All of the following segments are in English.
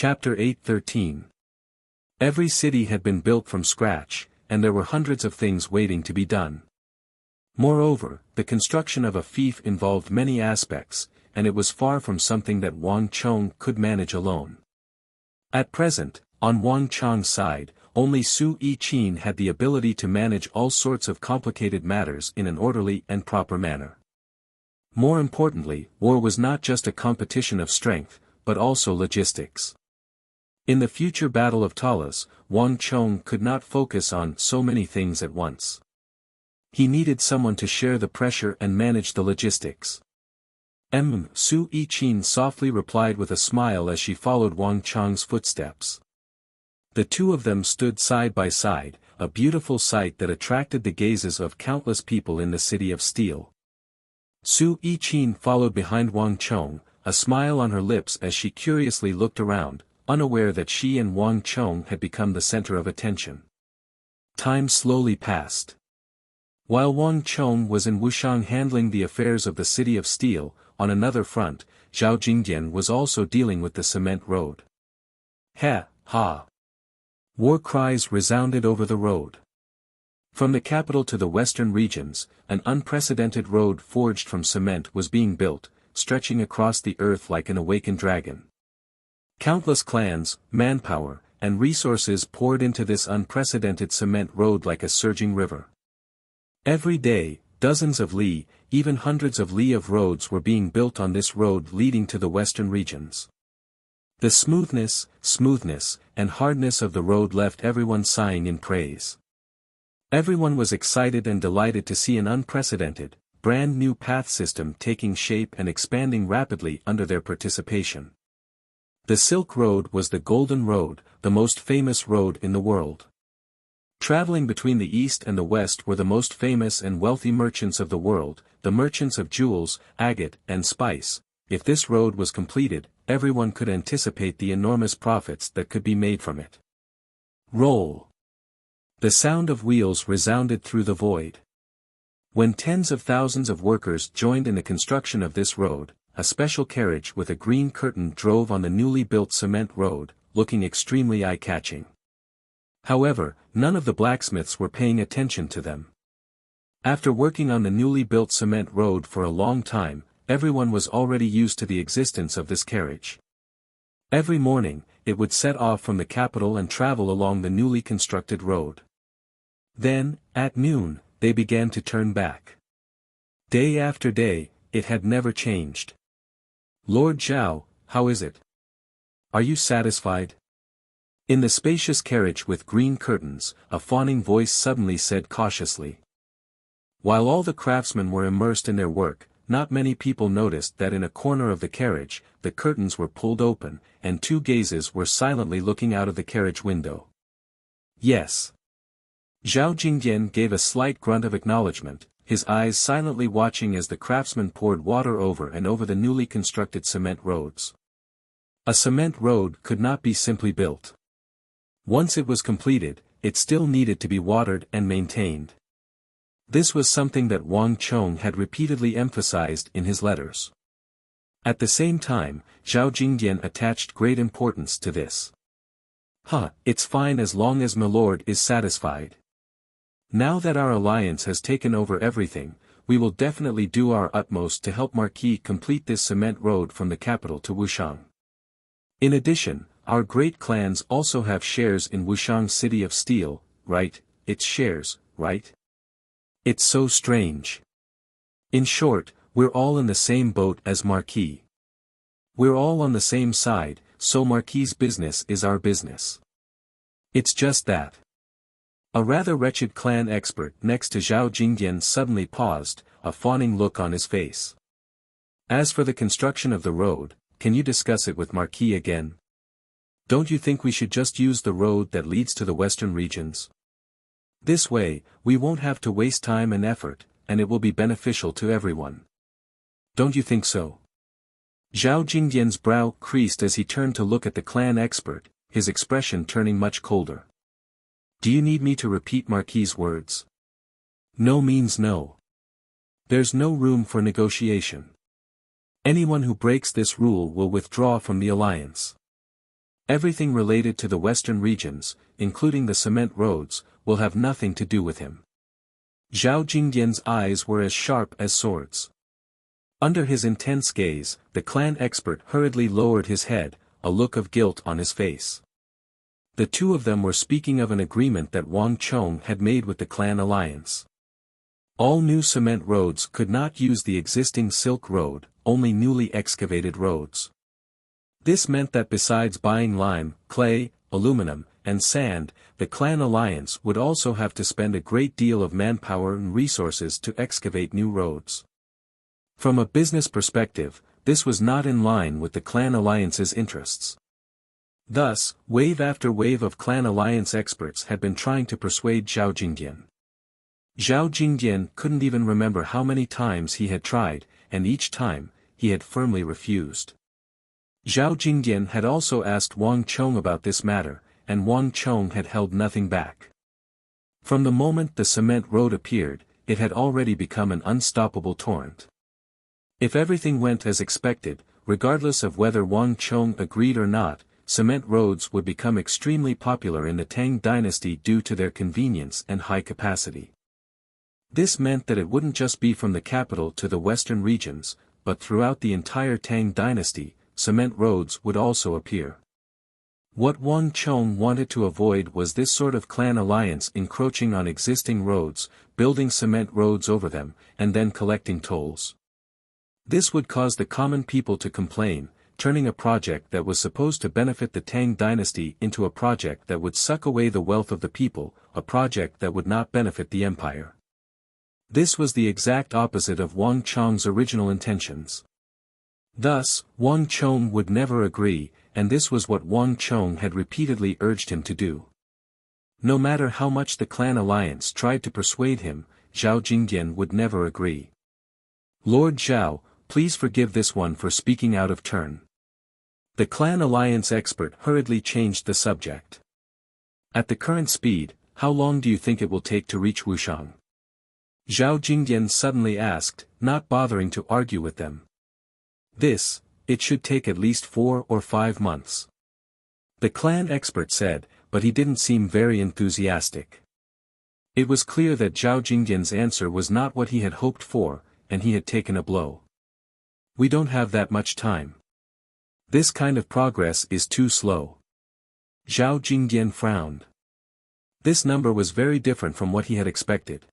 Chapter 8:13. Every city had been built from scratch, and there were hundreds of things waiting to be done. Moreover, the construction of a fief involved many aspects, and it was far from something that Wang Chong could manage alone. At present, on Wang Chong's side, only Su Yi-chin had the ability to manage all sorts of complicated matters in an orderly and proper manner. More importantly, war was not just a competition of strength, but also logistics. In the future Battle of Talas, Wang Chong could not focus on so many things at once. He needed someone to share the pressure and manage the logistics. Su Yi-chin softly replied with a smile as she followed Wang Chong's footsteps. The two of them stood side by side, a beautiful sight that attracted the gazes of countless people in the City of Steel. Su Yi-chin followed behind Wang Chong, a smile on her lips as she curiously looked around, unaware that she and Wang Chong had become the center of attention. Time slowly passed. While Wang Chong was in Wuxiang handling the affairs of the City of Steel, on another front, Zhao Jingdian was also dealing with the cement road. Ha! War cries resounded over the road. From the capital to the western regions, an unprecedented road forged from cement was being built, stretching across the earth like an awakened dragon. Countless clans, manpower, and resources poured into this unprecedented cement road like a surging river. Every day, dozens of li, even hundreds of li of roads were being built on this road leading to the western regions. The smoothness, and hardness of the road left everyone sighing in praise. Everyone was excited and delighted to see an unprecedented, brand new path system taking shape and expanding rapidly under their participation. The Silk Road was the Golden Road, the most famous road in the world. Traveling between the east and the west were the most famous and wealthy merchants of the world, the merchants of jewels, agate, and spice. If this road was completed, everyone could anticipate the enormous profits that could be made from it. Roll. The sound of wheels resounded through the void. When tens of thousands of workers joined in the construction of this road, a special carriage with a green curtain drove on the newly built cement road, looking extremely eye-catching. However, none of the blacksmiths were paying attention to them. After working on the newly built cement road for a long time, everyone was already used to the existence of this carriage. Every morning, it would set off from the capital and travel along the newly constructed road. Then, at noon, they began to turn back. Day after day, it had never changed. Lord Zhao, how is it? Are you satisfied? In the spacious carriage with green curtains, a fawning voice suddenly said cautiously. While all the craftsmen were immersed in their work, not many people noticed that in a corner of the carriage, the curtains were pulled open, and two gazes were silently looking out of the carriage window. Yes. Zhao Jingdian gave a slight grunt of acknowledgement, his eyes silently watching as the craftsmen poured water over and over the newly constructed cement roads. A cement road could not be simply built. Once it was completed, it still needed to be watered and maintained. This was something that Wang Chong had repeatedly emphasized in his letters. At the same time, Zhao Jingdian attached great importance to this. It's fine as long as Milord is satisfied. Now that our alliance has taken over everything, we will definitely do our utmost to help Marquis complete this cement road from the capital to Wuxiang. In addition, our great clans also have shares in Wuxiang City of Steel, right? It's shares, right? It's so strange. In short, we're all in the same boat as Marquis. We're all on the same side, so Marquis's business is our business. It's just that. A rather wretched clan expert next to Zhao Jingdian suddenly paused, a fawning look on his face. As for the construction of the road, can you discuss it with Marquis again? Don't you think we should just use the road that leads to the western regions? This way, we won't have to waste time and effort, and it will be beneficial to everyone. Don't you think so? Zhao Jingdian's brow creased as he turned to look at the clan expert, his expression turning much colder. Do you need me to repeat Marquis's words? No means no. There's no room for negotiation. Anyone who breaks this rule will withdraw from the alliance. Everything related to the western regions, including the cement roads, will have nothing to do with him. Zhao Jingdian's eyes were as sharp as swords. Under his intense gaze, the clan expert hurriedly lowered his head, a look of guilt on his face. The two of them were speaking of an agreement that Wang Chong had made with the clan alliance. All new cement roads could not use the existing Silk Road, only newly excavated roads. This meant that besides buying lime, clay, aluminum, and sand, the clan alliance would also have to spend a great deal of manpower and resources to excavate new roads. From a business perspective, this was not in line with the clan alliance's interests. Thus, wave after wave of clan alliance experts had been trying to persuade Zhao Jingdian. Zhao Jingdian couldn't even remember how many times he had tried, and each time, he had firmly refused. Zhao Jingdian had also asked Wang Chong about this matter, and Wang Chong had held nothing back. From the moment the cement road appeared, it had already become an unstoppable torrent. If everything went as expected, regardless of whether Wang Chong agreed or not, cement roads would become extremely popular in the Tang dynasty due to their convenience and high capacity. This meant that it wouldn't just be from the capital to the western regions, but throughout the entire Tang dynasty, cement roads would also appear. What Wang Chong wanted to avoid was this sort of clan alliance encroaching on existing roads, building cement roads over them, and then collecting tolls. This would cause the common people to complain, turning a project that was supposed to benefit the Tang dynasty into a project that would suck away the wealth of the people, a project that would not benefit the empire. This was the exact opposite of Wang Chong's original intentions. Thus, Wang Chong would never agree, and this was what Wang Chong had repeatedly urged him to do. No matter how much the clan alliance tried to persuade him, Zhao Jingdian would never agree. Lord Zhao, please forgive this one for speaking out of turn. The clan alliance expert hurriedly changed the subject. At the current speed, how long do you think it will take to reach Wuxiang? Zhao Jingdian suddenly asked, not bothering to argue with them. It should take at least 4 or 5 months. The clan expert said, but he didn't seem very enthusiastic. It was clear that Zhao Jingdian's answer was not what he had hoped for, and he had taken a blow. We don't have that much time. This kind of progress is too slow. Zhao Jingdian frowned. This number was very different from what he had expected.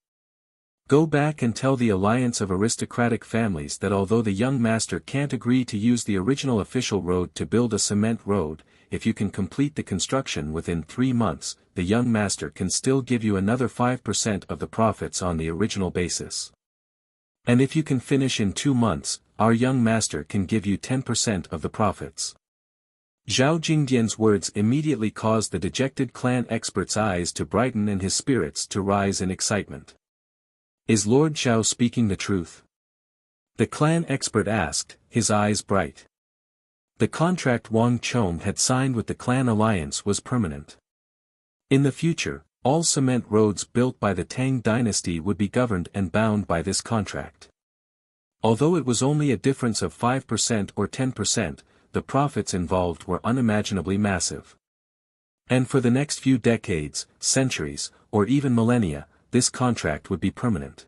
Go back and tell the alliance of aristocratic families that although the young master can't agree to use the original official road to build a cement road, if you can complete the construction within 3 months, the young master can still give you another 5% of the profits on the original basis. And if you can finish in 2 months, our young master can give you 10% of the profits. Zhao Jingdian's words immediately caused the dejected clan expert's eyes to brighten and his spirits to rise in excitement. Is Lord Zhao speaking the truth? The clan expert asked, his eyes bright. The contract Wang Chong had signed with the clan alliance was permanent. In the future, all cement roads built by the Tang dynasty would be governed and bound by this contract. Although it was only a difference of 5% or 10%, the profits involved were unimaginably massive. And for the next few decades, centuries, or even millennia, this contract would be permanent.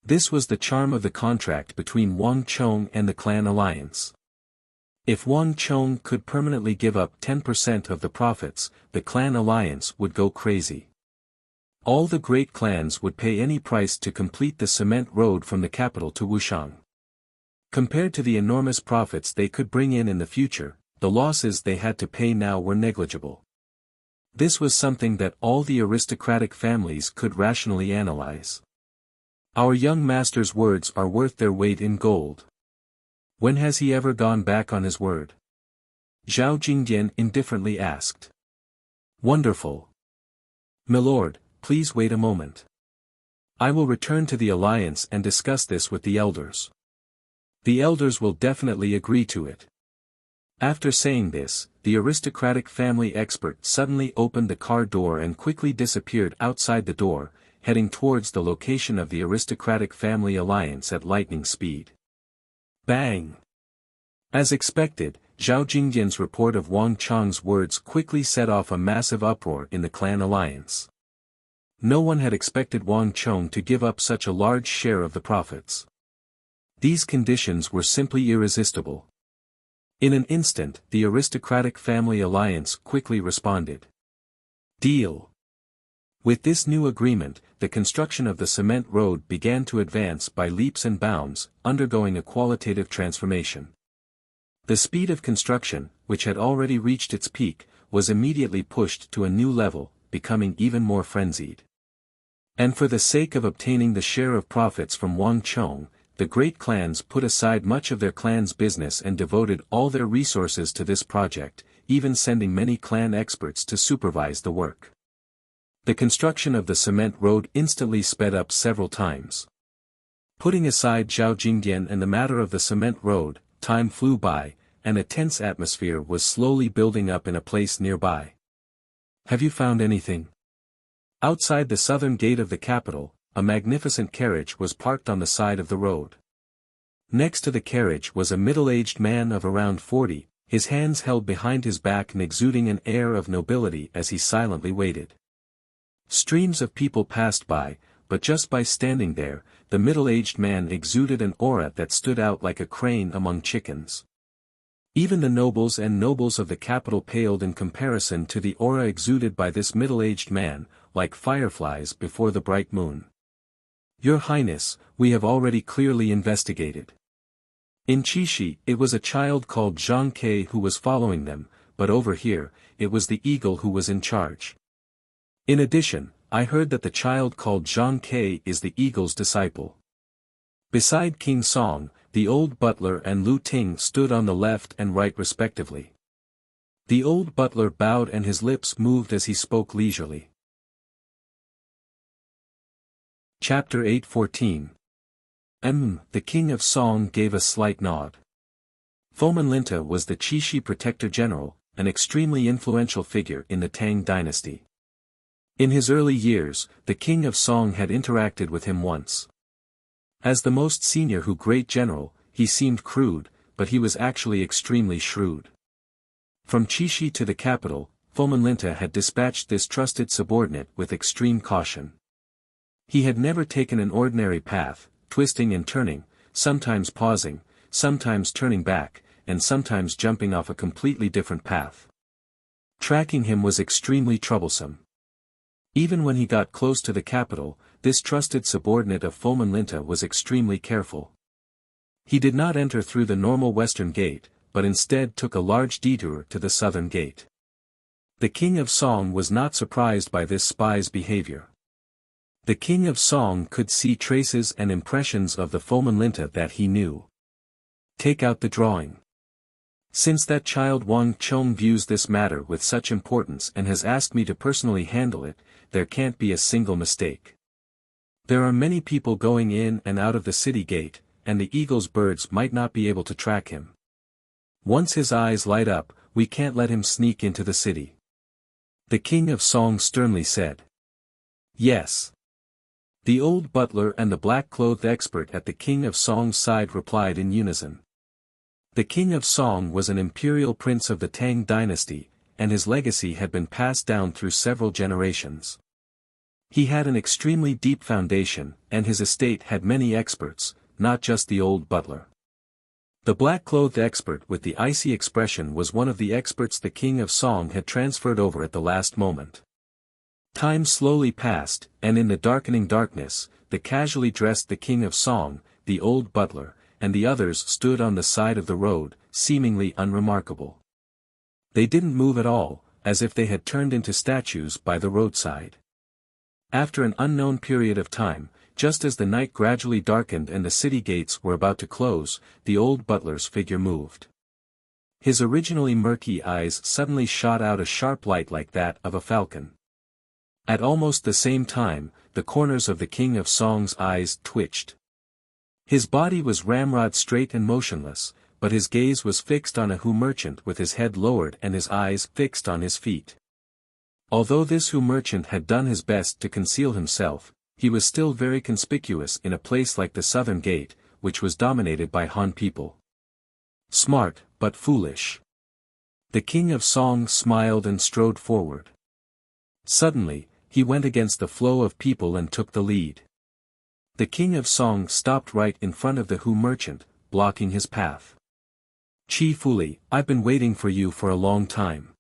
This was the charm of the contract between Wang Chong and the clan alliance. If Wang Chong could permanently give up 10% of the profits, the clan alliance would go crazy. All the great clans would pay any price to complete the cement road from the capital to Wuxiang. Compared to the enormous profits they could bring in the future, the losses they had to pay now were negligible. This was something that all the aristocratic families could rationally analyze. Our young master's words are worth their weight in gold. When has he ever gone back on his word? Zhao Jingdian indifferently asked. Wonderful. Milord, please wait a moment. I will return to the alliance and discuss this with the elders. The elders will definitely agree to it. After saying this, the aristocratic family expert suddenly opened the car door and quickly disappeared outside the door, heading towards the location of the aristocratic family alliance at lightning speed. Bang! As expected, Zhao Jingdian's report of Wang Chang's words quickly set off a massive uproar in the clan alliance. No one had expected Wang Chong to give up such a large share of the profits. These conditions were simply irresistible. In an instant, the aristocratic family alliance quickly responded. Deal. With this new agreement, the construction of the cement road began to advance by leaps and bounds, undergoing a qualitative transformation. The speed of construction, which had already reached its peak, was immediately pushed to a new level, becoming even more frenzied. And for the sake of obtaining the share of profits from Wang Chong, the great clans put aside much of their clan's business and devoted all their resources to this project, even sending many clan experts to supervise the work. The construction of the cement road instantly sped up several times. Putting aside Zhao Jingdian and the matter of the cement road, time flew by, and a tense atmosphere was slowly building up in a place nearby. Have you found anything? Outside the southern gate of the capital, a magnificent carriage was parked on the side of the road. Next to the carriage was a middle-aged man of around 40, his hands held behind his back and exuding an air of nobility as he silently waited. Streams of people passed by, but just by standing there, the middle-aged man exuded an aura that stood out like a crane among chickens. Even the nobles of the capital paled in comparison to the aura exuded by this middle-aged man, like fireflies before the bright moon. Your Highness, we have already clearly investigated. In Qixi it was a child called Zhang Ke who was following them, but over here, it was the eagle who was in charge. In addition, I heard that the child called Zhang Ke is the eagle's disciple. Beside King Song, the old butler and Lu Ting stood on the left and right respectively. The old butler bowed and his lips moved as he spoke leisurely. Chapter 8:14. The King of Song gave a slight nod. Foman Linta was the Qixi Protector General, an extremely influential figure in the Tang dynasty. In his early years, the King of Song had interacted with him once. As the most senior great general, he seemed crude, but he was actually extremely shrewd. From Qixi to the capital, Foman Linta had dispatched this trusted subordinate with extreme caution. He had never taken an ordinary path, twisting and turning, sometimes pausing, sometimes turning back, and sometimes jumping off a completely different path. Tracking him was extremely troublesome. Even when he got close to the capital, this trusted subordinate of Foman Linta was extremely careful. He did not enter through the normal western gate, but instead took a large detour to the southern gate. The King of Song was not surprised by this spy's behavior. The King of Song could see traces and impressions of the Foman Linta that he knew. Take out the drawing. Since that child Wang Chong views this matter with such importance and has asked me to personally handle it, there can't be a single mistake. There are many people going in and out of the city gate, and the eagle's birds might not be able to track him. Once his eyes light up, we can't let him sneak into the city. The King of Song sternly said. Yes. The old butler and the black-clothed expert at the King of Song's side replied in unison. The King of Song was an imperial prince of the Tang dynasty, and his legacy had been passed down through several generations. He had an extremely deep foundation, and his estate had many experts, not just the old butler. The black-clothed expert with the icy expression was one of the experts the King of Song had transferred over at the last moment. Time slowly passed, and in the darkening darkness, the casually dressed the King of Song, the old butler, and the others stood on the side of the road, seemingly unremarkable. They didn't move at all, as if they had turned into statues by the roadside. After an unknown period of time, just as the night gradually darkened and the city gates were about to close, the old butler's figure moved. His originally murky eyes suddenly shot out a sharp light like that of a falcon. At almost the same time, the corners of the King of Song's eyes twitched. His body was ramrod straight and motionless, but his gaze was fixed on a Hu merchant with his head lowered and his eyes fixed on his feet. Although this Hu merchant had done his best to conceal himself, he was still very conspicuous in a place like the Southern Gate, which was dominated by Han people. Smart, but foolish. The king of Song smiled and strode forward. Suddenly, he went against the flow of people and took the lead. The king of Song stopped right in front of the Hu merchant, blocking his path. "Chi Fuli, I've been waiting for you for a long time."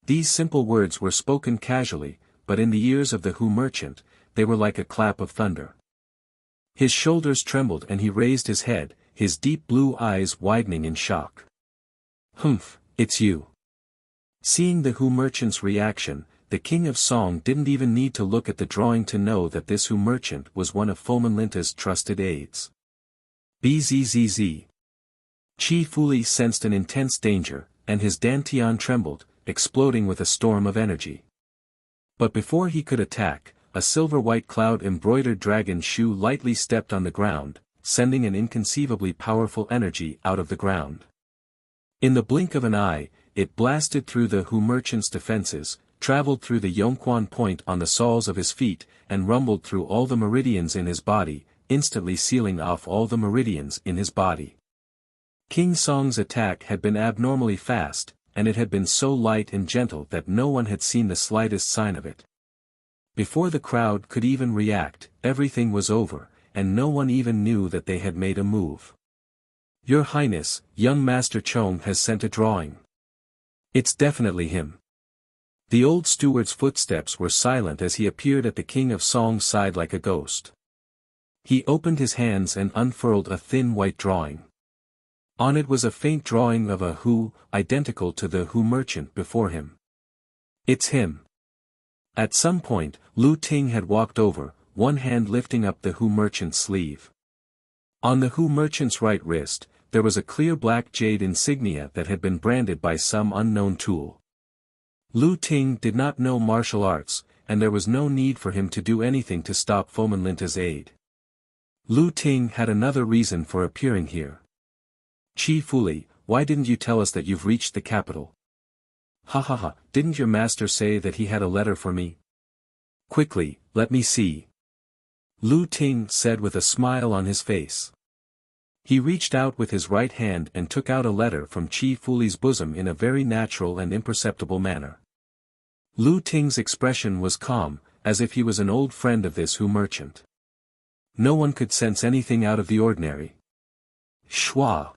These simple words were spoken casually, but in the ears of the Hu merchant, they were like a clap of thunder. His shoulders trembled and he raised his head, his deep blue eyes widening in shock. "Humph, it's you." Seeing the Hu merchant's reaction, the king of Song didn't even need to look at the drawing to know that this Hu merchant was one of Fomenlinta's trusted aides. Bzzz. Chi Fuli sensed an intense danger, and his dantian trembled, exploding with a storm of energy. But before he could attack, a silver-white cloud-embroidered dragon shoe lightly stepped on the ground, sending an inconceivably powerful energy out of the ground. In the blink of an eye, it blasted through the Hu merchant's defenses, traveled through the Yongquan point on the soles of his feet, and rumbled through all the meridians in his body, instantly sealing off all the meridians in his body. King Song's attack had been abnormally fast, and it had been so light and gentle that no one had seen the slightest sign of it. Before the crowd could even react, everything was over, and no one even knew that they had made a move. "Your Highness, young Master Chong has sent a drawing. It's definitely him." The old steward's footsteps were silent as he appeared at the king of Song's side like a ghost. He opened his hands and unfurled a thin white drawing. On it was a faint drawing of a Hu, identical to the Hu merchant before him. "It's him." At some point, Lu Ting had walked over, one hand lifting up the Hu merchant's sleeve. On the Hu merchant's right wrist, there was a clear black jade insignia that had been branded by some unknown tool. Lu Ting did not know martial arts, and there was no need for him to do anything to stop Fomenlinta's aid. Lu Ting had another reason for appearing here. "Chi Fuli, why didn't you tell us that you've reached the capital?" "Ha ha ha, didn't your master say that he had a letter for me?" "Quickly, let me see." Lu Ting said with a smile on his face. He reached out with his right hand and took out a letter from Chi Fuli's bosom in a very natural and imperceptible manner. Lu Ting's expression was calm, as if he was an old friend of this Hu merchant. No one could sense anything out of the ordinary. Schwa.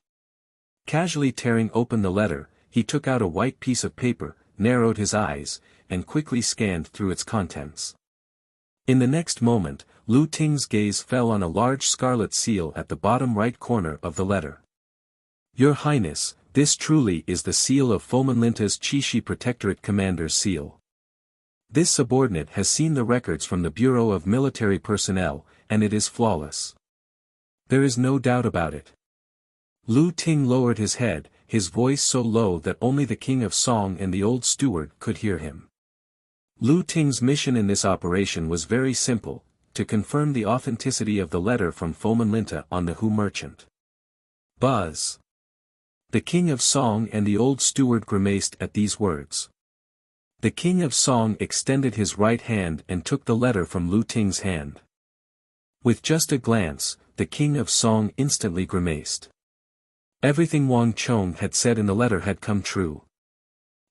Casually tearing open the letter, he took out a white piece of paper, narrowed his eyes, and quickly scanned through its contents. In the next moment, Lu Ting's gaze fell on a large scarlet seal at the bottom right corner of the letter. "Your Highness, this truly is the seal of Fomenlinta's Chishi Protectorate Commander's seal. This subordinate has seen the records from the Bureau of Military Personnel, and it is flawless. There is no doubt about it." Lu Ting lowered his head, his voice so low that only the king of Song and the old steward could hear him. Lu Ting's mission in this operation was very simple, to confirm the authenticity of the letter from Fomenlinta on the Hu merchant. Buzz. The king of Song and the old steward grimaced at these words. The king of Song extended his right hand and took the letter from Lu Ting's hand. With just a glance, the king of Song instantly grimaced. Everything Wang Chong had said in the letter had come true.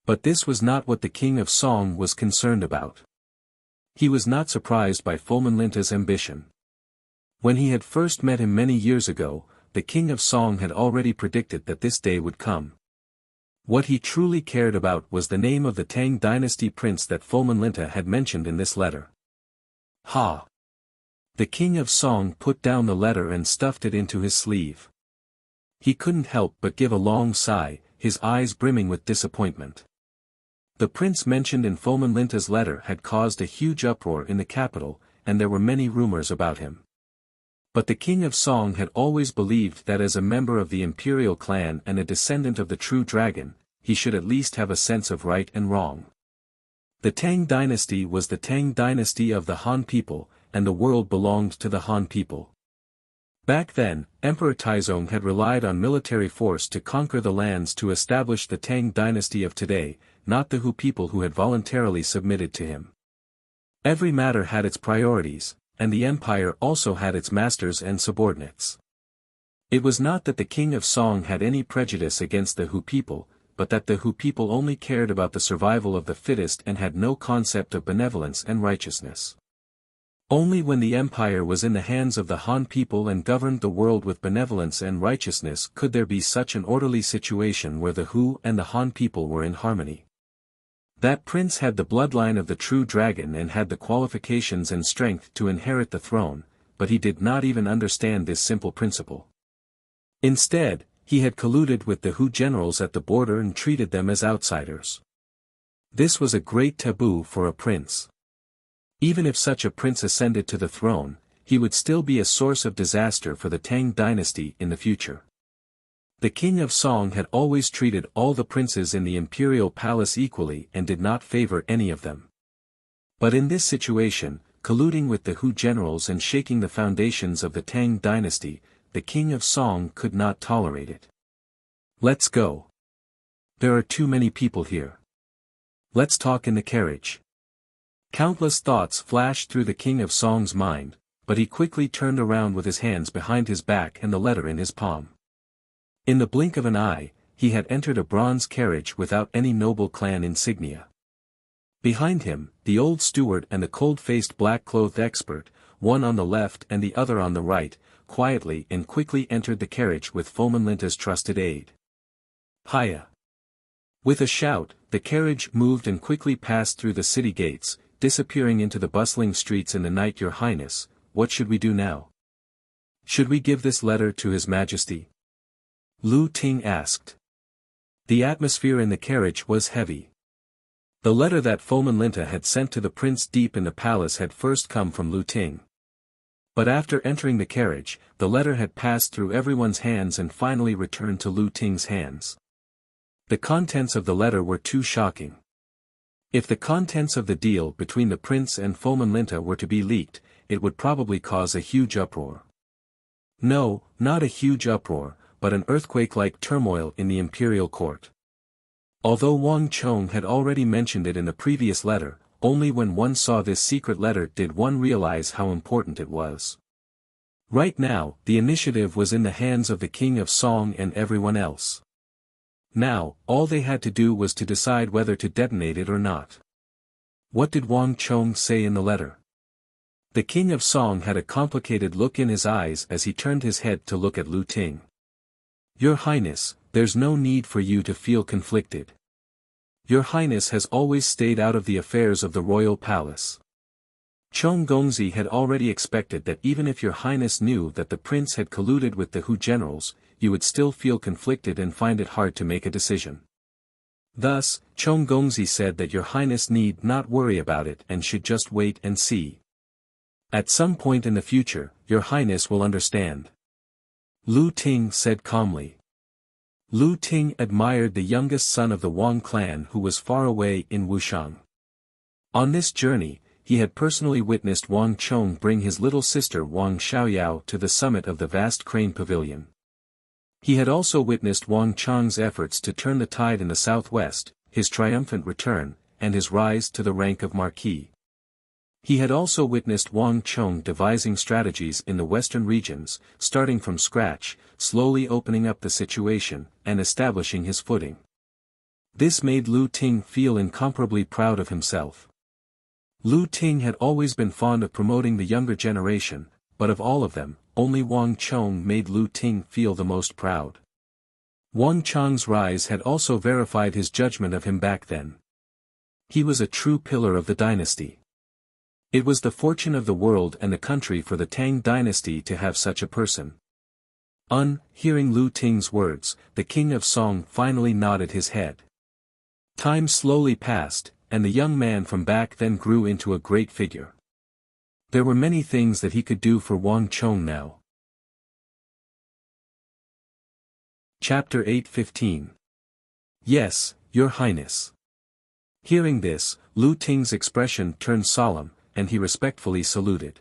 But this was not what the king of Song was concerned about. He was not surprised by Fomenlinta's ambition. When he had first met him many years ago, the king of Song had already predicted that this day would come. What he truly cared about was the name of the Tang dynasty prince that Fomenlinta had mentioned in this letter. Ha! The king of Song put down the letter and stuffed it into his sleeve. He couldn't help but give a long sigh, his eyes brimming with disappointment. The prince mentioned in Fomenlinta's letter had caused a huge uproar in the capital, and there were many rumors about him. But the king of Song had always believed that as a member of the imperial clan and a descendant of the true dragon, he should at least have a sense of right and wrong. The Tang dynasty was the Tang dynasty of the Han people, and the world belonged to the Han people. Back then, Emperor Taizong had relied on military force to conquer the lands to establish the Tang dynasty of today, not the Hu people who had voluntarily submitted to him. Every matter had its priorities, and the empire also had its masters and subordinates. It was not that the king of Song had any prejudice against the Hu people, but that the Hu people only cared about the survival of the fittest and had no concept of benevolence and righteousness. Only when the empire was in the hands of the Han people and governed the world with benevolence and righteousness could there be such an orderly situation where the Hu and the Han people were in harmony. That prince had the bloodline of the true dragon and had the qualifications and strength to inherit the throne, but he did not even understand this simple principle. Instead, he had colluded with the Hu generals at the border and treated them as outsiders. This was a great taboo for a prince. Even if such a prince ascended to the throne, he would still be a source of disaster for the Tang dynasty in the future. The king of Song had always treated all the princes in the imperial palace equally and did not favor any of them. But in this situation, colluding with the Hu generals and shaking the foundations of the Tang dynasty, the king of Song could not tolerate it. "Let's go. There are too many people here. Let's talk in the carriage." Countless thoughts flashed through the king of Song's mind, but he quickly turned around with his hands behind his back and the letter in his palm. In the blink of an eye, he had entered a bronze carriage without any noble clan insignia. Behind him, the old steward and the cold-faced black-clothed expert, one on the left and the other on the right, quietly and quickly entered the carriage with Fomenlinta's trusted aide. "Hiya!" With a shout, the carriage moved and quickly passed through the city gates, disappearing into the bustling streets in the night. "Your Highness, what should we do now? Should we give this letter to His Majesty?" Lu Ting asked. The atmosphere in the carriage was heavy. The letter that Fomenlinta had sent to the prince deep in the palace had first come from Lu Ting. But after entering the carriage, the letter had passed through everyone's hands and finally returned to Lu Ting's hands. The contents of the letter were too shocking. If the contents of the deal between the prince and Fomenlinta were to be leaked, it would probably cause a huge uproar. No, not a huge uproar, but an earthquake-like turmoil in the imperial court. Although Wang Chong had already mentioned it in the previous letter, only when one saw this secret letter did one realize how important it was. Right now, the initiative was in the hands of the King of Song and everyone else. Now, all they had to do was to decide whether to detonate it or not. What did Wang Chong say in the letter? The King of Song had a complicated look in his eyes as he turned his head to look at Lu Ting. "Your Highness, there's no need for you to feel conflicted. Your Highness has always stayed out of the affairs of the royal palace. Chong Gongzi had already expected that even if your Highness knew that the prince had colluded with the Hu generals, you would still feel conflicted and find it hard to make a decision. Thus, Chong Gongzi said that your Highness need not worry about it and should just wait and see. At some point in the future, your Highness will understand." Lu Ting said calmly. Lu Ting admired the youngest son of the Wang clan who was far away in Wuxiang. On this journey, he had personally witnessed Wang Chong bring his little sister Wang Xiaoyao to the summit of the vast crane pavilion. He had also witnessed Wang Chong's efforts to turn the tide in the southwest, his triumphant return, and his rise to the rank of marquis. He had also witnessed Wang Chong devising strategies in the western regions, starting from scratch, slowly opening up the situation, and establishing his footing. This made Lu Ting feel incomparably proud of himself. Lu Ting had always been fond of promoting the younger generation, but of all of them, only Wang Chong made Lu Ting feel the most proud. Wang Chong's rise had also verified his judgment of him back then. He was a true pillar of the dynasty. It was the fortune of the world and the country for the Tang dynasty to have such a person. Hearing Lu Ting's words, the King of Song finally nodded his head. Time slowly passed, and the young man from back then grew into a great figure. There were many things that he could do for Wang Chong now. Chapter 8:15. Yes, Your Highness. Hearing this, Lu Ting's expression turned solemn, and he respectfully saluted.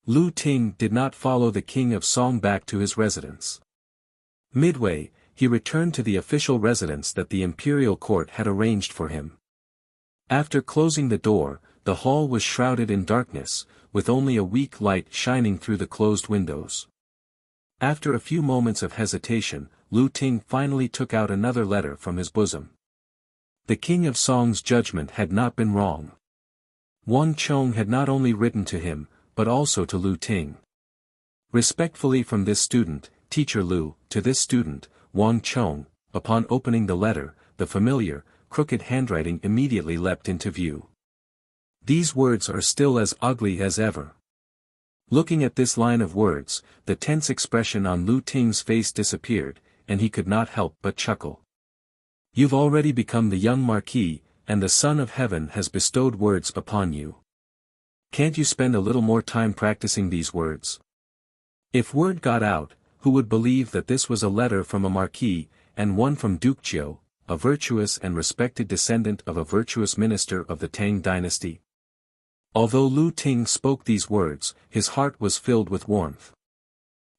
Lu Ting did not follow the King of Song back to his residence. Midway, he returned to the official residence that the imperial court had arranged for him. After closing the door, the hall was shrouded in darkness, with only a weak light shining through the closed windows. After a few moments of hesitation, Lu Ting finally took out another letter from his bosom. The King of Song's judgment had not been wrong. Wang Chong had not only written to him, but also to Lu Ting. Respectfully from this student, Teacher Lu, to this student, Wang Chong. Upon opening the letter, the familiar, crooked handwriting immediately leapt into view. These words are still as ugly as ever. Looking at this line of words, the tense expression on Lu Ting's face disappeared, and he could not help but chuckle. You've already become the young marquis, and the Son of Heaven has bestowed words upon you. Can't you spend a little more time practicing these words? If word got out, who would believe that this was a letter from a marquis, and one from Duke Jiu, a virtuous and respected descendant of a virtuous minister of the Tang dynasty? Although Lu Ting spoke these words, his heart was filled with warmth.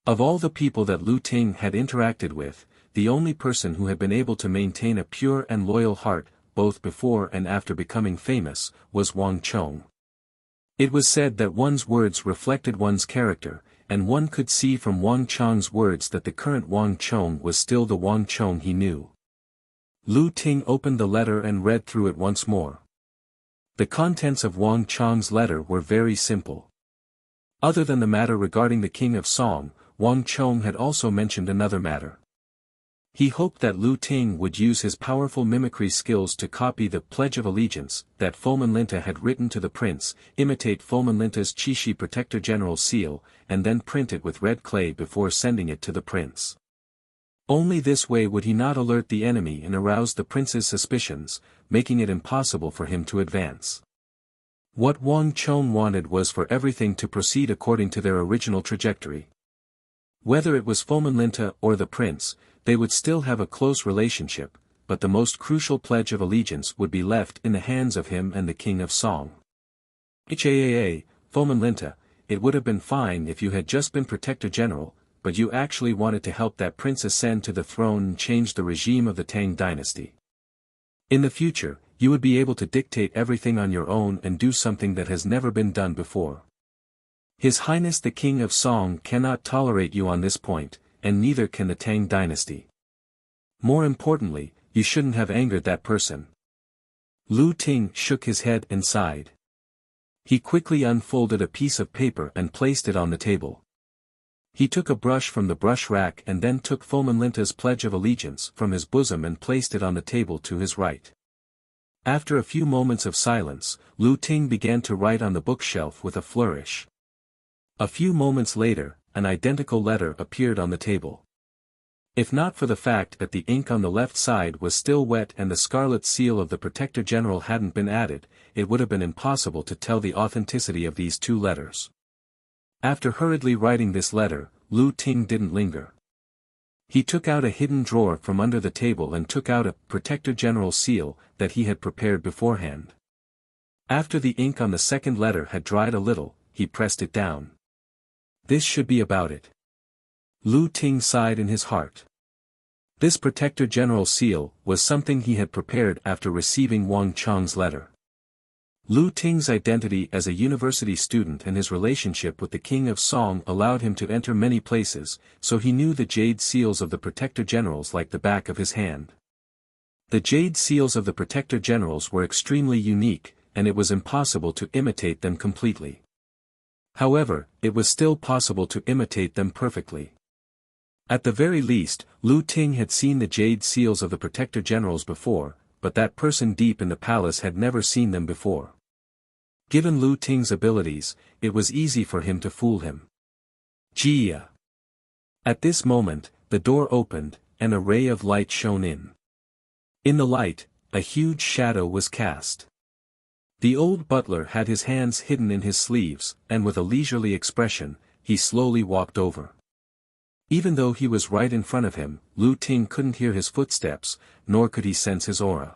Of all the people that Lu Ting had interacted with, the only person who had been able to maintain a pure and loyal heart, both before and after becoming famous, was Wang Chong. It was said that one's words reflected one's character, and one could see from Wang Chong's words that the current Wang Chong was still the Wang Chong he knew. Lu Ting opened the letter and read through it once more. The contents of Wang Chong's letter were very simple. Other than the matter regarding the King of Song, Wang Chong had also mentioned another matter. He hoped that Lu Ting would use his powerful mimicry skills to copy the Pledge of Allegiance that Fomenlinta had written to the prince, imitate Fomenlinta's Chishi Protector General seal, and then print it with red clay before sending it to the prince. Only this way would he not alert the enemy and arouse the prince's suspicions, making it impossible for him to advance. What Wang Chong wanted was for everything to proceed according to their original trajectory. Whether it was Fomenlinta or the prince, they would still have a close relationship, but the most crucial pledge of allegiance would be left in the hands of him and the King of Song. Fomenlinta, it would have been fine if you had just been Protector General, but you actually wanted to help that prince ascend to the throne and change the regime of the Tang dynasty. In the future, you would be able to dictate everything on your own and do something that has never been done before. His Highness the King of Song cannot tolerate you on this point, and neither can the Tang dynasty. More importantly, you shouldn't have angered that person. Lu Ting shook his head and sighed. He quickly unfolded a piece of paper and placed it on the table. He took a brush from the brush rack and then took Fomenlinta's Pledge of Allegiance from his bosom and placed it on the table to his right. After a few moments of silence, Lu Ting began to write on the bookshelf with a flourish. A few moments later, an identical letter appeared on the table. If not for the fact that the ink on the left side was still wet and the scarlet seal of the Protector General hadn't been added, it would have been impossible to tell the authenticity of these two letters. After hurriedly writing this letter, Lu Ting didn't linger. He took out a hidden drawer from under the table and took out a Protector General seal that he had prepared beforehand. After the ink on the second letter had dried a little, he pressed it down. This should be about it. Lu Ting sighed in his heart. This Protector General seal was something he had prepared after receiving Wang Chong's letter. Lu Ting's identity as a university student and his relationship with the King of Song allowed him to enter many places, so he knew the jade seals of the Protector Generals like the back of his hand. The jade seals of the Protector Generals were extremely unique, and it was impossible to imitate them completely. However, it was still possible to imitate them perfectly. At the very least, Lu Ting had seen the jade seals of the Protector Generals before, but that person deep in the palace had never seen them before. Given Lu Ting's abilities, it was easy for him to fool him. Jia. At this moment, the door opened, and a ray of light shone in. In the light, a huge shadow was cast. The old butler had his hands hidden in his sleeves, and with a leisurely expression, he slowly walked over. Even though he was right in front of him, Lu Ting couldn't hear his footsteps, nor could he sense his aura.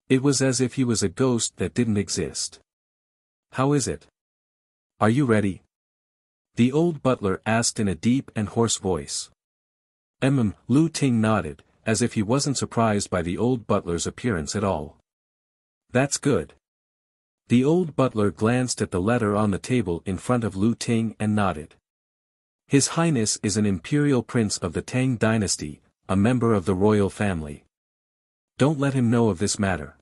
It was as if he was a ghost that didn't exist. How is it? Are you ready? The old butler asked in a deep and hoarse voice. Lu Ting nodded, as if he wasn't surprised by the old butler's appearance at all. That's good. The old butler glanced at the letter on the table in front of Lu Ting and nodded. His Highness is an imperial prince of the Tang dynasty, a member of the royal family. Don't let him know of this matter.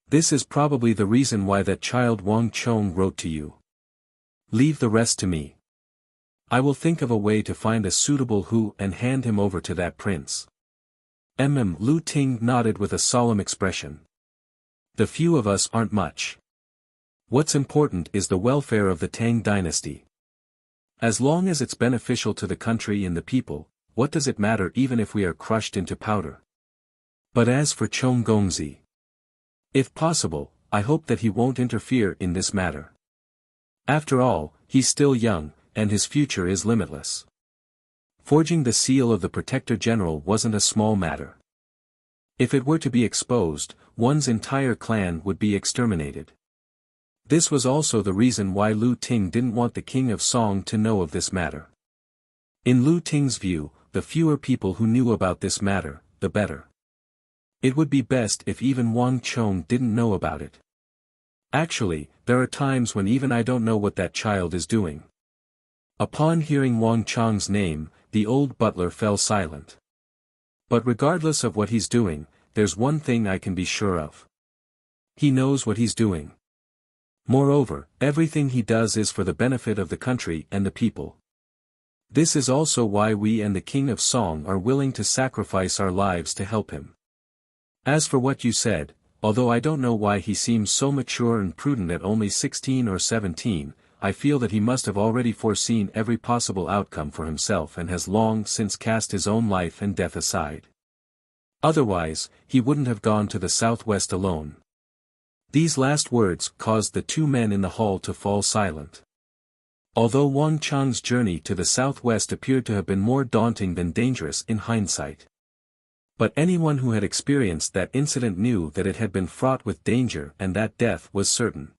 This is probably the reason why that child Wang Chong wrote to you. Leave the rest to me. I will think of a way to find a suitable Hu and hand him over to that prince. Lu Ting nodded with a solemn expression. The few of us aren't much. What's important is the welfare of the Tang dynasty. As long as it's beneficial to the country and the people, what does it matter even if we are crushed into powder? But as for Chong Gongzi, if possible, I hope that he won't interfere in this matter. After all, he's still young, and his future is limitless. Forging the seal of the Protector General wasn't a small matter. If it were to be exposed, one's entire clan would be exterminated. This was also the reason why Lu Ting didn't want the King of Song to know of this matter. In Lu Ting's view, the fewer people who knew about this matter, the better. It would be best if even Wang Chong didn't know about it. Actually, there are times when even I don't know what that child is doing. Upon hearing Wang Chong's name, the old butler fell silent. But regardless of what he's doing, there's one thing I can be sure of. He knows what he's doing. Moreover, everything he does is for the benefit of the country and the people. This is also why we and the King of Song are willing to sacrifice our lives to help him. As for what you said, although I don't know why he seems so mature and prudent at only 16 or 17, I feel that he must have already foreseen every possible outcome for himself and has long since cast his own life and death aside. Otherwise, he wouldn't have gone to the southwest alone. These last words caused the two men in the hall to fall silent. Although Wang Chong's journey to the southwest appeared to have been more daunting than dangerous in hindsight. But anyone who had experienced that incident knew that it had been fraught with danger and that death was certain.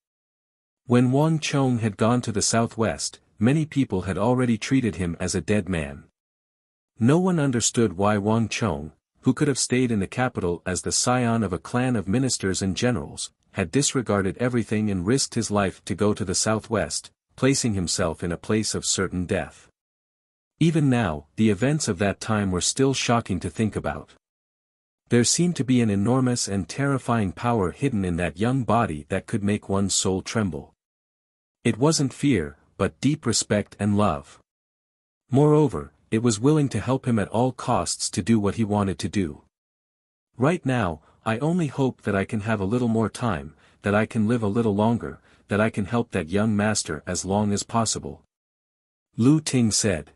When Wang Chong had gone to the southwest, many people had already treated him as a dead man. No one understood why Wang Chong, who could have stayed in the capital as the scion of a clan of ministers and generals, had disregarded everything and risked his life to go to the southwest, placing himself in a place of certain death. Even now, the events of that time were still shocking to think about. There seemed to be an enormous and terrifying power hidden in that young body that could make one's soul tremble. It wasn't fear, but deep respect and love. Moreover, it was willing to help him at all costs to do what he wanted to do. Right now, I only hope that I can have a little more time, that I can live a little longer, that I can help that young master as long as possible. Lu Ting said.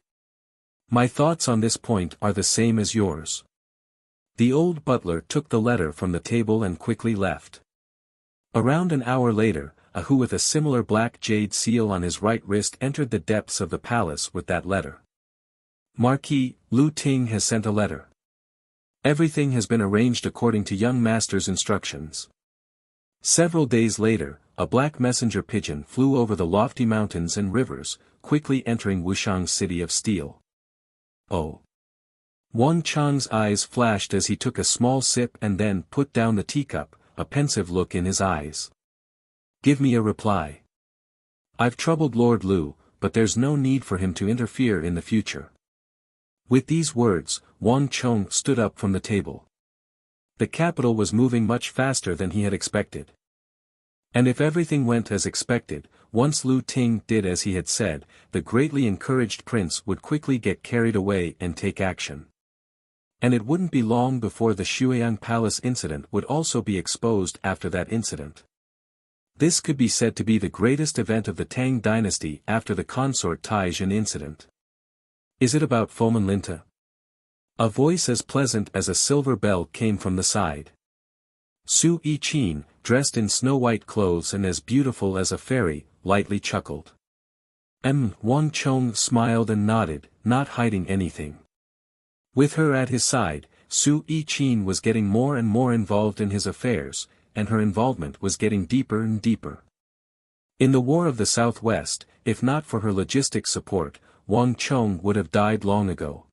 My thoughts on this point are the same as yours. The old butler took the letter from the table and quickly left. Around an hour later, a Hu with a similar black jade seal on his right wrist entered the depths of the palace with that letter. Marquis, Lu Ting has sent a letter. Everything has been arranged according to young master's instructions. Several days later, a black messenger pigeon flew over the lofty mountains and rivers, quickly entering Wuxiang's city of steel. Oh! Wang Chong's eyes flashed as he took a small sip and then put down the teacup, a pensive look in his eyes. Give me a reply. I've troubled Lord Lu, but there's no need for him to interfere in the future. With these words, Wang Chong stood up from the table. The capital was moving much faster than he had expected. And if everything went as expected, once Lu Ting did as he had said, the greatly encouraged prince would quickly get carried away and take action. And it wouldn't be long before the Shuiyang Palace incident would also be exposed after that incident. This could be said to be the greatest event of the Tang dynasty after the consort Taizhen incident. Is it about Fomen Linta? A voice as pleasant as a silver bell came from the side. Su Yi-Chin, dressed in snow-white clothes and as beautiful as a fairy, lightly chuckled. Wang Chong smiled and nodded, not hiding anything. With her at his side, Su Yi-Chin was getting more and more involved in his affairs, and her involvement was getting deeper and deeper. In the War of the Southwest, if not for her logistic support, Wang Chong would have died long ago.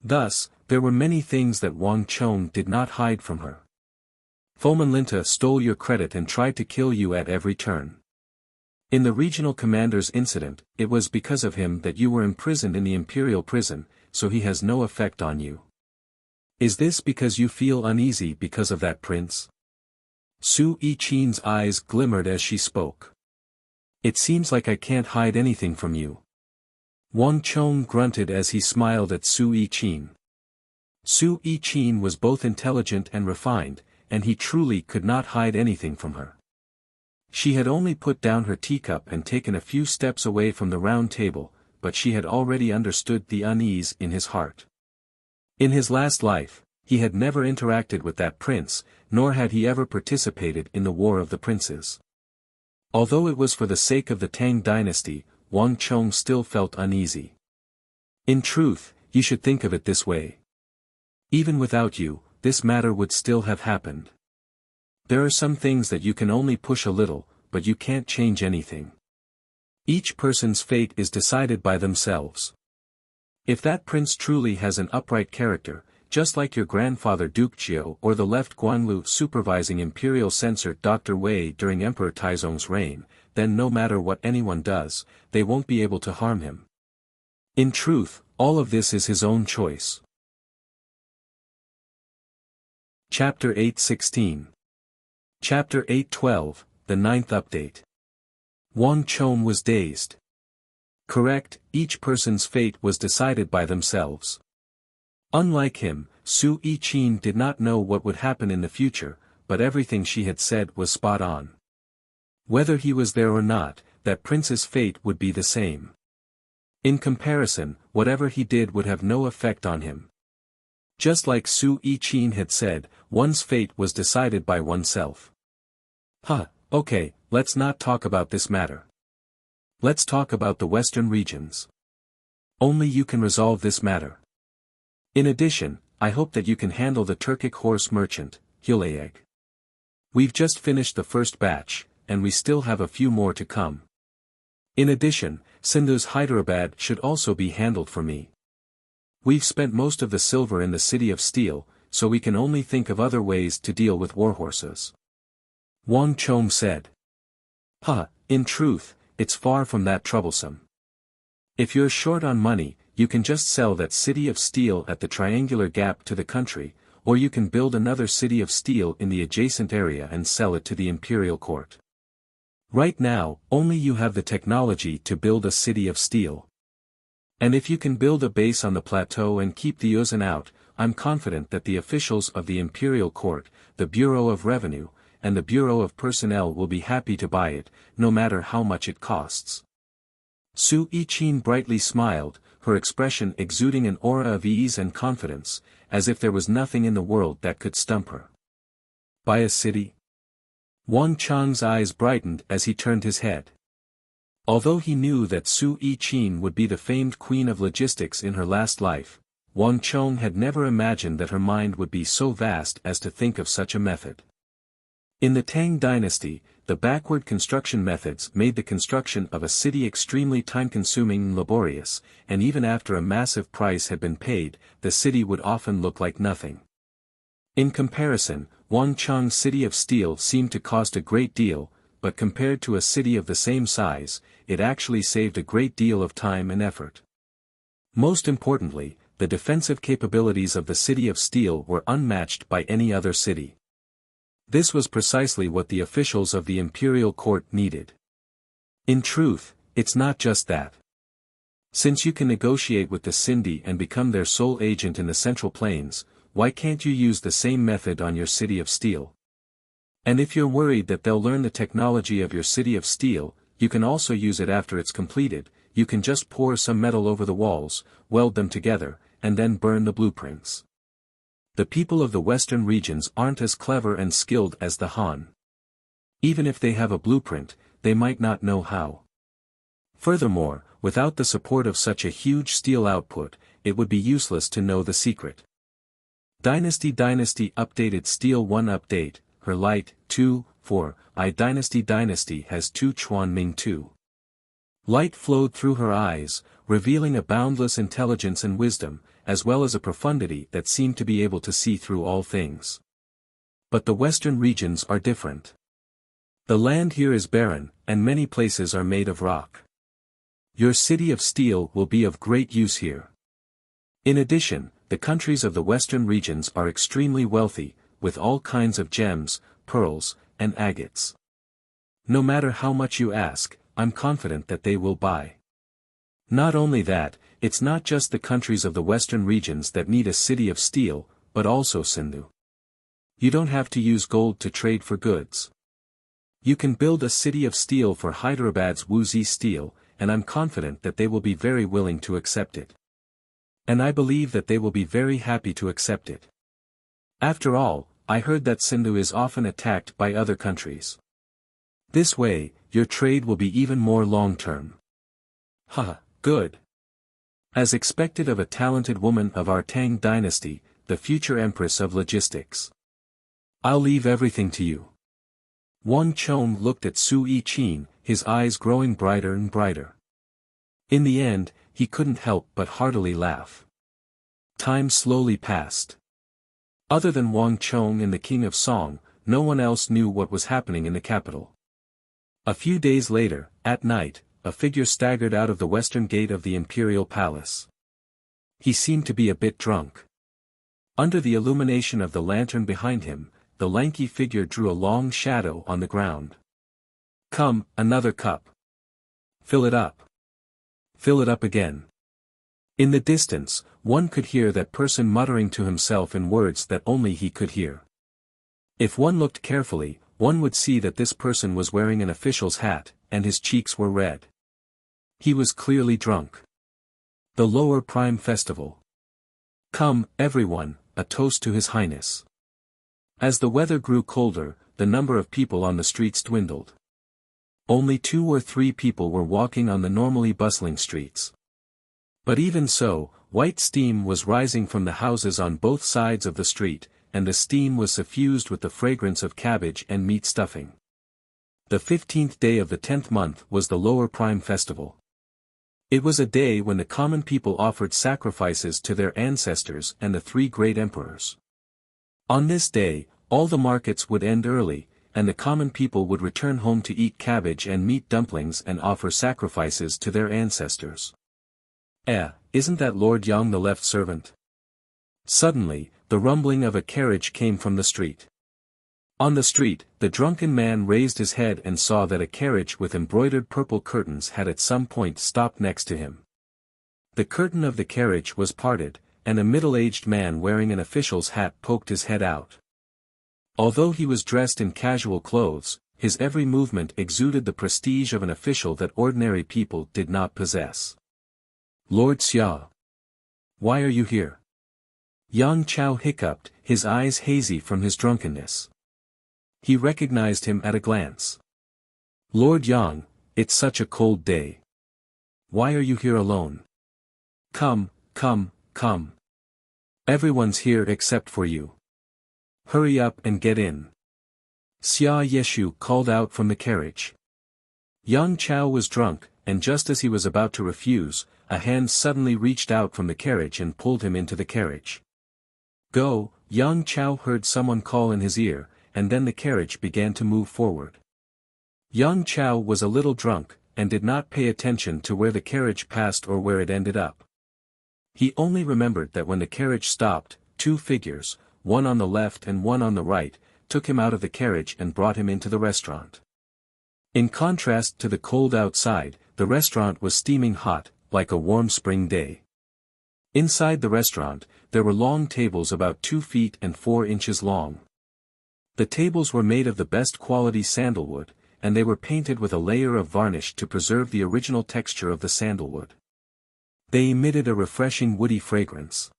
Thus, there were many things that Wang Chong did not hide from her. Fomen Linta stole your credit and tried to kill you at every turn. In the regional commander's incident, it was because of him that you were imprisoned in the imperial prison, so he has no effect on you. Is this because you feel uneasy because of that prince? Su Yiqin's eyes glimmered as she spoke. It seems like I can't hide anything from you. Wang Chong grunted as he smiled at Su Yiqin. Su Yiqin was both intelligent and refined, and he truly could not hide anything from her. She had only put down her teacup and taken a few steps away from the round table, but she had already understood the unease in his heart. In his last life, he had never interacted with that prince, nor had he ever participated in the War of the Princes. Although it was for the sake of the Tang dynasty, Wang Chong still felt uneasy. In truth, you should think of it this way. Even without you, this matter would still have happened. There are some things that you can only push a little, but you can't change anything. Each person's fate is decided by themselves. If that prince truly has an upright character, just like your grandfather Duke Jiao or the left Guanlu supervising imperial censor Dr. Wei during Emperor Taizong's reign, then no matter what anyone does, they won't be able to harm him. In truth, all of this is his own choice. Chapter 8:16. Chapter 8:12, the 9th update. Wang Chong was dazed. Correct, each person's fate was decided by themselves. Unlike him, Su Yiqin did not know what would happen in the future, but everything she had said was spot on. Whether he was there or not, that prince's fate would be the same. In comparison, whatever he did would have no effect on him. Just like Su Yiqin had said, one's fate was decided by oneself. Okay, let's not talk about this matter. Let's talk about the western regions. Only you can resolve this matter. In addition, I hope that you can handle the Turkic horse merchant, Hilayeg. We've just finished the first batch, and we still have a few more to come. In addition, Sindhu's Hyderabad should also be handled for me. We've spent most of the silver in the City of Steel, so we can only think of other ways to deal with warhorses. Wang Chong said. In truth, it's far from that troublesome. If you're short on money, you can just sell that City of Steel at the triangular gap to the country, or you can build another City of Steel in the adjacent area and sell it to the imperial court. Right now, only you have the technology to build a City of Steel. And if you can build a base on the plateau and keep the Yuuzhan out, I'm confident that the officials of the imperial court, the Bureau of Revenue, and the Bureau of Personnel will be happy to buy it, no matter how much it costs. Su Yiqin brightly smiled, her expression exuding an aura of ease and confidence, as if there was nothing in the world that could stump her. Buy a city? Wang Chong's eyes brightened as he turned his head. Although he knew that Su Yiqin would be the famed queen of logistics in her last life, Wang Chong had never imagined that her mind would be so vast as to think of such a method. In the Tang dynasty, the backward construction methods made the construction of a city extremely time-consuming and laborious, and even after a massive price had been paid, the city would often look like nothing. In comparison, Wang Chong's City of Steel seemed to cost a great deal, but compared to a city of the same size, it actually saved a great deal of time and effort. Most importantly, the defensive capabilities of the City of Steel were unmatched by any other city. This was precisely what the officials of the imperial court needed. In truth, it's not just that. Since you can negotiate with the Sindhi and become their sole agent in the Central Plains, why can't you use the same method on your City of Steel? And if you're worried that they'll learn the technology of your City of Steel, you can also use it after it's completed. You can just pour some metal over the walls, weld them together, and then burn the blueprints. The people of the western regions aren't as clever and skilled as the Han. Even if they have a blueprint, they might not know how. Furthermore, without the support of such a huge steel output, it would be useless to know the secret. Dynasty updated Steel 1 update, her light, 2, 4, Dynasty has 2 Chuan Ming 2. Light flowed through her eyes, revealing a boundless intelligence and wisdom, as well as a profundity that seemed to be able to see through all things. But the western regions are different. The land here is barren, and many places are made of rock. Your City of Steel will be of great use here. In addition, the countries of the western regions are extremely wealthy, with all kinds of gems, pearls, and agates. No matter how much you ask, I'm confident that they will buy. Not only that, it's not just the countries of the western regions that need a city of steel, but also Sindhu. You don't have to use gold to trade for goods. You can build a city of steel for Hyderabad's Wuxia steel, and I'm confident that they will be very willing to accept it. And I believe that they will be very happy to accept it. After all, I heard that Sindhu is often attacked by other countries. This way, your trade will be even more long-term. Haha, good. As expected of a talented woman of our Tang dynasty, the future empress of logistics. I'll leave everything to you. Wang Chong looked at Su Yi-Chin, his eyes growing brighter and brighter. In the end, he couldn't help but heartily laugh. Time slowly passed. Other than Wang Chong and the King of Song, no one else knew what was happening in the capital. A few days later, at night, a figure staggered out of the western gate of the imperial palace. He seemed to be a bit drunk. Under the illumination of the lantern behind him, the lanky figure drew a long shadow on the ground. Come, another cup. Fill it up. Fill it up again. In the distance, one could hear that person muttering to himself in words that only he could hear. If one looked carefully, one would see that this person was wearing an official's hat, and his cheeks were red. He was clearly drunk. The Lower Prime Festival. Come, everyone, a toast to His Highness. As the weather grew colder, the number of people on the streets dwindled. Only 2 or 3 people were walking on the normally bustling streets. But even so, white steam was rising from the houses on both sides of the street, and the steam was suffused with the fragrance of cabbage and meat stuffing. The 15th day of the 10th month was the Lower Prime Festival. It was a day when the common people offered sacrifices to their ancestors and the 3 great emperors. On this day, all the markets would end early, and the common people would return home to eat cabbage and meat dumplings and offer sacrifices to their ancestors. Isn't that Lord Yang the left servant? Suddenly, the rumbling of a carriage came from the street. On the street, the drunken man raised his head and saw that a carriage with embroidered purple curtains had at some point stopped next to him. The curtain of the carriage was parted, and a middle-aged man wearing an official's hat poked his head out. Although he was dressed in casual clothes, his every movement exuded the prestige of an official that ordinary people did not possess. Lord Xia. Why are you here? Yang Chao hiccuped, his eyes hazy from his drunkenness. He recognized him at a glance. Lord Yang, it's such a cold day. Why are you here alone? Come, come, come. Everyone's here except for you. Hurry up and get in. Xia Yeshu called out from the carriage. Yang Chao was drunk, and just as he was about to refuse, a hand suddenly reached out from the carriage and pulled him into the carriage. Go, Yang Chao heard someone call in his ear, and then the carriage began to move forward. Yang Chao was a little drunk, and did not pay attention to where the carriage passed or where it ended up. He only remembered that when the carriage stopped, 2 figures, one on the left and one on the right, took him out of the carriage and brought him into the restaurant. In contrast to the cold outside, the restaurant was steaming hot, like a warm spring day. Inside the restaurant, there were long tables about 2 feet and 4 inches long. The tables were made of the best quality sandalwood, and they were painted with a layer of varnish to preserve the original texture of the sandalwood. They emitted a refreshing woody fragrance.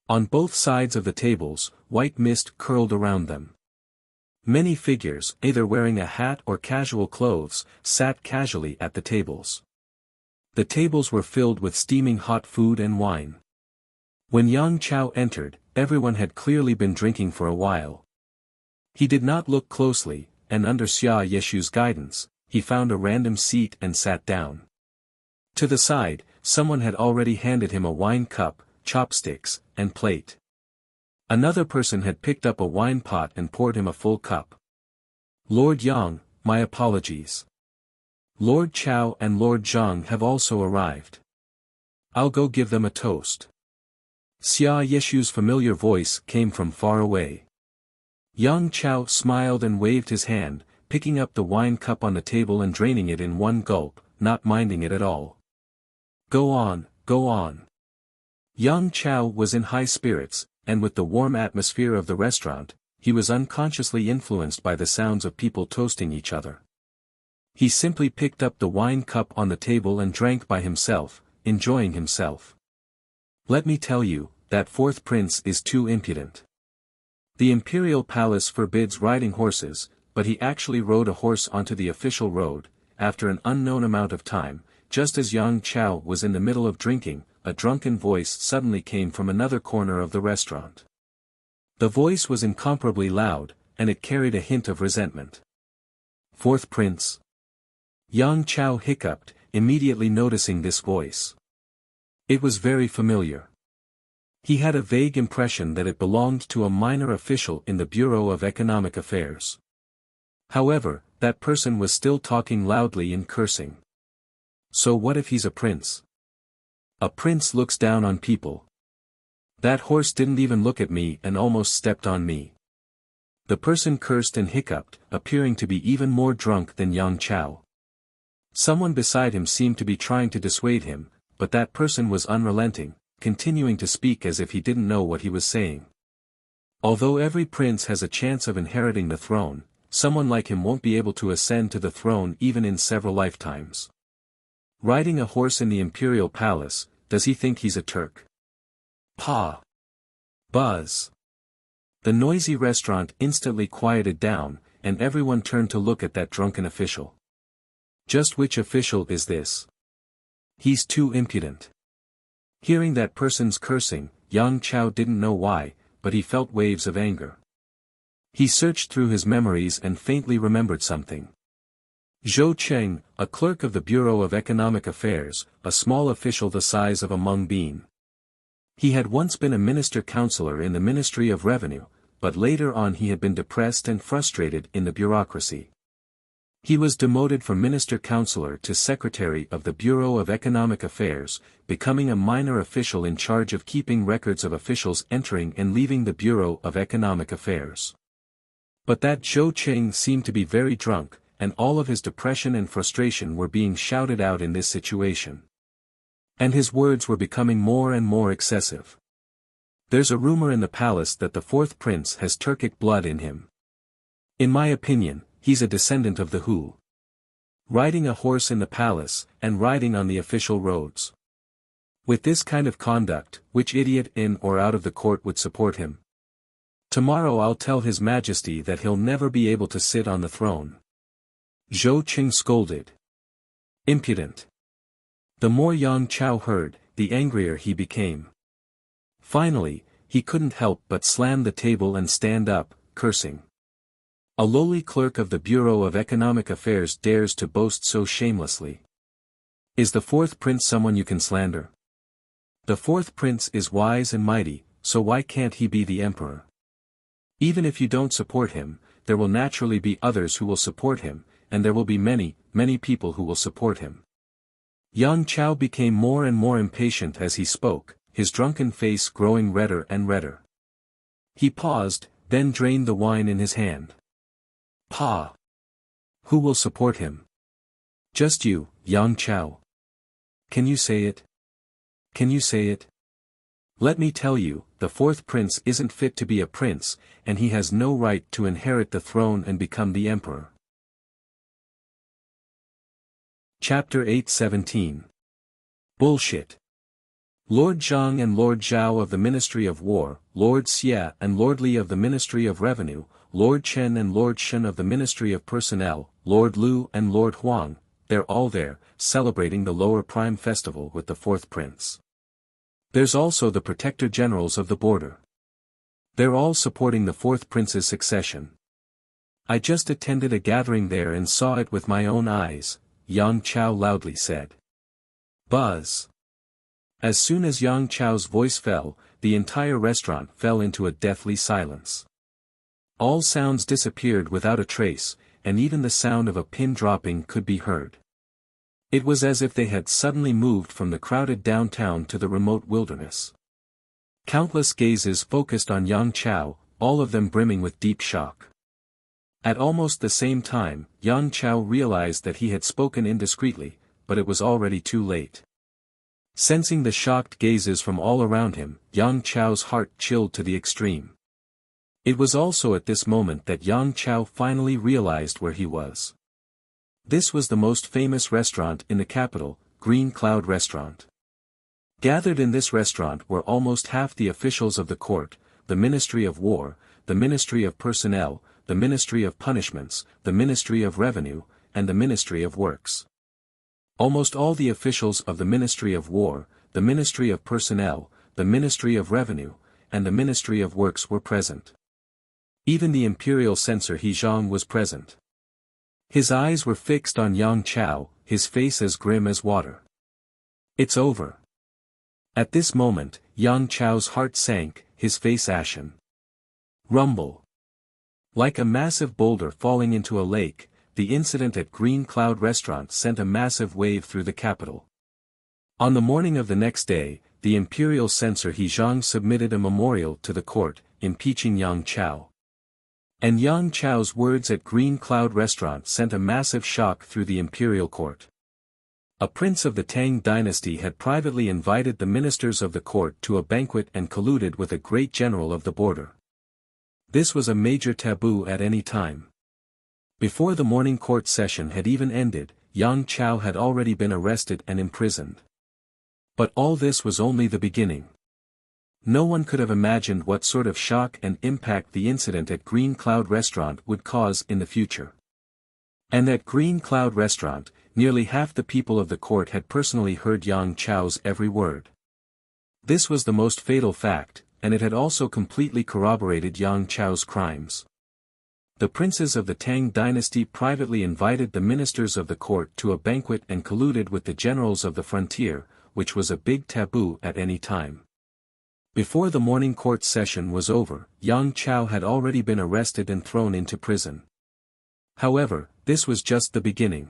On both sides of the tables, white mist curled around them. Many figures, either wearing a hat or casual clothes, sat casually at the tables. The tables were filled with steaming hot food and wine. When Yang Chao entered, everyone had clearly been drinking for a while. He did not look closely, and under Xia Yeshu's guidance, he found a random seat and sat down. To the side, someone had already handed him a wine cup, chopsticks, and plate. Another person had picked up a wine pot and poured him a full cup. Lord Yang, my apologies. Lord Chao and Lord Zhang have also arrived. I'll go give them a toast. Xia Yeshu's familiar voice came from far away. Yang Chao smiled and waved his hand, picking up the wine cup on the table and draining it in one gulp, not minding it at all. Go on, go on. Yang Chao was in high spirits, and with the warm atmosphere of the restaurant, he was unconsciously influenced by the sounds of people toasting each other. He simply picked up the wine cup on the table and drank by himself, enjoying himself. Let me tell you, that fourth prince is too impudent. The imperial palace forbids riding horses, but he actually rode a horse onto the official road, after an unknown amount of time, just as Yang Chao was in the middle of drinking. A drunken voice suddenly came from another corner of the restaurant. The voice was incomparably loud, and it carried a hint of resentment. Fourth prince. Yang Chao hiccuped, immediately noticing this voice. It was very familiar. He had a vague impression that it belonged to a minor official in the Bureau of Economic Affairs. However, that person was still talking loudly and cursing. So what if he's a prince? A prince looks down on people. That horse didn't even look at me and almost stepped on me. The person cursed and hiccuped, appearing to be even more drunk than Yang Chao. Someone beside him seemed to be trying to dissuade him, but that person was unrelenting, continuing to speak as if he didn't know what he was saying. Although every prince has a chance of inheriting the throne, someone like him won't be able to ascend to the throne even in several lifetimes. Riding a horse in the imperial palace, does he think he's a Turk? Pa! Buzz! The noisy restaurant instantly quieted down, and everyone turned to look at that drunken official. Just which official is this? He's too impudent. Hearing that person's cursing, Yang Chao didn't know why, but he felt waves of anger. He searched through his memories and faintly remembered something. Zhou Cheng, a clerk of the Bureau of Economic Affairs, a small official the size of a mung bean. He had once been a minister-counselor in the Ministry of Revenue, but later on he had been depressed and frustrated in the bureaucracy. He was demoted from minister-counselor to secretary of the Bureau of Economic Affairs, becoming a minor official in charge of keeping records of officials entering and leaving the Bureau of Economic Affairs. But that Zhou Cheng seemed to be very drunk, and all of his depression and frustration were being shouted out in this situation. And his words were becoming more and more excessive. There's a rumor in the palace that the fourth prince has Turkic blood in him. In my opinion, he's a descendant of the Hu. Riding a horse in the palace, and riding on the official roads. With this kind of conduct, which idiot in or out of the court would support him? Tomorrow I'll tell His Majesty that he'll never be able to sit on the throne. Zhou Qing scolded. Impudent. The more Yang Chao heard, the angrier he became. Finally, he couldn't help but slam the table and stand up, cursing. A lowly clerk of the Bureau of Economic Affairs dares to boast so shamelessly. Is the fourth prince someone you can slander? The fourth prince is wise and mighty, so why can't he be the emperor? Even if you don't support him, there will naturally be others who will support him, and there will be many, many people who will support him. Yang Chao became more and more impatient as he spoke, his drunken face growing redder and redder. He paused, then drained the wine in his hand. Pa! Who will support him? Just you, Yang Chao. Can you say it? Can you say it? Let me tell you, the fourth prince isn't fit to be a prince, and he has no right to inherit the throne and become the emperor. Chapter 8:17. Bullshit. Lord Zhang and Lord Zhao of the Ministry of War, Lord Xia and Lord Li of the Ministry of Revenue, Lord Chen and Lord Shen of the Ministry of Personnel, Lord Lu and Lord Huang, they're all there, celebrating the Lower Prime Festival with the fourth prince. There's also the Protector Generals of the Border. They're all supporting the fourth prince's succession. I just attended a gathering there and saw it with my own eyes, Yang Chao loudly said. Buzz. As soon as Yang Chao's voice fell, the entire restaurant fell into a deathly silence. All sounds disappeared without a trace, and even the sound of a pin dropping could be heard. It was as if they had suddenly moved from the crowded downtown to the remote wilderness. Countless gazes focused on Yang Chao, all of them brimming with deep shock. At almost the same time, Yang Chao realized that he had spoken indiscreetly, but it was already too late. Sensing the shocked gazes from all around him, Yang Chao's heart chilled to the extreme. It was also at this moment that Yang Chao finally realized where he was. This was the most famous restaurant in the capital, Green Cloud Restaurant. Gathered in this restaurant were almost half the officials of the court, the Ministry of War, the Ministry of Personnel, the Ministry of Punishments, the Ministry of Revenue, and the Ministry of Works. Almost all the officials of the Ministry of War, the Ministry of Personnel, the Ministry of Revenue, and the Ministry of Works were present. Even the imperial censor He Zhang was present. His eyes were fixed on Yang Chao, his face as grim as water. It's over. At this moment, Yang Chao's heart sank, his face ashen. Rumble. Like a massive boulder falling into a lake, the incident at Green Cloud Restaurant sent a massive wave through the capital. On the morning of the next day, the imperial censor He Zhang submitted a memorial to the court, impeaching Yang Chao. And Yang Chao's words at Green Cloud Restaurant sent a massive shock through the imperial court. A prince of the Tang dynasty had privately invited the ministers of the court to a banquet and colluded with a great general of the border. This was a major taboo at any time. Before the morning court session had even ended, Yang Chao had already been arrested and imprisoned. But all this was only the beginning. No one could have imagined what sort of shock and impact the incident at Green Cloud Restaurant would cause in the future. And at Green Cloud Restaurant, nearly half the people of the court had personally heard Yang Chao's every word. This was the most fatal fact, and it had also completely corroborated Yang Chao's crimes. The princes of the Tang dynasty privately invited the ministers of the court to a banquet and colluded with the generals of the frontier, which was a big taboo at any time. Before the morning court session was over, Yang Chao had already been arrested and thrown into prison. However, this was just the beginning.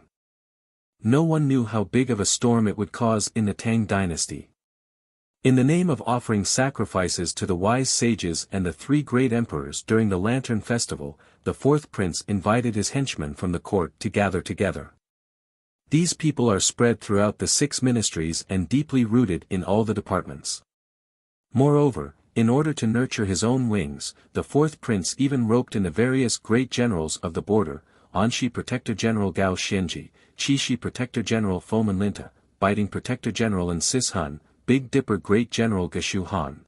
No one knew how big of a storm it would cause in the Tang dynasty. In the name of offering sacrifices to the wise sages and the three great emperors during the Lantern Festival, the fourth prince invited his henchmen from the court to gather together. These people are spread throughout the 6 ministries and deeply rooted in all the departments. Moreover, in order to nurture his own wings, the fourth prince even roped in the various great generals of the border, Anshi Protector General Gao Xianji, Qishi Protector General Foman Linta, Biting Protector General and Sishan, Big Dipper Great General Gashu Han.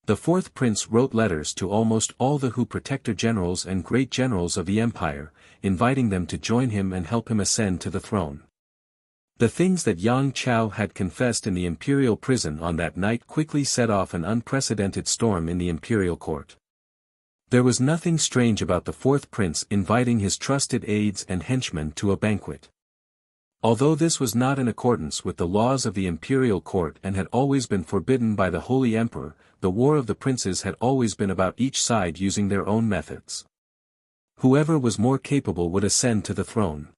The fourth prince wrote letters to almost all the Protector Generals and Great Generals of the Empire, inviting them to join him and help him ascend to the throne. The things that Yang Chao had confessed in the imperial prison on that night quickly set off an unprecedented storm in the imperial court. There was nothing strange about the fourth prince inviting his trusted aides and henchmen to a banquet. Although this was not in accordance with the laws of the imperial court and had always been forbidden by the Holy Emperor, the war of the princes had always been about each side using their own methods. Whoever was more capable would ascend to the throne.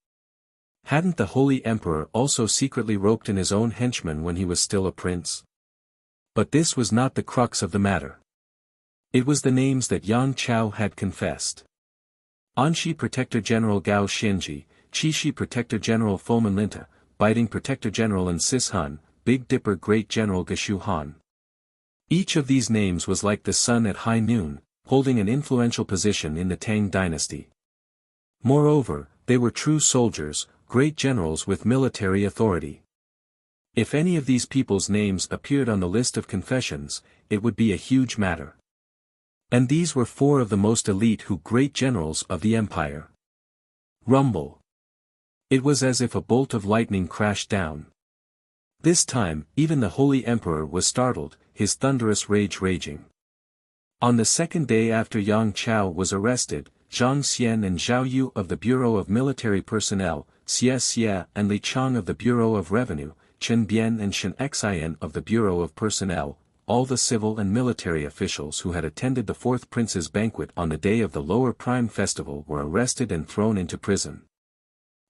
Hadn't the Holy Emperor also secretly roped in his own henchmen when he was still a prince? But this was not the crux of the matter. It was the names that Yang Chao had confessed. Anshi Protector General Gao Xianji, Qishi Protector General Foman Linta, Biting Protector General and Sishan, Big Dipper Great General Gashu Han. Each of these names was like the sun at high noon, holding an influential position in the Tang dynasty. Moreover, they were true soldiers, great generals with military authority. If any of these people's names appeared on the list of confessions, it would be a huge matter. And these were 4 of the most elite great generals of the empire. Rumble. It was as if a bolt of lightning crashed down. This time, even the Holy Emperor was startled, his thunderous rage raging. On the second day after Yang Chao was arrested, Zhang Xian and Zhao Yu of the Bureau of Military Personnel, Xie Xie and Li Chang of the Bureau of Revenue, Chen Bian and Shen Xian of the Bureau of Personnel, all the civil and military officials who had attended the fourth prince's banquet on the day of the Lower Prime Festival were arrested and thrown into prison.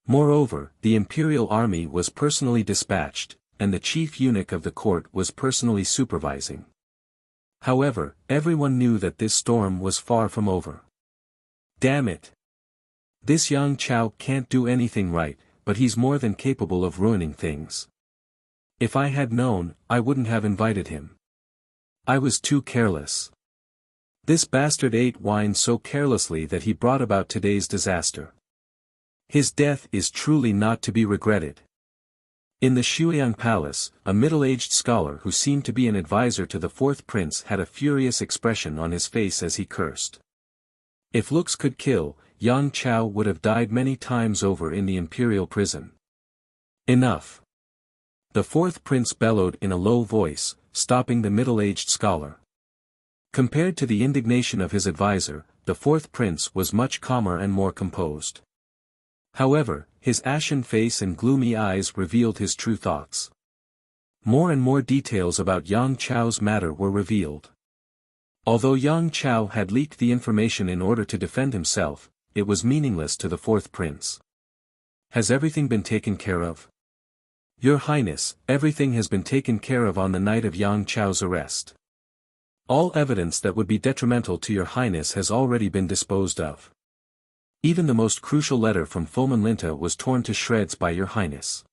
Moreover, the imperial army was personally dispatched, and the chief eunuch of the court was personally supervising. However, everyone knew that this storm was far from over. Damn it! This Yang Chao can't do anything right, but he's more than capable of ruining things. If I had known, I wouldn't have invited him. I was too careless. This bastard ate wine so carelessly that he brought about today's disaster. His death is truly not to be regretted. In the Shuiyang Palace, a middle-aged scholar who seemed to be an advisor to the fourth prince had a furious expression on his face as he cursed. If looks could kill, Yang Chao would have died many times over in the imperial prison. Enough! The fourth prince bellowed in a low voice, stopping the middle-aged scholar. Compared to the indignation of his advisor, the fourth prince was much calmer and more composed. However, his ashen face and gloomy eyes revealed his true thoughts. More and more details about Yang Chao's matter were revealed. Although Yang Chao had leaked the information in order to defend himself, it was meaningless to the fourth prince. Has everything been taken care of? Your Highness, everything has been taken care of on the night of Yang Chao's arrest. All evidence that would be detrimental to your Highness has already been disposed of. Even the most crucial letter from Fomenlinta was torn to shreds by your Highness.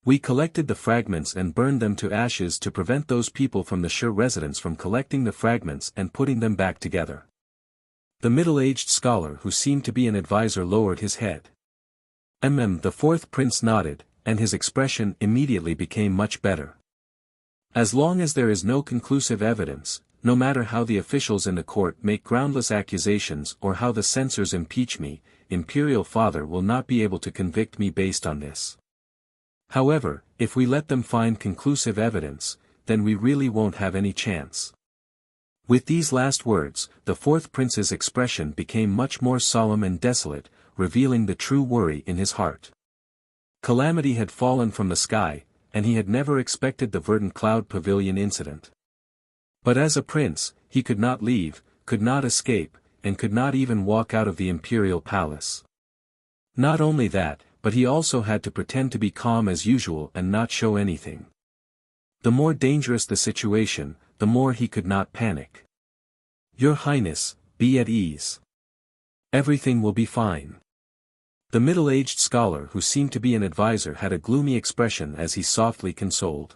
We collected the fragments and burned them to ashes to prevent those people from the Shi residence from collecting the fragments and putting them back together. The middle-aged scholar who seemed to be an advisor lowered his head. The fourth prince nodded, and his expression immediately became much better. As long as there is no conclusive evidence, no matter how the officials in the court make groundless accusations or how the censors impeach me, Imperial Father will not be able to convict me based on this. However, if we let them find conclusive evidence, then we really won't have any chance. With these last words, the fourth prince's expression became much more solemn and desolate, revealing the true worry in his heart. Calamity had fallen from the sky, and he had never expected the verdant cloud pavilion incident. But as a prince, he could not leave, could not escape, and could not even walk out of the imperial palace. Not only that, but he also had to pretend to be calm as usual and not show anything. The more dangerous the situation, the more he could not panic. Your Highness, be at ease. Everything will be fine. The middle-aged scholar who seemed to be an advisor had a gloomy expression as he softly consoled.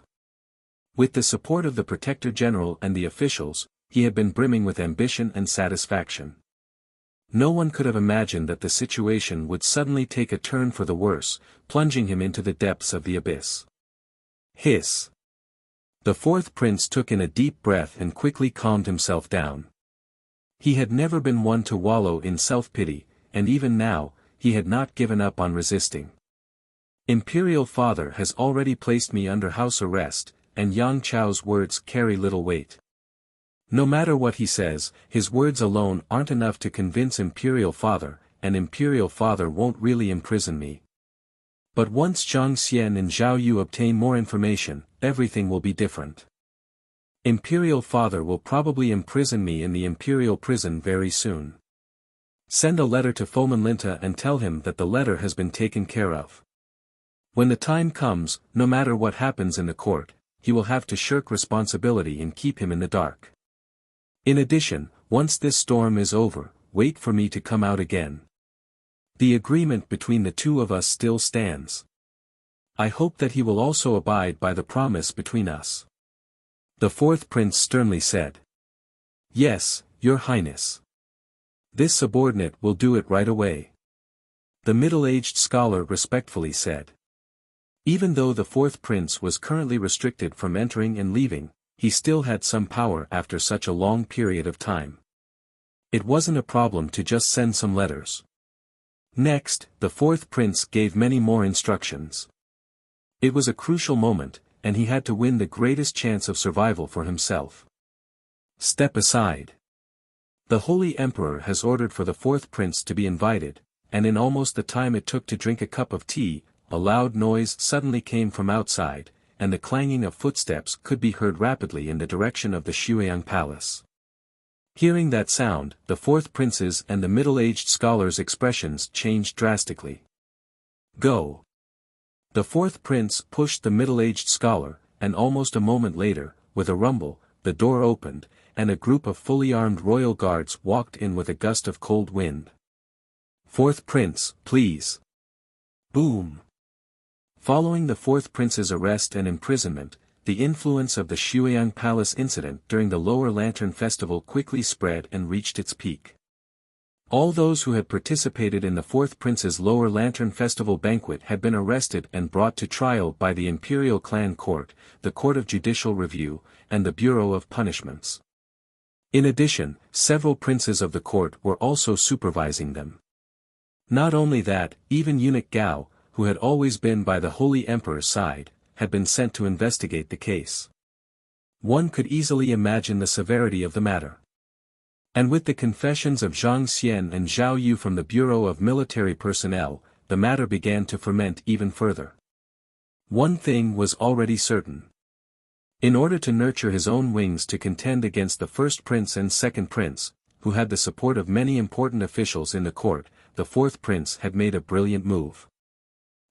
With the support of the Protector General and the officials, he had been brimming with ambition and satisfaction. No one could have imagined that the situation would suddenly take a turn for the worse, plunging him into the depths of the abyss. Hiss! The fourth prince took in a deep breath and quickly calmed himself down. He had never been one to wallow in self-pity, and even now, he had not given up on resisting. Imperial Father has already placed me under house arrest, and Yang Chao's words carry little weight. No matter what he says, his words alone aren't enough to convince Imperial Father, and Imperial Father won't really imprison me. But once Zhang Xian and Zhao Yu obtain more information, everything will be different. Imperial Father will probably imprison me in the Imperial prison very soon. Send a letter to Fomenlinta and tell him that the letter has been taken care of. When the time comes, no matter what happens in the court, he will have to shirk responsibility and keep him in the dark. In addition, once this storm is over, wait for me to come out again. The agreement between the two of us still stands. I hope that he will also abide by the promise between us. The fourth prince sternly said. Yes, Your Highness. This subordinate will do it right away. The middle-aged scholar respectfully said. Even though the fourth prince was currently restricted from entering and leaving, he still had some power after such a long period of time. It wasn't a problem to just send some letters. Next, the fourth prince gave many more instructions. It was a crucial moment, and he had to win the greatest chance of survival for himself. Step aside. The Holy Emperor has ordered for the fourth prince to be invited, and in almost the time it took to drink a cup of tea, a loud noise suddenly came from outside, and the clanging of footsteps could be heard rapidly in the direction of the Shuiyang Palace. Hearing that sound, the fourth prince's and the middle-aged scholar's expressions changed drastically. Go! The fourth prince pushed the middle-aged scholar, and almost a moment later, with a rumble, the door opened, and a group of fully armed royal guards walked in with a gust of cold wind. "Fourth prince, please." Boom. Following the fourth prince's arrest and imprisonment, the influence of the Shuiyang Palace incident during the Lower Lantern Festival quickly spread and reached its peak. All those who had participated in the fourth prince's Lower Lantern Festival banquet had been arrested and brought to trial by the Imperial Clan Court, the Court of Judicial Review, and the Bureau of Punishments. In addition, several princes of the court were also supervising them. Not only that, even eunuch Gao, who had always been by the Holy Emperor's side, had been sent to investigate the case. One could easily imagine the severity of the matter. And with the confessions of Zhang Xian and Zhao Yu from the Bureau of Military Personnel, the matter began to ferment even further. One thing was already certain. In order to nurture his own wings to contend against the first prince and second prince, who had the support of many important officials in the court, the fourth prince had made a brilliant move.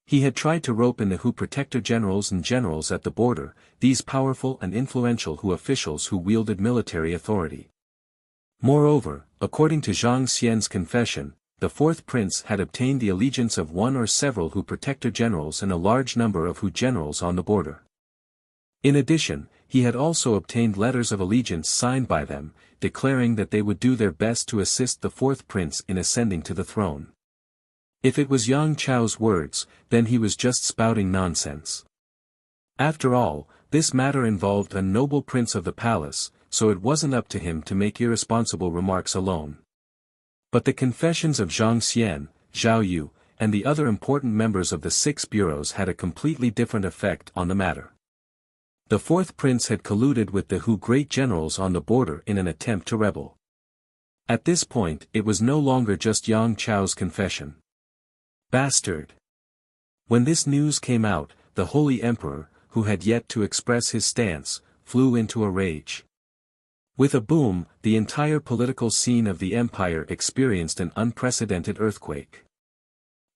He had tried to rope in the Hu protector generals and generals at the border, these powerful and influential Hu officials who wielded military authority. Moreover, according to Zhang Xian's confession, the fourth prince had obtained the allegiance of one or several Hu protector generals and a large number of Hu generals on the border. In addition, he had also obtained letters of allegiance signed by them, declaring that they would do their best to assist the fourth prince in ascending to the throne. If it was Yang Chao's words, then he was just spouting nonsense. After all, this matter involved a noble prince of the palace, so it wasn't up to him to make irresponsible remarks alone. But the confessions of Zhang Xian, Zhao Yu, and the other important members of the 6 bureaus had a completely different effect on the matter. The fourth prince had colluded with the Hu great generals on the border in an attempt to rebel. At this point it was no longer just Yang Chao's confession. Bastard! When this news came out, the Holy Emperor, who had yet to express his stance, flew into a rage. With a boom, the entire political scene of the empire experienced an unprecedented earthquake.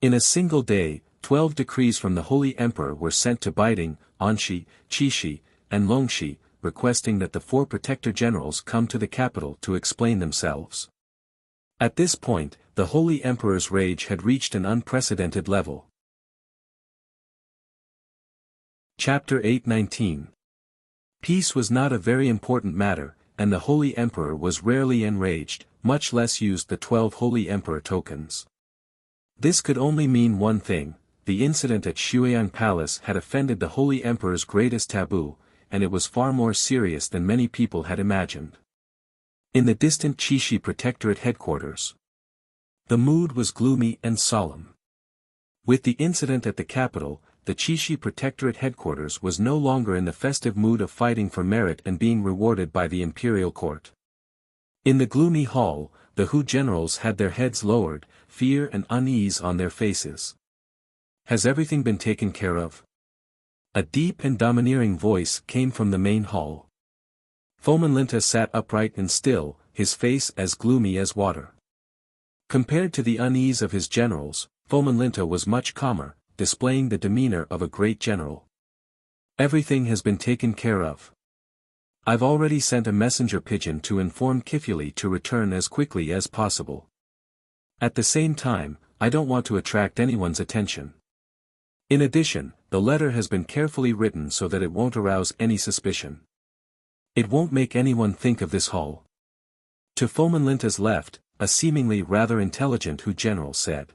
In a single day, 12 decrees from the Holy Emperor were sent to Baiting, Anxi, Qixi, and Longxi, requesting that the 4 protector generals come to the capital to explain themselves. At this point, the Holy Emperor's rage had reached an unprecedented level. Chapter 8:19. Peace was not a very important matter, and the Holy Emperor was rarely enraged, much less used the 12 Holy Emperor tokens. This could only mean one thing: the incident at Shuiyang Palace had offended the Holy Emperor's greatest taboo, and it was far more serious than many people had imagined. In the distant Qixi Protectorate headquarters, the mood was gloomy and solemn. With the incident at the capital, the Qixi Protectorate headquarters was no longer in the festive mood of fighting for merit and being rewarded by the imperial court. In the gloomy hall, the Hu generals had their heads lowered, fear and unease on their faces. "Has everything been taken care of?" A deep and domineering voice came from the main hall. Fomin Linta sat upright and still, his face as gloomy as water. Compared to the unease of his generals, Fomin Linta was much calmer, displaying the demeanor of a great general. "Everything has been taken care of. I've already sent a messenger pigeon to inform Kifuli to return as quickly as possible. At the same time, I don't want to attract anyone's attention. In addition, the letter has been carefully written so that it won't arouse any suspicion. It won't make anyone think of this hall." To Fomin Linta's left, a seemingly rather intelligent Hu general said.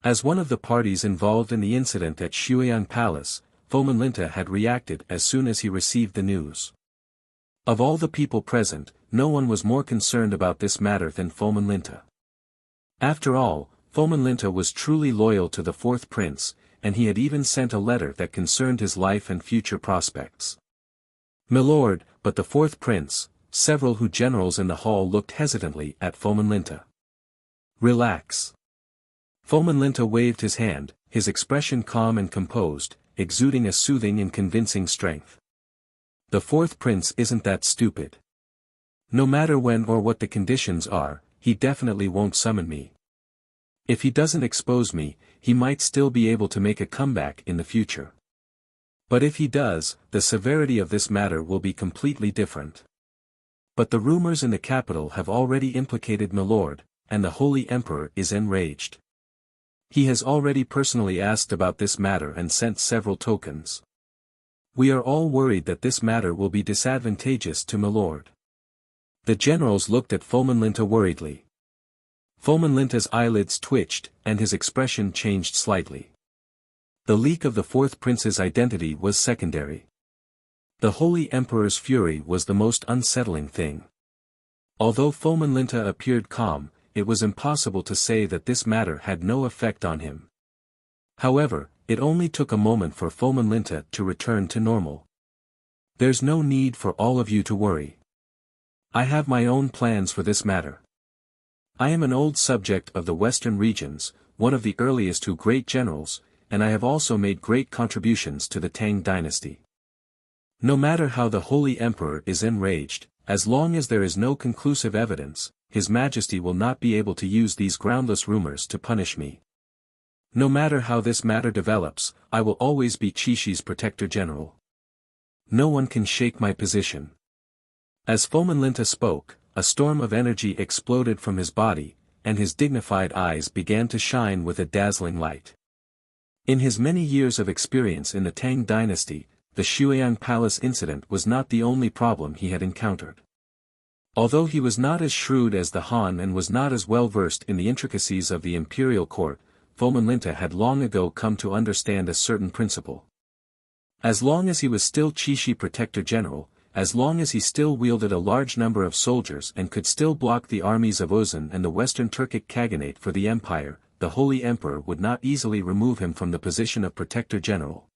As one of the parties involved in the incident at Shuiyang Palace, Fomin Linta had reacted as soon as he received the news. Of all the people present, no one was more concerned about this matter than Fomin Linta. After all, Fomin Linta was truly loyal to the fourth prince, and he had even sent a letter that concerned his life and future prospects. "Milord, but the fourth prince," several Hu generals in the hall looked hesitantly at Fomin Linta. "Relax." Fomin Linta waved his hand, his expression calm and composed, exuding a soothing and convincing strength. "The fourth prince isn't that stupid. No matter when or what the conditions are, he definitely won't summon me. If he doesn't expose me, he might still be able to make a comeback in the future. But if he does, the severity of this matter will be completely different. But the rumors in the capital have already implicated Milord, and the Holy Emperor is enraged. He has already personally asked about this matter and sent several tokens. We are all worried that this matter will be disadvantageous to Milord. The generals looked at Fomenlinta worriedly. Fomenlinta's eyelids twitched, and his expression changed slightly. The leak of the fourth prince's identity was secondary. The Holy Emperor's fury was the most unsettling thing. Although Fomenlinta appeared calm, it was impossible to say that this matter had no effect on him. However, it only took a moment for Fomenlinta to return to normal. There's no need for all of you to worry. I have my own plans for this matter. I am an old subject of the western regions, one of the earliest great generals, and I have also made great contributions to the Tang dynasty. No matter how the Holy Emperor is enraged, as long as there is no conclusive evidence, His Majesty will not be able to use these groundless rumors to punish me. No matter how this matter develops, I will always be Qixi's protector general. No one can shake my position. As Fomenlinta spoke, a storm of energy exploded from his body, and his dignified eyes began to shine with a dazzling light. In his many years of experience in the Tang dynasty, the Shuiyang Palace incident was not the only problem he had encountered. Although he was not as shrewd as the Han and was not as well versed in the intricacies of the imperial court, Fomenlinta had long ago come to understand a certain principle. As long as he was still Qixi Protector General, as long as he still wielded a large number of soldiers and could still block the armies of Uzun and the Western Turkic Khaganate for the empire, the Holy Emperor would not easily remove him from the position of Protector General.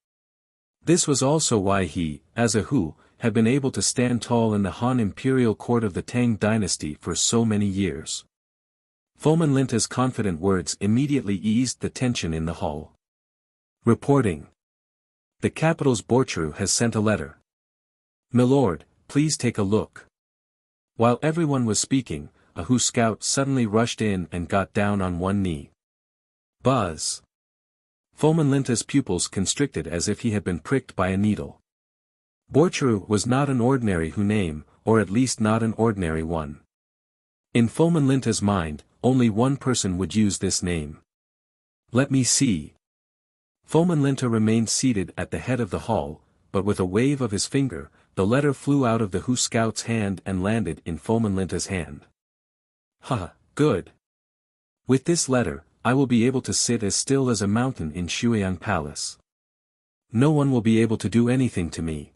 This was also why he, as a Hu, had been able to stand tall in the Han imperial court of the Tang dynasty for so many years. Fomenlinta's confident words immediately eased the tension in the hall. Reporting. The capital's Borcheru has sent a letter. Milord, please take a look. While everyone was speaking, a Hu scout suddenly rushed in and got down on one knee. Buzz. Fomenlinta's pupils constricted as if he had been pricked by a needle. Borcheru was not an ordinary Hu name, or at least not an ordinary one. In Fomenlinta's mind, only one person would use this name. Let me see. Fomenlinta remained seated at the head of the hall, but with a wave of his finger, the letter flew out of the Hu scout's hand and landed in Fomenlinta's hand. Good. With this letter, I will be able to sit as still as a mountain in Shuiyang Palace. No one will be able to do anything to me.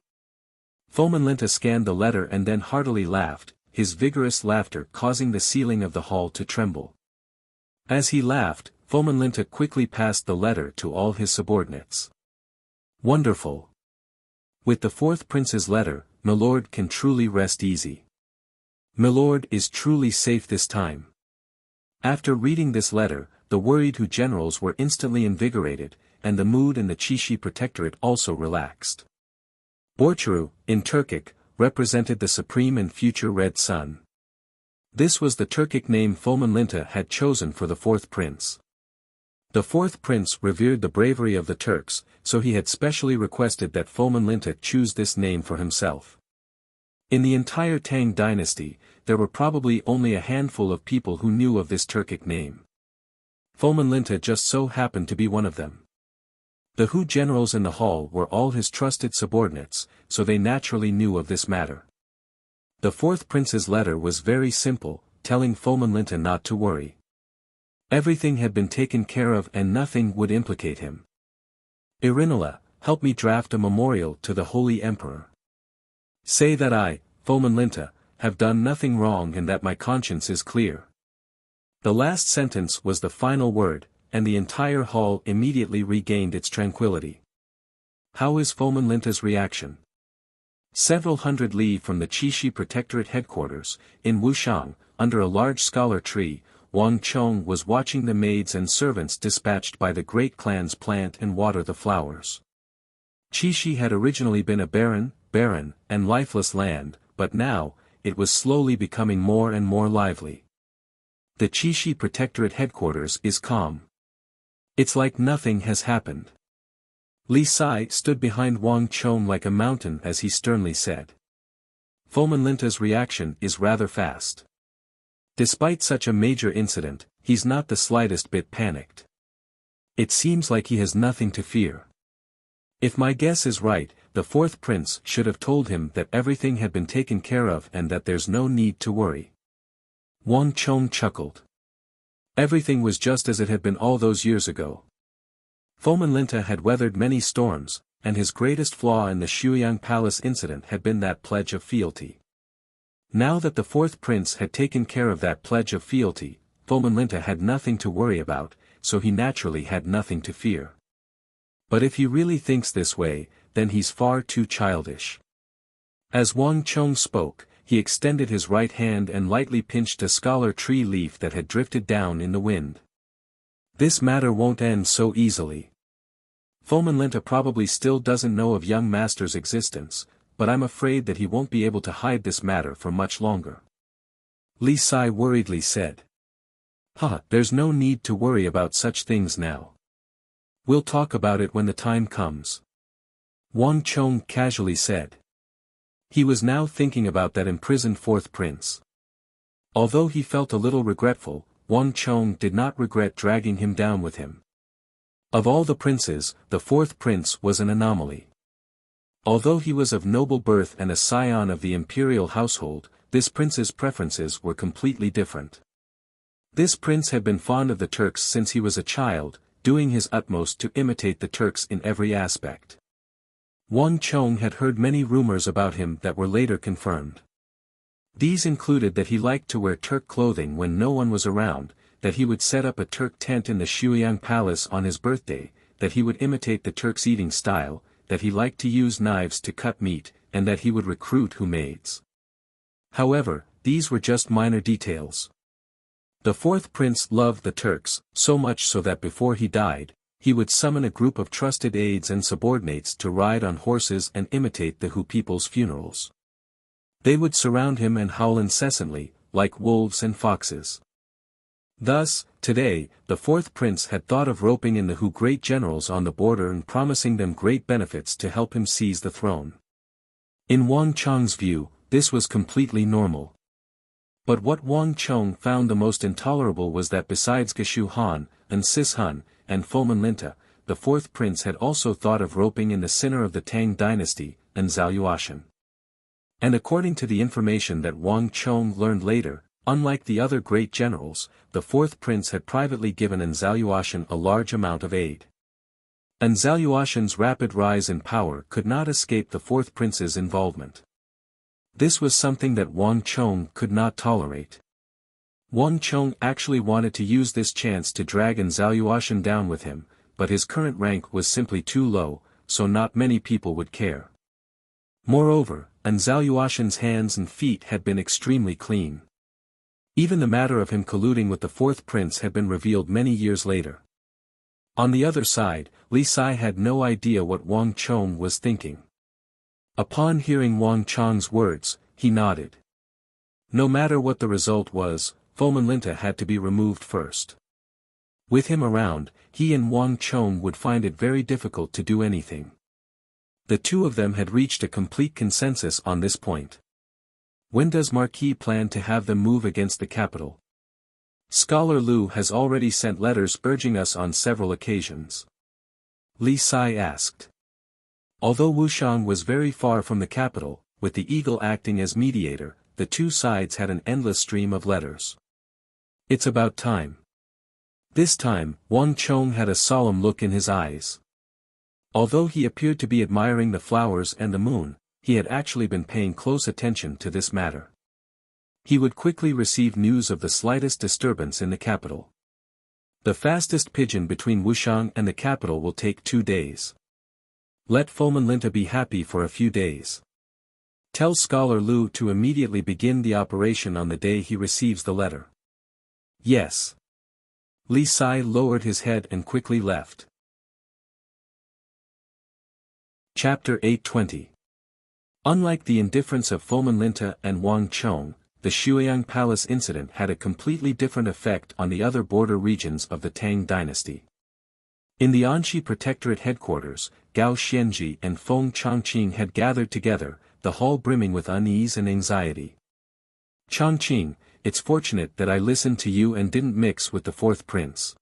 Fomenlinta scanned the letter and then heartily laughed, his vigorous laughter causing the ceiling of the hall to tremble. As he laughed, Fomenlinta quickly passed the letter to all his subordinates. Wonderful. With the fourth prince's letter, Milord can truly rest easy. Milord is truly safe this time. After reading this letter, the worried Hu generals were instantly invigorated, and the mood in the Qixi Protectorate also relaxed. Borcheru, in Turkic, represented the supreme and future Red Sun. This was the Turkic name Fomenlinta had chosen for the fourth prince. The fourth prince revered the bravery of the Turks, so he had specially requested that Fomenlinta choose this name for himself. In the entire Tang dynasty, there were probably only a handful of people who knew of this Turkic name. Fomenlinta just so happened to be one of them. The Hu generals in the hall were all his trusted subordinates, so they naturally knew of this matter. The fourth prince's letter was very simple, telling Fomenlinta not to worry. Everything had been taken care of and nothing would implicate him. Irinala, help me draft a memorial to the Holy Emperor. Say that I, Fomenlinta, have done nothing wrong and that my conscience is clear. The last sentence was the final word, and the entire hall immediately regained its tranquility. How is Fomenlinta's reaction? Several hundred li from the Qixi Protectorate headquarters, in Wuxiang, under a large scholar tree, Wang Chong was watching the maids and servants dispatched by the great clans plant and water the flowers. Qixi had originally been a barren, and lifeless land, but now, it was slowly becoming more and more lively. The Qixi Protectorate headquarters is calm. It's like nothing has happened. Li Sai stood behind Wang Chong like a mountain as he sternly said. Foman Linta's reaction is rather fast. Despite such a major incident, he's not the slightest bit panicked. It seems like he has nothing to fear. If my guess is right, the fourth prince should have told him that everything had been taken care of and that there's no need to worry. Wang Chong chuckled. Everything was just as it had been all those years ago. Foman Linta had weathered many storms, and his greatest flaw in the Shuiyang Palace incident had been that pledge of fealty. Now that the fourth prince had taken care of that pledge of fealty, Foman Linta had nothing to worry about, so he naturally had nothing to fear. But if he really thinks this way, then he's far too childish. As Wang Chong spoke, he extended his right hand and lightly pinched a scholar tree leaf that had drifted down in the wind. This matter won't end so easily. Foman Linta probably still doesn't know of young master's existence, but I'm afraid that he won't be able to hide this matter for much longer. Li Sai worriedly said. There's no need to worry about such things now. We'll talk about it when the time comes. Wang Chong casually said. He was now thinking about that imprisoned fourth prince. Although he felt a little regretful, Wang Chong did not regret dragging him down with him. Of all the princes, the fourth prince was an anomaly. Although he was of noble birth and a scion of the imperial household, this prince's preferences were completely different. This prince had been fond of the Turks since he was a child, doing his utmost to imitate the Turks in every aspect. Wang Chong had heard many rumors about him that were later confirmed. These included that he liked to wear Turk clothing when no one was around, that he would set up a Turk tent in the Shuiyang Palace on his birthday, that he would imitate the Turks' eating style, that he liked to use knives to cut meat, and that he would recruit maids. However, these were just minor details. The fourth prince loved the Turks, so much so that before he died, he would summon a group of trusted aides and subordinates to ride on horses and imitate the Hu people's funerals. They would surround him and howl incessantly, like wolves and foxes. Thus, today, the fourth prince had thought of roping in the Hu great generals on the border and promising them great benefits to help him seize the throne. In Wang Chong's view, this was completely normal. But what Wang Chong found the most intolerable was that besides Geshu Han, and Sis Han, and Foman Linta, the fourth prince had also thought of roping in the sinner of the Tang dynasty, and Zhao Yuashan. And according to the information that Wang Chong learned later, unlike the other great generals, the fourth prince had privately given Zhao Yuashan a large amount of aid. And Zhao Yuashan's rapid rise in power could not escape the fourth prince's involvement. This was something that Wang Chong could not tolerate. Wang Chong actually wanted to use this chance to drag Zhao Yuashan down with him, but his current rank was simply too low, so not many people would care. Moreover, Zhao Yuashan's hands and feet had been extremely clean. Even the matter of him colluding with the fourth prince had been revealed many years later. On the other side, Li Sai had no idea what Wang Chong was thinking. Upon hearing Wang Chong's words, he nodded. No matter what the result was, Foman Linta had to be removed first. With him around, he and Wang Chong would find it very difficult to do anything. The two of them had reached a complete consensus on this point. When does Marquis plan to have them move against the capital? Scholar Lu has already sent letters urging us on several occasions. Li Sai asked. Although Wuxian was very far from the capital, with the eagle acting as mediator, the two sides had an endless stream of letters. It's about time. This time, Wang Chong had a solemn look in his eyes. Although he appeared to be admiring the flowers and the moon, he had actually been paying close attention to this matter. He would quickly receive news of the slightest disturbance in the capital. The fastest pigeon between Wuxian and the capital will take 2 days. Let Foman Linta be happy for a few days. Tell Scholar Lu to immediately begin the operation on the day he receives the letter. Yes. Li Sai lowered his head and quickly left. Chapter 820. Unlike the indifference of Foman Linta and Wang Chong, the Shuiyang Palace incident had a completely different effect on the other border regions of the Tang dynasty. In the Anxi Protectorate headquarters, Gao Xianji and Feng Changqing had gathered together, the hall brimming with unease and anxiety. Changqing, it's fortunate that I listened to you and didn't mix with the fourth prince.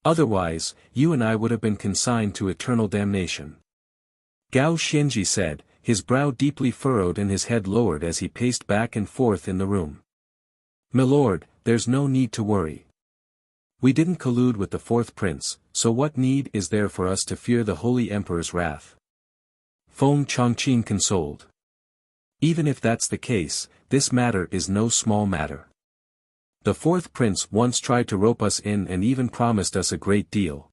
Otherwise, you and I would have been consigned to eternal damnation. Gao Xianji said, his brow deeply furrowed and his head lowered as he paced back and forth in the room. Milord, there's no need to worry. We didn't collude with the fourth prince, so what need is there for us to fear the Holy Emperor's wrath? Feng Changqing consoled. Even if that's the case, this matter is no small matter. The fourth prince once tried to rope us in and even promised us a great deal.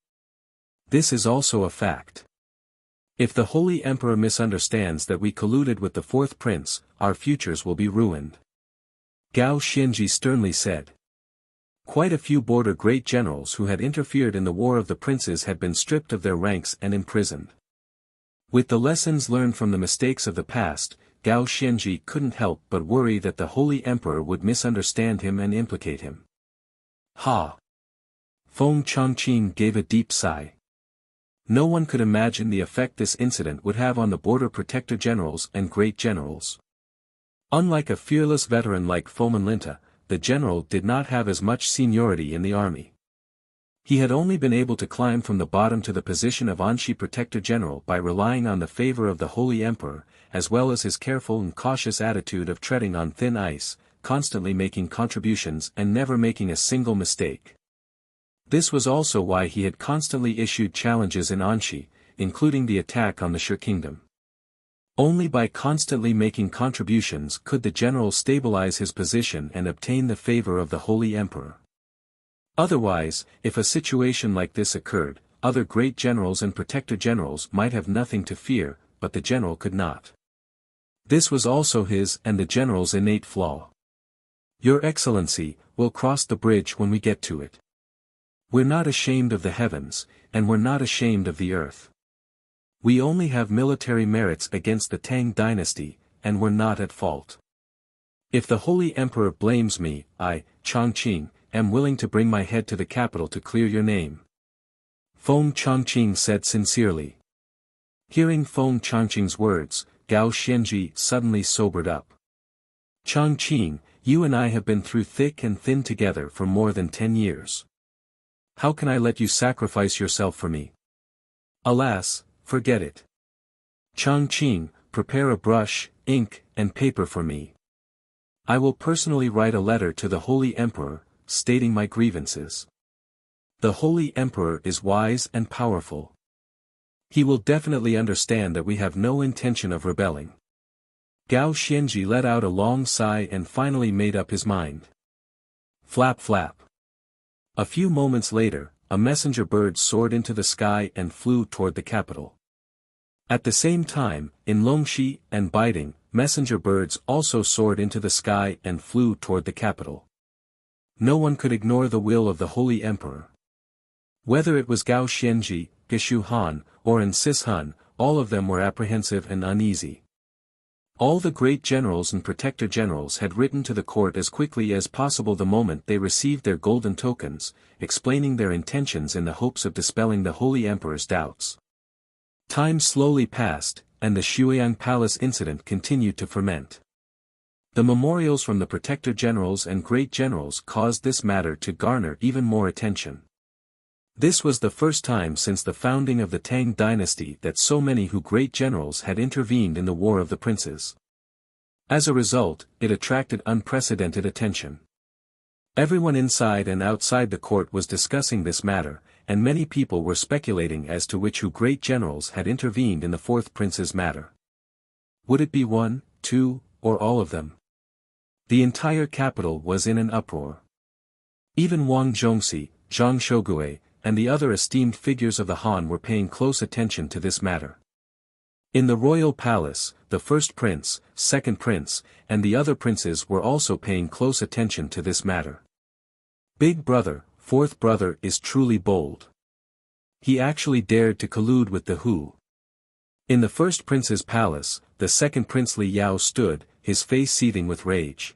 This is also a fact. If the Holy Emperor misunderstands that we colluded with the fourth prince, our futures will be ruined. Gao Xianji sternly said. Quite a few border great generals who had interfered in the War of the Princes had been stripped of their ranks and imprisoned. With the lessons learned from the mistakes of the past, Gao Xianji couldn't help but worry that the Holy Emperor would misunderstand him and implicate him. Ha! Feng Changqing gave a deep sigh. No one could imagine the effect this incident would have on the border protector generals and great generals. Unlike a fearless veteran like Foman Linta, the general did not have as much seniority in the army. He had only been able to climb from the bottom to the position of Anxi Protector General by relying on the favor of the Holy Emperor, as well as his careful and cautious attitude of treading on thin ice, constantly making contributions and never making a single mistake. This was also why he had constantly issued challenges in Anxi, including the attack on the Shi Kingdom. Only by constantly making contributions could the general stabilize his position and obtain the favor of the Holy Emperor. Otherwise, if a situation like this occurred, other great generals and protector generals might have nothing to fear, but the general could not. This was also his and the general's innate flaw. Your Excellency, we'll cross the bridge when we get to it. We're not ashamed of the heavens, and we're not ashamed of the earth. We only have military merits against the Tang dynasty, and we're not at fault. If the Holy Emperor blames me, I, Changqing, am willing to bring my head to the capital to clear your name. Feng Changqing said sincerely. Hearing Feng Changqing's words, Gao Xianji suddenly sobered up. Changqing, you and I have been through thick and thin together for more than 10 years. How can I let you sacrifice yourself for me? Alas, forget it. Changqing, prepare a brush, ink, and paper for me. I will personally write a letter to the Holy Emperor, stating my grievances. The Holy Emperor is wise and powerful. He will definitely understand that we have no intention of rebelling. Gao Xianji let out a long sigh and finally made up his mind. Flap flap. A few moments later, a messenger bird soared into the sky and flew toward the capital. At the same time, in Longxi and Biding, messenger birds also soared into the sky and flew toward the capital. No one could ignore the will of the Holy Emperor. Whether it was Gao Xianji, Geshu Han, or Sis Han, all of them were apprehensive and uneasy. All the great generals and protector generals had written to the court as quickly as possible the moment they received their golden tokens, explaining their intentions in the hopes of dispelling the Holy Emperor's doubts. Time slowly passed, and the Shuiyang Palace incident continued to ferment. The memorials from the protector generals and great generals caused this matter to garner even more attention. This was the first time since the founding of the Tang dynasty that so many great generals had intervened in the War of the Princes. As a result, it attracted unprecedented attention. Everyone inside and outside the court was discussing this matter, and many people were speculating as to which great generals had intervened in the fourth prince's matter. Would it be one, two, or all of them? The entire capital was in an uproar. Even Wang Zhongxi, Zhang Shogui, and the other esteemed figures of the Han were paying close attention to this matter. In the royal palace, the first prince, second prince, and the other princes were also paying close attention to this matter. Big brother, fourth brother is truly bold. He actually dared to collude with the Hu. In the first prince's palace, the second prince Li Yao stood, his face seething with rage.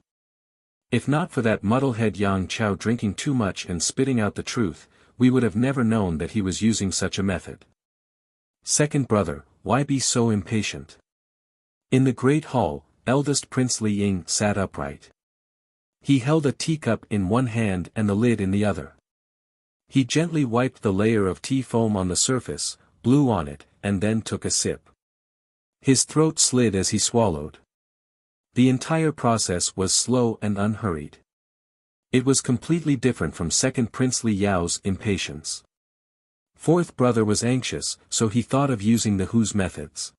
If not for that muddlehead Yang Chao drinking too much and spitting out the truth, we would have never known that he was using such a method. Second brother, why be so impatient? In the great hall, eldest Prince Li Ying sat upright. He held a teacup in one hand and the lid in the other. He gently wiped the layer of tea foam on the surface, blew on it, and then took a sip. His throat slid as he swallowed. The entire process was slow and unhurried. It was completely different from second Prince Li Yao's impatience. Fourth brother was anxious, so he thought of using the Hu's methods.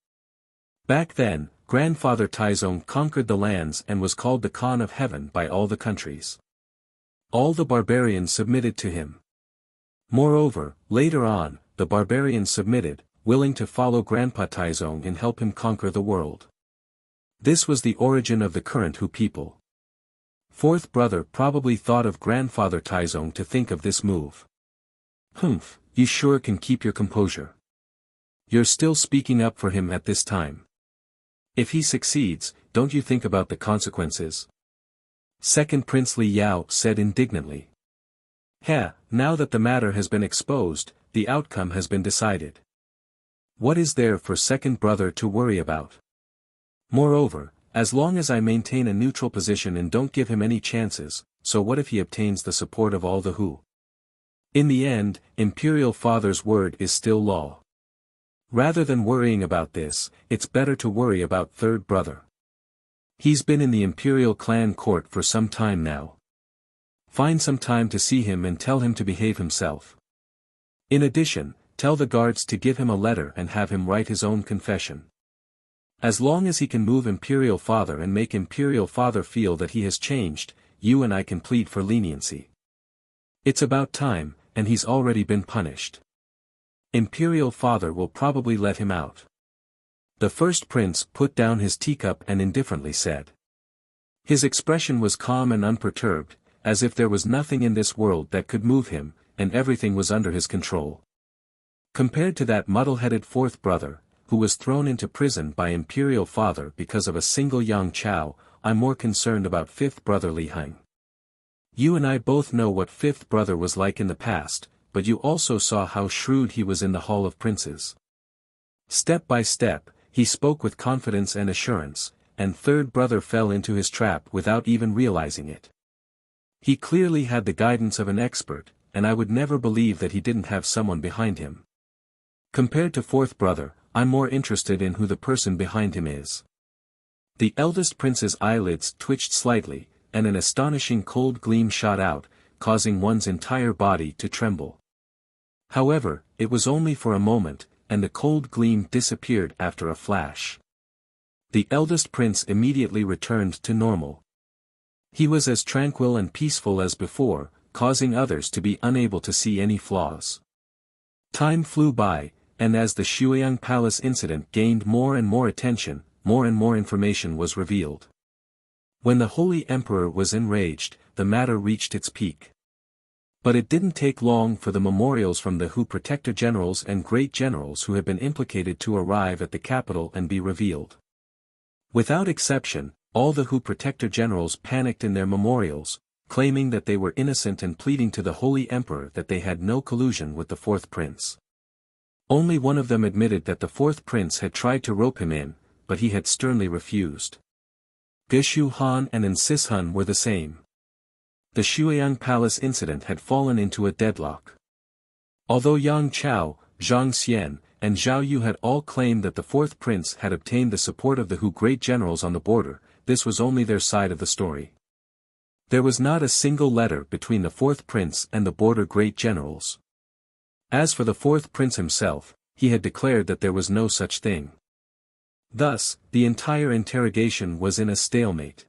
Back then, grandfather Taizong conquered the lands and was called the Khan of Heaven by all the countries. All the barbarians submitted to him. Moreover, later on, the barbarians submitted, willing to follow Grandpa Taizong and help him conquer the world. This was the origin of the current Hu people. Fourth brother probably thought of grandfather Taizong to think of this move. Humph, you sure can keep your composure. You're still speaking up for him at this time. If he succeeds, don't you think about the consequences? Second Prince Li Yao said indignantly. Now that the matter has been exposed, the outcome has been decided. What is there for second brother to worry about? Moreover, as long as I maintain a neutral position and don't give him any chances, so what if he obtains the support of all the Hu? In the end, Imperial Father's word is still law. Rather than worrying about this, it's better to worry about third brother. He's been in the Imperial clan court for some time now. Find some time to see him and tell him to behave himself. In addition, tell the guards to give him a letter and have him write his own confession. As long as he can move Imperial Father and make Imperial Father feel that he has changed, you and I can plead for leniency. It's about time, and he's already been punished. Imperial Father will probably let him out. The first prince put down his teacup and indifferently said. His expression was calm and unperturbed, as if there was nothing in this world that could move him, and everything was under his control. Compared to that muddle-headed fourth brother, who was thrown into prison by Imperial Father because of a single Yang Chao, I'm more concerned about fifth brother Li Heng. You and I both know what fifth brother was like in the past, but you also saw how shrewd he was in the Hall of Princes. Step by step, he spoke with confidence and assurance, and third brother fell into his trap without even realizing it. He clearly had the guidance of an expert, and I would never believe that he didn't have someone behind him. Compared to fourth brother, I'm more interested in who the person behind him is. The eldest prince's eyelids twitched slightly, and an astonishing cold gleam shot out, causing one's entire body to tremble. However, it was only for a moment, and the cold gleam disappeared after a flash. The eldest prince immediately returned to normal. He was as tranquil and peaceful as before, causing others to be unable to see any flaws. Time flew by, and as the Shuiyang Palace incident gained more and more attention, more and more information was revealed. When the Holy Emperor was enraged, the matter reached its peak. But it didn't take long for the memorials from the Hu Protector Generals and Great Generals who had been implicated to arrive at the capital and be revealed. Without exception, all the Hu Protector Generals panicked in their memorials, claiming that they were innocent and pleading to the Holy Emperor that they had no collusion with the fourth prince. Only one of them admitted that the fourth prince had tried to rope him in, but he had sternly refused. Geshu Han and Nsis Han were the same. The Shuiyang Palace incident had fallen into a deadlock. Although Yang Chao, Zhang Xian, and Zhao Yu had all claimed that the fourth prince had obtained the support of the Hu great generals on the border, this was only their side of the story. There was not a single letter between the fourth prince and the border great generals. As for the fourth prince himself, he had declared that there was no such thing. Thus, the entire interrogation was in a stalemate.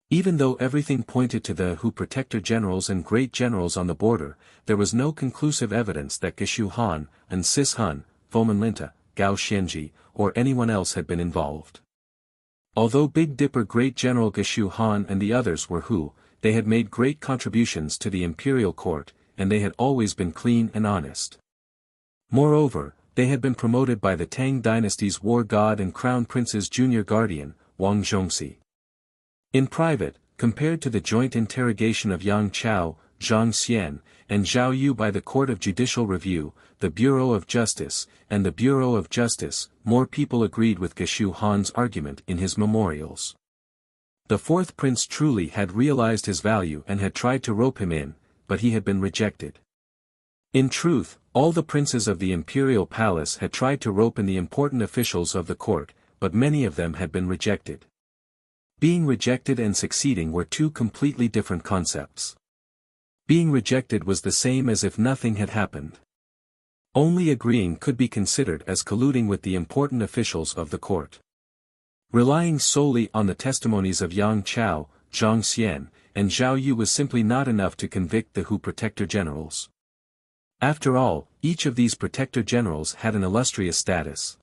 Even though everything pointed to the Hu Protector Generals and Great Generals on the border, there was no conclusive evidence that Geshu Han, Nsis Han, Fomen Linta, Gao Xianji, or anyone else had been involved. Although Big Dipper Great General Geshu Han and the others were Hu, they had made great contributions to the imperial court, and they had always been clean and honest. Moreover, they had been promoted by the Tang dynasty's war god and crown prince's junior guardian, Wang Zhongxi. In private, compared to the joint interrogation of Yang Chao, Zhang Xian, and Zhao Yu by the Court of Judicial Review, the Bureau of Justice, and the Bureau of Justice. More people agreed with Geshu Han's argument in his memorials. The fourth prince truly had realized his value and had tried to rope him in, but he had been rejected. In truth, all the princes of the imperial palace had tried to rope in the important officials of the court, but many of them had been rejected. Being rejected and succeeding were two completely different concepts. Being rejected was the same as if nothing had happened. Only agreeing could be considered as colluding with the important officials of the court. Relying solely on the testimonies of Yang Chao, Zhang Xian, and Zhao Yu was simply not enough to convict the Hu protector generals. After all, each of these protector generals had an illustrious status.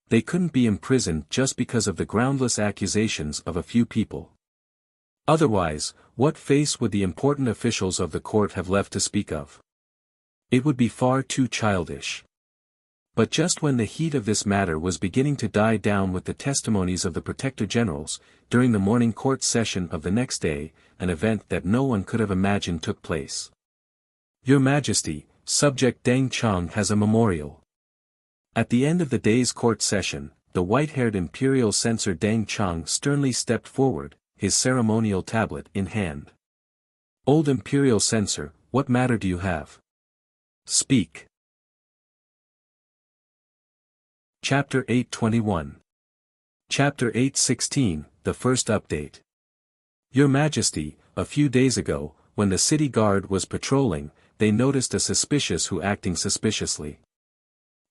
They couldn't be imprisoned just because of the groundless accusations of a few people. Otherwise, what face would the important officials of the court have left to speak of? It would be far too childish. But just when the heat of this matter was beginning to die down with the testimonies of the protector generals, during the morning court session of the next day, an event that no one could have imagined took place. Your Majesty, Subject Deng Chang has a memorial. At the end of the day's court session, the white-haired imperial censor Deng Chang sternly stepped forward, his ceremonial tablet in hand. Old imperial censor, what matter do you have? Speak. Chapter 821. Chapter 816, the first update. Your Majesty, a few days ago, when the city guard was patrolling, they noticed a suspicious Hu acting suspiciously.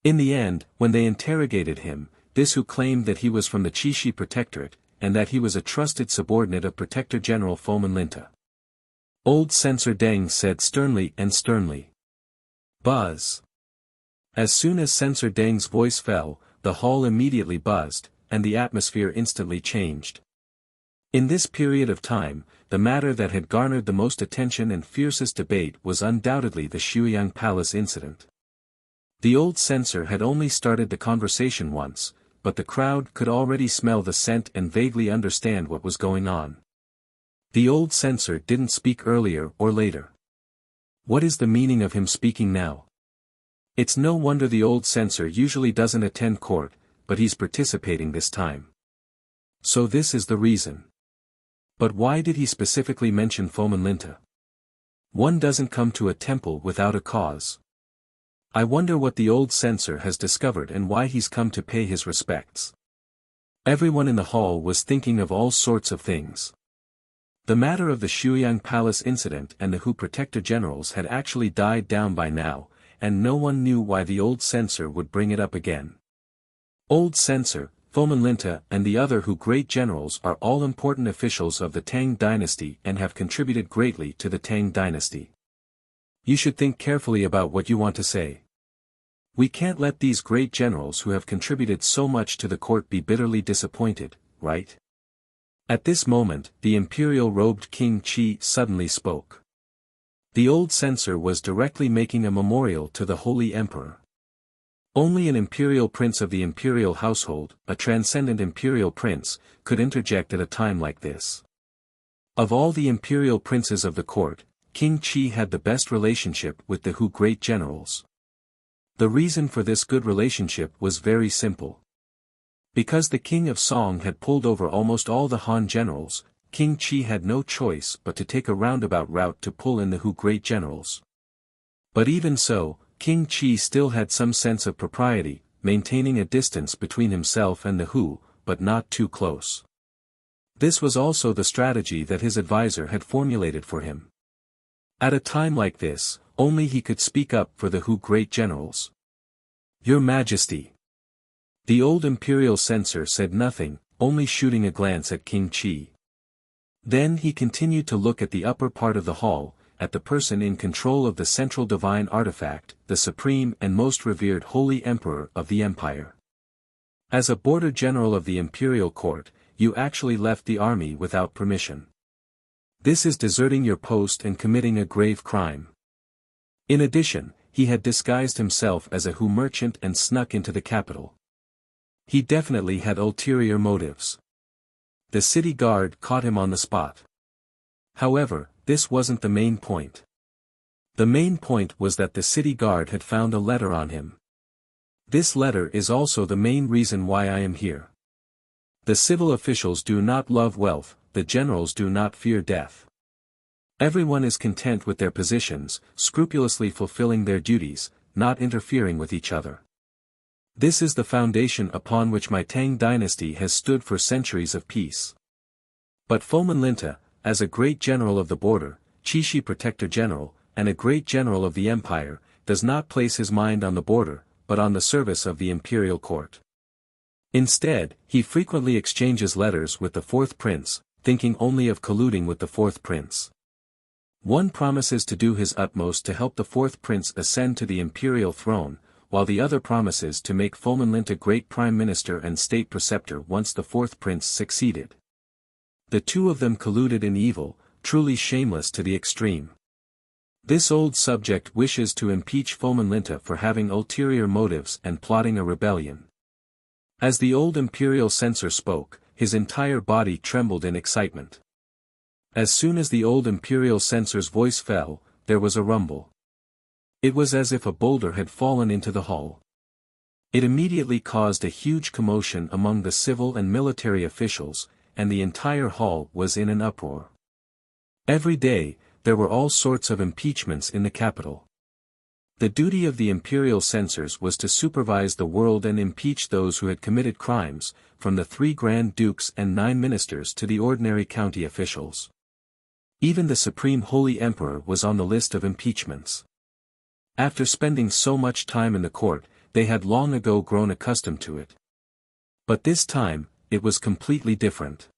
In the end, when they interrogated him, this Hu claimed that he was from the Qixi Protectorate, and that he was a trusted subordinate of Protector General Fomin Linta. Old Censor Deng said sternly. Buzz. As soon as Censor Deng's voice fell, the hall immediately buzzed, and the atmosphere instantly changed. In this period of time, the matter that had garnered the most attention and fiercest debate was undoubtedly the Shuiyang Palace incident. The old censor had only started the conversation once, but the crowd could already smell the scent and vaguely understand what was going on. The old censor didn't speak earlier or later. What is the meaning of him speaking now? It's no wonder the old censor usually doesn't attend court, but he's participating this time. So this is the reason. But why did he specifically mention Fomin Linta? One doesn't come to a temple without a cause. I wonder what the old censor has discovered and why he's come to pay his respects. Everyone in the hall was thinking of all sorts of things. The matter of the Shuiyang Palace incident and the Hu Protector Generals had actually died down by now, and no one knew why the old censor would bring it up again. Old censor, Fomin Linta and the other Hu great generals are all important officials of the Tang dynasty and have contributed greatly to the Tang dynasty. You should think carefully about what you want to say. We can't let these great generals who have contributed so much to the court be bitterly disappointed, right? At this moment, the imperial-robed King Qi suddenly spoke. The old censor was directly making a memorial to the Holy Emperor. Only an imperial prince of the imperial household, a transcendent imperial prince, could interject at a time like this. Of all the imperial princes of the court, King Qi had the best relationship with the Hu great generals. The reason for this good relationship was very simple. Because the king of Song had pulled over almost all the Han generals, King Qi had no choice but to take a roundabout route to pull in the Hu great generals. But even so, King Qi still had some sense of propriety, maintaining a distance between himself and the Hu, but not too close. This was also the strategy that his advisor had formulated for him. At a time like this, only he could speak up for the Hu great generals. Your Majesty. The old imperial censor said nothing, only shooting a glance at King Qi. Then he continued to look at the upper part of the hall, at the person in control of the central divine artifact, the supreme and most revered Holy Emperor of the Empire. As a border general of the imperial court, you actually left the army without permission. This is deserting your post and committing a grave crime. In addition, he had disguised himself as a Hu merchant and snuck into the capital. He definitely had ulterior motives. The city guard caught him on the spot. However, this wasn't the main point. The main point was that the city guard had found a letter on him. This letter is also the main reason why I am here. The civil officials do not love wealth, the generals do not fear death. Everyone is content with their positions, scrupulously fulfilling their duties, not interfering with each other. This is the foundation upon which my Tang dynasty has stood for centuries of peace. But Fomin Linta, as a great general of the border, Qixi Protector General, and a great general of the empire, does not place his mind on the border, but on the service of the imperial court. Instead, he frequently exchanges letters with the fourth prince, thinking only of colluding with the fourth prince. One promises to do his utmost to help the fourth prince ascend to the imperial throne, while the other promises to make Fomin Linta great prime minister and state preceptor once the fourth prince succeeded. The two of them colluded in evil, truly shameless to the extreme. This old subject wishes to impeach Fomin Linta for having ulterior motives and plotting a rebellion. As the old imperial censor spoke, his entire body trembled in excitement. As soon as the old imperial censor's voice fell, there was a rumble. It was as if a boulder had fallen into the hall. It immediately caused a huge commotion among the civil and military officials, and the entire hall was in an uproar. Every day, there were all sorts of impeachments in the capital. The duty of the imperial censors was to supervise the world and impeach those who had committed crimes, from the 3 grand dukes and 9 ministers to the ordinary county officials. Even the supreme holy emperor was on the list of impeachments. After spending so much time in the court, they had long ago grown accustomed to it. But this time, it was completely different.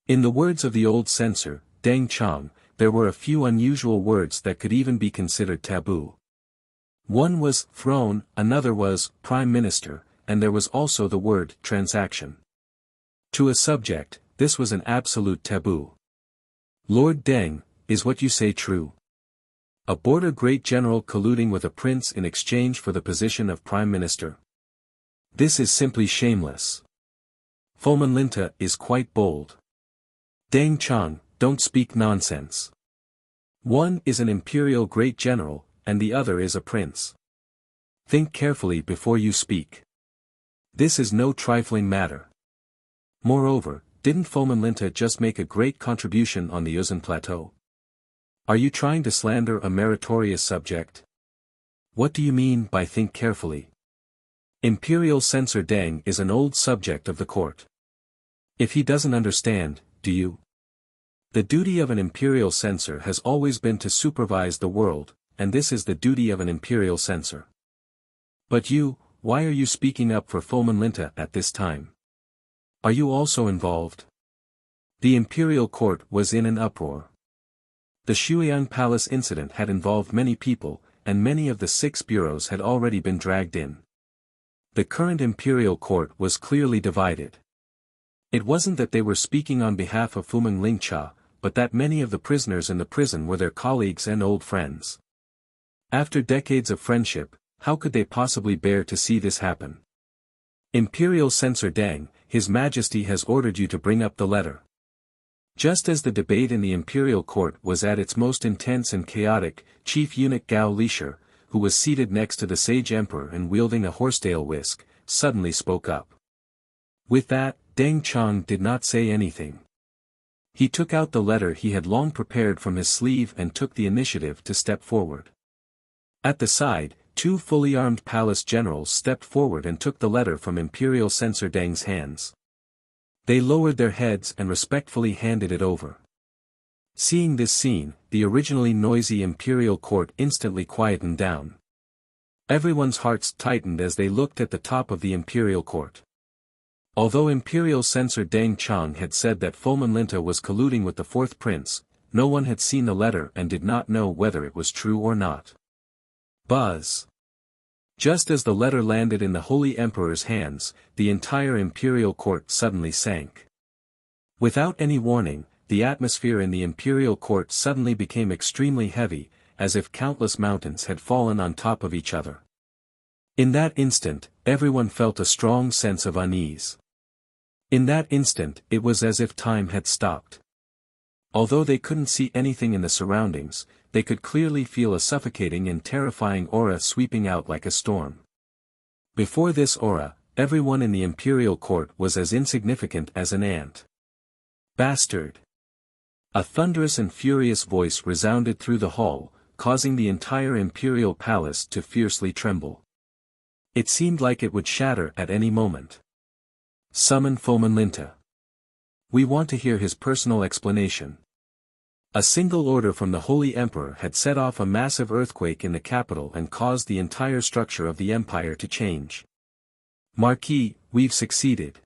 In the words of the old censor, Deng Chang, there were a few unusual words that could even be considered taboo. One was throne, another was prime minister, and there was also the word transaction. To a subject, this was an absolute taboo. Lord Deng, is what you say true? A border great general colluding with a prince in exchange for the position of prime minister. This is simply shameless. Fomin Linta is quite bold. Deng Chang, don't speak nonsense. One is an imperial great general, and the other is a prince. Think carefully before you speak. This is no trifling matter. Moreover, didn't Fomin Linta just make a great contribution on the Yuzhan Plateau? Are you trying to slander a meritorious subject? What do you mean by think carefully? Imperial censor Deng is an old subject of the court. If he doesn't understand, do you? The duty of an imperial censor has always been to supervise the world, and this is the duty of an imperial censor. But you, why are you speaking up for Fomin Linta at this time? Are you also involved? The imperial court was in an uproar. The Shuiyang Palace incident had involved many people, and many of the 6 bureaus had already been dragged in. The current imperial court was clearly divided. It wasn't that they were speaking on behalf of Fuming Lingcha, but that many of the prisoners in the prison were their colleagues and old friends. After decades of friendship, how could they possibly bear to see this happen? Imperial Censor Deng, His Majesty has ordered you to bring up the letter. Just as the debate in the imperial court was at its most intense and chaotic, Chief Eunuch Gao Lisher, who was seated next to the sage emperor and wielding a horsetail whisk, suddenly spoke up. With that, Deng Chang did not say anything. He took out the letter he had long prepared from his sleeve and took the initiative to step forward. At the side, 2 fully armed palace generals stepped forward and took the letter from Imperial Censor Deng's hands. They lowered their heads and respectfully handed it over. Seeing this scene, the originally noisy imperial court instantly quietened down. Everyone's hearts tightened as they looked at the top of the imperial court. Although Imperial Censor Deng Chang had said that Fomin Linta was colluding with the fourth prince, no one had seen the letter and did not know whether it was true or not. Buzz! Just as the letter landed in the Holy Emperor's hands, the entire imperial court suddenly sank. Without any warning, the atmosphere in the imperial court suddenly became extremely heavy, as if countless mountains had fallen on top of each other. In that instant, everyone felt a strong sense of unease. In that instant, it was as if time had stopped. Although they couldn't see anything in the surroundings, they could clearly feel a suffocating and terrifying aura sweeping out like a storm. Before this aura, everyone in the imperial court was as insignificant as an ant. Bastard! A thunderous and furious voice resounded through the hall, causing the entire imperial palace to fiercely tremble. It seemed like it would shatter at any moment. Summon Fomenlinta. We want to hear his personal explanation. A single order from the Holy Emperor had set off a massive earthquake in the capital and caused the entire structure of the empire to change. Marquis, we've succeeded.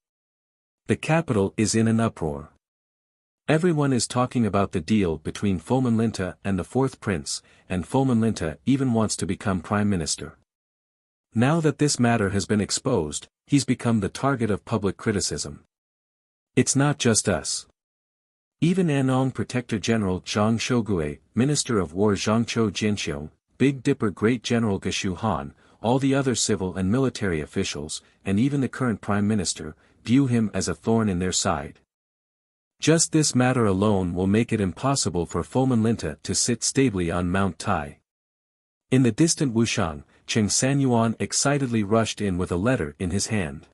The capital is in an uproar. Everyone is talking about the deal between Fomenlinta and the fourth prince, and Fomenlinta even wants to become prime minister. Now that this matter has been exposed, he's become the target of public criticism. It's not just us. Even Anong Protector General Zhang Shogue, Minister of War Zhangqiu Jinxiu, Big Dipper Great General Geshu Han, all the other civil and military officials, and even the current prime minister, view him as a thorn in their side. Just this matter alone will make it impossible for Fomenlinta to sit stably on Mount Tai. In the distant Wuxiang, Cheng Sanyuan excitedly rushed in with a letter in his hand.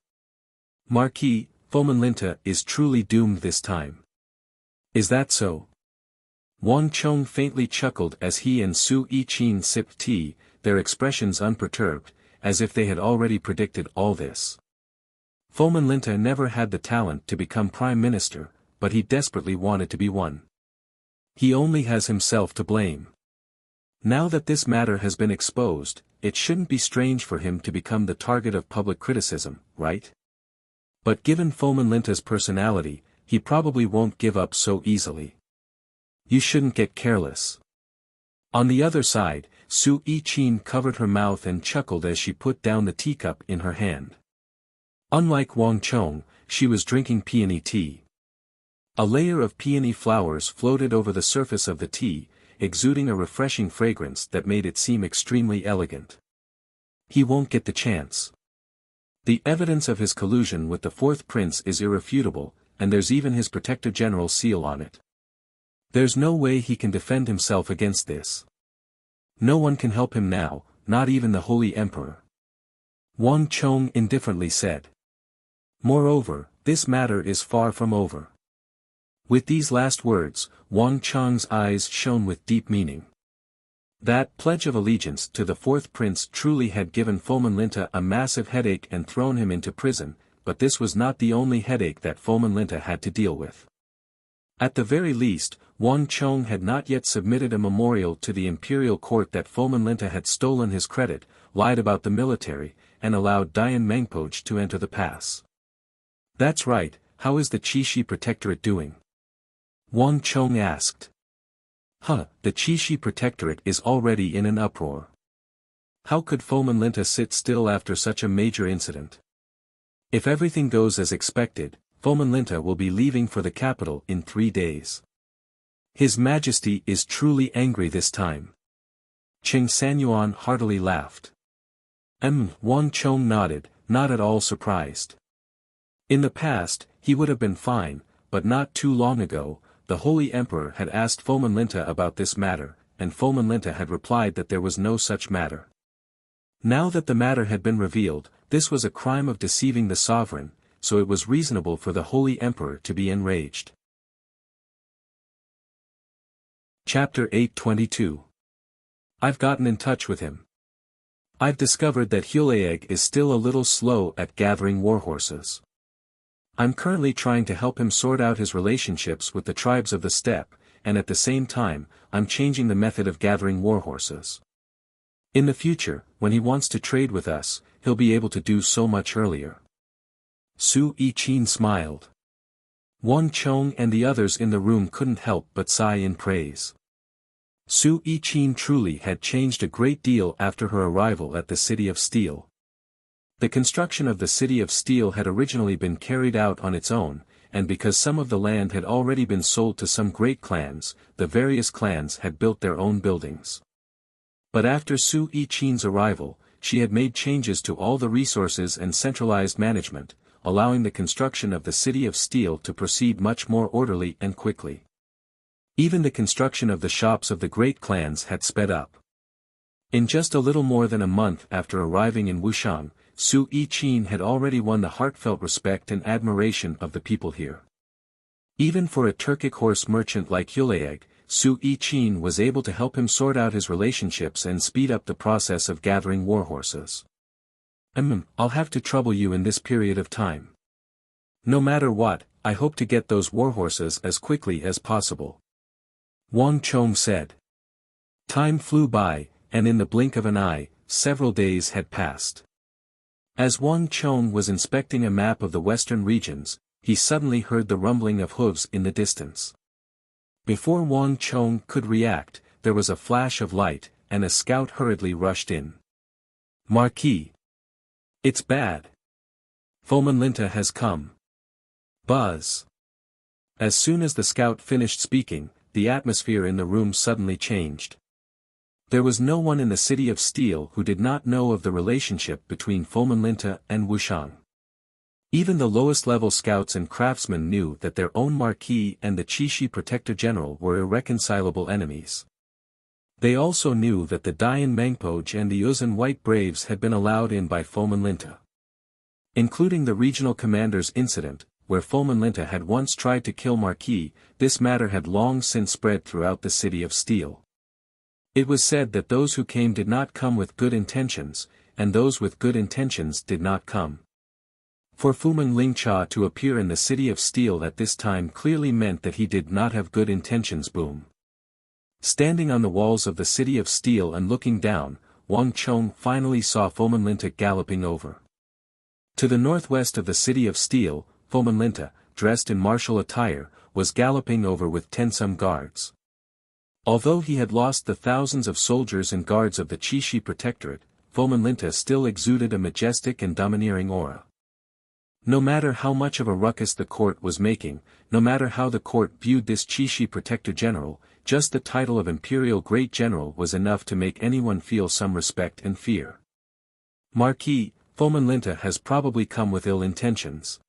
Marquis, Fomenlinta is truly doomed this time. Is that so? Wang Chong faintly chuckled as he and Su Yiqin sipped tea, their expressions unperturbed, as if they had already predicted all this. Fomenlinta never had the talent to become prime minister, but he desperately wanted to be one. He only has himself to blame. Now that this matter has been exposed, it shouldn't be strange for him to become the target of public criticism, right? But given Fomenlinta's personality, he probably won't give up so easily. You shouldn't get careless. On the other side, Su Yiqin covered her mouth and chuckled as she put down the teacup in her hand. Unlike Wang Chong, she was drinking peony tea. A layer of peony flowers floated over the surface of the tea, exuding a refreshing fragrance that made it seem extremely elegant. He won't get the chance. The evidence of his collusion with the fourth prince is irrefutable, and there's even his protector general seal on it. There's no way he can defend himself against this. No one can help him now, not even the Holy Emperor. Wang Chong indifferently said. Moreover, this matter is far from over. With these last words, Wang Chong's eyes shone with deep meaning. That pledge of allegiance to the fourth prince truly had given Fomenlinta a massive headache and thrown him into prison, but this was not the only headache that Fomenlinta had to deal with. At the very least, Wang Chong had not yet submitted a memorial to the imperial court that Fomenlinta had stolen his credit, lied about the military, and allowed Dian Mengpoge to enter the pass. That's right, how is the Qixi Protectorate doing? Wang Chong asked. The Qixi Protectorate is already in an uproar. How could Fomenlinta sit still after such a major incident? If everything goes as expected, Fomenlinta will be leaving for the capital in 3 days. His Majesty is truly angry this time. Cheng Sanyuan heartily laughed. Wang Chong nodded, not at all surprised. In the past, he would have been fine, but not too long ago, the Holy Emperor had asked Fomenlinta about this matter, and Fomenlinta had replied that there was no such matter. Now that the matter had been revealed, this was a crime of deceiving the sovereign, so it was reasonable for the Holy Emperor to be enraged. Chapter 822. I've gotten in touch with him. I've discovered that Hulaeg is still a little slow at gathering warhorses. I'm currently trying to help him sort out his relationships with the tribes of the steppe, and at the same time, I'm changing the method of gathering warhorses. In the future, when he wants to trade with us, he'll be able to do so much earlier. Su Yiqin smiled. Wang Chong and the others in the room couldn't help but sigh in praise. Su Yiqin truly had changed a great deal after her arrival at the City of Steel. The construction of the City of Steel had originally been carried out on its own, and because some of the land had already been sold to some great clans, the various clans had built their own buildings. But after Su Yiqin's arrival, she had made changes to all the resources and centralized management, allowing the construction of the City of Steel to proceed much more orderly and quickly. Even the construction of the shops of the great clans had sped up. In just a little more than a month after arriving in Wuxiang, Su Yiqin had already won the heartfelt respect and admiration of the people here. Even for a Turkic horse merchant like Hulaeg, Su Yiqin was able to help him sort out his relationships and speed up the process of gathering warhorses. I'll have to trouble you in this period of time. No matter what, I hope to get those warhorses as quickly as possible. Wang Chong said. Time flew by, and in the blink of an eye, several days had passed. As Wang Chong was inspecting a map of the western regions, he suddenly heard the rumbling of hooves in the distance. Before Wang Chong could react, there was a flash of light, and a scout hurriedly rushed in. Marquis. It's bad. Fomenlinta has come. Buzz. As soon as the scout finished speaking, the atmosphere in the room suddenly changed. There was no one in the City of Steel who did not know of the relationship between Fomenlinta and Wuxiang. Even the lowest-level scouts and craftsmen knew that their own Marquis and the Qixi Protector General were irreconcilable enemies. They also knew that the Dian Mengpoj and the Uzan White Braves had been allowed in by Fomenlinta. Including the regional commander's incident, where Fomenlinta had once tried to kill Marquis, this matter had long since spread throughout the City of Steel. It was said that those who came did not come with good intentions, and those with good intentions did not come. For Fumeng Lingcha to appear in the City of Steel at this time clearly meant that he did not have good intentions. Boom. Standing on the walls of the City of Steel and looking down, Wang Chong finally saw Fomenlinta galloping over. To the northwest of the City of Steel, Fomenlinta, dressed in martial attire, was galloping over with 10 guards. Although he had lost the thousands of soldiers and guards of the Qixi Protectorate, Fomenlinta still exuded a majestic and domineering aura. No matter how much of a ruckus the court was making, no matter how the court viewed this Qixi Protector General, just the title of Imperial Great General was enough to make anyone feel some respect and fear. Marquis, Fomenlinta has probably come with ill intentions.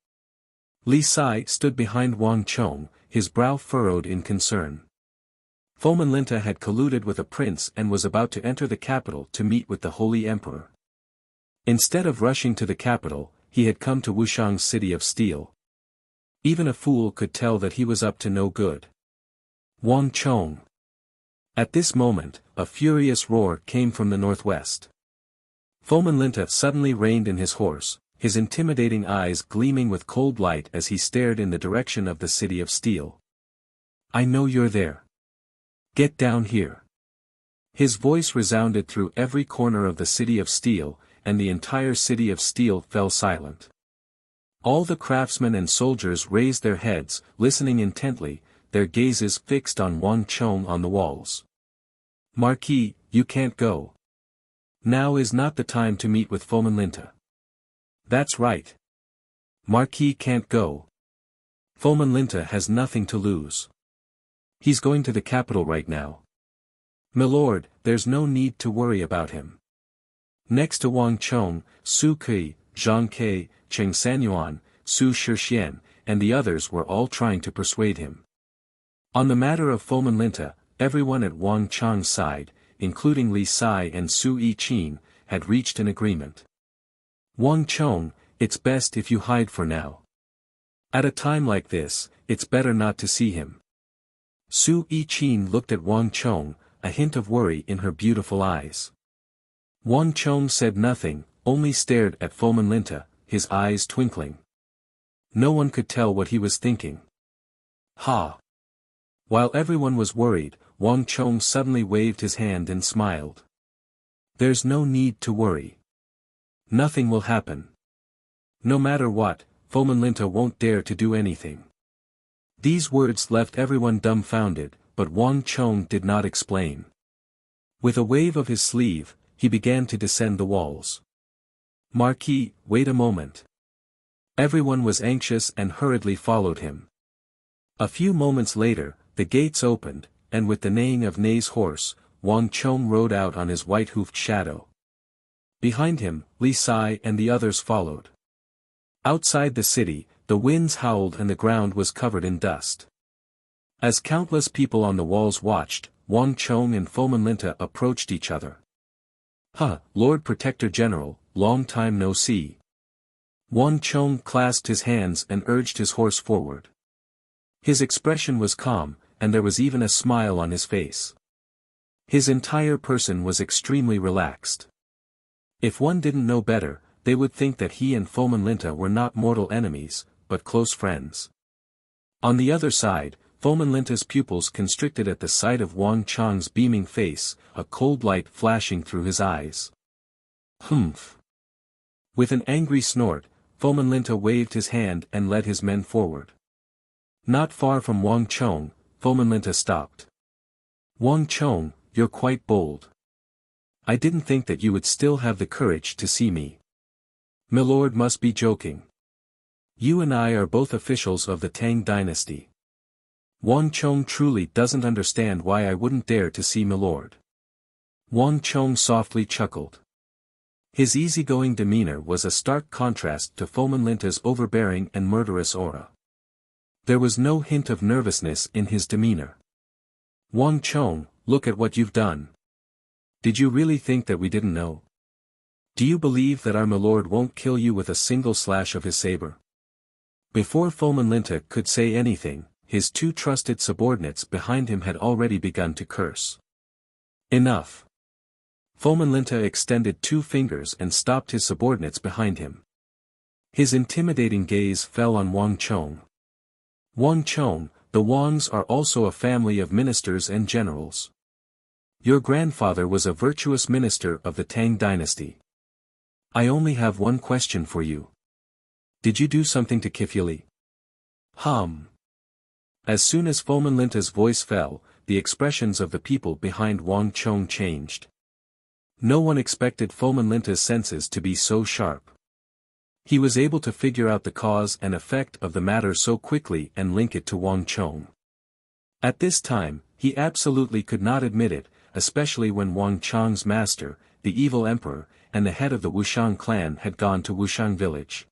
Li Sai stood behind Wang Chong, his brow furrowed in concern. Fomenlinta had colluded with a prince and was about to enter the capital to meet with the Holy Emperor. Instead of rushing to the capital, he had come to Wuxiang's City of Steel. Even a fool could tell that he was up to no good. Wang Chong. At this moment, a furious roar came from the northwest. Fomenlinta suddenly reined in his horse, his intimidating eyes gleaming with cold light as he stared in the direction of the City of Steel. I know you're there. Get down here. His voice resounded through every corner of the City of Steel, and the entire City of Steel fell silent. All the craftsmen and soldiers raised their heads, listening intently, their gazes fixed on Wang Chong on the walls. Marquis, you can't go. Now is not the time to meet with Fomenlinta. That's right. Marquis can't go. Fomenlinta has nothing to lose. He's going to the capital right now. Milord, there's no need to worry about him. Next to Wang Chong, Su Kui, Zhang Ke, Cheng Sanyuan, Su Shixian, and the others were all trying to persuade him. On the matter of Fomenlinta, everyone at Wang Chong's side, including Li Sai and Su Yiqin, had reached an agreement. Wang Chong, it's best if you hide for now. At a time like this, it's better not to see him. Su Yiqin looked at Wang Chong, a hint of worry in her beautiful eyes. Wang Chong said nothing, only stared at Fomenlinta, his eyes twinkling. No one could tell what he was thinking. Ha! While everyone was worried, Wang Chong suddenly waved his hand and smiled. There's no need to worry. Nothing will happen. No matter what, Fomenlinta won't dare to do anything. These words left everyone dumbfounded, but Wang Chong did not explain. With a wave of his sleeve, he began to descend the walls. Marquis, wait a moment. Everyone was anxious and hurriedly followed him. A few moments later, the gates opened, and with the neighing of Nei's horse, Wang Chong rode out on his white-hoofed shadow. Behind him, Li Sai and the others followed. Outside the city, the winds howled and the ground was covered in dust. As countless people on the walls watched, Wang Chong and Foman Linta approached each other. Lord Protector General, long time no see. Wang Chong clasped his hands and urged his horse forward. His expression was calm, and there was even a smile on his face. His entire person was extremely relaxed. If one didn't know better, they would think that he and Foman Linta were not mortal enemies, but close friends. On the other side, Foman Linta's pupils constricted at the sight of Wang Chong's beaming face, a cold light flashing through his eyes. Humph! With an angry snort, Foman Linta waved his hand and led his men forward. Not far from Wang Chong, Foman Linta stopped. Wang Chong, you're quite bold. I didn't think that you would still have the courage to see me. Milord must be joking. You and I are both officials of the Tang dynasty. Wang Chong truly doesn't understand why I wouldn't dare to see Milord. Wang Chong softly chuckled. His easygoing demeanor was a stark contrast to Foman Linta's overbearing and murderous aura. There was no hint of nervousness in his demeanor. Wang Chong, look at what you've done. Did you really think that we didn't know? Do you believe that our milord won't kill you with a single slash of his saber? Before Foman Linta could say anything, his two trusted subordinates behind him had already begun to curse. Enough. Foman Linta extended two fingers and stopped his subordinates behind him. His intimidating gaze fell on Wang Chong. Wang Chong, the Wangs are also a family of ministers and generals. Your grandfather was a virtuous minister of the Tang dynasty. I only have one question for you. Did you do something to Kifyuli? As soon as Foman Linta's voice fell, the expressions of the people behind Wang Chong changed. No one expected Foman Linta's senses to be so sharp. He was able to figure out the cause and effect of the matter so quickly and link it to Wang Chong. At this time, he absolutely could not admit it, especially when Wang Chong's master, the evil emperor, and the head of the Wuxiang clan had gone to Wuxiang village.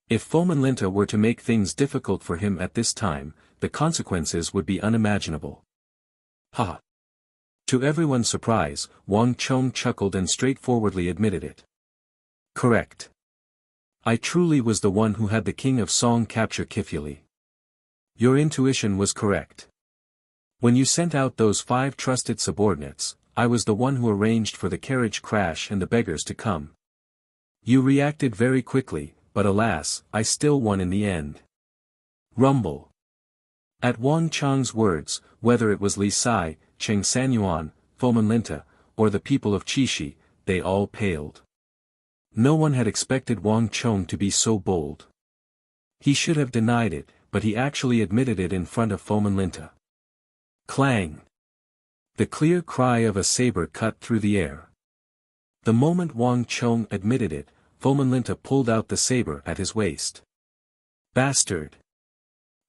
If Foman Linta were to make things difficult for him at this time, the consequences would be unimaginable. To everyone's surprise, Wang Chong chuckled and straightforwardly admitted it. Correct. I truly was the one who had the king of Song capture Kifyuli. Your intuition was correct. When you sent out those 5 trusted subordinates, I was the one who arranged for the carriage crash and the beggars to come. You reacted very quickly, but alas, I still won in the end. Rumble. At Wang Chong's words, whether it was Li Sai, Cheng Sanyuan, Foman Linta, or the people of Chishi, they all paled. No one had expected Wang Chong to be so bold. He should have denied it, but he actually admitted it in front of Foman Linta. Clang! The clear cry of a saber cut through the air. The moment Wang Chong admitted it, Foman Linta pulled out the saber at his waist. Bastard!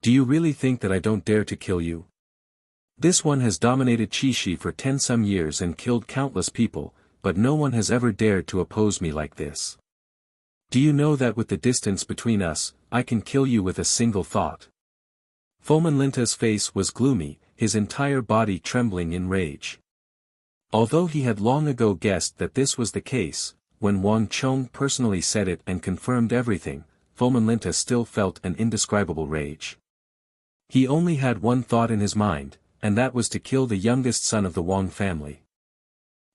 Do you really think that I don't dare to kill you? This one has dominated Chishi for 10-some years and killed countless people, but no one has ever dared to oppose me like this. Do you know that with the distance between us, I can kill you with a single thought? Foman Linta's face was gloomy, his entire body trembling in rage. Although he had long ago guessed that this was the case, when Wang Chong personally said it and confirmed everything, Foman Linta still felt an indescribable rage. He only had one thought in his mind, and that was to kill the youngest son of the Wang family.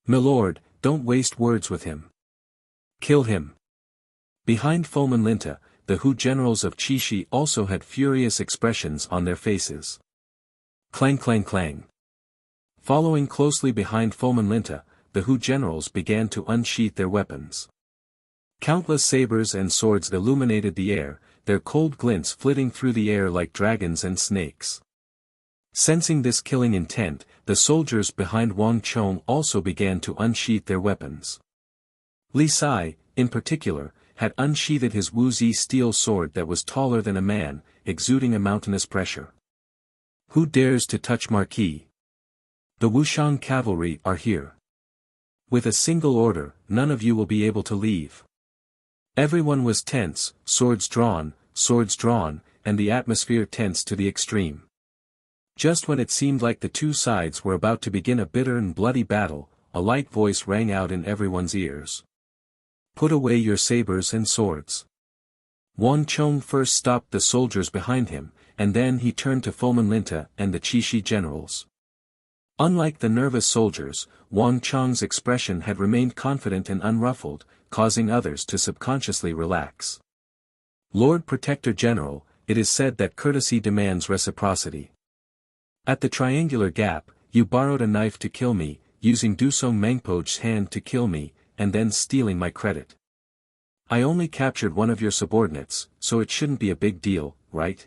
Milord, don't waste words with him. Kill him. Behind Foman Linta, the Hu generals of Chishi also had furious expressions on their faces. Clang clang clang. Following closely behind Foman Linta, the Hu generals began to unsheath their weapons. Countless sabers and swords illuminated the air, their cold glints flitting through the air like dragons and snakes. Sensing this killing intent, the soldiers behind Wang Chong also began to unsheath their weapons. Li Sai, in particular, had unsheathed his Wuxia steel sword that was taller than a man, exuding a mountainous pressure. Who dares to touch Marquis? The Wuxiang cavalry are here. With a single order, none of you will be able to leave. Everyone was tense, swords drawn, and the atmosphere tense to the extreme. Just when it seemed like the two sides were about to begin a bitter and bloody battle, a light voice rang out in everyone's ears. "Put away your sabers and swords." Wang Chong first stopped the soldiers behind him, and then he turned to Fomenlinta and the Qixi generals. Unlike the nervous soldiers, Wang Chong's expression had remained confident and unruffled, causing others to subconsciously relax. "Lord Protector General, it is said that courtesy demands reciprocity. At the triangular gap, you borrowed a knife to kill me, using Dusong Mengpo's hand to kill me, and then stealing my credit. I only captured one of your subordinates, so it shouldn't be a big deal, right?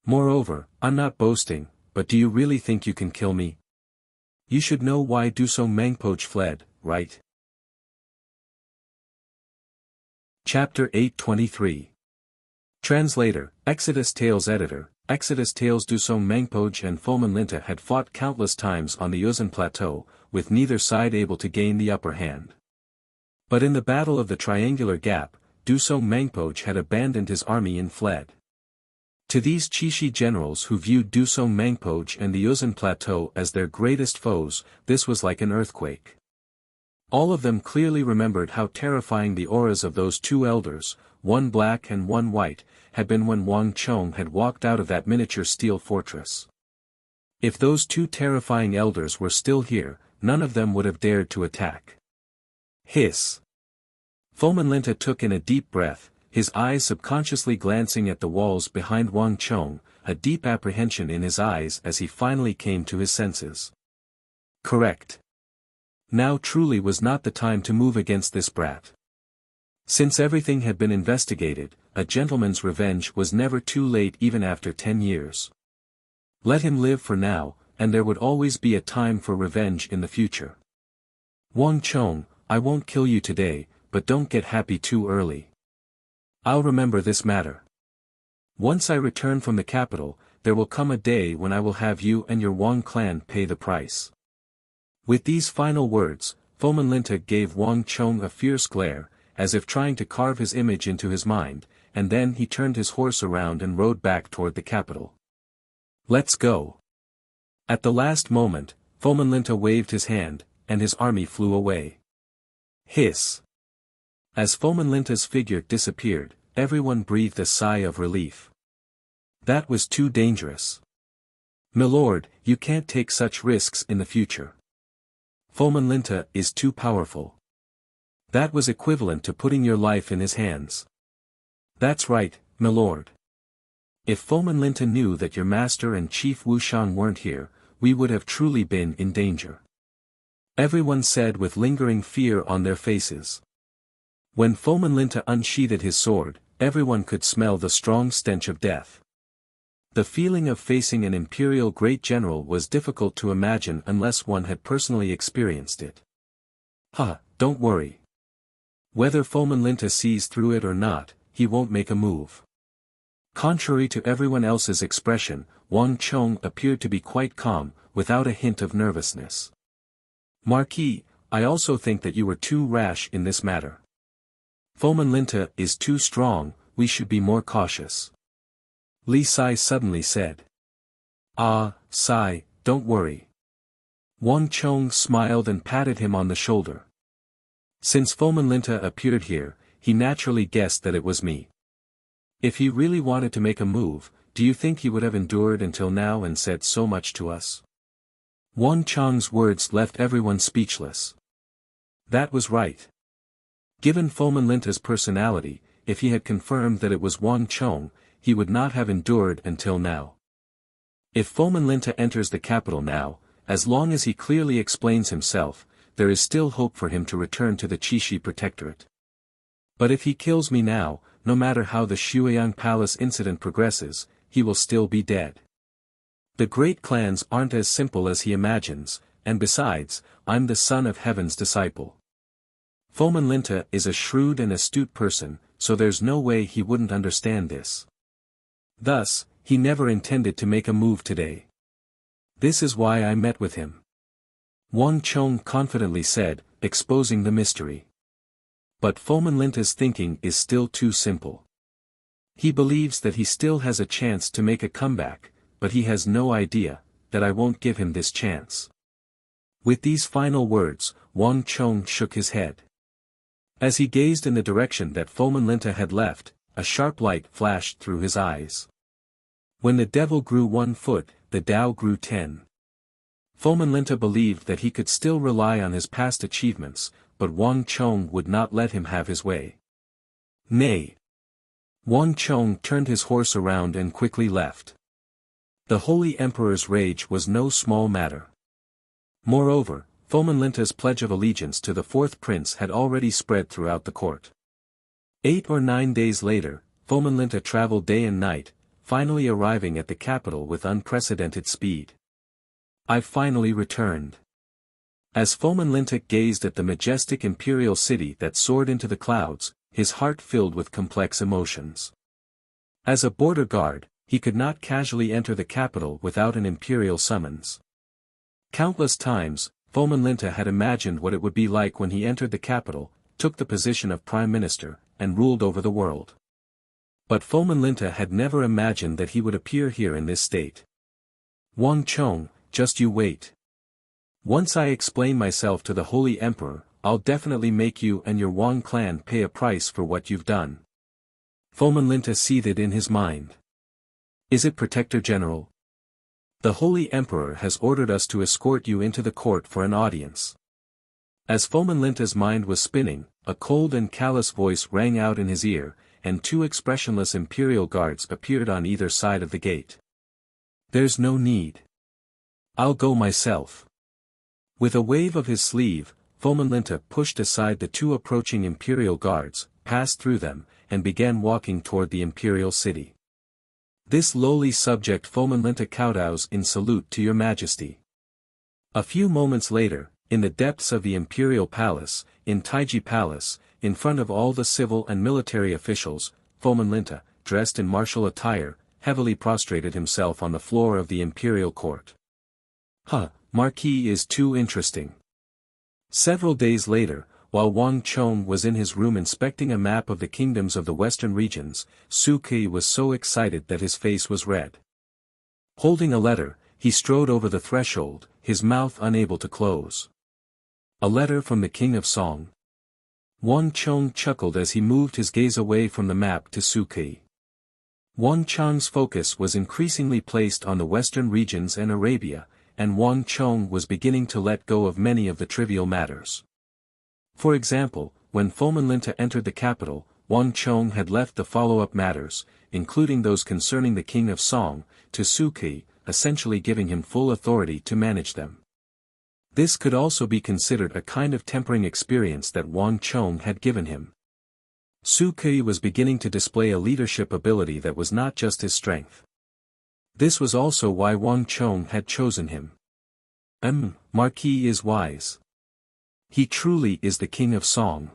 Moreover, I'm not boasting, but do you really think you can kill me? You should know why Dusong Mengpo fled, right?" Chapter 823. Translator, Exodus Tales Editor, Exodus Tales. Dusong Mengpo and Fomenlinta had fought countless times on the Uzan Plateau, with neither side able to gain the upper hand. But in the Battle of the Triangular Gap, Dusong Mengpo had abandoned his army and fled. To these Qixi generals who viewed Dusong Mengpo and the Uzan Plateau as their greatest foes, this was like an earthquake. All of them clearly remembered how terrifying the auras of those two elders, one black and one white, had been when Wang Chong had walked out of that miniature steel fortress. If those two terrifying elders were still here, none of them would have dared to attack. Hiss. Fomenlinta took in a deep breath, his eyes subconsciously glancing at the walls behind Wang Chong, a deep apprehension in his eyes as he finally came to his senses. Correct. Now truly was not the time to move against this brat. Since everything had been investigated, a gentleman's revenge was never too late even after 10 years. Let him live for now, and there would always be a time for revenge in the future. Wang Chong, I won't kill you today, but don't get happy too early. I'll remember this matter. Once I return from the capital, there will come a day when I will have you and your Wang clan pay the price. With these final words, Fomenlinta gave Wang Chong a fierce glare, as if trying to carve his image into his mind, and then he turned his horse around and rode back toward the capital. Let's go. At the last moment, Fomenlinta waved his hand, and his army flew away. Hiss. As Fomenlinta's figure disappeared, everyone breathed a sigh of relief. That was too dangerous. Milord, you can't take such risks in the future. Fomenlinta is too powerful. That was equivalent to putting your life in his hands. That's right, milord. If Fomenlinta knew that your master and Chief Wuxian weren't here, we would have truly been in danger. Everyone said with lingering fear on their faces. When Fomenlinta unsheathed his sword, everyone could smell the strong stench of death. The feeling of facing an imperial great general was difficult to imagine unless one had personally experienced it. Don't worry. Whether Fomenlinta sees through it or not, he won't make a move. Contrary to everyone else's expression, Wang Chong appeared to be quite calm, without a hint of nervousness. Marquis, I also think that you were too rash in this matter. Fomenlinta is too strong, we should be more cautious. Li Sai suddenly said. Sai, don't worry. Wang Chong smiled and patted him on the shoulder. Since Fomenlinta appeared here, he naturally guessed that it was me. If he really wanted to make a move, do you think he would have endured until now and said so much to us? Wang Chong's words left everyone speechless. That was right. Given Fomenlinta's personality, if he had confirmed that it was Wang Chong, he would not have endured until now. If Fomenlinta enters the capital now, as long as he clearly explains himself, there is still hope for him to return to the Qixi Protectorate. But if he kills me now, no matter how the Shuiyang Palace incident progresses, he will still be dead. The great clans aren't as simple as he imagines, and besides, I'm the son of Heaven's disciple. Fomenlinta is a shrewd and astute person, so there's no way he wouldn't understand this. Thus, he never intended to make a move today. This is why I met with him. Wang Chong confidently said, exposing the mystery. But Fomenlinta's thinking is still too simple. He believes that he still has a chance to make a comeback, but he has no idea that I won't give him this chance." With these final words, Wang Chong shook his head. As he gazed in the direction that Fomin Linta had left, a sharp light flashed through his eyes. When the devil grew 1 foot, the Tao grew 10. Fomin Linta believed that he could still rely on his past achievements, but Wang Chong would not let him have his way. Nay. Wang Chong turned his horse around and quickly left. The Holy Emperor's rage was no small matter. Moreover, Fomin Linta's pledge of allegiance to the fourth prince had already spread throughout the court. 8 or 9 days later, Fomin Linta traveled day and night, finally arriving at the capital with unprecedented speed. "I've finally returned." As Fomin Linta gazed at the majestic imperial city that soared into the clouds, his heart filled with complex emotions. As a border guard, he could not casually enter the capital without an imperial summons. Countless times, Fomin Linta had imagined what it would be like when he entered the capital, took the position of prime minister, and ruled over the world. But Fomin Linta had never imagined that he would appear here in this state. "Wang Chong, just you wait. Once I explain myself to the Holy Emperor, I'll definitely make you and your Wang clan pay a price for what you've done." Fomin Linta seethed in his mind. "Is it Protector General? The Holy Emperor has ordered us to escort you into the court for an audience." As Fomin Linta's mind was spinning, a cold and callous voice rang out in his ear, and 2 expressionless imperial guards appeared on either side of the gate. "There's no need. I'll go myself." With a wave of his sleeve, Fomin Linta pushed aside the 2 approaching imperial guards, passed through them, and began walking toward the imperial city. "This lowly subject Fomin Linta kowtows in salute to your majesty." A few moments later, in the depths of the imperial palace, in Taiji Palace, in front of all the civil and military officials, Fomin Linta, dressed in martial attire, heavily prostrated himself on the floor of the imperial court. Marquis is too interesting." Several days later, while Wang Chong was in his room inspecting a map of the kingdoms of the western regions, Su Ke was so excited that his face was red. Holding a letter, he strode over the threshold, his mouth unable to close. "A letter from the King of Song." Wang Chong chuckled as he moved his gaze away from the map to Su Ke. Wang Chong's focus was increasingly placed on the western regions and Arabia, and Wang Chong was beginning to let go of many of the trivial matters. For example, when Fomin Linta entered the capital, Wang Chong had left the follow-up matters, including those concerning the King of Song, to Su Ke, essentially giving him full authority to manage them. This could also be considered a kind of tempering experience that Wang Chong had given him. Su Ke was beginning to display a leadership ability that was not just his strength. This was also why Wang Chong had chosen him. Marquis is wise. He truly is the King of Song."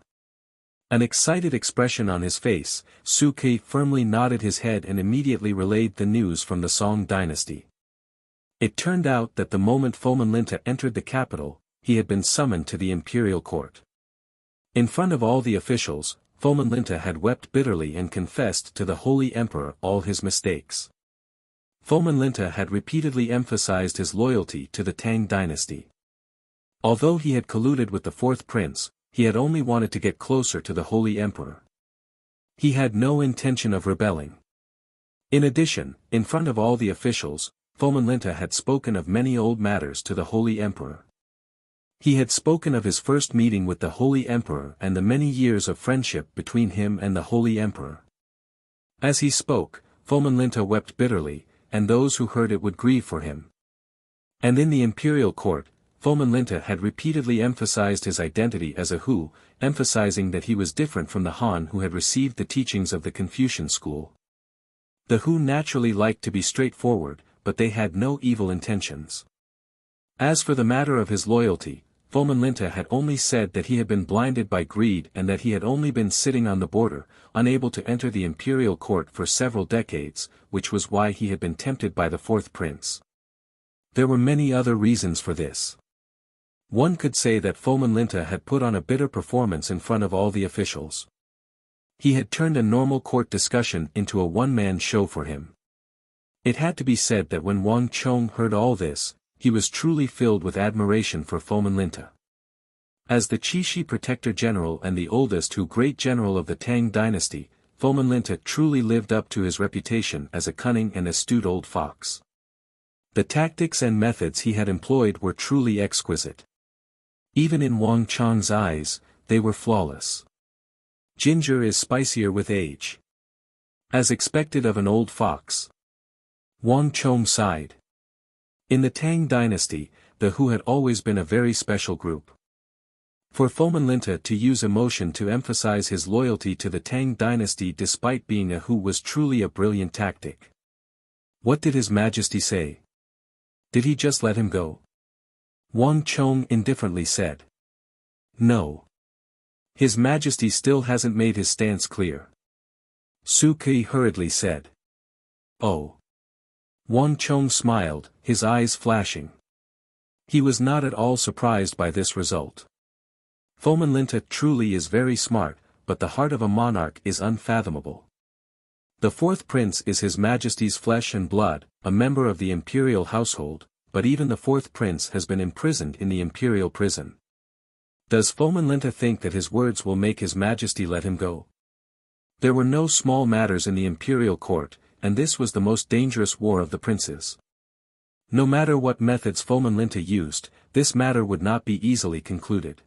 An excited expression on his face, Su Ke firmly nodded his head and immediately relayed the news from the Song dynasty. It turned out that the moment Fomin Linta entered the capital, he had been summoned to the imperial court. In front of all the officials, Fomin Linta had wept bitterly and confessed to the Holy Emperor all his mistakes. Fomin Linta had repeatedly emphasized his loyalty to the Tang dynasty. Although he had colluded with the fourth prince, he had only wanted to get closer to the Holy Emperor. He had no intention of rebelling. In addition, in front of all the officials, Fomin Linta had spoken of many old matters to the Holy Emperor. He had spoken of his first meeting with the Holy Emperor and the many years of friendship between him and the Holy Emperor. As he spoke, Fomin Linta wept bitterly, and those who heard it would grieve for him. And in the imperial court, Fomin Linta had repeatedly emphasized his identity as a Hu, emphasizing that he was different from the Han who had received the teachings of the Confucian school. The Hu naturally liked to be straightforward, but they had no evil intentions. As for the matter of his loyalty, Fomin Linta had only said that he had been blinded by greed and that he had only been sitting on the border, unable to enter the imperial court for several decades, which was why he had been tempted by the fourth prince. There were many other reasons for this. One could say that Fomin Linta had put on a bitter performance in front of all the officials. He had turned a normal court discussion into a one-man show for him. It had to be said that when Wang Chong heard all this, he was truly filled with admiration for Fomenlinta. As the Qixi Protector General and the oldest great general of the Tang dynasty, Fomenlinta truly lived up to his reputation as a cunning and astute old fox. The tactics and methods he had employed were truly exquisite. Even in Wang Chong's eyes, they were flawless. Ginger is spicier with age. As expected of an old fox. Wang Chong sighed. In the Tang dynasty, the Hu had always been a very special group. For Fomenlinta to use emotion to emphasize his loyalty to the Tang dynasty despite being a Hu was truly a brilliant tactic. What did His Majesty say? Did he just let him go? Wang Chong indifferently said. No. His Majesty still hasn't made his stance clear. Su Ke hurriedly said. Oh. Wang Chong smiled, his eyes flashing. He was not at all surprised by this result. Fomenlinta truly is very smart, but the heart of a monarch is unfathomable. The fourth prince is His Majesty's flesh and blood, a member of the imperial household, but even the fourth prince has been imprisoned in the imperial prison. Does Fomenlinta think that his words will make His Majesty let him go? There were no small matters in the imperial court, and this was the most dangerous war of the princes. No matter what methods Fomenlinta used, this matter would not be easily concluded.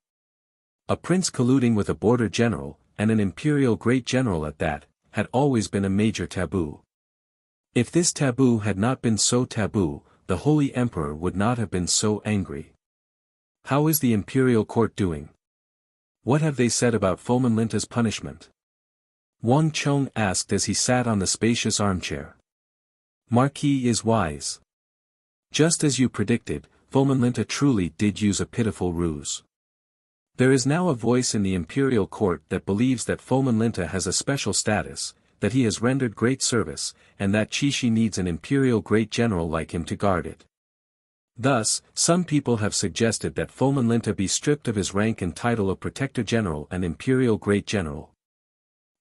A prince colluding with a border general, and an imperial great general at that, had always been a major taboo. If this taboo had not been so taboo, the Holy Emperor would not have been so angry. How is the imperial court doing? What have they said about Fomenlinta's punishment? Wang Chong asked as he sat on the spacious armchair. Marquis is wise. Just as you predicted, Fomenlinta truly did use a pitiful ruse. There is now a voice in the imperial court that believes that Fomenlinta has a special status, that he has rendered great service, and that Qixi needs an imperial great general like him to guard it. Thus, some people have suggested that Fomenlinta be stripped of his rank and title of Protector General and Imperial Great General.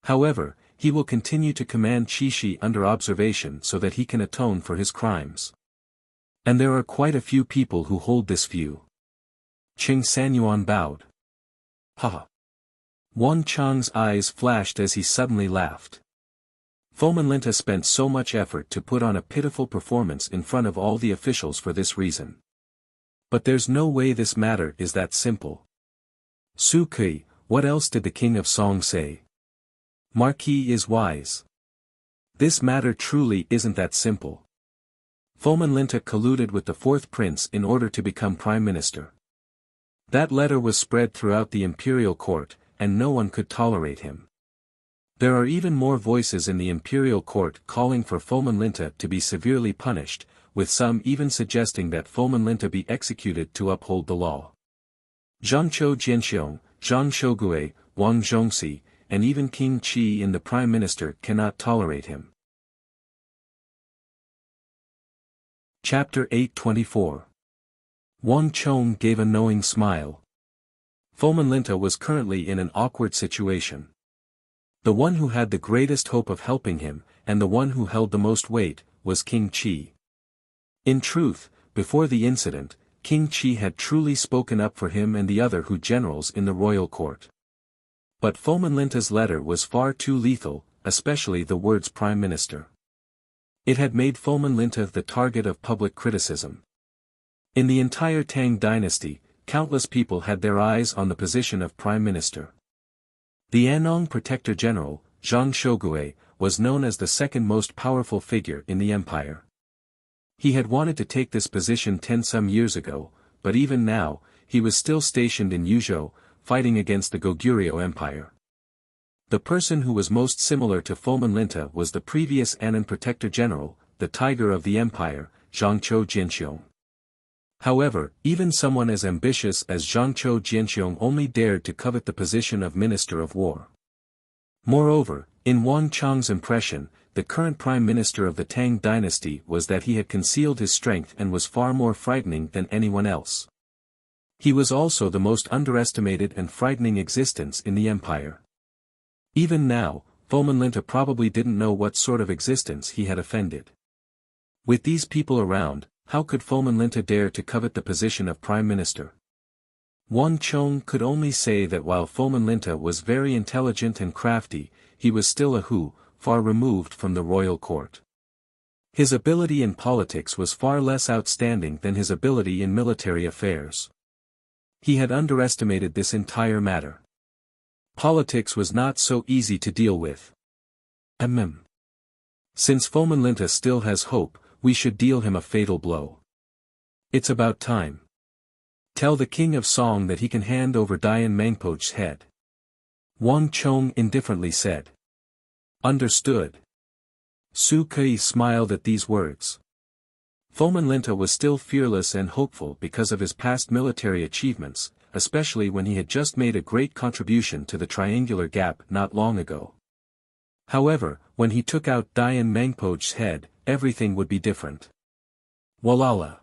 However, he will continue to command Qixi under observation so that he can atone for his crimes. And there are quite a few people who hold this view. Qing Sanyuan bowed. Haha. Wang Chong's eyes flashed as he suddenly laughed. Fomenlinta spent so much effort to put on a pitiful performance in front of all the officials for this reason. But there's no way this matter is that simple. Su Ke, what else did the King of Song say? Marquis is wise. This matter truly isn't that simple. Fomenlinta colluded with the fourth prince in order to become prime minister. That letter was spread throughout the imperial court, and no one could tolerate him. There are even more voices in the imperial court calling for Fomenlinta to be severely punished, with some even suggesting that Fomenlinta be executed to uphold the law. Zhangqiu Jianxiong, Zhang Shougui, Wang Zhongxi, and even King Qi in the prime minister cannot tolerate him. Chapter 824. Wang Chong gave a knowing smile. Fomenlinta was currently in an awkward situation. The one who had the greatest hope of helping him, and the one who held the most weight, was King Qi. In truth, before the incident, King Qi had truly spoken up for him and the other Hu generals in the royal court. But Fomenlinta's letter was far too lethal, especially the words Prime Minister. It had made Fomenlinta the target of public criticism. In the entire Tang dynasty, countless people had their eyes on the position of Prime Minister. The Annong Protector General, Zhang Shougui, was known as the second most powerful figure in the empire. He had wanted to take this position 10-some years ago, but even now, he was still stationed in Yuzhou, fighting against the Goguryeo Empire. The person who was most similar to Fomenlinta was the previous Annan Protector General, the Tiger of the Empire, Zhangqiu Jianxiong. However, even someone as ambitious as Zhangqiu Jianxiong only dared to covet the position of Minister of War. Moreover, in Wang Chong's impression, the current Prime Minister of the Tang dynasty was that he had concealed his strength and was far more frightening than anyone else. He was also the most underestimated and frightening existence in the empire. Even now, Fomenlinta probably didn't know what sort of existence he had offended. With these people around, how could Fomenlinta dare to covet the position of Prime Minister? Wang Chong could only say that while Fomenlinta was very intelligent and crafty, he was still a Hu, far removed from the royal court. His ability in politics was far less outstanding than his ability in military affairs. He had underestimated this entire matter. Politics was not so easy to deal with. Since Fomenlinta still has hope, we should deal him a fatal blow. It's about time. Tell the King of Song that he can hand over Dian Mangpoch's head. Wang Chong indifferently said. Understood. Su Kui smiled at these words. Fomenlinta was still fearless and hopeful because of his past military achievements, especially when he had just made a great contribution to the Triangular Gap not long ago. However, when he took out Dian Mangpoch's head, everything would be different. Walala.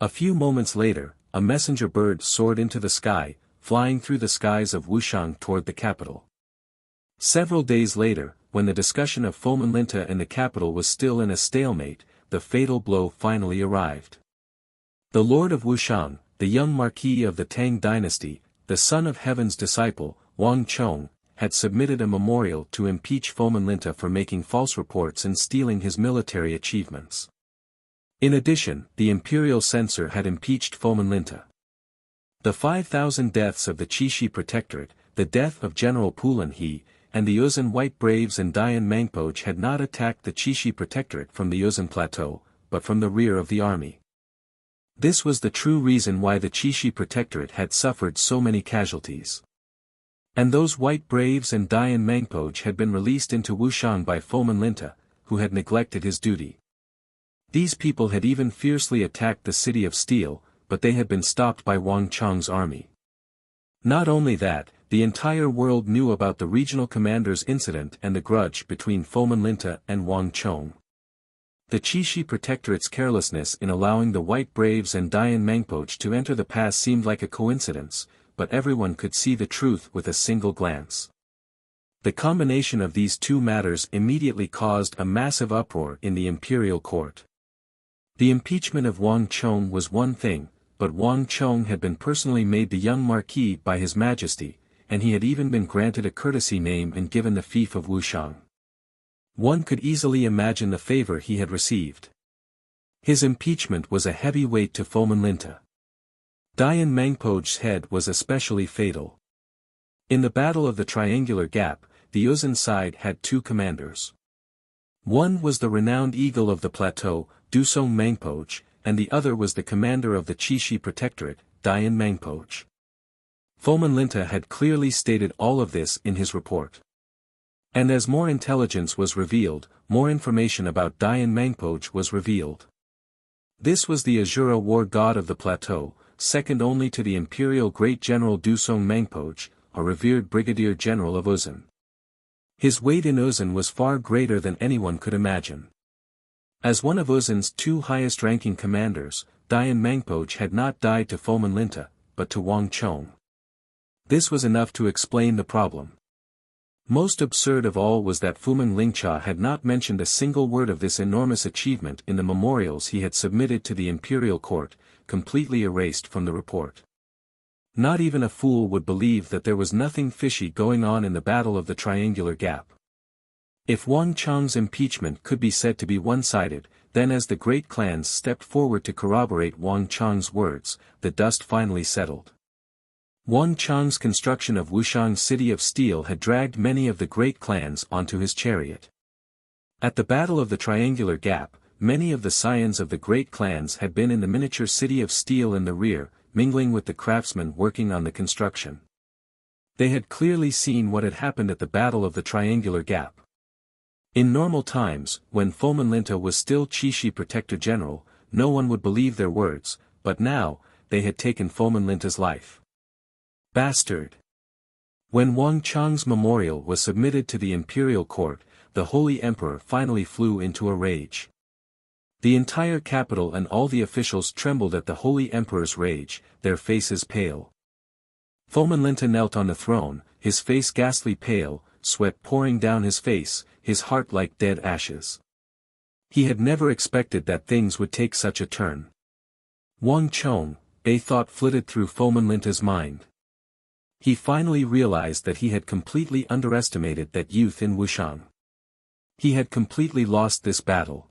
A few moments later, a messenger bird soared into the sky, flying through the skies of Wuxiang toward the capital. Several days later, when the discussion of Fomenlinta in the capital was still in a stalemate, the fatal blow finally arrived. The Lord of Wuxiang, the young Marquis of the Tang dynasty, the son of Heaven's disciple, Wang Chong, had submitted a memorial to impeach Fomenlinta for making false reports and stealing his military achievements. In addition, the imperial censor had impeached Fomenlinta. The 5,000 deaths of the Qixi Protectorate, the death of General Pulan He, and the Uzun White Braves and Dian Mangpoch had not attacked the Qixi Protectorate from the Uzun Plateau, but from the rear of the army. This was the true reason why the Qixi Protectorate had suffered so many casualties. And those White Braves and Dian Mangpoch had been released into Wuxiang by Fomenlinta, who had neglected his duty. These people had even fiercely attacked the City of Steel, but they had been stopped by Wang Chong's army. Not only that, the entire world knew about the regional commander's incident and the grudge between Fomenlinta and Wang Chong. The Qixi Protectorate's carelessness in allowing the White Braves and Dian Mangpoch to enter the pass seemed like a coincidence, but everyone could see the truth with a single glance. The combination of these two matters immediately caused a massive uproar in the imperial court. The impeachment of Wang Chong was one thing, but Wang Chong had been personally made the young marquis by His Majesty, and he had even been granted a courtesy name and given the fief of Wuxiang. One could easily imagine the favor he had received. His impeachment was a heavy weight to Fomenlinta. Dian Mangpoch's head was especially fatal. In the Battle of the Triangular Gap, the Uzun side had two commanders. One was the renowned eagle of the plateau, Dusong Mangpoch, and the other was the commander of the Qixi Protectorate, Dian Mangpoch. Fomenlinta had clearly stated all of this in his report. And as more intelligence was revealed, more information about Dian Mangpoch was revealed. This was the Azura war god of the plateau, second only to the imperial great general Dusong Mangpoch, a revered brigadier general of Uzun. His weight in Uzun was far greater than anyone could imagine. As one of Uzun's two highest-ranking commanders, Dian Mangpoch had not died to Fomenlinta, but to Wang Chong. This was enough to explain the problem. Most absurd of all was that Fumeng Lingcha had not mentioned a single word of this enormous achievement in the memorials he had submitted to the imperial court, completely erased from the report. Not even a fool would believe that there was nothing fishy going on in the Battle of the Triangular Gap. If Wang Chong's impeachment could be said to be one-sided, then as the great clans stepped forward to corroborate Wang Chong's words, the dust finally settled. Wang Chong's construction of Wuxiang's City of Steel had dragged many of the great clans onto his chariot. At the Battle of the Triangular Gap, many of the scions of the great clans had been in the miniature City of Steel in the rear, mingling with the craftsmen working on the construction. They had clearly seen what had happened at the Battle of the Triangular Gap. In normal times, when Fomenlinta was still Qixi Protector General, no one would believe their words, but now, they had taken Fomenlinta's life. Bastard! When Wang Chong's memorial was submitted to the imperial court, the Holy Emperor finally flew into a rage. The entire capital and all the officials trembled at the Holy Emperor's rage, their faces pale. Fomenlinta knelt on the throne, his face ghastly pale, sweat pouring down his face, his heart like dead ashes. He had never expected that things would take such a turn. Wang Chong, a thought flitted through Foman Linta's mind. He finally realized that he had completely underestimated that youth in Wuxiang. He had completely lost this battle.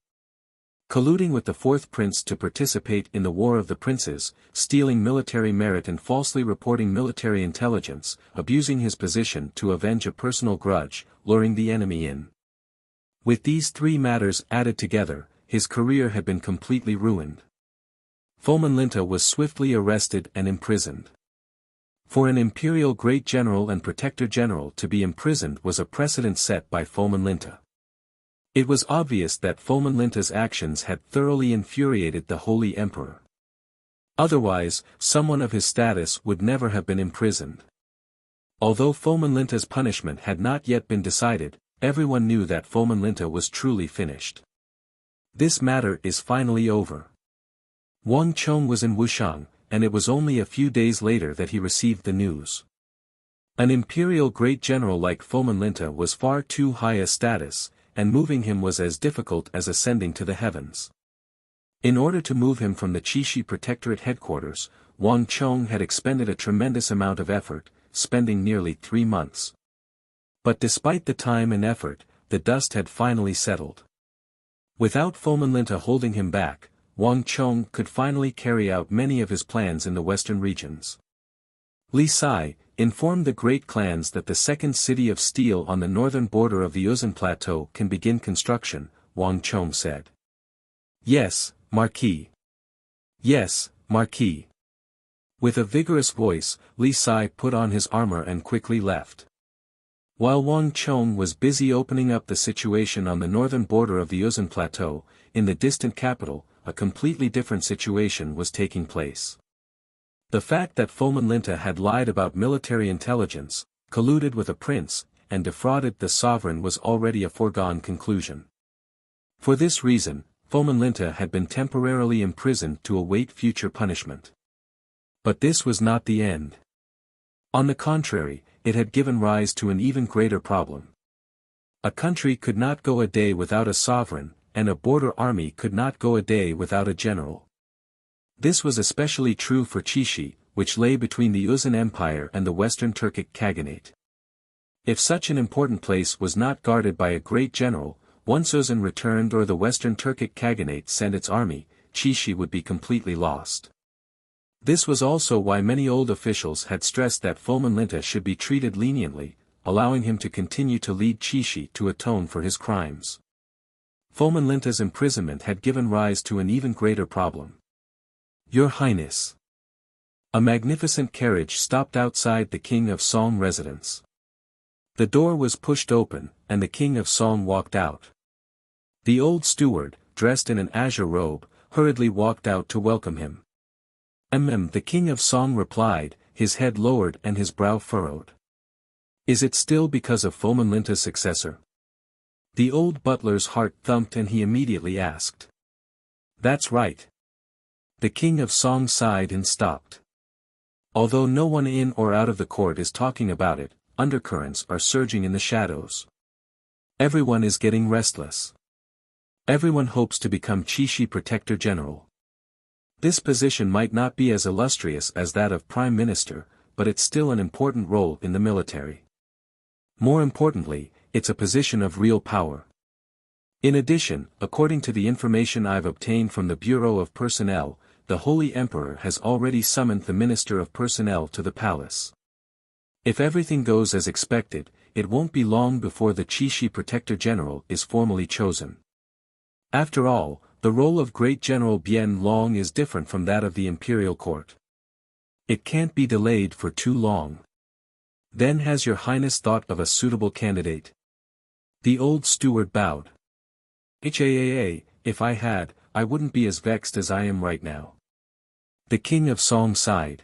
Colluding with the fourth prince to participate in the War of the Princes, stealing military merit and falsely reporting military intelligence, abusing his position to avenge a personal grudge, luring the enemy in. With these three matters added together, his career had been completely ruined. Foman Linta was swiftly arrested and imprisoned. For an imperial great general and protector general to be imprisoned was a precedent set by Foman Linta. It was obvious that Foman Linta's actions had thoroughly infuriated the Holy Emperor. Otherwise, someone of his status would never have been imprisoned. Although Foman Linta's punishment had not yet been decided, everyone knew that Foman Linta was truly finished. This matter is finally over. Wang Chong was in Wuxiang, and it was only a few days later that he received the news. An imperial great general like Foman Linta was far too high a status, and moving him was as difficult as ascending to the heavens. In order to move him from the Qixi Protectorate headquarters, Wang Chong had expended a tremendous amount of effort, spending nearly 3 months. But despite the time and effort, the dust had finally settled. Without Foman Linta holding him back, Wang Chong could finally carry out many of his plans in the western regions. Li Sai informed the great clans that the second city of steel on the northern border of the Uzan Plateau can begin construction, Wang Chong said. Yes, Marquis. Yes, Marquis. With a vigorous voice, Li Sai put on his armor and quickly left. While Wang Chong was busy opening up the situation on the northern border of the Uzan Plateau, in the distant capital, a completely different situation was taking place. The fact that Foman Linta had lied about military intelligence, colluded with a prince, and defrauded the sovereign was already a foregone conclusion. For this reason, Foman Linta had been temporarily imprisoned to await future punishment. But this was not the end. On the contrary, it had given rise to an even greater problem. A country could not go a day without a sovereign, and a border army could not go a day without a general. This was especially true for Qixi, which lay between the Uzan Empire and the Western Turkic Khaganate. If such an important place was not guarded by a great general, once Uzan returned or the Western Turkic Khaganate sent its army, Qixi would be completely lost. This was also why many old officials had stressed that Foman Linta should be treated leniently, allowing him to continue to lead Qixi to atone for his crimes. Foman Linta's imprisonment had given rise to an even greater problem. Your Highness. A magnificent carriage stopped outside the King of Song residence. The door was pushed open, and the King of Song walked out. The old steward, dressed in an azure robe, hurriedly walked out to welcome him. The King of Song replied, his head lowered and his brow furrowed. Is it still because of Foman Linta's successor? The old butler's heart thumped and he immediately asked. That's right. The King of Song sighed and stopped. Although no one in or out of the court is talking about it, undercurrents are surging in the shadows. Everyone is getting restless. Everyone hopes to become Qixi Protector General. This position might not be as illustrious as that of Prime Minister, but it's still an important role in the military. More importantly, it's a position of real power. In addition, according to the information I've obtained from the Bureau of Personnel, the Holy Emperor has already summoned the Minister of Personnel to the palace. If everything goes as expected, it won't be long before the Qixi Protector General is formally chosen. After all, the role of Great General Bien Long is different from that of the Imperial Court. It can't be delayed for too long. Then has your Highness thought of a suitable candidate? The old steward bowed. If I had, I wouldn't be as vexed as I am right now. The King of Song sighed.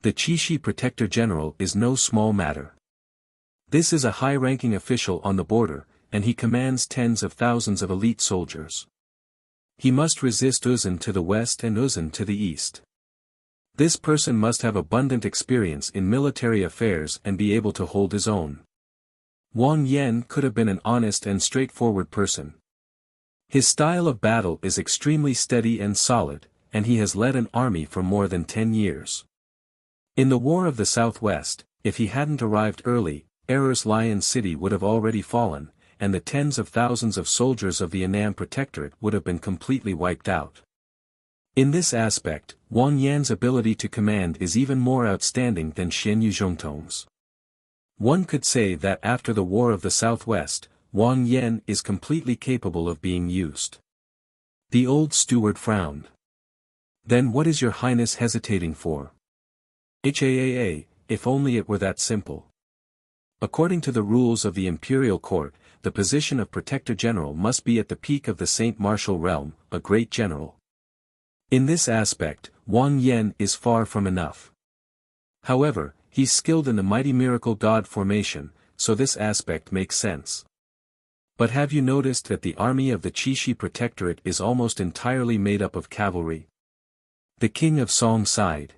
The Qixi Protector General is no small matter. This is a high-ranking official on the border, and he commands tens of thousands of elite soldiers. He must resist Uzan to the west and Uzan to the east. This person must have abundant experience in military affairs and be able to hold his own. Wang Yan could have been an honest and straightforward person. His style of battle is extremely steady and solid, and he has led an army for more than 10 years. In the War of the Southwest, if he hadn't arrived early, Error's Lion City would have already fallen, and the tens of thousands of soldiers of the Annam Protectorate would have been completely wiped out. In this aspect, Wang Yan's ability to command is even more outstanding than Xian Yuzhongtong's. One could say that after the War of the Southwest, Wang Yan is completely capable of being used. The old steward frowned. Then what is your highness hesitating for? If only it were that simple. According to the rules of the imperial court, the position of Protector General must be at the peak of the Saint Martial realm, a great general. In this aspect, Wang Yan is far from enough. However, he's skilled in the mighty miracle god formation, so this aspect makes sense. But have you noticed that the army of the Qixi Protectorate is almost entirely made up of cavalry? The king of Song sighed.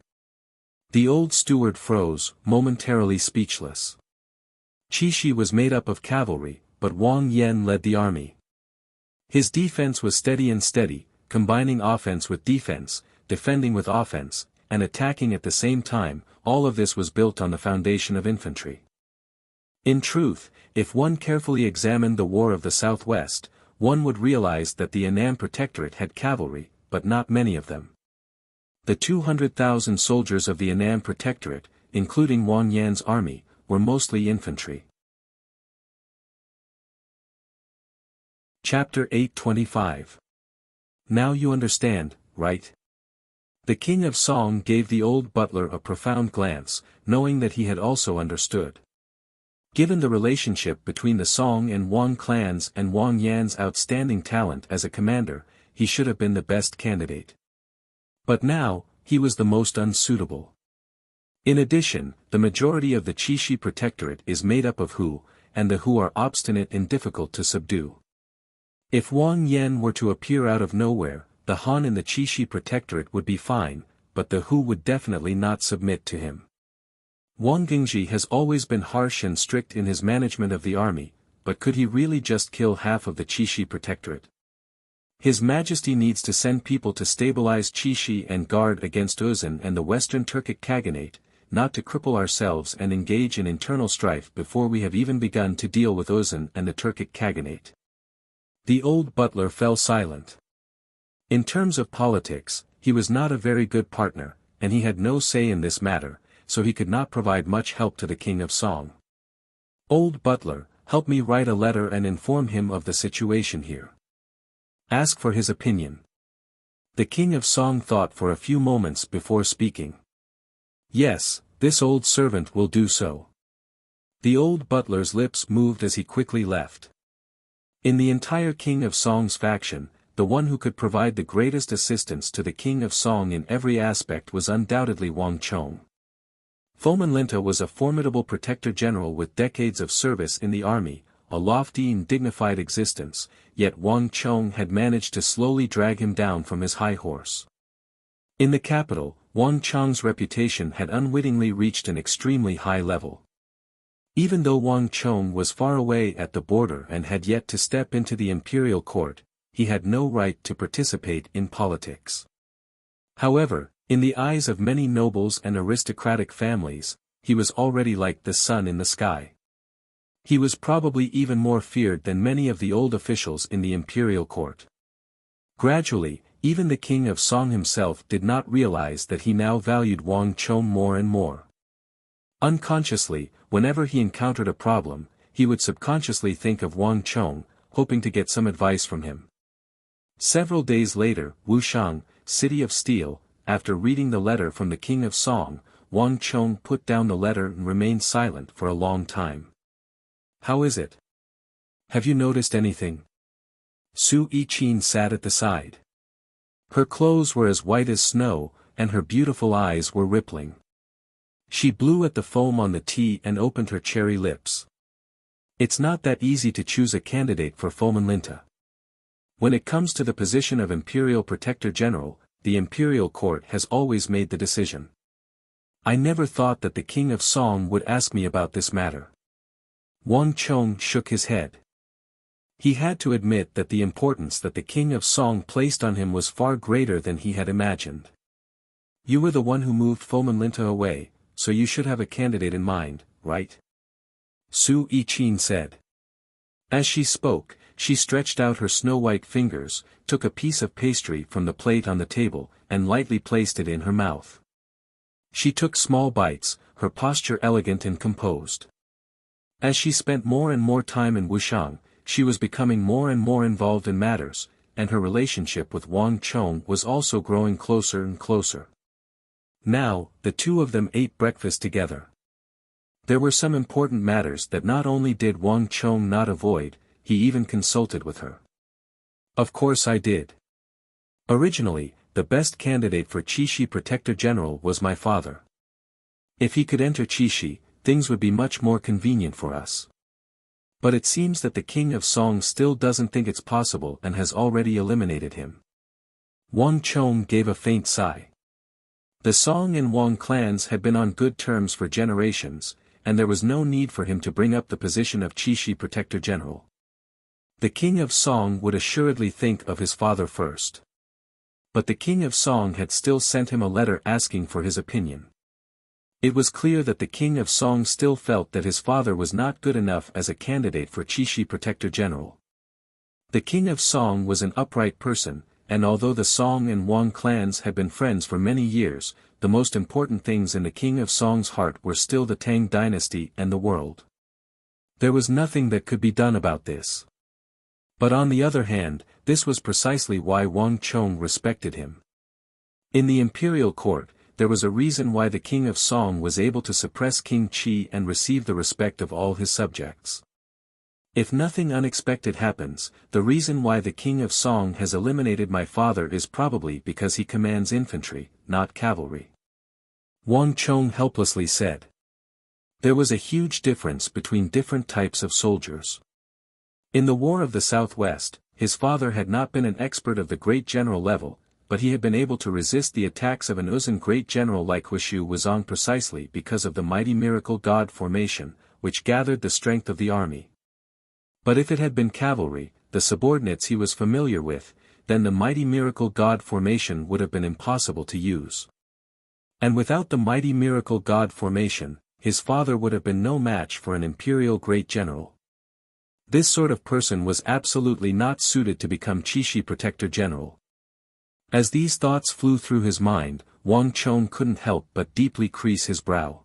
The old steward froze, momentarily speechless. Qixi was made up of cavalry, but Wang Yan led the army. His defense was steady, combining offense with defense, defending with offense, and attacking at the same time. All of this was built on the foundation of infantry. In truth, if one carefully examined the War of the Southwest, one would realize that the Annam Protectorate had cavalry, but not many of them. The 200,000 soldiers of the Annam Protectorate, including Wang Yan's army, were mostly infantry. Chapter 825. Now you understand, right? The king of Song gave the old butler a profound glance, knowing that he had also understood. Given the relationship between the Song and Wang clans and Wang Yan's outstanding talent as a commander, he should have been the best candidate. But now, he was the most unsuitable. In addition, the majority of the Qixi Protectorate is made up of Hu, and the Hu are obstinate and difficult to subdue. If Wang Yan were to appear out of nowhere, the Han in the Qixi Protectorate would be fine, but the Hu would definitely not submit to him. Wang Gingji has always been harsh and strict in his management of the army, but could he really just kill half of the Qixi Protectorate? His Majesty needs to send people to stabilize Qixi and guard against Uzun and the Western Turkic Khaganate, not to cripple ourselves and engage in internal strife before we have even begun to deal with Uzun and the Turkic Khaganate. The old butler fell silent. In terms of politics, he was not a very good partner, and he had no say in this matter, so he could not provide much help to the king of Song. Old butler, help me write a letter and inform him of the situation here. Ask for his opinion. The king of Song thought for a few moments before speaking. Yes, this old servant will do so. The old butler's lips moved as he quickly left. In the entire king of Song's faction, the one who could provide the greatest assistance to the king of Song in every aspect was undoubtedly Wang Chong. Foman Linta was a formidable protector general with decades of service in the army, a lofty and dignified existence, yet Wang Chong had managed to slowly drag him down from his high horse. In the capital, Wang Chong's reputation had unwittingly reached an extremely high level. Even though Wang Chong was far away at the border and had yet to step into the imperial court, he had no right to participate in politics. However, in the eyes of many nobles and aristocratic families, he was already like the sun in the sky. He was probably even more feared than many of the old officials in the imperial court. Gradually, even the king of Song himself did not realize that he now valued Wang Chong more and more. Unconsciously, whenever he encountered a problem, he would subconsciously think of Wang Chong, hoping to get some advice from him. Several days later, Wuxiang, City of Steel, after reading the letter from the king of Song, Wang Chong put down the letter and remained silent for a long time. How is it? Have you noticed anything? Su Yiqin sat at the side. Her clothes were as white as snow, and her beautiful eyes were rippling. She blew at the foam on the tea and opened her cherry lips. It's not that easy to choose a candidate for Foman Linta. When it comes to the position of Imperial Protector General, the Imperial Court has always made the decision. I never thought that the King of Song would ask me about this matter. Wang Chong shook his head. He had to admit that the importance that the King of Song placed on him was far greater than he had imagined. You were the one who moved Fomenlinta away, so you should have a candidate in mind, right? Su Yiqin said. As she spoke, she stretched out her snow-white fingers, took a piece of pastry from the plate on the table, and lightly placed it in her mouth. She took small bites, her posture elegant and composed. As she spent more and more time in Wuxiang, she was becoming more and more involved in matters, and her relationship with Wang Chong was also growing closer and closer. Now, the two of them ate breakfast together. There were some important matters that not only did Wang Chong not avoid, he even consulted with her. Of course I did. Originally, the best candidate for Qixi Protector General was my father. If he could enter Qixi, things would be much more convenient for us. But it seems that the King of Song still doesn't think it's possible and has already eliminated him. Wang Chong gave a faint sigh. The Song and Wang clans had been on good terms for generations, and there was no need for him to bring up the position of Qixi Protector General. The King of Song would assuredly think of his father first. But the King of Song had still sent him a letter asking for his opinion. It was clear that the King of Song still felt that his father was not good enough as a candidate for Qixi Protector General. The King of Song was an upright person, and although the Song and Wang clans had been friends for many years, the most important things in the King of Song's heart were still the Tang dynasty and the world. There was nothing that could be done about this. But on the other hand, this was precisely why Wang Chong respected him. In the imperial court, there was a reason why the King of Song was able to suppress King Qi and receive the respect of all his subjects. If nothing unexpected happens, the reason why the King of Song has eliminated my father is probably because he commands infantry, not cavalry. Wang Chong helplessly said. There was a huge difference between different types of soldiers. In the War of the Southwest, his father had not been an expert of the great general level, but he had been able to resist the attacks of an Uzun great general like Wuxia Wuzong precisely because of the mighty miracle god formation, which gathered the strength of the army. But if it had been cavalry, the subordinates he was familiar with, then the mighty miracle god formation would have been impossible to use. And without the mighty miracle god formation, his father would have been no match for an imperial great general. This sort of person was absolutely not suited to become Qixi Protector General. As these thoughts flew through his mind, Wang Chong couldn't help but deeply crease his brow.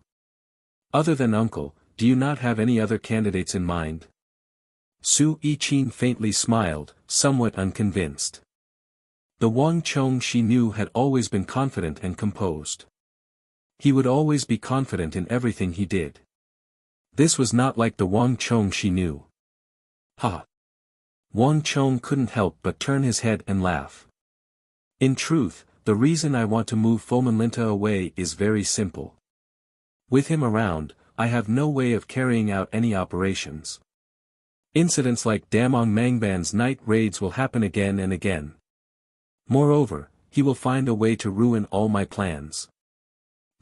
Other than uncle, do you not have any other candidates in mind? Su Yiqin faintly smiled, somewhat unconvinced. The Wang Chong she knew had always been confident and composed. He would always be confident in everything he did. This was not like the Wang Chong she knew. Ha! Wang Chong couldn't help but turn his head and laugh. In truth, the reason I want to move Fomenlinta away is very simple. With him around, I have no way of carrying out any operations. Incidents like Damong Mangban's night raids will happen again and again. Moreover, he will find a way to ruin all my plans.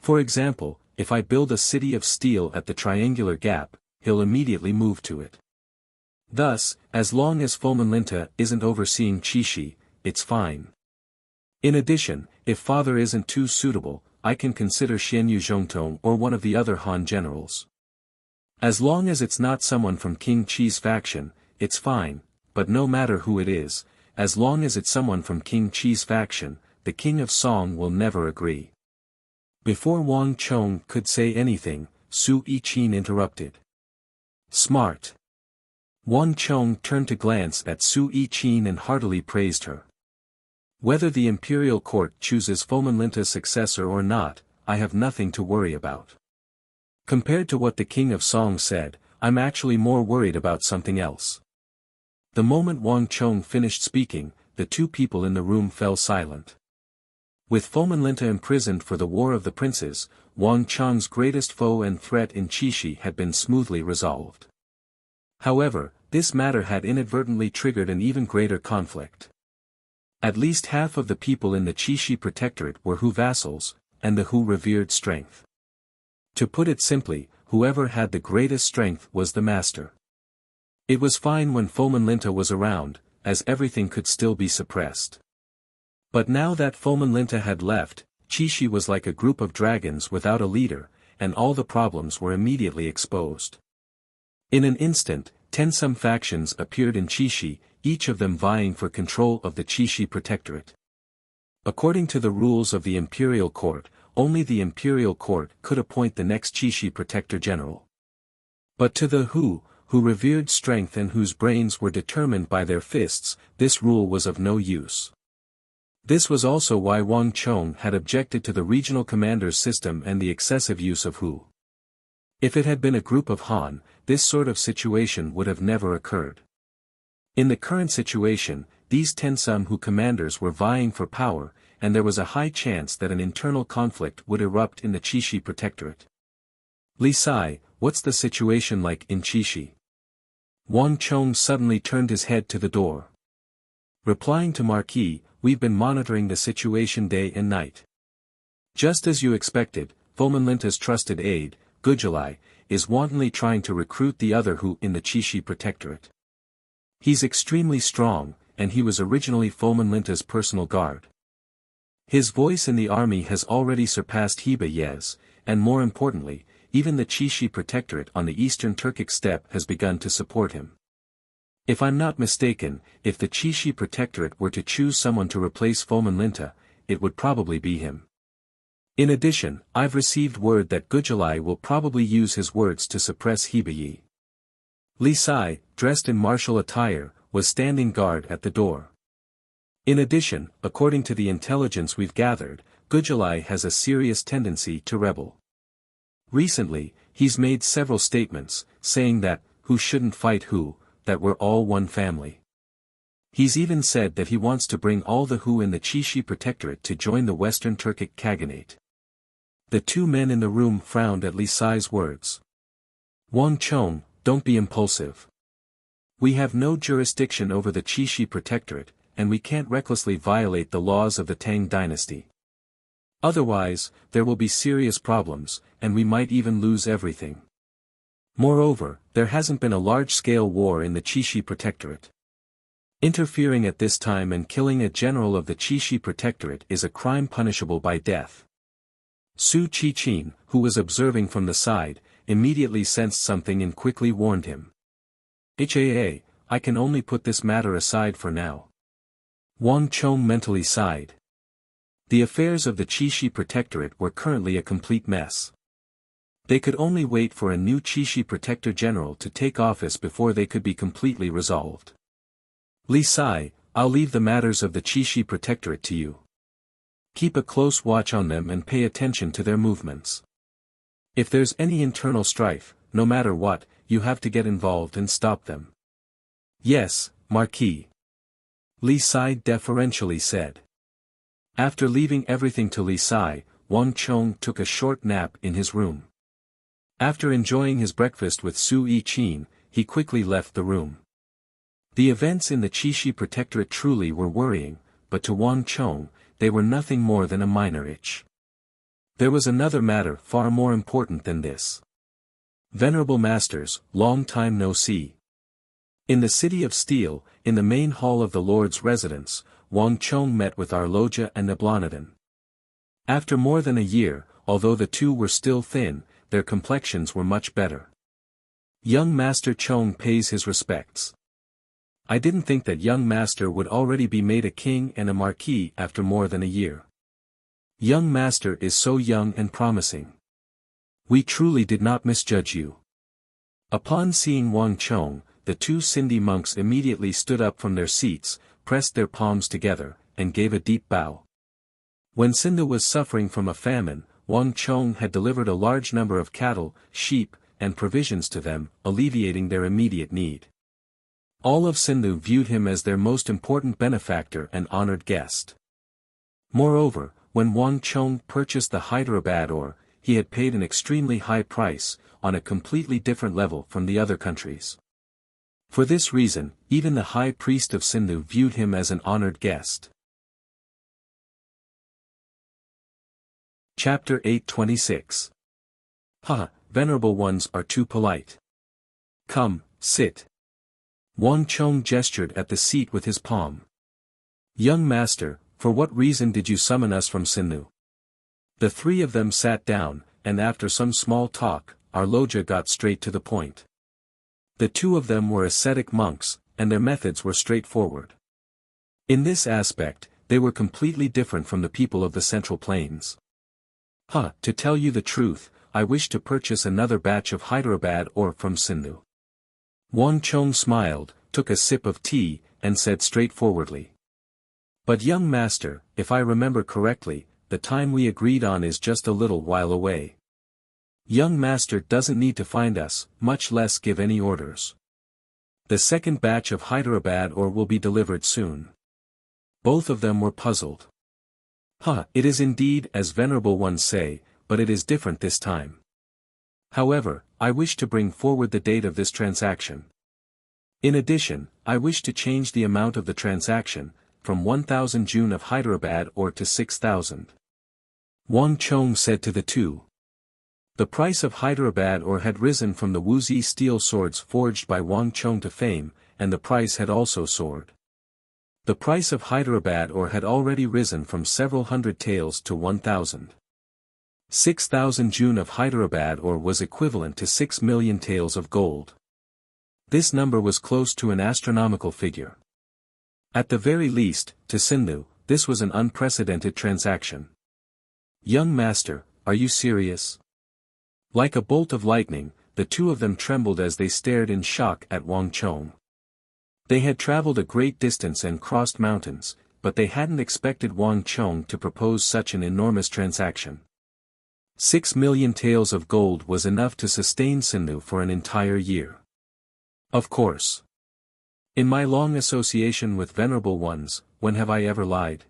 For example, if I build a city of steel at the triangular gap, he'll immediately move to it. Thus, as long as Fomenlinta isn't overseeing Qixi, it's fine. In addition, if father isn't too suitable, I can consider Xianyu Zhongtong or one of the other Han generals. As long as it's not someone from King Qi's faction, it's fine, but no matter who it is, as long as it's someone from King Qi's faction, the King of Song will never agree. Before Wang Chong could say anything, Su Yiqin interrupted. Smart. Wang Chong turned to glance at Su Yiqin and heartily praised her. Whether the imperial court chooses Fomenlinta's successor or not, I have nothing to worry about. Compared to what the King of Song said, I'm actually more worried about something else. The moment Wang Chong finished speaking, the two people in the room fell silent. With Fomenlinta imprisoned for the War of the Princes, Wang Chong's greatest foe and threat in Qixi had been smoothly resolved. However, this matter had inadvertently triggered an even greater conflict. At least half of the people in the Qixi Protectorate were Hu vassals, and the Hu revered strength. To put it simply, whoever had the greatest strength was the master. It was fine when Fomenlinta was around, as everything could still be suppressed. But now that Fomenlinta had left, Chishi was like a group of dragons without a leader, and all the problems were immediately exposed. In an instant, 10 some factions appeared in Chishi, each of them vying for control of the Chishi Protectorate. According to the rules of the Imperial Court, only the Imperial Court could appoint the next Chishi Protector General. But to the who revered strength and whose brains were determined by their fists, this rule was of no use. This was also why Wang Chong had objected to the regional commanders system and the excessive use of who. If it had been a group of Han, this sort of situation would have never occurred. In the current situation, these 10 some who commanders were vying for power, and there was a high chance that an internal conflict would erupt in the Chishi Protectorate. Li Sai, what's the situation like in Chishi? Wang Chong suddenly turned his head to the door. Replying to Marquis, we've been monitoring the situation day and night. Just as you expected, Fomenlinta's trusted aide, Gujulai, is wantonly trying to recruit the other who in the Chishi Protectorate. He's extremely strong, and he was originally Fomenlinta's personal guard. His voice in the army has already surpassed Heba Yez, and more importantly, even the Chishi Protectorate on the eastern Turkic steppe has begun to support him. If I'm not mistaken, if the Chishi Protectorate were to choose someone to replace Fomenlinta, it would probably be him. In addition, I've received word that Gujulai will probably use his words to suppress Hebayi. Li Sai, dressed in martial attire, was standing guard at the door. In addition, according to the intelligence we've gathered, Gujulai has a serious tendency to rebel. Recently, he's made several statements, saying that, who shouldn't fight who, that we're all one family. He's even said that he wants to bring all the who in the Chishi Protectorate to join the Western Turkic Khaganate. The 2 men in the room frowned at Li Sai's words. Wang Chong, don't be impulsive. We have no jurisdiction over the Chishi Protectorate, and we can't recklessly violate the laws of the Tang dynasty. Otherwise, there will be serious problems, and we might even lose everything. Moreover, there hasn't been a large-scale war in the Chishi Protectorate. Interfering at this time and killing a general of the Chishi Protectorate is a crime punishable by death. Su Qichin, who was observing from the side, immediately sensed something and quickly warned him. I can only put this matter aside for now. Wang Chong mentally sighed. The affairs of the Chishi Protectorate were currently a complete mess. They could only wait for a new Chishi Protector General to take office before they could be completely resolved. Li Sai, I'll leave the matters of the Chishi Protectorate to you. Keep a close watch on them and pay attention to their movements. If there's any internal strife, no matter what, you have to get involved and stop them. Yes, Marquis. Li Sai deferentially said. After leaving everything to Li Sai, Wang Chong took a short nap in his room. After enjoying his breakfast with Su Qichin, he quickly left the room. The events in the Chishi Protectorate truly were worrying, but to Wang Chong, they were nothing more than a minor itch. There was another matter far more important than this. Venerable Masters, long time no see. In the City of Steel, in the main hall of the Lord's residence, Wang Chong met with Arloja and Neblanadin. After more than a year, although the two were still thin, their complexions were much better. Young Master Chong pays his respects. I didn't think that young master would already be made a king and a marquis after more than a year. Young master is so young and promising. We truly did not misjudge you. Upon seeing Wang Chong, the 2 Sindhi monks immediately stood up from their seats, pressed their palms together, and gave a deep bow. When Sindhu was suffering from a famine, Wang Chong had delivered a large number of cattle, sheep, and provisions to them, alleviating their immediate need. All of Sindhu viewed him as their most important benefactor and honored guest. Moreover, when Wang Chong purchased the Hyderabad ore, he had paid an extremely high price, on a completely different level from the other countries. For this reason, even the high priest of Sindhu viewed him as an honored guest. Chapter 826. Ha, venerable ones are too polite. Come, sit. Wang Chong gestured at the seat with his palm. Young master, for what reason did you summon us from Sinnu? The three of them sat down, and after some small talk, our Loja got straight to the point. The two of them were ascetic monks, and their methods were straightforward. In this aspect, they were completely different from the people of the Central Plains. To tell you the truth, I wish to purchase another batch of Hyderabad ore from Sindhu. Wang Chong smiled, took a sip of tea, and said straightforwardly. But young master, if I remember correctly, the time we agreed on is just a little while away. Young master doesn't need to find us, much less give any orders. The second batch of Hyderabad ore will be delivered soon. Both of them were puzzled. It is indeed as venerable ones say, but it is different this time. However, I wish to bring forward the date of this transaction. In addition, I wish to change the amount of the transaction, from 1,000 June of Hyderabad ore to 6,000. Wang Chong said to the two. The price of Hyderabad ore had risen from the Wuxia steel swords forged by Wang Chong to fame, and the price had also soared. The price of Hyderabad ore had already risen from several hundred taels to 1,000. 6,000 June of Hyderabad ore was equivalent to 6 million taels of gold. This number was close to an astronomical figure. At the very least, to Sindhu, this was an unprecedented transaction. Young master, are you serious? Like a bolt of lightning, the two of them trembled as they stared in shock at Wang Chong. They had traveled a great distance and crossed mountains, but they hadn't expected Wang Chong to propose such an enormous transaction. 6 million taels of gold was enough to sustain Sindhu for an entire year. Of course. In my long association with venerable ones, when have I ever lied?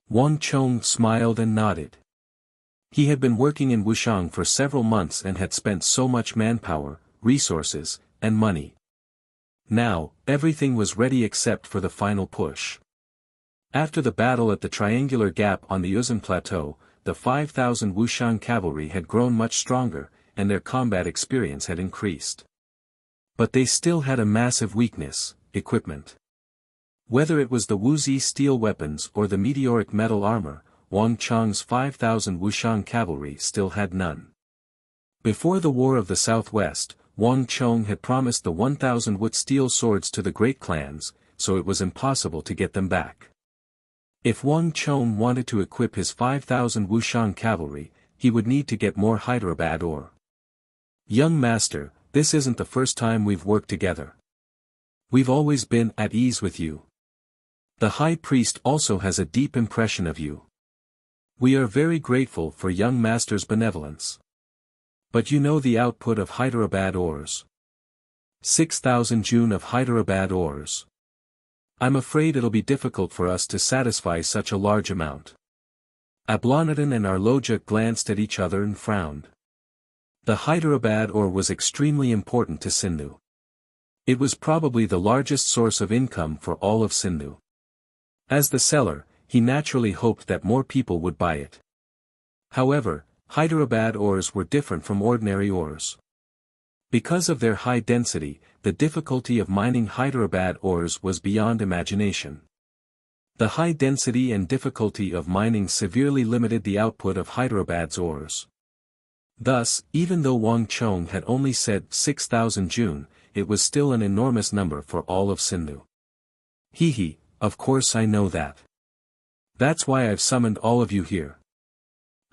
Wang Chong smiled and nodded. He had been working in Wuxiang for several months and had spent so much manpower, resources, and money. Now, everything was ready except for the final push. After the battle at the triangular gap on the Uzun Plateau, the 5,000 Wuxiang cavalry had grown much stronger, and their combat experience had increased. But they still had a massive weakness: equipment. Whether it was the Wuxia steel weapons or the meteoric metal armor, Wang Chong's 5,000 Wuxiang cavalry still had none. Before the War of the Southwest, Wang Chong had promised the 1,000 wood steel swords to the great clans, so it was impossible to get them back. If Wang Chong wanted to equip his 5,000 Wuxiang cavalry, he would need to get more Hyderabad ore. Young master, this isn't the first time we've worked together. We've always been at ease with you. The high priest also has a deep impression of you. We are very grateful for young master's benevolence. But you know the output of Hyderabad ores. 6,000 June of Hyderabad ores. I'm afraid it'll be difficult for us to satisfy such a large amount. Ablanadin and Arloja glanced at each other and frowned. The Hyderabad ore was extremely important to Sindhu. It was probably the largest source of income for all of Sindhu. As the seller, he naturally hoped that more people would buy it. However, Hyderabad ores were different from ordinary ores. Because of their high density, the difficulty of mining Hyderabad ores was beyond imagination. The high density and difficulty of mining severely limited the output of Hyderabad's ores. Thus, even though Wang Chong had only said 6,000 June, it was still an enormous number for all of Sindhu. Of course I know that. That's why I've summoned all of you here.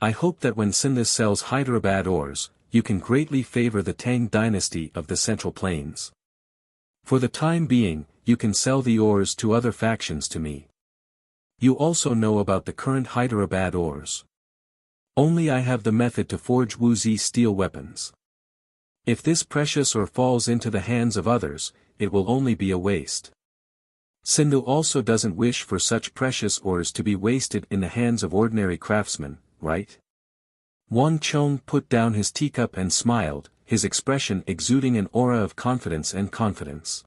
I hope that when Sindhu sells Hyderabad ores, you can greatly favor the Tang dynasty of the Central Plains. For the time being, you can sell the ores to other factions to me. You also know about the current Hyderabad ores. Only I have the method to forge Wuxia steel weapons. If this precious ore falls into the hands of others, it will only be a waste. Sindhu also doesn't wish for such precious ores to be wasted in the hands of ordinary craftsmen, right? Wang Chong put down his teacup and smiled, his expression exuding an aura of confidence and confidence.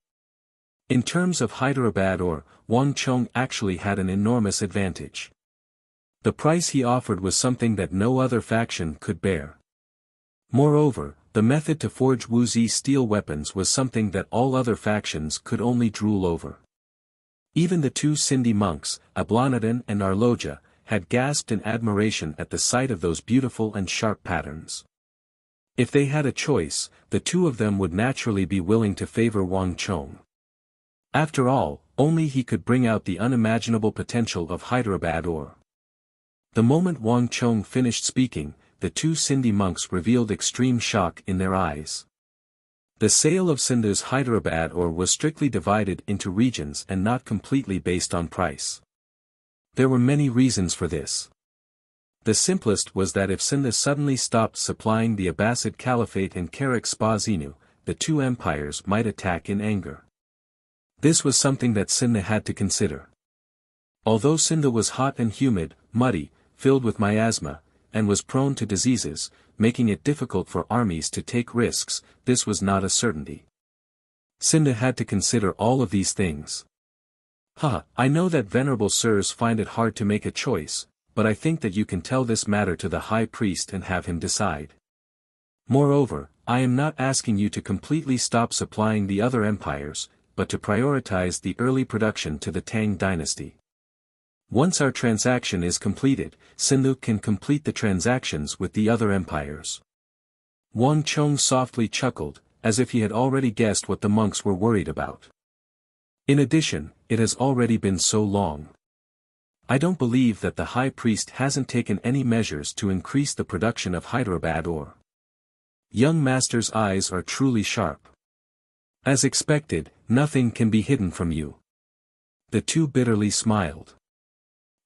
In terms of Hyderabad ore, Wang Chong actually had an enormous advantage. The price he offered was something that no other faction could bear. Moreover, the method to forge Wuxia steel weapons was something that all other factions could only drool over. Even the two Sindhi monks, Ablanadin and Arloja, had gasped in admiration at the sight of those beautiful and sharp patterns. If they had a choice, the two of them would naturally be willing to favor Wang Chong. After all, only he could bring out the unimaginable potential of Hyderabad ore. The moment Wang Chong finished speaking, the two Sindhi monks revealed extreme shock in their eyes. The sale of Sindhu's Hyderabad ore was strictly divided into regions and not completely based on price. There were many reasons for this. The simplest was that if Sindh suddenly stopped supplying the Abbasid Caliphate and Karak Spazinu, the two empires might attack in anger. This was something that Sindh had to consider. Although Sindh was hot and humid, muddy, filled with miasma, and was prone to diseases, making it difficult for armies to take risks, this was not a certainty. Sindh had to consider all of these things. I know that venerable sirs find it hard to make a choice, but I think that you can tell this matter to the high priest and have him decide. Moreover, I am not asking you to completely stop supplying the other empires, but to prioritize the early production to the Tang dynasty. Once our transaction is completed, Sindhu can complete the transactions with the other empires. Wang Chong softly chuckled, as if he had already guessed what the monks were worried about. In addition, it has already been so long. I don't believe that the high priest hasn't taken any measures to increase the production of Hyderabad ore. Young master's eyes are truly sharp. As expected, nothing can be hidden from you. The two bitterly smiled.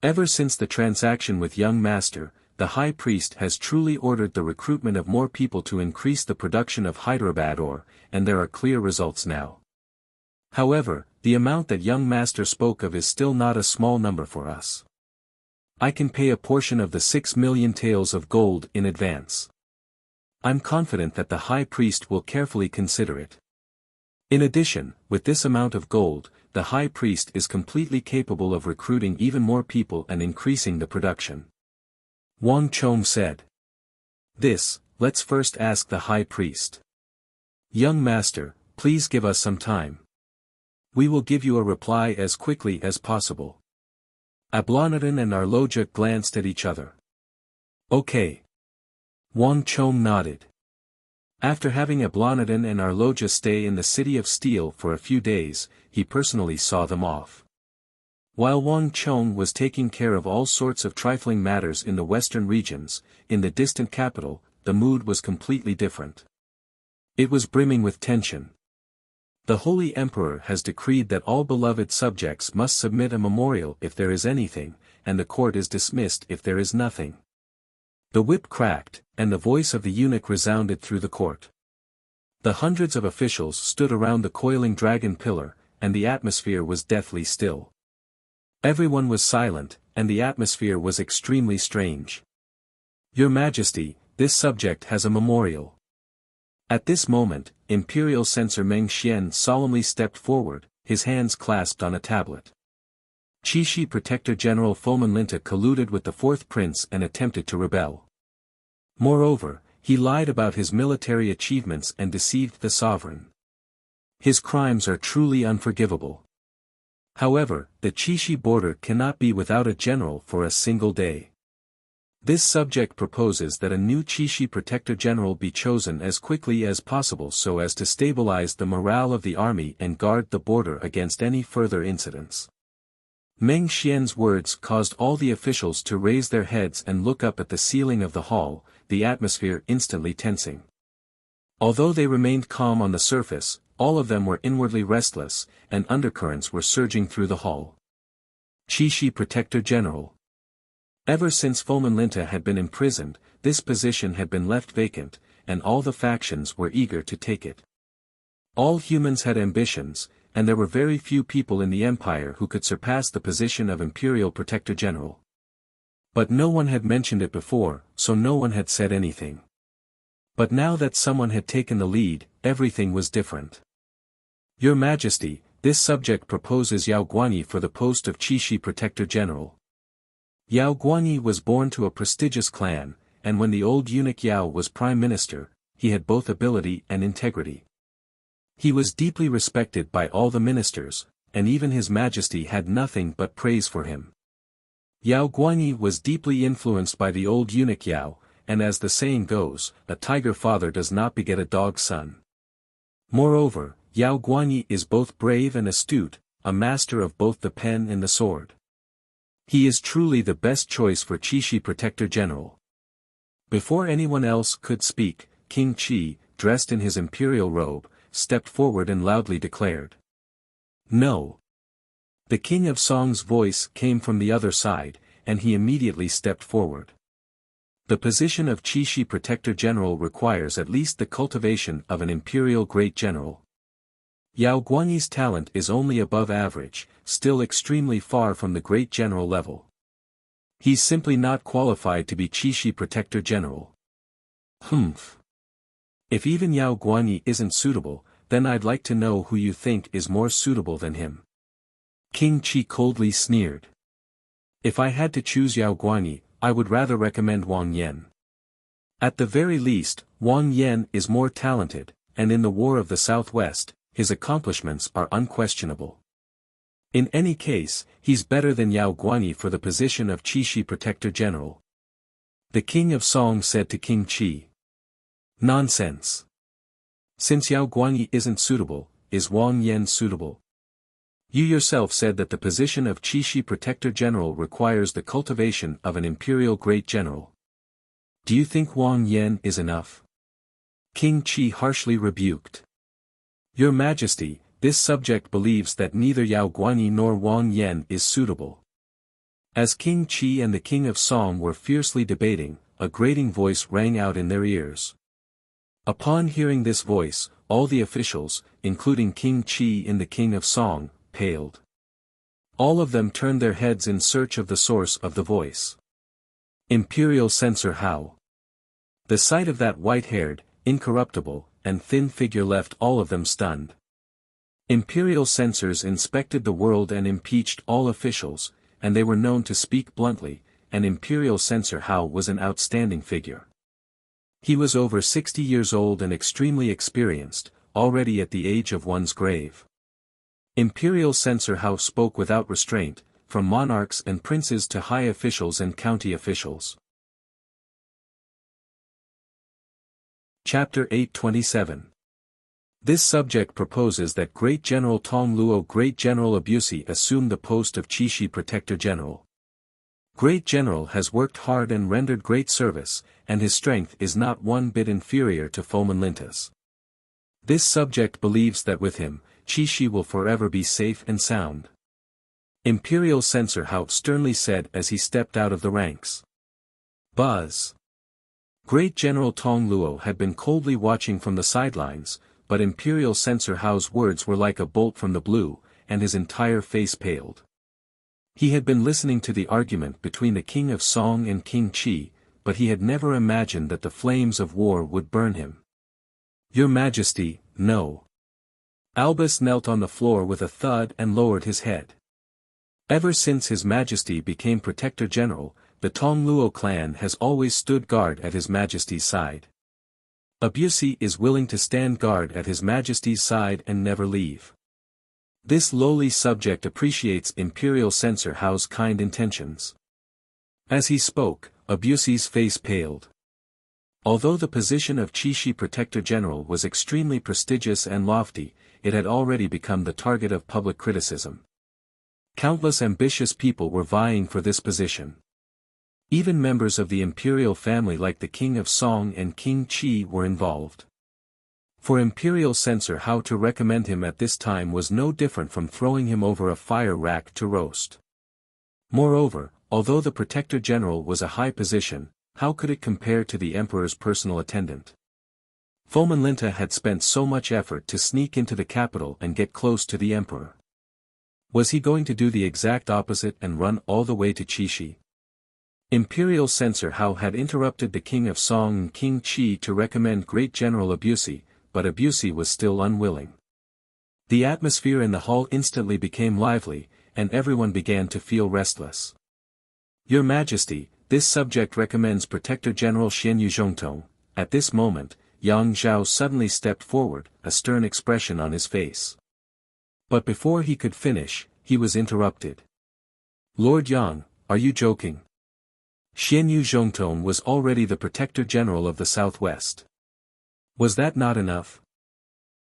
Ever since the transaction with young master, the high priest has truly ordered the recruitment of more people to increase the production of Hyderabad ore, and there are clear results now. However, the amount that young master spoke of is still not a small number for us. I can pay a portion of the 6 million taels of gold in advance. I'm confident that the high priest will carefully consider it. In addition, with this amount of gold, the high priest is completely capable of recruiting even more people and increasing the production. Wang Chong said. Let's first ask the high priest. Young master, please give us some time. We will give you a reply as quickly as possible. Ablanadin and Arloja glanced at each other. Okay. Wang Chong nodded. After having Ablanadin and Arloja stay in the City of Steel for a few days, he personally saw them off. While Wang Chong was taking care of all sorts of trifling matters in the western regions, in the distant capital, the mood was completely different. It was brimming with tension. The Holy Emperor has decreed that all beloved subjects must submit a memorial if there is anything, and the court is dismissed if there is nothing. The whip cracked, and the voice of the eunuch resounded through the court. The hundreds of officials stood around the coiling dragon pillar, and the atmosphere was deathly still. Everyone was silent, and the atmosphere was extremely strange. Your Majesty, this subject has a memorial. At this moment, Imperial Censor Meng Xian solemnly stepped forward, his hands clasped on a tablet. Chishi Protector General Foman Linta colluded with the fourth prince and attempted to rebel. Moreover, he lied about his military achievements and deceived the sovereign. His crimes are truly unforgivable. However, the Chishi border cannot be without a general for a single day. This subject proposes that a new Chishi Protector General be chosen as quickly as possible so as to stabilize the morale of the army and guard the border against any further incidents. Meng Xian's words caused all the officials to raise their heads and look up at the ceiling of the hall, the atmosphere instantly tensing. Although they remained calm on the surface, all of them were inwardly restless, and undercurrents were surging through the hall. Chishi Protector General. Ever since Foman Linta had been imprisoned, this position had been left vacant, and all the factions were eager to take it. All humans had ambitions, and there were very few people in the empire who could surpass the position of Imperial Protector General. But no one had mentioned it before, so no one had said anything. But now that someone had taken the lead, everything was different. Your Majesty, this subject proposes Yao Guanyi for the post of Chishi Protector General. Yao Guanyi was born to a prestigious clan, and when the old eunuch Yao was prime minister, he had both ability and integrity. He was deeply respected by all the ministers, and even His Majesty had nothing but praise for him. Yao Guanyi was deeply influenced by the old eunuch Yao, and as the saying goes, a tiger father does not beget a dog son. Moreover, Yao Guanyi is both brave and astute, a master of both the pen and the sword. He is truly the best choice for Qixi Protector General. Before anyone else could speak, King Qi, dressed in his imperial robe, stepped forward and loudly declared, "No." The King of Song's voice came from the other side, and he immediately stepped forward. The position of Qixi Protector General requires at least the cultivation of an imperial great general. Yao Guanyi's talent is only above average, still extremely far from the great general level. He's simply not qualified to be Qixi Protector General. Humph. If even Yao Guanyi isn't suitable, then I'd like to know who you think is more suitable than him. King Qi coldly sneered. If I had to choose Yao Guanyi, I would rather recommend Wang Yan. At the very least, Wang Yan is more talented, and in the War of the Southwest, his accomplishments are unquestionable. In any case, he's better than Yao Guanyi for the position of Qixi Protector General. The King of Song said to King Qi. Nonsense. Since Yao Guanyi isn't suitable, is Wang Yan suitable? You yourself said that the position of Qixi Protector General requires the cultivation of an imperial great general. Do you think Wang Yan is enough? King Qi harshly rebuked. Your Majesty, this subject believes that neither Yao Guanyi nor Wang Yan is suitable. As King Qi and the King of Song were fiercely debating, a grating voice rang out in their ears. Upon hearing this voice, all the officials, including King Qi and the King of Song, paled. All of them turned their heads in search of the source of the voice. Imperial Censor Hao. The sight of that white-haired, incorruptible, and thin figure left all of them stunned. Imperial censors inspected the world and impeached all officials, and they were known to speak bluntly, and Imperial Censor Hao was an outstanding figure. He was over 60 years old and extremely experienced, already at the age of one's grave. Imperial Censor Hao spoke without restraint, from monarchs and princes to high officials and county officials. Chapter 827. This subject proposes that Great General Tong Luo Great General Abusi assume the post of Qixi Protector General. Great General has worked hard and rendered great service, and his strength is not one bit inferior to Foman Linta's. This subject believes that with him, Qixi will forever be safe and sound. Imperial Censor Hao sternly said as he stepped out of the ranks. Buzz. Great General Tong Luo had been coldly watching from the sidelines, but Imperial Censor Hao's words were like a bolt from the blue, and his entire face paled. He had been listening to the argument between the King of Song and King Qi, but he had never imagined that the flames of war would burn him. Your Majesty, no. Albus knelt on the floor with a thud and lowered his head. Ever since His Majesty became Protector General, the Tong Luo clan has always stood guard at His Majesty's side. Abusi is willing to stand guard at His Majesty's side and never leave. This lowly subject appreciates Imperial Censor Hao's kind intentions. As he spoke, Abusi's face paled. Although the position of Qixi Protector General was extremely prestigious and lofty, it had already become the target of public criticism. Countless ambitious people were vying for this position. Even members of the imperial family like the King of Song and King Qi were involved. For Imperial Censor Hao to recommend him at this time was no different from throwing him over a fire rack to roast. Moreover, although the Protector General was a high position, how could it compare to the Emperor's personal attendant? Foman Linta had spent so much effort to sneak into the capital and get close to the Emperor. Was he going to do the exact opposite and run all the way to Qixi? Imperial Censor Hao had interrupted the King of Song and King Qi to recommend Great General Abusi, but Abusi was still unwilling. The atmosphere in the hall instantly became lively, and everyone began to feel restless. Your Majesty, this subject recommends Protector General Xian Yuzhongtong. At this moment, Yang Zhao suddenly stepped forward, a stern expression on his face. But before he could finish, he was interrupted. Lord Yang, are you joking? Xianyu Zhongtong was already the Protector General of the Southwest. Was that not enough?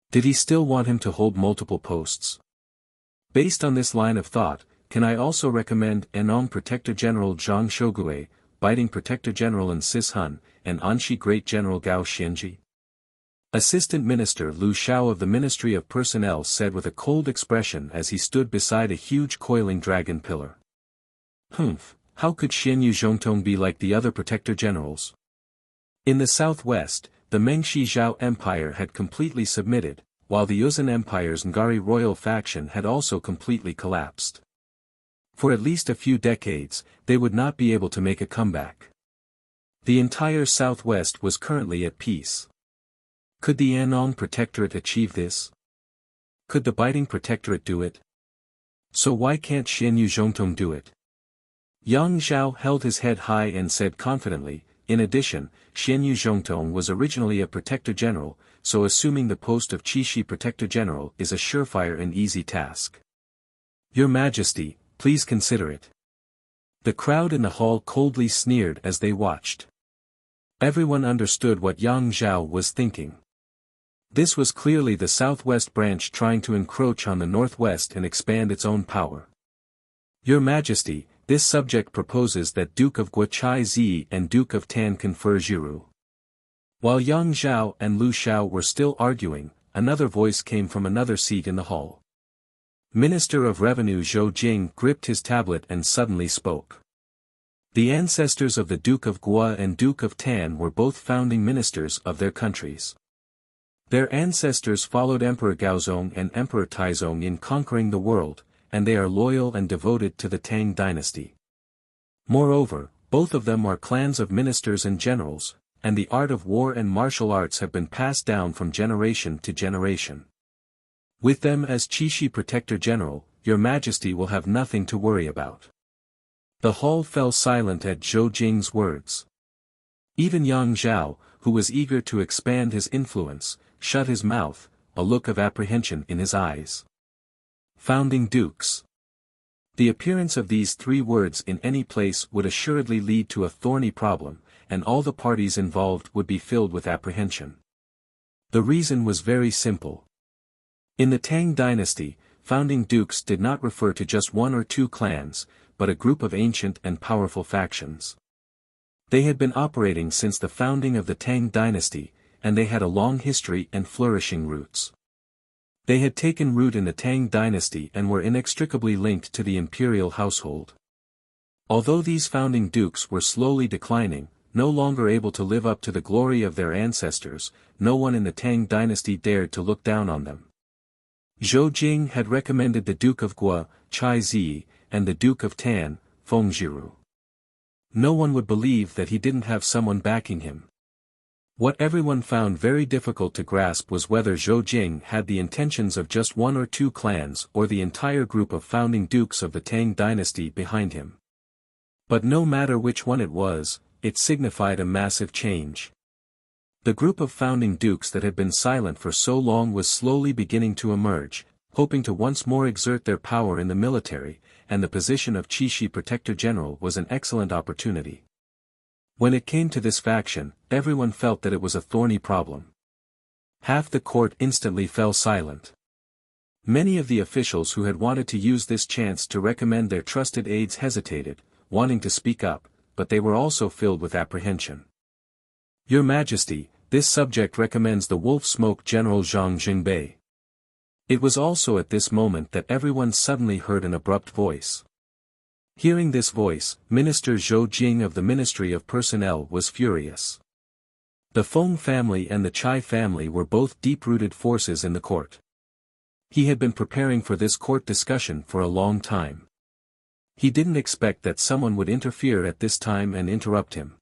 Did he still want him to hold multiple posts? Based on this line of thought, can I also recommend Enong Protector General Zhang Shogui, Biting Protector General and Sis Hun, and Anshi Great General Gao Xianji? Assistant Minister Lu Xiao of the Ministry of Personnel said with a cold expression as he stood beside a huge coiling dragon pillar. Humph, how could Xianyu Zhongtong be like the other Protector Generals? In the southwest, the Mengshi Zhao Empire had completely submitted, while the Yuzhan Empire's Ngari royal faction had also completely collapsed. For at least a few decades, they would not be able to make a comeback. The entire southwest was currently at peace. Could the Anong Protectorate achieve this? Could the Biting Protectorate do it? So why can't Xianyu Zhongtong do it? Yang Zhao held his head high and said confidently, in addition, Xianyu Zhongtong was originally a Protector General, so assuming the post of Qixi Protector General is a surefire and easy task. Your Majesty, please consider it. The crowd in the hall coldly sneered as they watched. Everyone understood what Yang Zhao was thinking. This was clearly the southwest branch trying to encroach on the northwest and expand its own power. Your Majesty, this subject proposes that Duke of Guochai Zi and Duke of Tan confer Jiru. While Yang Zhao and Lu Xiao were still arguing, another voice came from another seat in the hall. Minister of Revenue Zhou Jing gripped his tablet and suddenly spoke. The ancestors of the Duke of Guo and Duke of Tan were both founding ministers of their countries. Their ancestors followed Emperor Gaozong and Emperor Taizong in conquering the world, and they are loyal and devoted to the Tang dynasty. Moreover, both of them are clans of ministers and generals, and the art of war and martial arts have been passed down from generation to generation. With them as Qixi Protector General, Your Majesty will have nothing to worry about. The hall fell silent at Zhou Jing's words. Even Yang Zhao, who was eager to expand his influence, shut his mouth, a look of apprehension in his eyes. Founding Dukes. The appearance of these three words in any place would assuredly lead to a thorny problem, and all the parties involved would be filled with apprehension. The reason was very simple. In the Tang dynasty, founding dukes did not refer to just one or two clans, but a group of ancient and powerful factions. They had been operating since the founding of the Tang dynasty, and they had a long history and flourishing roots. They had taken root in the Tang dynasty and were inextricably linked to the imperial household. Although these founding dukes were slowly declining, no longer able to live up to the glory of their ancestors, no one in the Tang dynasty dared to look down on them. Zhou Jing had recommended the Duke of Guo, Chai Zi, and the Duke of Tan, Feng Jiru. No one would believe that he didn't have someone backing him. What everyone found very difficult to grasp was whether Zhou Jing had the intentions of just one or two clans or the entire group of founding dukes of the Tang dynasty behind him. But no matter which one it was, it signified a massive change. The group of founding dukes that had been silent for so long was slowly beginning to emerge, hoping to once more exert their power in the military, and the position of Qixi Protector General was an excellent opportunity. When it came to this faction, everyone felt that it was a thorny problem. Half the court instantly fell silent. Many of the officials who had wanted to use this chance to recommend their trusted aides hesitated, wanting to speak up, but they were also filled with apprehension. Your Majesty, this subject recommends the Wolf Smoke General Zhang Jingbei. It was also at this moment that everyone suddenly heard an abrupt voice. Hearing this voice, Minister Zhou Jing of the Ministry of Personnel was furious. The Feng family and the Chai family were both deep-rooted forces in the court. He had been preparing for this court discussion for a long time. He didn't expect that someone would interfere at this time and interrupt him.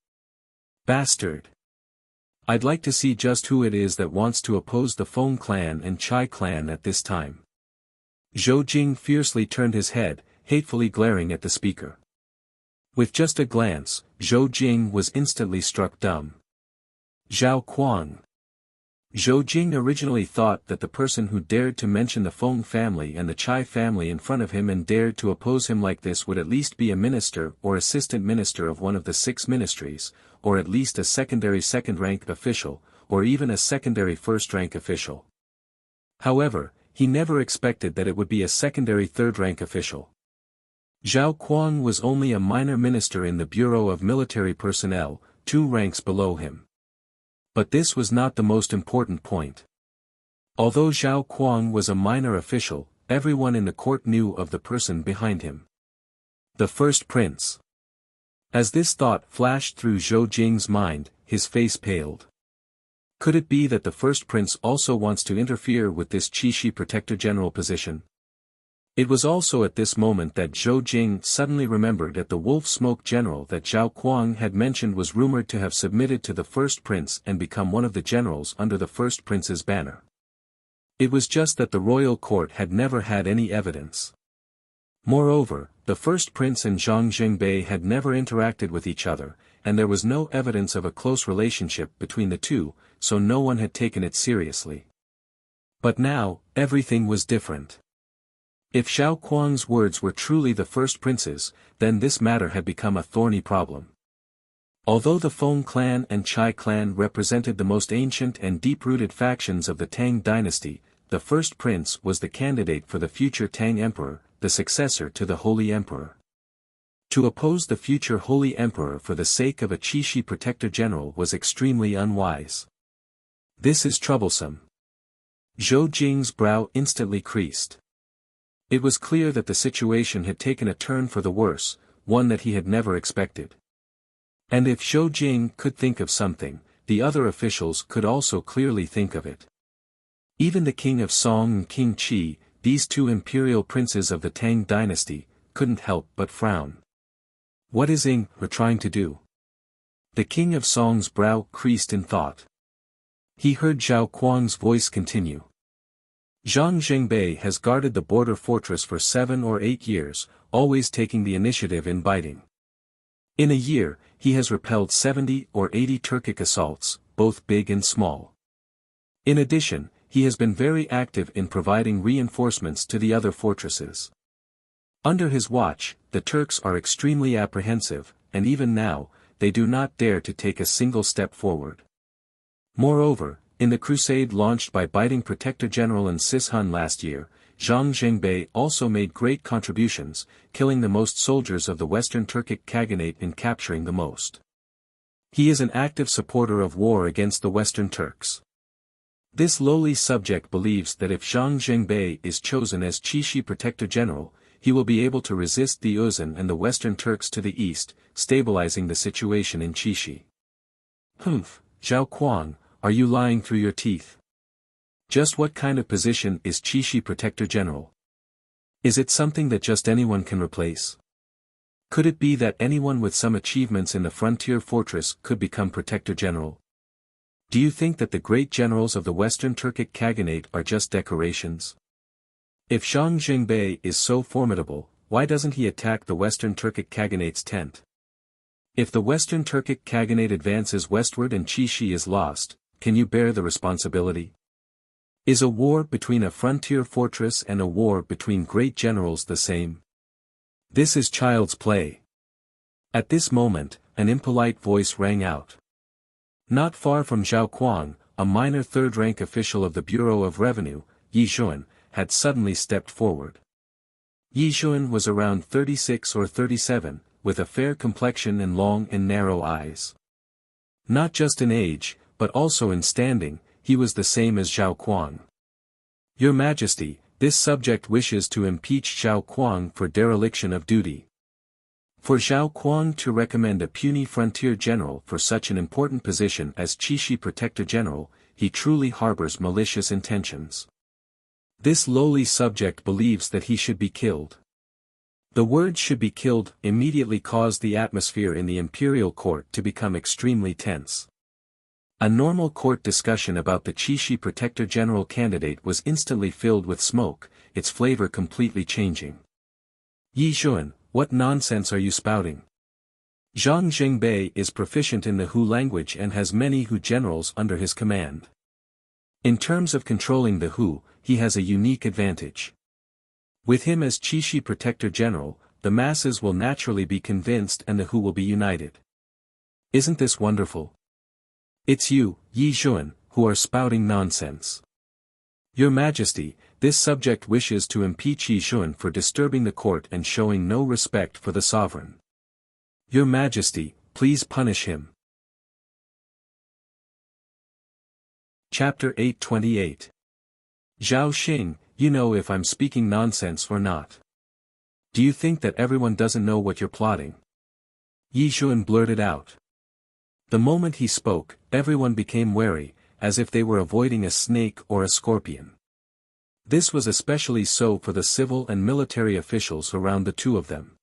Bastard! I'd like to see just who it is that wants to oppose the Feng clan and Chai clan at this time. Zhou Jing fiercely turned his head, hatefully glaring at the speaker. With just a glance, Zhou Jing was instantly struck dumb. Zhao Kuang. Zhou Jing originally thought that the person who dared to mention the Feng family and the Chai family in front of him and dared to oppose him like this would at least be a minister or assistant minister of one of the 6 ministries, or at least a secondary second-rank official, or even a secondary first-rank official. However, he never expected that it would be a secondary third-rank official. Zhao Kuang was only a minor minister in the Bureau of Military Personnel, 2 ranks below him. But this was not the most important point. Although Zhao Kuang was a minor official, everyone in the court knew of the person behind him. The first prince. As this thought flashed through Zhou Jing's mind, his face paled. Could it be that the first prince also wants to interfere with this Qixi Protector General position? It was also at this moment that Zhou Jing suddenly remembered that the wolf smoke general that Zhao Kuang had mentioned was rumored to have submitted to the first prince and become one of the generals under the first prince's banner. It was just that the royal court had never had any evidence. Moreover, the first prince and Zhang Zhengbei had never interacted with each other, and there was no evidence of a close relationship between the two, so no one had taken it seriously. But now, everything was different. If Zhao Kuang's words were truly the first prince's, then this matter had become a thorny problem. Although the Feng clan and Chai clan represented the most ancient and deep-rooted factions of the Tang dynasty, the first prince was the candidate for the future Tang emperor, the successor to the Holy Emperor. To oppose the future Holy Emperor for the sake of a Qixi Protector General was extremely unwise. This is troublesome. Zhou Jing's brow instantly creased. It was clear that the situation had taken a turn for the worse, one that he had never expected. And if Zhou Jing could think of something, the other officials could also clearly think of it. Even the King of Song and King Qi, these 2 imperial princes of the Tang dynasty, couldn't help but frown. What is Ing trying to do? The King of Song's brow creased in thought. He heard Zhao Kuang's voice continue. Zhang Zhengbei has guarded the border fortress for 7 or 8 years, always taking the initiative in biting. In a year, he has repelled 70 or 80 Turkic assaults, both big and small. In addition, he has been very active in providing reinforcements to the other fortresses. Under his watch, the Turks are extremely apprehensive, and even now, they do not dare to take a single step forward. Moreover, in the crusade launched by Biting Protector General and Sishun last year, Zhang Zhengbei also made great contributions, killing the most soldiers of the Western Turkic Khaganate and capturing the most. He is an active supporter of war against the Western Turks. This lowly subject believes that if Zhang Zhengbei is chosen as Qixi Protector General, he will be able to resist the Uzan and the Western Turks to the east, stabilizing the situation in Qixi. Humph, Zhao Kuang, are you lying through your teeth? Just what kind of position is Qixi Protector General? Is it something that just anyone can replace? Could it be that anyone with some achievements in the frontier fortress could become Protector General? Do you think that the great generals of the Western Turkic Khaganate are just decorations? If Zhang Zhengbei is so formidable, why doesn't he attack the Western Turkic Khaganate's tent? If the Western Turkic Khaganate advances westward and Qixi is lost, can you bear the responsibility? Is a war between a frontier fortress and a war between great generals the same? This is child's play. At this moment, an impolite voice rang out. Not far from Zhao Kuang, a minor third-rank official of the Bureau of Revenue, Yi Zhuan, had suddenly stepped forward. Yi Zhuan was around 36 or 37, with a fair complexion and long and narrow eyes. Not just in age, but also in standing, he was the same as Zhao Kuang. Your Majesty, this subject wishes to impeach Zhao Kuang for dereliction of duty. For Zhao Kuang to recommend a puny frontier general for such an important position as Qixi Protector General, he truly harbors malicious intentions. This lowly subject believes that he should be killed. The word "should be killed" immediately caused the atmosphere in the imperial court to become extremely tense. A normal court discussion about the Qixi Protector General candidate was instantly filled with smoke, its flavor completely changing. Yi Zhuan, what nonsense are you spouting? Zhang Zhengbei is proficient in the Hu language and has many Hu generals under his command. In terms of controlling the Hu, he has a unique advantage. With him as Qixi Protector General, the masses will naturally be convinced and the Hu will be united. Isn't this wonderful? It's you, Yi Xuan, who are spouting nonsense. Your Majesty, this subject wishes to impeach Yi Xuan for disturbing the court and showing no respect for the sovereign. Your Majesty, please punish him. Chapter 828. Zhao Xing, you know if I'm speaking nonsense or not. Do you think that everyone doesn't know what you're plotting? Yi Xuan blurted out. The moment he spoke, everyone became wary, as if they were avoiding a snake or a scorpion. This was especially so for the civil and military officials around the two of them.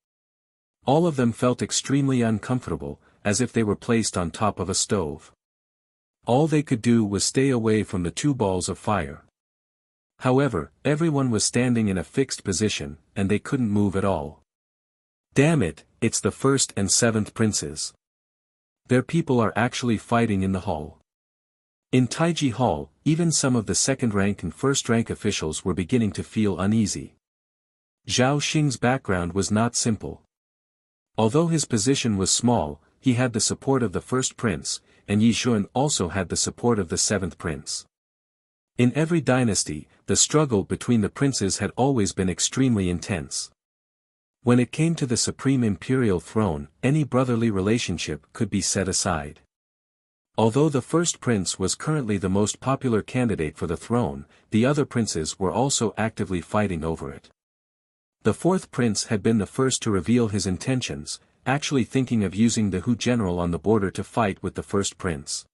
All of them felt extremely uncomfortable, as if they were placed on top of a stove. All they could do was stay away from the two balls of fire. However, everyone was standing in a fixed position, and they couldn't move at all. Damn it, it's the 1st and 7th princes. Their people are actually fighting in the hall. In Taiji Hall, even some of the 2nd rank and 1st rank officials were beginning to feel uneasy. Zhao Xing's background was not simple. Although his position was small, he had the support of the 1st prince, and Yi Xuan also had the support of the 7th prince. In every dynasty, the struggle between the princes had always been extremely intense. When it came to the supreme imperial throne, any brotherly relationship could be set aside. Although the 1st prince was currently the most popular candidate for the throne, the other princes were also actively fighting over it. The 4th prince had been the first to reveal his intentions, actually thinking of using the Hu general on the border to fight with the 1st prince.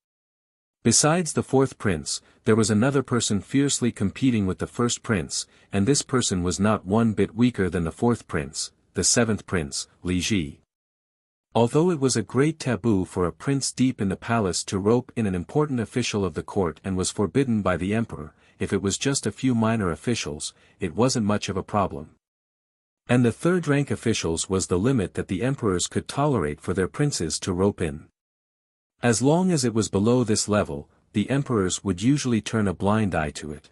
Besides the 4th prince, there was another person fiercely competing with the 1st prince, and this person was not one bit weaker than the 4th prince, the 7th prince, Li Ji. Although it was a great taboo for a prince deep in the palace to rope in an important official of the court and was forbidden by the emperor, if it was just a few minor officials, it wasn't much of a problem. And the 3rd rank officials was the limit that the emperors could tolerate for their princes to rope in. As long as it was below this level, the emperors would usually turn a blind eye to it.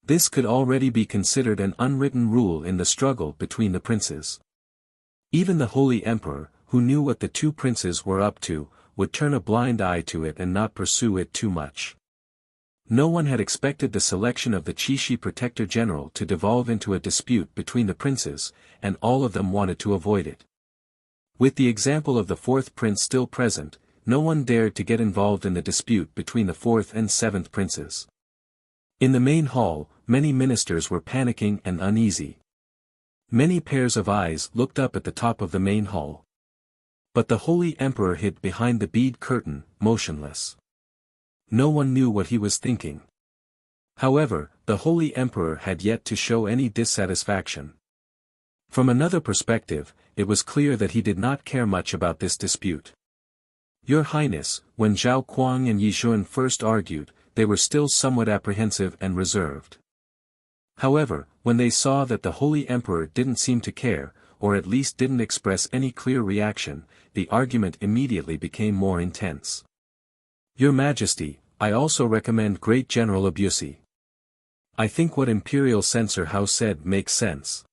This could already be considered an unwritten rule in the struggle between the princes. Even the Holy Emperor, who knew what the two princes were up to, would turn a blind eye to it and not pursue it too much. No one had expected the selection of the Qixi Protector General to devolve into a dispute between the princes, and all of them wanted to avoid it. With the example of the 4th prince still present, no one dared to get involved in the dispute between the 4th and 7th princes. In the main hall, many ministers were panicking and uneasy. Many pairs of eyes looked up at the top of the main hall. But the Holy Emperor hid behind the bead curtain, motionless. No one knew what he was thinking. However, the Holy Emperor had yet to show any dissatisfaction. From another perspective, it was clear that he did not care much about this dispute. Your Highness, when Zhao Kuang and Yi Xuan first argued, they were still somewhat apprehensive and reserved. However, when they saw that the Holy Emperor didn't seem to care, or at least didn't express any clear reaction, the argument immediately became more intense. Your Majesty, I also recommend Great General Abusi. I think what Imperial Censor Hao said makes sense.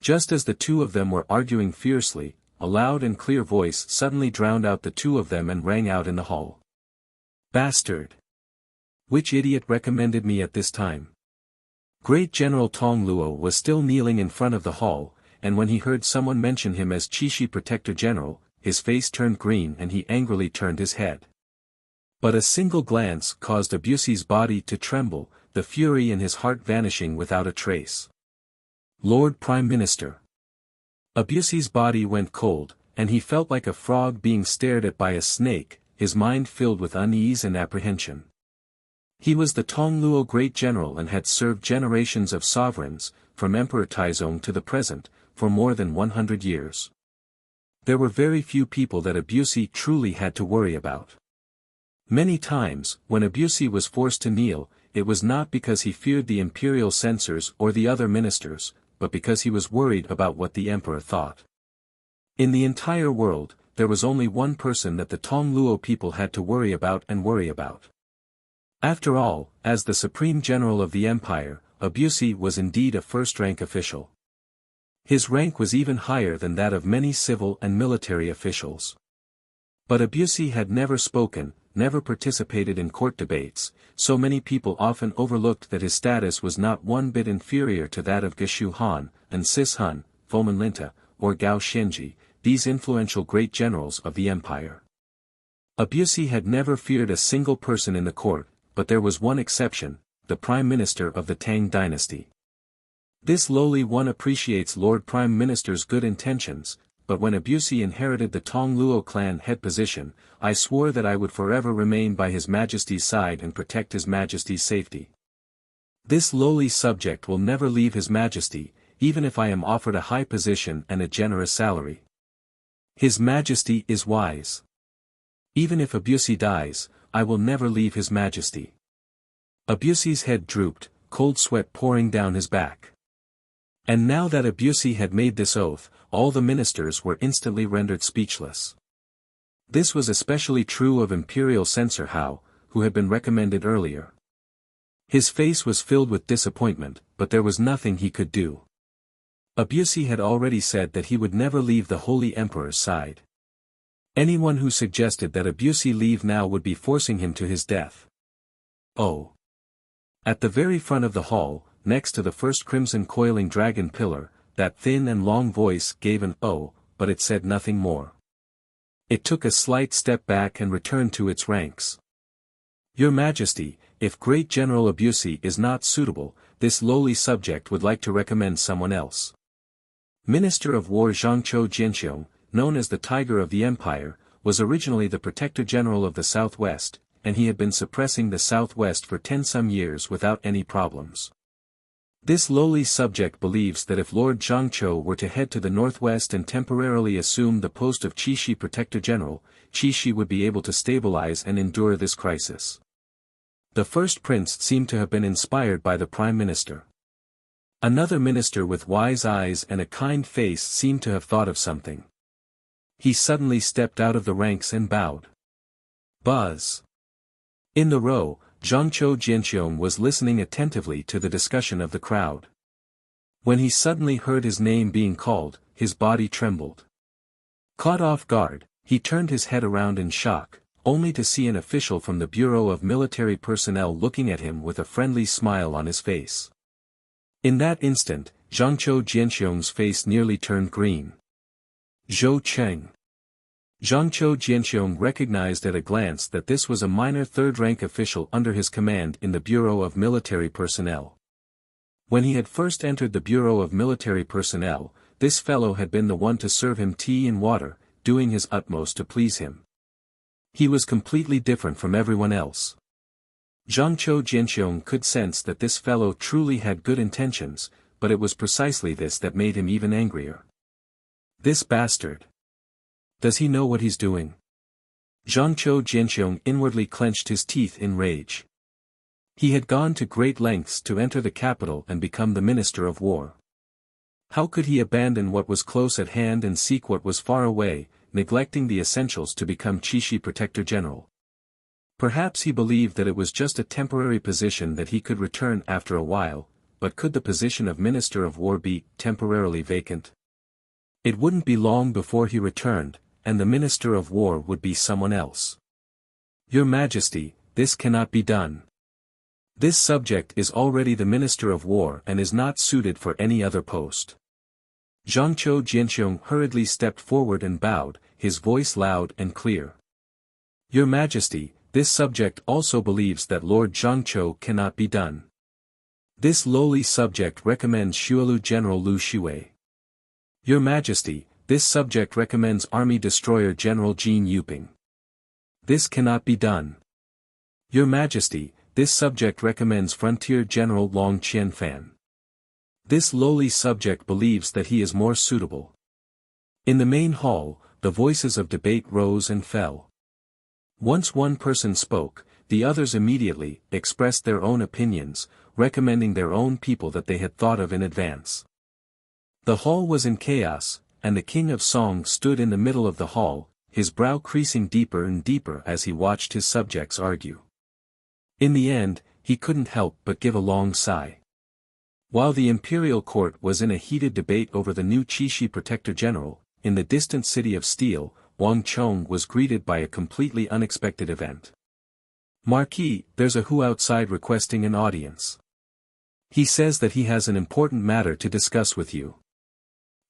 Just as the two of them were arguing fiercely, a loud and clear voice suddenly drowned out the two of them and rang out in the hall. Bastard! Which idiot recommended me at this time? Great General Tong Luo was still kneeling in front of the hall, and when he heard someone mention him as Qixi Protector General, his face turned green and he angrily turned his head. But a single glance caused Abusi's body to tremble, the fury in his heart vanishing without a trace. Lord Prime Minister. Abusi's body went cold, and he felt like a frog being stared at by a snake, his mind filled with unease and apprehension. He was the Tongluo Great General and had served generations of sovereigns, from Emperor Taizong to the present, for more than 100 years. There were very few people that Abusi truly had to worry about. Many times, when Abusi was forced to kneel, it was not because he feared the imperial censors or the other ministers, but because he was worried about what the emperor thought. In the entire world, there was only one person that the Tongluo people had to worry about. After all, as the supreme general of the empire, Wuxia was indeed a first-rank official. His rank was even higher than that of many civil and military officials. But Wuxia had never spoken, never participated in court debates, so many people often overlooked that his status was not one bit inferior to that of Geshu Han, and Sis Hun, Fomen Linta, or Gao Shenji, these influential great generals of the empire. Wuxia had never feared a single person in the court, but there was one exception, the Prime Minister of the Tang dynasty. This lowly one appreciates Lord Prime Minister's good intentions, but when Wuxia inherited the Tong Luo clan head position, I swore that I would forever remain by His Majesty's side and protect His Majesty's safety. This lowly subject will never leave His Majesty, even if I am offered a high position and a generous salary. His Majesty is wise. Even if Wuxia dies, I will never leave His Majesty. Wuxia's head drooped, cold sweat pouring down his back. And now that Wuxia had made this oath, all the ministers were instantly rendered speechless. This was especially true of Imperial Censor Hao, who had been recommended earlier. His face was filled with disappointment, but there was nothing he could do. Wuxia had already said that he would never leave the Holy Emperor's side. Anyone who suggested that Wuxia leave now would be forcing him to his death. Oh! At the very front of the hall, next to the first crimson coiling dragon pillar, that thin and long voice gave an "oh," but it said nothing more. It took a slight step back and returned to its ranks. Your Majesty, if Great General Wuxia is not suitable, this lowly subject would like to recommend someone else. Minister of War Zhangqiu Jianxiong, known as the Tiger of the Empire, was originally the Protector General of the Southwest, and he had been suppressing the Southwest for 10-some years without any problems. This lowly subject believes that if Lord Zhangqiu were to head to the northwest and temporarily assume the post of Qixi Protector General, Qixi would be able to stabilize and endure this crisis. The first prince seemed to have been inspired by the Prime Minister. Another minister with wise eyes and a kind face seemed to have thought of something. He suddenly stepped out of the ranks and bowed. Buzz! In the row, Zhangqiu Jianxiong was listening attentively to the discussion of the crowd. When he suddenly heard his name being called, his body trembled. Caught off guard, he turned his head around in shock, only to see an official from the Bureau of Military Personnel looking at him with a friendly smile on his face. In that instant, Zhangqiu Jianxiong's face nearly turned green. Zhou Cheng. Zhangqiu Jianxiong recognized at a glance that this was a minor third-rank official under his command in the Bureau of Military Personnel. When he had first entered the Bureau of Military Personnel, this fellow had been the one to serve him tea and water, doing his utmost to please him. He was completely different from everyone else. Zhangqiu Jianxiong could sense that this fellow truly had good intentions, but it was precisely this that made him even angrier. This bastard! Does he know what he's doing? Zhangqiu Jianxiong inwardly clenched his teeth in rage. He had gone to great lengths to enter the capital and become the Minister of War. How could he abandon what was close at hand and seek what was far away, neglecting the essentials to become Qixi Protector General? Perhaps he believed that it was just a temporary position that he could return after a while, but could the position of Minister of War be temporarily vacant? It wouldn't be long before he returned, and the Minister of War would be someone else. Your Majesty, this cannot be done. This subject is already the Minister of War and is not suited for any other post. Zhangqiu Jianxiong hurriedly stepped forward and bowed, his voice loud and clear. Your Majesty, this subject also believes that Lord Zhangqiu cannot be done. This lowly subject recommends Xuelu General Lu Xue. Your Majesty, this subject recommends Army Destroyer General Jin Yuping. This cannot be done. Your Majesty, this subject recommends Frontier General Long Qianfan. This lowly subject believes that he is more suitable. In the main hall, the voices of debate rose and fell. Once one person spoke, the others immediately expressed their own opinions, recommending their own people that they had thought of in advance. The hall was in chaos, and the King of Song stood in the middle of the hall, his brow creasing deeper and deeper as he watched his subjects argue. In the end, he couldn't help but give a long sigh. While the imperial court was in a heated debate over the new Qixi Protector General, in the distant city of Steel, Wang Chong was greeted by a completely unexpected event. "Marquis, there's a Hu outside requesting an audience. He says that he has an important matter to discuss with you."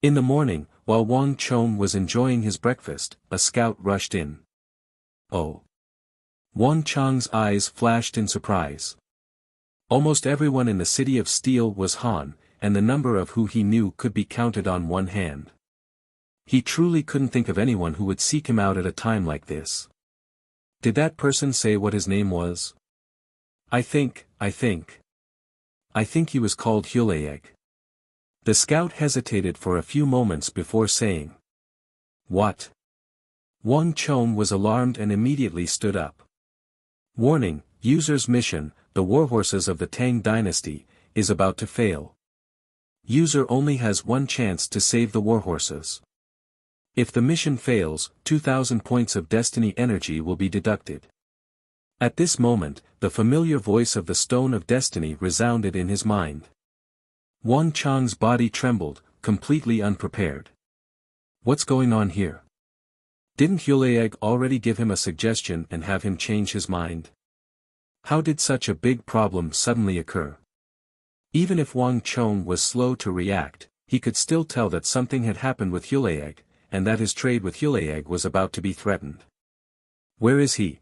In the morning, while Wang Chong was enjoying his breakfast, a scout rushed in. "Oh!" Wang Chong's eyes flashed in surprise. Almost everyone in the city of Steel was Han, and the number of who he knew could be counted on one hand. He truly couldn't think of anyone who would seek him out at a time like this. Did that person say what his name was? I think he was called Hulayeg. The scout hesitated for a few moments before saying. What? Wang Chong was alarmed and immediately stood up. Warning, user's mission, the warhorses of the Tang dynasty, is about to fail. User only has one chance to save the warhorses. If the mission fails, 2,000 points of destiny energy will be deducted. At this moment, the familiar voice of the Stone of Destiny resounded in his mind. Wang Chong's body trembled, completely unprepared. What's going on here? Didn't Hulayeg already give him a suggestion and have him change his mind? How did such a big problem suddenly occur? Even if Wang Chong was slow to react, he could still tell that something had happened with Hulayeg, and that his trade with Hulayeg was about to be threatened. Where is he?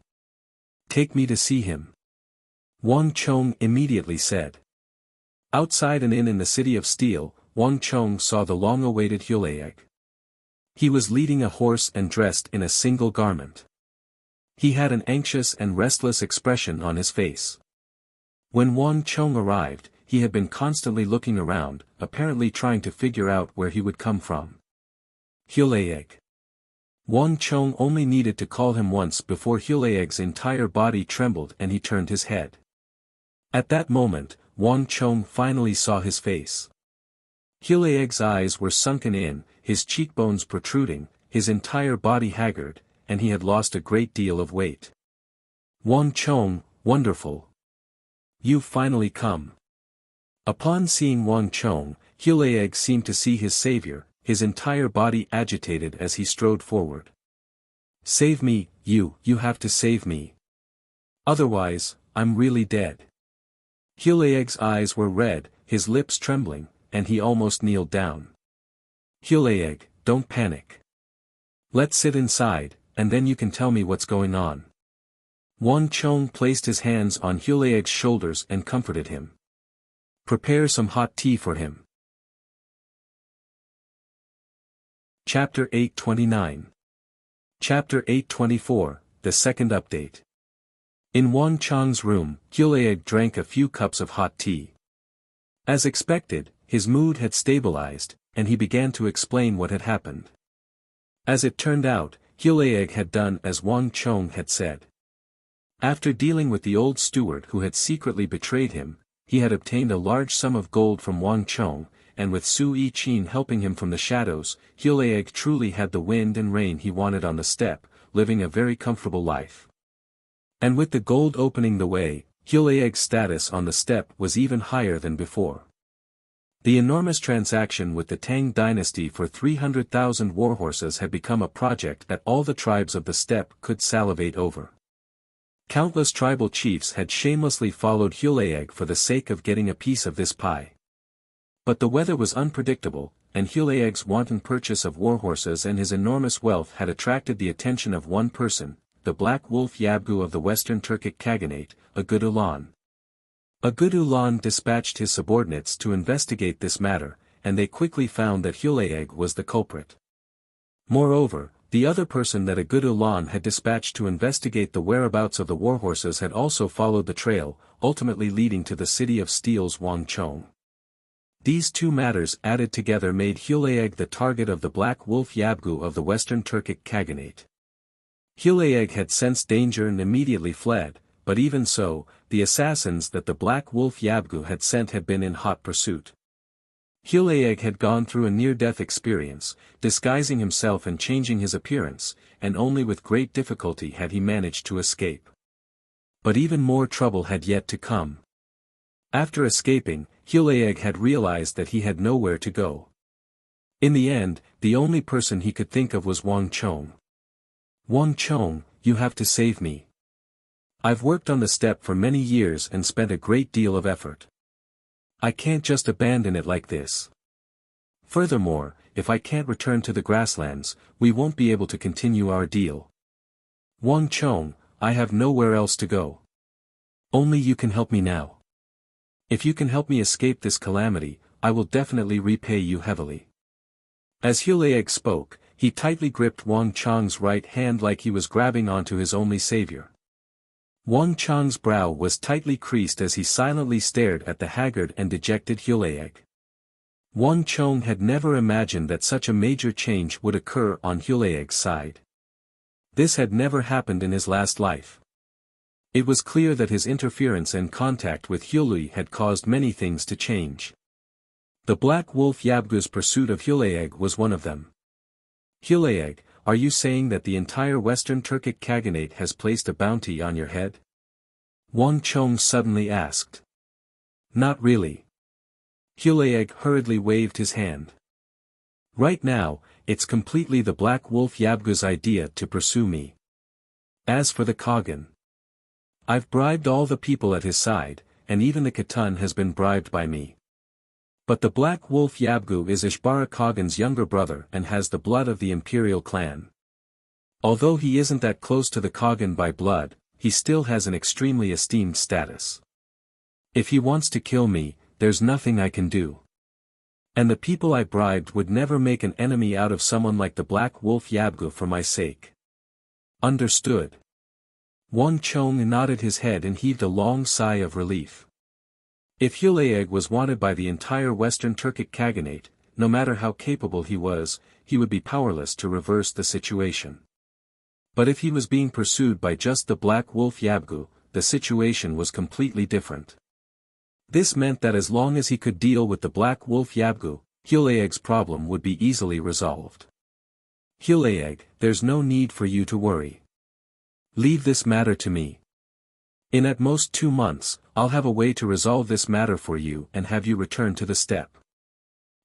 Take me to see him. Wang Chong immediately said. Outside an inn in the city of Steel, Wang Chong saw the long-awaited Hulayeg. He was leading a horse and dressed in a single garment. He had an anxious and restless expression on his face. When Wang Chong arrived, he had been constantly looking around, apparently trying to figure out where he would come from. Hulayeg. Wang Chong only needed to call him once before Hulayeg's entire body trembled and he turned his head. At that moment, Wang Chong finally saw his face. Hulayeg's eyes were sunken in, his cheekbones protruding, his entire body haggard, and he had lost a great deal of weight. Wang Chong, wonderful. You've finally come. Upon seeing Wang Chong, Hulayeg seemed to see his savior, his entire body agitated as he strode forward. Save me, you have to save me. Otherwise, I'm really dead. Hulayeg's eyes were red, his lips trembling, and he almost kneeled down. Hulayeg, don't panic. Let's sit inside, and then you can tell me what's going on. Wang Chong placed his hands on Hulayeg's shoulders and comforted him. Prepare some hot tea for him. Chapter 829. Chapter 824, the second update. In Wang Chong's room, Hulayeg drank a few cups of hot tea. As expected, his mood had stabilized, and he began to explain what had happened. As it turned out, Hulayeg had done as Wang Chong had said. After dealing with the old steward who had secretly betrayed him, he had obtained a large sum of gold from Wang Chong, and with Su Yiqin helping him from the shadows, Hulayeg truly had the wind and rain he wanted on the steppe, living a very comfortable life. And with the gold opening the way, Hulayeg's status on the steppe was even higher than before. The enormous transaction with the Tang dynasty for 300,000 warhorses had become a project that all the tribes of the steppe could salivate over. Countless tribal chiefs had shamelessly followed Hulayeg for the sake of getting a piece of this pie. But the weather was unpredictable, and Hulayeg's wanton purchase of warhorses and his enormous wealth had attracted the attention of one person, the Black Wolf Yabgu of the Western Turkic Khaganate, Agud Ulan. Agud Ulan dispatched his subordinates to investigate this matter, and they quickly found that Hulayeg was the culprit. Moreover, the other person that Agud Ulan had dispatched to investigate the whereabouts of the warhorses had also followed the trail, ultimately leading to the city of Steel's Wang Chong. These two matters added together made Hulayeg the target of the Black Wolf Yabgu of the Western Turkic Khaganate. Hulayeg had sensed danger and immediately fled, but even so, the assassins that the Black Wolf Yabgu had sent had been in hot pursuit. Hulayeg had gone through a near-death experience, disguising himself and changing his appearance, and only with great difficulty had he managed to escape. But even more trouble had yet to come. After escaping, Hulaeg had realized that he had nowhere to go. In the end, the only person he could think of was Wang Chong. "Wang Chong, you have to save me. I've worked on the steppe for many years and spent a great deal of effort. I can't just abandon it like this. Furthermore, if I can't return to the grasslands, we won't be able to continue our deal. Wang Chong, I have nowhere else to go. Only you can help me now. If you can help me escape this calamity, I will definitely repay you heavily." As Hulaeg spoke, he tightly gripped Wang Chong's right hand like he was grabbing onto his only savior. Wang Chong's brow was tightly creased as he silently stared at the haggard and dejected Hulaeg. Wang Chong had never imagined that such a major change would occur on Hulaeg's side. This had never happened in his last life. It was clear that his interference and contact with Hulaeg had caused many things to change. The Black Wolf Yabgu's pursuit of Hulaeg was one of them. "Hulaeg, are you saying that the entire Western Turkic Khaganate has placed a bounty on your head?" Wang Chong suddenly asked. "Not really." Hulaeg hurriedly waved his hand. "Right now, it's completely the Black Wolf Yabgu's idea to pursue me. As for the Khagan, I've bribed all the people at his side, and even the Khatan has been bribed by me. But the Black Wolf Yabgu is Ishbara Khagan's younger brother and has the blood of the imperial clan. Although he isn't that close to the Khagan by blood, he still has an extremely esteemed status. If he wants to kill me, there's nothing I can do. And the people I bribed would never make an enemy out of someone like the Black Wolf Yabgu for my sake." "Understood." Wang Chong nodded his head and heaved a long sigh of relief. If Hulaeg was wanted by the entire Western Turkic Khaganate, no matter how capable he would be powerless to reverse the situation. But if he was being pursued by just the Black Wolf Yabgu, the situation was completely different. This meant that as long as he could deal with the Black Wolf Yabgu, Hulaeg's problem would be easily resolved. "Hulaeg, there's no need for you to worry. Leave this matter to me. In at most 2 months, I'll have a way to resolve this matter for you and have you return to the steppe."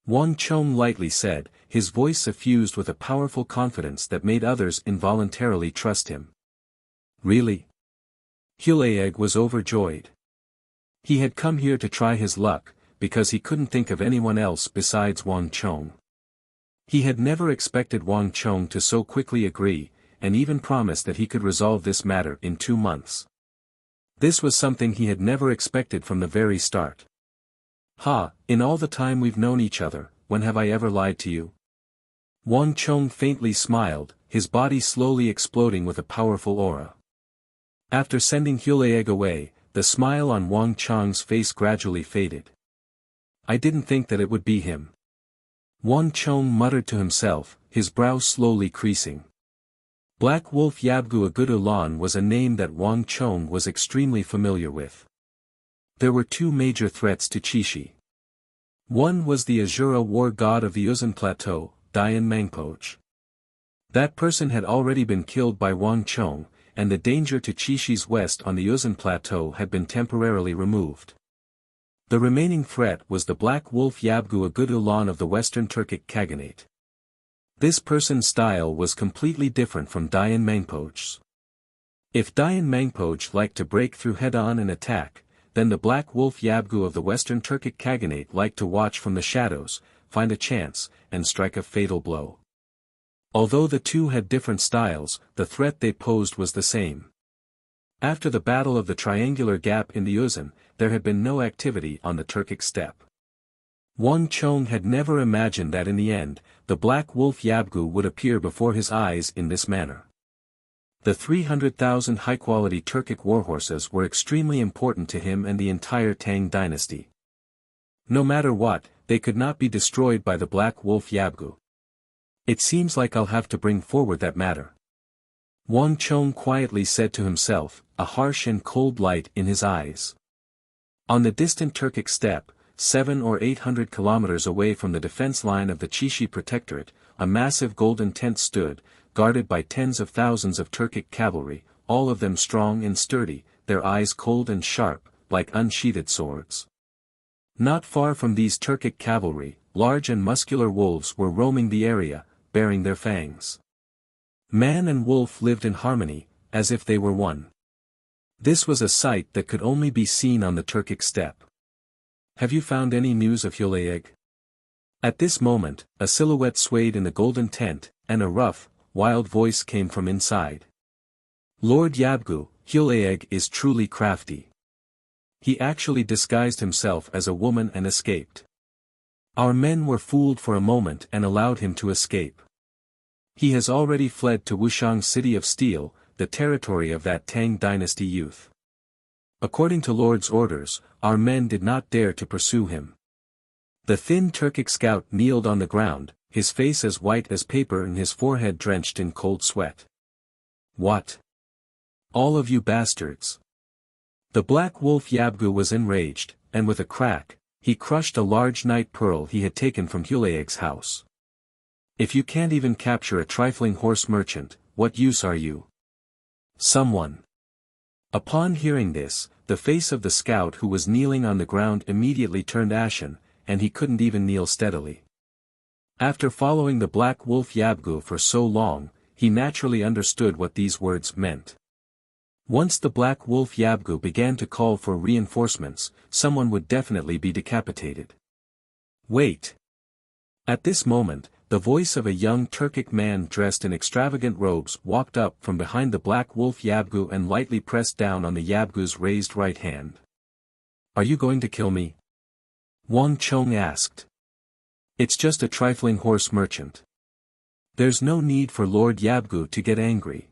Wang Chong lightly said, his voice suffused with a powerful confidence that made others involuntarily trust him. "Really?" Hulaeg was overjoyed. He had come here to try his luck, because he couldn't think of anyone else besides Wang Chong. He had never expected Wang Chong to so quickly agree, and even promised that he could resolve this matter in 2 months. This was something he had never expected from the very start. "Ha, in all the time we've known each other, when have I ever lied to you?" Wang Chong faintly smiled, his body slowly exploding with a powerful aura. After sending Hulaeg away, the smile on Wang Chong's face gradually faded. "I didn't think that it would be him." Wang Chong muttered to himself, his brow slowly creasing. Black Wolf Yabgu Agudulan was a name that Wang Chong was extremely familiar with. There were 2 major threats to Chishi. One was the Azura war god of the Uzun Plateau, Dian Mangpoj. That person had already been killed by Wang Chong, and the danger to Chishi's west on the Uzun Plateau had been temporarily removed. The remaining threat was the Black Wolf Yabgu Agudulan of the Western Turkic Khaganate. This person's style was completely different from Dian Mangpoj's. If Dian Mangpoj liked to break through head-on and attack, then the Black Wolf Yabgu of the Western Turkic Khaganate liked to watch from the shadows, find a chance, and strike a fatal blow. Although the two had different styles, the threat they posed was the same. After the Battle of the Triangular Gap in the Uzun, there had been no activity on the Turkic steppe. Wang Chong had never imagined that in the end, the Black Wolf Yabgu would appear before his eyes in this manner. The 300,000 high-quality Turkic warhorses were extremely important to him and the entire Tang dynasty. No matter what, they could not be destroyed by the Black Wolf Yabgu. "It seems like I'll have to bring forward that matter," Wang Chong quietly said to himself, a harsh and cold light in his eyes. On the distant Turkic steppe, 700 or 800 kilometers away from the defense line of the Chishi Protectorate, a massive golden tent stood, guarded by tens of thousands of Turkic cavalry, all of them strong and sturdy, their eyes cold and sharp, like unsheathed swords. Not far from these Turkic cavalry, large and muscular wolves were roaming the area, bearing their fangs. Man and wolf lived in harmony, as if they were one. This was a sight that could only be seen on the Turkic steppe. "Have you found any news of Hülayeg?" At this moment, a silhouette swayed in the golden tent, and a rough, wild voice came from inside. "Lord Yabgu, Hülayeg is truly crafty. He actually disguised himself as a woman and escaped. Our men were fooled for a moment and allowed him to escape. He has already fled to Wuxiang City of Steel, the territory of that Tang dynasty youth. According to Lord's orders, our men did not dare to pursue him." The thin Turkic scout kneeled on the ground, his face as white as paper and his forehead drenched in cold sweat. "What? All of you bastards!" The black wolf Yabgu was enraged, and with a crack, he crushed a large night pearl he had taken from Hülayeg's house. "If you can't even capture a trifling horse merchant, what use are you? Someone!" Upon hearing this, the face of the scout who was kneeling on the ground immediately turned ashen, and he couldn't even kneel steadily. After following the black wolf Yabgu for so long, he naturally understood what these words meant. Once the black wolf Yabgu began to call for reinforcements, someone would definitely be decapitated. "Wait!" At this moment, the voice of a young Turkic man dressed in extravagant robes walked up from behind the black wolf Yabgu and lightly pressed down on the Yabgu's raised right hand. "Are you going to kill me?" Wang Chong asked. "It's just a trifling horse merchant. There's no need for Lord Yabgu to get angry.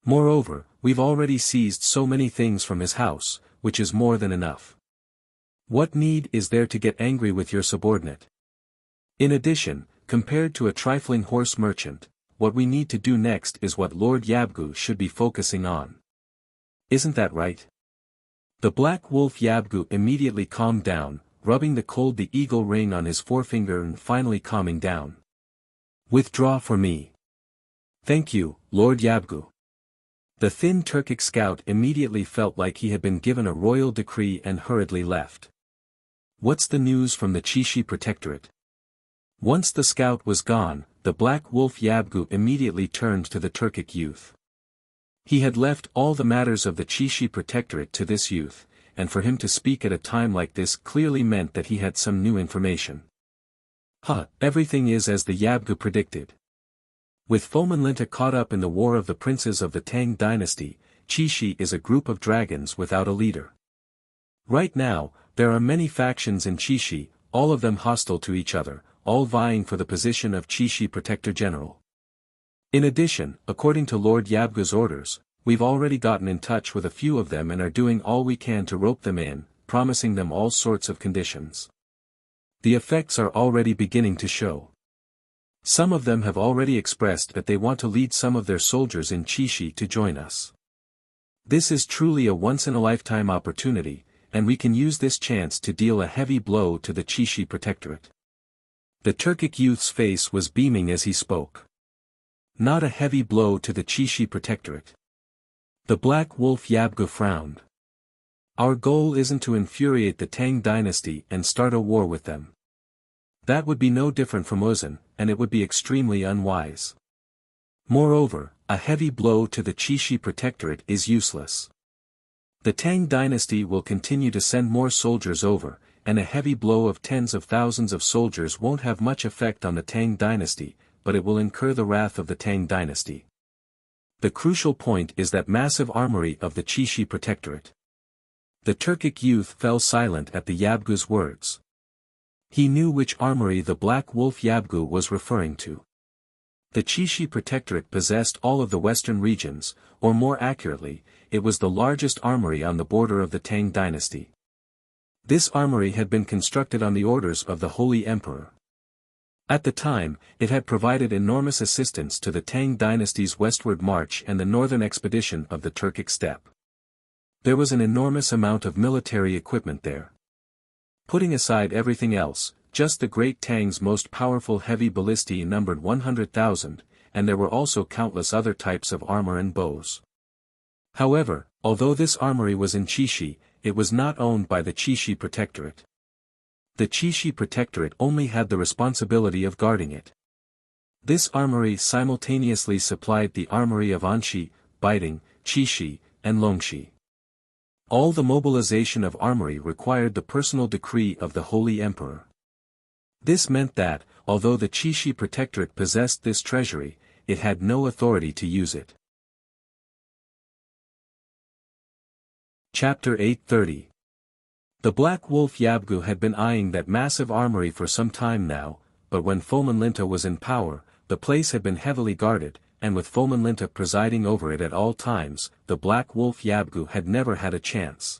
Moreover, we've already seized so many things from his house, which is more than enough. What need is there to get angry with your subordinate? In addition, compared to a trifling horse merchant, what we need to do next is what Lord Yabgu should be focusing on. Isn't that right?" The black wolf Yabgu immediately calmed down, rubbing the eagle ring on his forefinger and finally calming down. "Withdraw for me." "Thank you, Lord Yabgu." The thin Turkic scout immediately felt like he had been given a royal decree and hurriedly left. "What's the news from the Chishi Protectorate?" Once the scout was gone, the black wolf Yabgu immediately turned to the Turkic youth. He had left all the matters of the Chishi Protectorate to this youth, and for him to speak at a time like this clearly meant that he had some new information. Everything is as the Yabgu predicted. With Fomenlinta caught up in the war of the princes of the Tang dynasty, Chishi is a group of dragons without a leader. Right now, there are many factions in Chishi, all of them hostile to each other, all vying for the position of Chishi Protector General. In addition, according to Lord Yabgu's orders, we've already gotten in touch with a few of them and are doing all we can to rope them in, promising them all sorts of conditions. The effects are already beginning to show. Some of them have already expressed that they want to lead some of their soldiers in Chishi to join us. This is truly a once-in-a-lifetime opportunity, and we can use this chance to deal a heavy blow to the Chishi Protectorate. The Turkic youth's face was beaming as he spoke. Not a heavy blow to the Chishi Protectorate. The black wolf Yabgu frowned. Our goal isn't to infuriate the Tang dynasty and start a war with them. That would be no different from Uzun, and it would be extremely unwise. Moreover, a heavy blow to the Chishi Protectorate is useless. The Tang dynasty will continue to send more soldiers over, and a heavy blow of tens of thousands of soldiers won't have much effect on the Tang dynasty, but it will incur the wrath of the Tang dynasty. The crucial point is that massive armory of the Chishi Protectorate. The Turkic youth fell silent at the Yabgu's words. He knew which armory the black wolf Yabgu was referring to. The Chishi Protectorate possessed all of the western regions, or more accurately, it was the largest armory on the border of the Tang dynasty. This armory had been constructed on the orders of the Holy Emperor. At the time, it had provided enormous assistance to the Tang dynasty's westward march and the northern expedition of the Turkic steppe. There was an enormous amount of military equipment there. Putting aside everything else, just the Great Tang's most powerful heavy ballistae numbered 100,000, and there were also countless other types of armor and bows. However, Although this armory was in Qixi, it was not owned by the Qixi Protectorate. The Qixi Protectorate only had the responsibility of guarding it. This armory simultaneously supplied the armory of Anxi, Baiting, Qixi, and Longxi. All the mobilization of armory required the personal decree of the Holy Emperor. This meant that, although the Qixi Protectorate possessed this treasury, it had no authority to use it. Chapter 830. The Black Wolf Yabgu had been eyeing that massive armory for some time now, but when Fomenlinta was in power, the place had been heavily guarded, and with Fomenlinta presiding over it at all times, the Black Wolf Yabgu had never had a chance.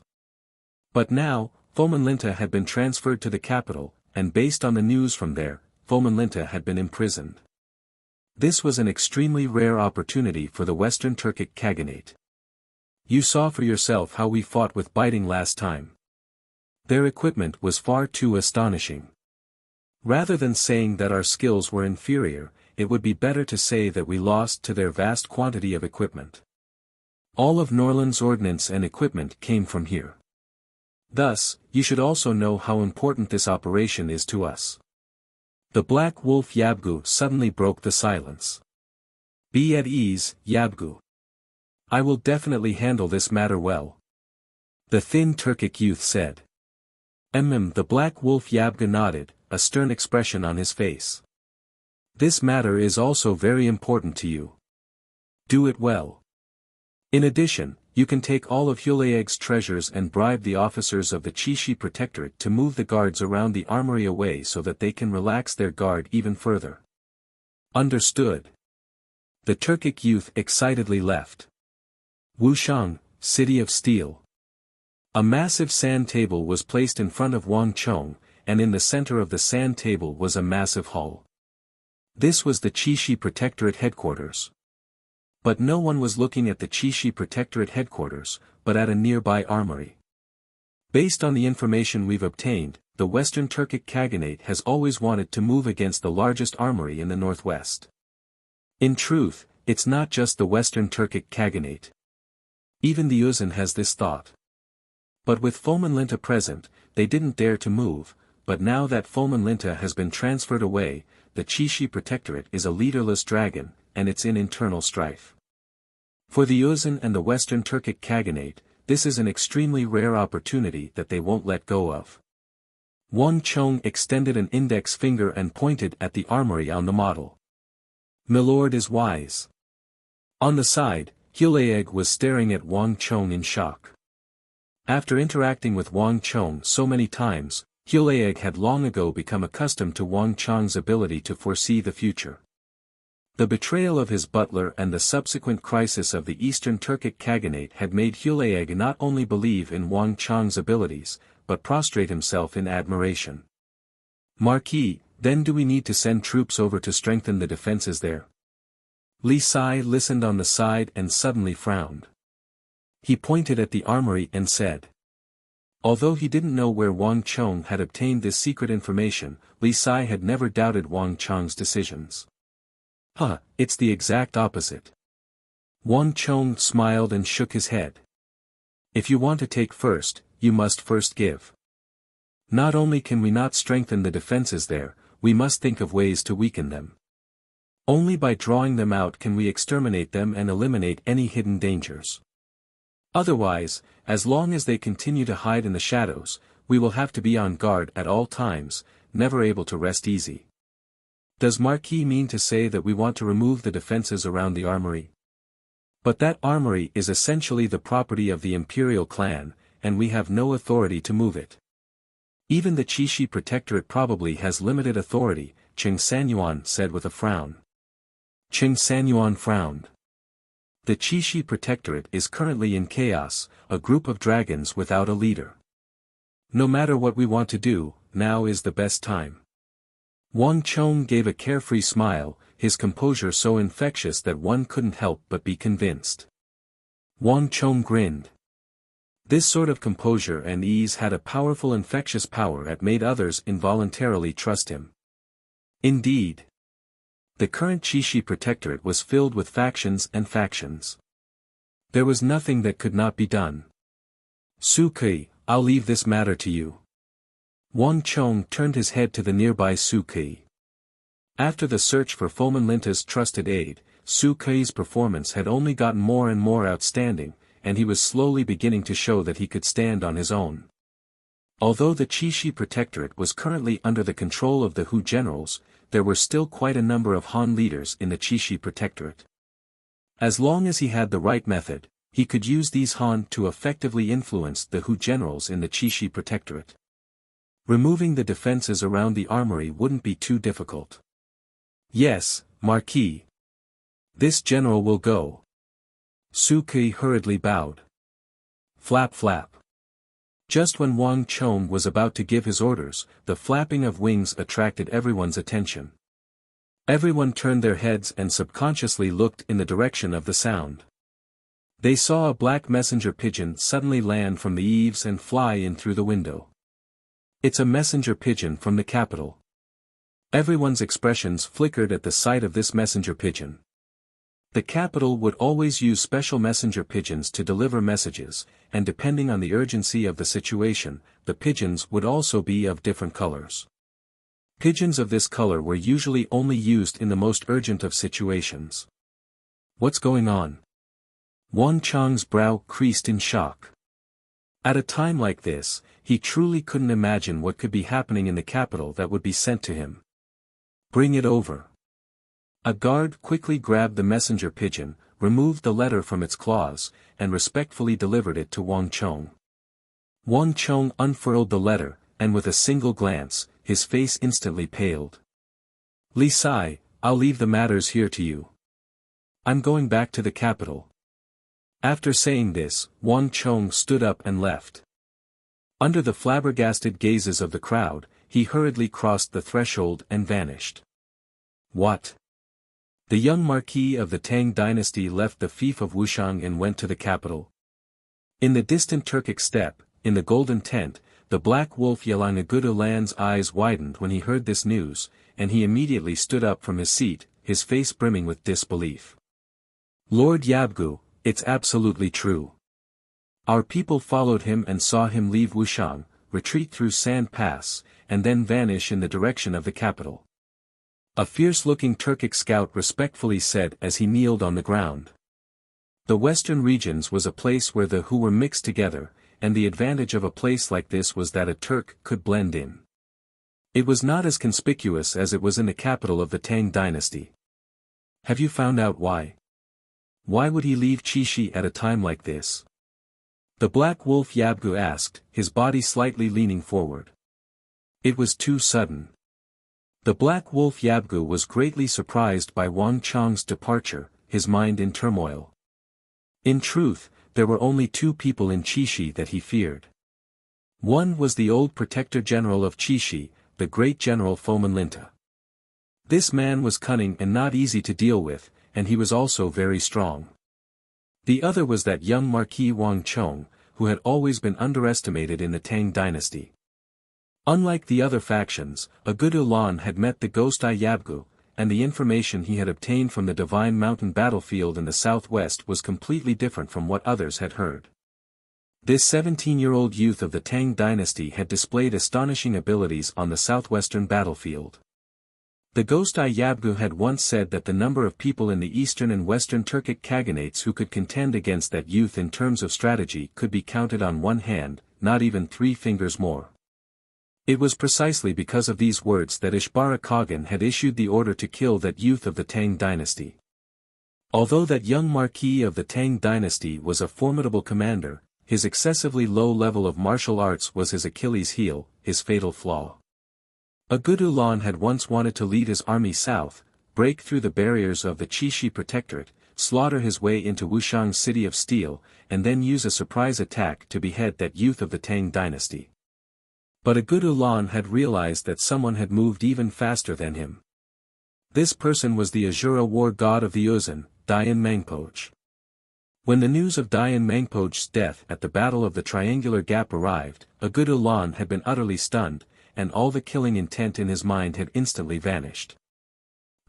But now, Fomenlinta had been transferred to the capital, and based on the news from there, Fomenlinta had been imprisoned. This was an extremely rare opportunity for the Western Turkic Khaganate. You saw for yourself how we fought with Baiting last time. Their equipment was far too astonishing. Rather than saying that our skills were inferior, it would be better to say that we lost to their vast quantity of equipment. All of Norland's ordnance and equipment came from here. Thus, you should also know how important this operation is to us. The Black Wolf Yabgu suddenly broke the silence. Be at ease, Yabgu. I will definitely handle this matter well. The thin Turkic youth said. The Black Wolf Yabgu nodded, a stern expression on his face. This matter is also very important to you. Do it well. In addition, you can take all of Hulaeg's treasures and bribe the officers of the Qixi Protectorate to move the guards around the armory away so that they can relax their guard even further. Understood. The Turkic youth excitedly left. Wuxiang, City of Steel. A massive sand table was placed in front of Wangchong, and in the center of the sand table was a massive hall. This was the Qixi Protectorate headquarters. But no one was looking at the Qixi Protectorate headquarters, but at a nearby armory. Based on the information we've obtained, the Western Turkic Khaganate has always wanted to move against the largest armory in the northwest. In truth, it's not just the Western Turkic Khaganate. Even the Uzun has this thought. But with Fomenlinta present, they didn't dare to move, but now that Fomenlinta has been transferred away, the Qixi Protectorate is a leaderless dragon, and it's in internal strife. For the Uzun and the Western Turkic Khaganate, this is an extremely rare opportunity that they won't let go of. Wang Chong extended an index finger and pointed at the armory on the model. Milord is wise. On the side, Hulaeg was staring at Wang Chong in shock. After interacting with Wang Chong so many times, Hulaeg had long ago become accustomed to Wang Chong's ability to foresee the future. The betrayal of his butler and the subsequent crisis of the Eastern Turkic Khaganate had made Hulaeg not only believe in Wang Chong's abilities, but prostrate himself in admiration. Marquis, then do we need to send troops over to strengthen the defenses there? Li Sai listened on the side and suddenly frowned. He pointed at the armory and said. Although he didn't know where Wang Chong had obtained this secret information, Li Sai had never doubted Wang Chong's decisions. It's the exact opposite. Wang Chong smiled and shook his head. If you want to take first, you must first give. Not only can we not strengthen the defenses there, we must think of ways to weaken them. Only by drawing them out can we exterminate them and eliminate any hidden dangers. Otherwise, as long as they continue to hide in the shadows, we will have to be on guard at all times, never able to rest easy. Does Marquis mean to say that we want to remove the defenses around the armory? But that armory is essentially the property of the imperial clan, and we have no authority to move it. Even the Qixi Protectorate probably has limited authority, Qing Sanyuan said with a frown. Qing Sanyuan frowned. The Qixi Protectorate is currently in chaos, a group of dragons without a leader. No matter what we want to do, now is the best time. Wang Chong gave a carefree smile, his composure so infectious that one couldn't help but be convinced. Wang Chong grinned. This sort of composure and ease had a powerful infectious power that made others involuntarily trust him. Indeed. The current Qixi Protectorate was filled with factions and factions. There was nothing that could not be done. Su Ke, I'll leave this matter to you. Wang Chong turned his head to the nearby Su Ke. After the search for Foman Linta's trusted aid, Su Ke's performance had only gotten more and more outstanding, and he was slowly beginning to show that he could stand on his own. Although the Qixi Protectorate was currently under the control of the Hu generals, there were still quite a number of Han leaders in the Qixi Protectorate. As long as he had the right method, he could use these Han to effectively influence the Hu generals in the Qixi Protectorate. Removing the defenses around the armory wouldn't be too difficult. Yes, Marquis. This general will go. Su Ke hurriedly bowed. Flap flap. Just when Wang Chong was about to give his orders, the flapping of wings attracted everyone's attention. Everyone turned their heads and subconsciously looked in the direction of the sound. They saw a black messenger pigeon suddenly land from the eaves and fly in through the window. It's a messenger pigeon from the capital. Everyone's expressions flickered at the sight of this messenger pigeon. The capital would always use special messenger pigeons to deliver messages, and depending on the urgency of the situation, the pigeons would also be of different colors. Pigeons of this color were usually only used in the most urgent of situations. What's going on? Wang Chong's brow creased in shock. At a time like this, he truly couldn't imagine what could be happening in the capital that would be sent to him. Bring it over. A guard quickly grabbed the messenger pigeon, removed the letter from its claws, and respectfully delivered it to Wang Chong. Wang Chong unfurled the letter, and with a single glance, his face instantly paled. Li Sai, I'll leave the matters here to you. I'm going back to the capital. After saying this, Wang Chong stood up and left. Under the flabbergasted gazes of the crowd, he hurriedly crossed the threshold and vanished. What? The young Marquis of the Tang dynasty left the fief of Wuxiang and went to the capital. In the distant Turkic steppe, in the golden tent, the black wolf Yalangagudu-Lan's eyes widened when he heard this news, and he immediately stood up from his seat, his face brimming with disbelief. Lord Yabgu, it's absolutely true. Our people followed him and saw him leave Wuxiang, retreat through Sand Pass, and then vanish in the direction of the capital. A fierce-looking Turkic scout respectfully said as he kneeled on the ground. The western regions was a place where the Hu were mixed together, and the advantage of a place like this was that a Turk could blend in. It was not as conspicuous as it was in the capital of the Tang dynasty. Have you found out why? Why would he leave Qixi at a time like this? The black wolf Yabgu asked, his body slightly leaning forward. It was too sudden. The black wolf Yabgu was greatly surprised by Wang Chong's departure, his mind in turmoil. In truth, there were only two people in Qixi that he feared. One was the old protector general of Qixi, the great general Foman Linta. This man was cunning and not easy to deal with, and he was also very strong. The other was that young Marquis Wang Chong, who had always been underestimated in the Tang dynasty. Unlike the other factions, Agudu Lan had met the ghost Eye Yabgu, and the information he had obtained from the Divine Mountain battlefield in the southwest was completely different from what others had heard. This 17-year-old youth of the Tang dynasty had displayed astonishing abilities on the southwestern battlefield. The ghost Eye Yabgu had once said that the number of people in the eastern and western Turkic Khaganates who could contend against that youth in terms of strategy could be counted on one hand, not even 3 fingers more. It was precisely because of these words that Ishbara Khagan had issued the order to kill that youth of the Tang dynasty. Although that young Marquis of the Tang dynasty was a formidable commander, his excessively low level of martial arts was his Achilles heel, his fatal flaw. Agudu Lan had once wanted to lead his army south, break through the barriers of the Qixi Protectorate, slaughter his way into Wuxiang's city of steel, and then use a surprise attack to behead that youth of the Tang dynasty. But Agudu Lan had realized that someone had moved even faster than him. This person was the Azura war god of the Uzan, Dayan Mangpoch. When the news of Dayan Mangpoch's death at the Battle of the Triangular Gap arrived, Agudu Lan had been utterly stunned, and all the killing intent in his mind had instantly vanished.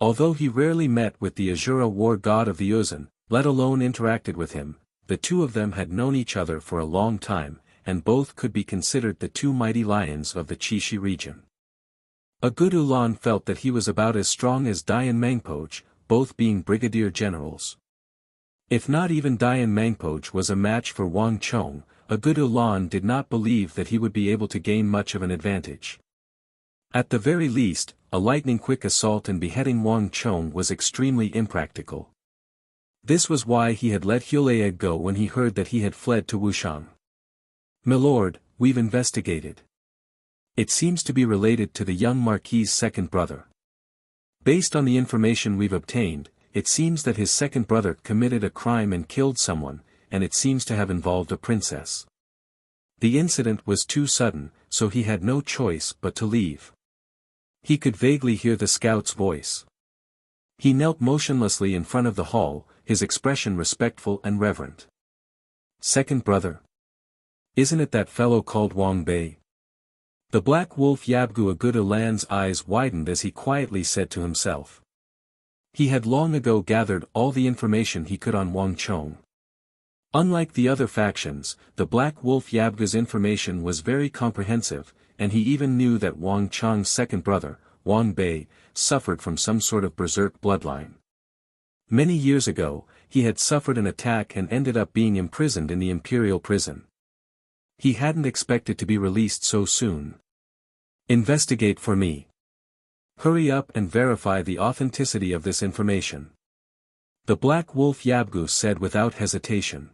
Although he rarely met with the Azura war god of the Uzan, let alone interacted with him, the two of them had known each other for a long time, and both could be considered the two mighty lions of the Qixi region. A good Ulan felt that he was about as strong as Dian Mangpoj, both being brigadier generals. If not even Dian Mangpoj was a match for Wang Chong, a good Ulan did not believe that he would be able to gain much of an advantage. At the very least, a lightning-quick assault and beheading Wang Chong was extremely impractical. This was why he had let Hulayeg go when he heard that he had fled to Wuxiang. "Milord, we've investigated. It seems to be related to the young Marquis's second brother. Based on the information we've obtained, it seems that his second brother committed a crime and killed someone, and it seems to have involved a princess. The incident was too sudden, so he had no choice but to leave." He could vaguely hear the scout's voice. He knelt motionlessly in front of the hall, his expression respectful and reverent. "Second brother? Isn't it that fellow called Wang Bei?" The black wolf Yabgu Agud Ulan's eyes widened as he quietly said to himself. He had long ago gathered all the information he could on Wang Chong. Unlike the other factions, the black wolf Yabgu's information was very comprehensive, and he even knew that Wang Chong's second brother, Wang Bei, suffered from some sort of berserk bloodline. Many years ago, he had suffered an attack and ended up being imprisoned in the imperial prison. He hadn't expected to be released so soon. "Investigate for me. Hurry up and verify the authenticity of this information," the black wolf Yabgu said without hesitation.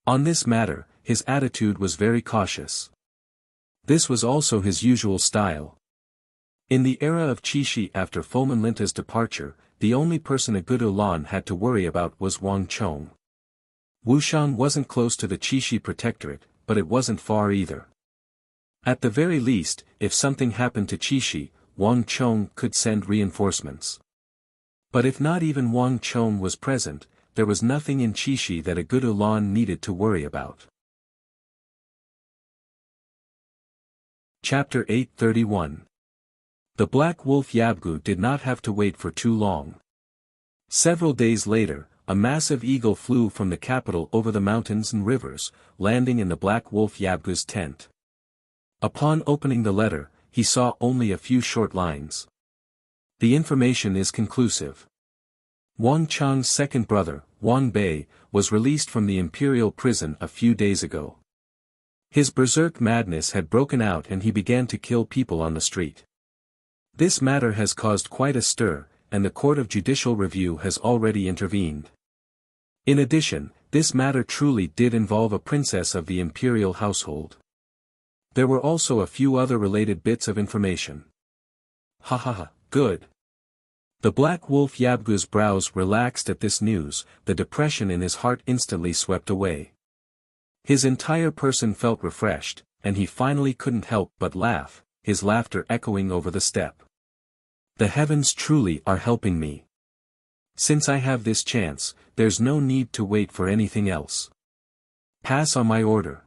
On this matter, his attitude was very cautious. This was also his usual style. In the era of Qixi after Foman Linta's departure, the only person a good Ulan had to worry about was Wang Chong. Wuxiang wasn't close to the Qixi protectorate, but it wasn't far either. At the very least, if something happened to Qixi, Wang Chong could send reinforcements. But if not even Wang Chong was present, there was nothing in Qixi that a good Ulan needed to worry about. Chapter 831. The black wolf Yabgu did not have to wait for too long. Several days later, a massive eagle flew from the capital over the mountains and rivers, landing in the black wolf Yabgu's tent. Upon opening the letter, he saw only a few short lines. The information is conclusive. Wang Chong's second brother, Wang Bei, was released from the imperial prison a few days ago. His berserk madness had broken out and he began to kill people on the street. This matter has caused quite a stir, and the Court of Judicial Review has already intervened. In addition, this matter truly did involve a princess of the imperial household. There were also a few other related bits of information. Ha ha ha, good. The black wolf Yabgu's brows relaxed at this news, the depression in his heart instantly swept away. His entire person felt refreshed, and he finally couldn't help but laugh, his laughter echoing over the steppe. The heavens truly are helping me. Since I have this chance, there's no need to wait for anything else. Pass on my order.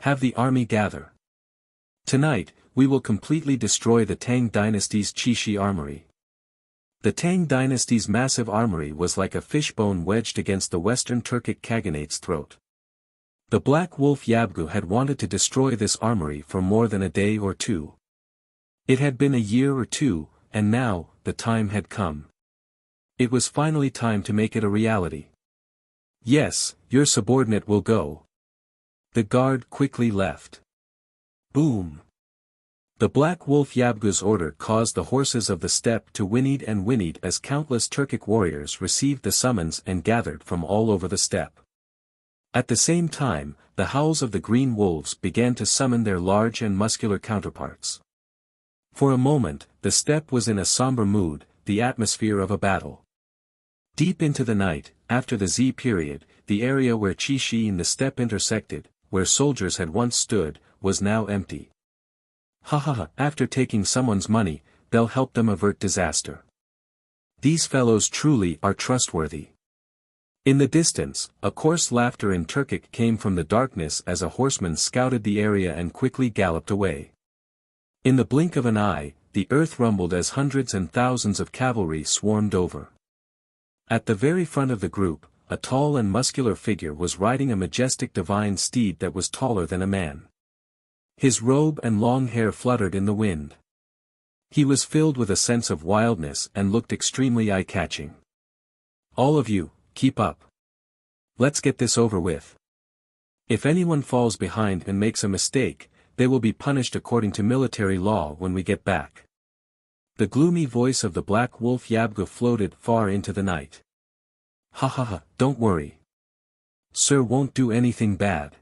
Have the army gather. Tonight, we will completely destroy the Tang dynasty's Qixi armory. The Tang dynasty's massive armory was like a fishbone wedged against the Western Turkic Khaganate's throat. The black wolf Yabgu had wanted to destroy this armory for more than a day or two. It had been a year or two, and now, the time had come. It was finally time to make it a reality. Yes, your subordinate will go. The guard quickly left. Boom. The black wolf Yabgu's order caused the horses of the steppe to whinnied and whinnied as countless Turkic warriors received the summons and gathered from all over the steppe. At the same time, the howls of the green wolves began to summon their large and muscular counterparts. For a moment, the steppe was in a somber mood, the atmosphere of a battle. Deep into the night, after the Z period, the area where Qixi and the steppe intersected, where soldiers had once stood, was now empty. Ha ha ha, after taking someone's money, they'll help them avert disaster. These fellows truly are trustworthy. In the distance, a coarse laughter in Turkic came from the darkness as a horseman scouted the area and quickly galloped away. In the blink of an eye, the earth rumbled as hundreds and thousands of cavalry swarmed over. At the very front of the group, a tall and muscular figure was riding a majestic divine steed that was taller than a man. His robe and long hair fluttered in the wind. He was filled with a sense of wildness and looked extremely eye-catching. "All of you, keep up. Let's get this over with. If anyone falls behind and makes a mistake, they will be punished according to military law when we get back." The gloomy voice of the black wolf Yabgu floated far into the night. "Ha ha ha, don't worry. Sir won't do anything bad.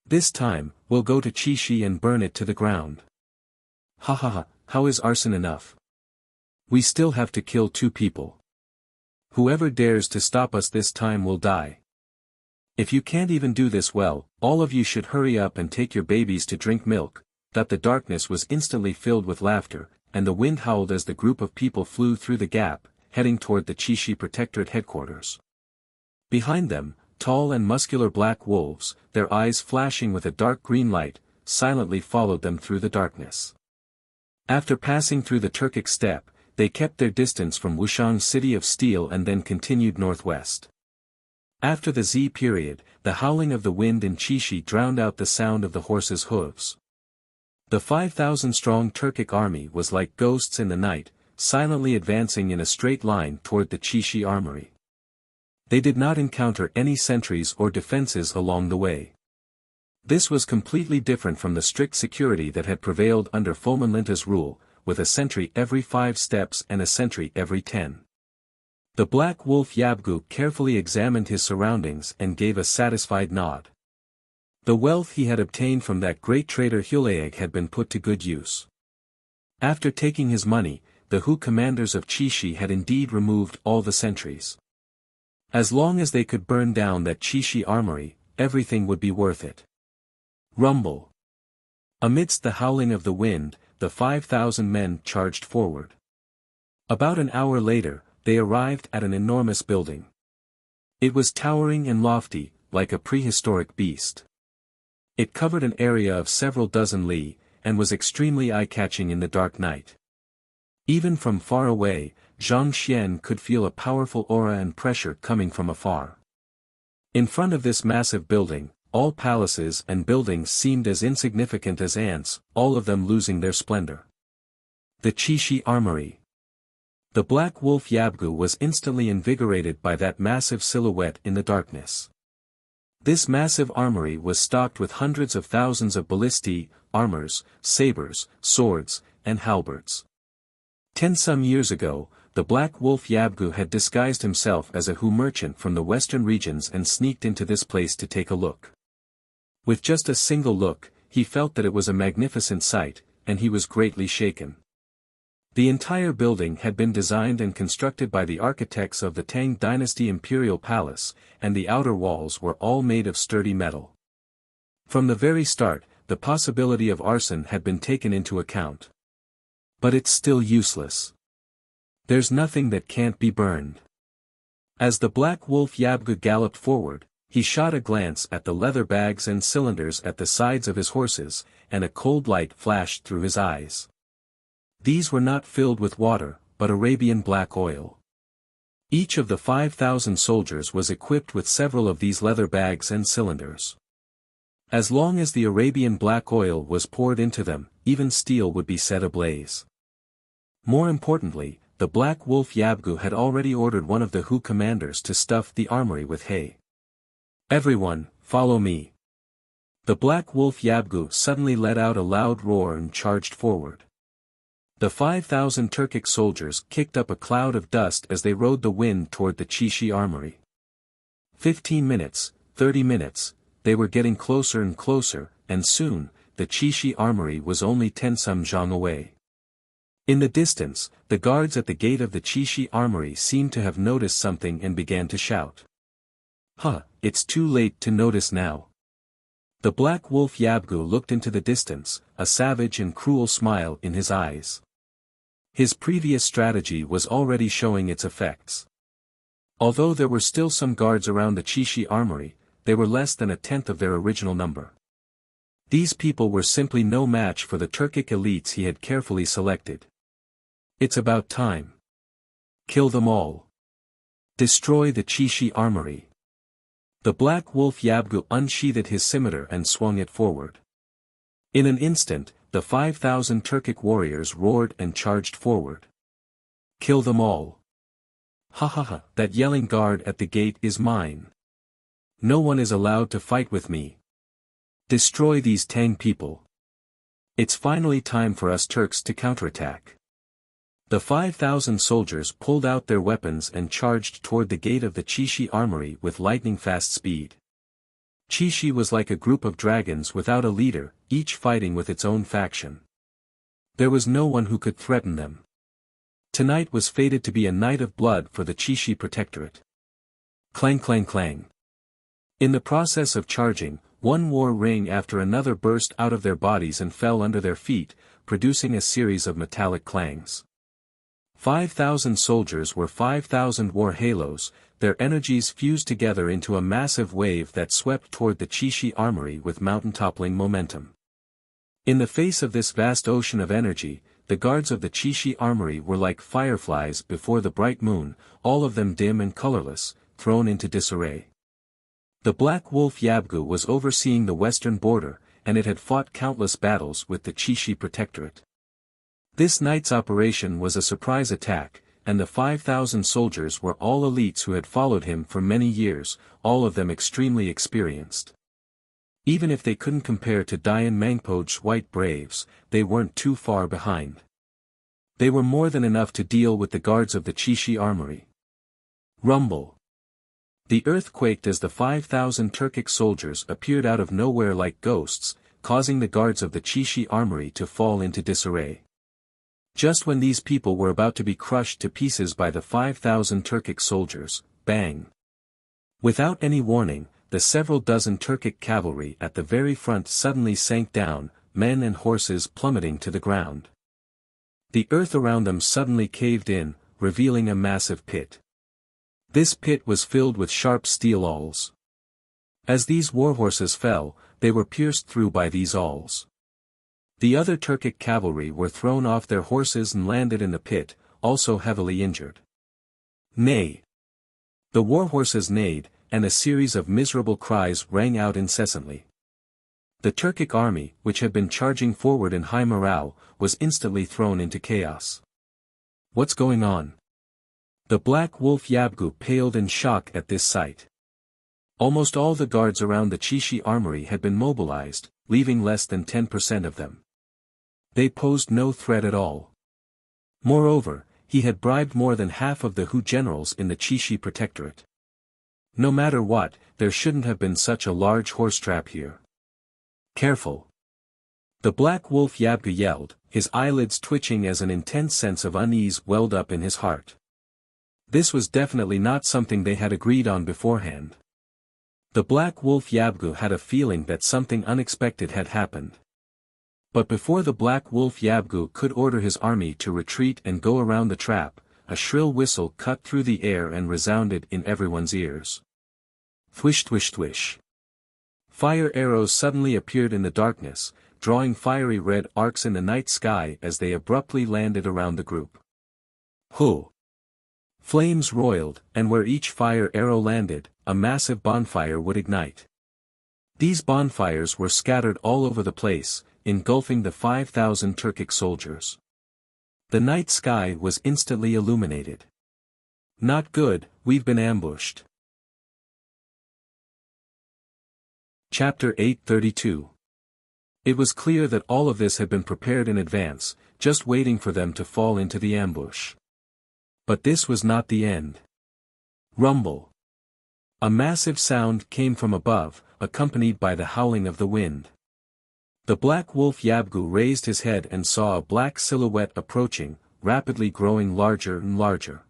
This time, we'll go to Chishi and burn it to the ground. Ha ha ha, how is arson enough? We still have to kill 2 people. Whoever dares to stop us this time will die. If you can't even do this well, all of you should hurry up and take your babies to drink milk." That the darkness was instantly filled with laughter, and the wind howled as the group of people flew through the gap, heading toward the Chishi Protectorate headquarters. Behind them, tall and muscular black wolves, their eyes flashing with a dark green light, silently followed them through the darkness. After passing through the Turkic steppe, they kept their distance from Wuxiang's city of steel and then continued northwest. After the Z period, the howling of the wind in Chishi drowned out the sound of the horses' hooves. The 5,000-strong Turkic army was like ghosts in the night, silently advancing in a straight line toward the Chishi armory. They did not encounter any sentries or defenses along the way. This was completely different from the strict security that had prevailed under Fomenlinta's rule, with a sentry every 5 steps and a sentry every 10. The black wolf Yabgu carefully examined his surroundings and gave a satisfied nod. The wealth he had obtained from that great trader Huleag had been put to good use. After taking his money, the Hu commanders of Chishi had indeed removed all the sentries. As long as they could burn down that Chishi armory, everything would be worth it. Rumble. Amidst the howling of the wind, the 5,000 men charged forward. About an hour later, they arrived at an enormous building. It was towering and lofty, like a prehistoric beast. It covered an area of several dozen li, and was extremely eye-catching in the dark night. Even from far away, Zhang Xian could feel a powerful aura and pressure coming from afar. In front of this massive building, all palaces and buildings seemed as insignificant as ants, all of them losing their splendor. The Chishi Armory. The black wolf Yabgu was instantly invigorated by that massive silhouette in the darkness. This massive armory was stocked with hundreds of thousands of ballistae, armors, sabers, swords, and halberds. 10 some years ago, the black wolf Yabgu had disguised himself as a Hu merchant from the western regions and sneaked into this place to take a look. With just a single look, he felt that it was a magnificent sight, and he was greatly shaken. The entire building had been designed and constructed by the architects of the Tang Dynasty Imperial Palace, and the outer walls were all made of sturdy metal. From the very start, the possibility of arson had been taken into account. But it's still useless. There's nothing that can't be burned. As the black wolf Yabgu galloped forward, he shot a glance at the leather bags and cylinders at the sides of his horses, and a cold light flashed through his eyes. These were not filled with water, but Arabian black oil. Each of the 5,000 soldiers was equipped with several of these leather bags and cylinders. As long as the Arabian black oil was poured into them, even steel would be set ablaze. More importantly, the black wolf Yabgu had already ordered one of the Hu commanders to stuff the armory with hay. "Everyone, follow me." The black wolf Yabgu suddenly let out a loud roar and charged forward. The 5,000 Turkic soldiers kicked up a cloud of dust as they rode the wind toward the Chishi armory. 15 minutes, 30 minutes, they were getting closer and closer, and soon, the Chishi armory was only 10 some zhang away. In the distance, the guards at the gate of the Chishi armory seemed to have noticed something and began to shout. "Huh, it's too late to notice now." The black wolf Yabgu looked into the distance, a savage and cruel smile in his eyes. His previous strategy was already showing its effects. Although there were still some guards around the Chishi armory, they were less than a tenth of their original number. These people were simply no match for the Turkic elites he had carefully selected. "It's about time. Kill them all." Destroy the Qixi armory. The black wolf Yabgu unsheathed his scimitar and swung it forward. In an instant, the 5,000 Turkic warriors roared and charged forward. Kill them all. Ha ha ha, that yelling guard at the gate is mine. No one is allowed to fight with me. Destroy these Tang people. It's finally time for us Turks to counterattack. The 5,000 soldiers pulled out their weapons and charged toward the gate of the Qixi armory with lightning-fast speed. Qixi was like a group of dragons without a leader, each fighting with its own faction. There was no one who could threaten them. Tonight was fated to be a night of blood for the Qixi protectorate. Clang clang clang. In the process of charging, one war ring after another burst out of their bodies and fell under their feet, producing a series of metallic clangs. 5,000 soldiers were 5,000 war halos, their energies fused together into a massive wave that swept toward the Qixi armory with mountain-toppling momentum. In the face of this vast ocean of energy, the guards of the Qixi armory were like fireflies before the bright moon, all of them dim and colorless, thrown into disarray. The black wolf Yabgu was overseeing the western border, and it had fought countless battles with the Qixi protectorate. This night's operation was a surprise attack, and the 5,000 soldiers were all elites who had followed him for many years, all of them extremely experienced. Even if they couldn't compare to Dian Mangpo's white braves, they weren't too far behind. They were more than enough to deal with the guards of the Qixi armory. Rumble. The earth quaked as the 5,000 Turkic soldiers appeared out of nowhere like ghosts, causing the guards of the Qixi armory to fall into disarray. Just when these people were about to be crushed to pieces by the 5,000 Turkic soldiers, bang! Without any warning, the several dozen Turkic cavalry at the very front suddenly sank down, men and horses plummeting to the ground. The earth around them suddenly caved in, revealing a massive pit. This pit was filled with sharp steel awls. As these warhorses fell, they were pierced through by these awls. The other Turkic cavalry were thrown off their horses and landed in the pit, also heavily injured. Neigh! The warhorses neighed, and a series of miserable cries rang out incessantly. The Turkic army, which had been charging forward in high morale, was instantly thrown into chaos. What's going on? The black wolf Yabgu paled in shock at this sight. Almost all the guards around the Qixi armory had been mobilized, leaving less than 10% of them. They posed no threat at all. Moreover, he had bribed more than half of the Hu generals in the Qixi protectorate. No matter what, there shouldn't have been such a large horse trap here. Careful! The black wolf Yabgu yelled, his eyelids twitching as an intense sense of unease welled up in his heart. This was definitely not something they had agreed on beforehand. The black wolf Yabgu had a feeling that something unexpected had happened. But before the black wolf Yabgu could order his army to retreat and go around the trap, a shrill whistle cut through the air and resounded in everyone's ears. Thwish thwish thwish. Fire arrows suddenly appeared in the darkness, drawing fiery red arcs in the night sky as they abruptly landed around the group. Hu! Flames roiled, and where each fire arrow landed, a massive bonfire would ignite. These bonfires were scattered all over the place, engulfing the 5,000 Turkic soldiers. The night sky was instantly illuminated. Not good, we've been ambushed. Chapter 832. It was clear that all of this had been prepared in advance, just waiting for them to fall into the ambush. But this was not the end. Rumble. A massive sound came from above, accompanied by the howling of the wind. The black wolf Yabgu raised his head and saw a black silhouette approaching, rapidly growing larger and larger.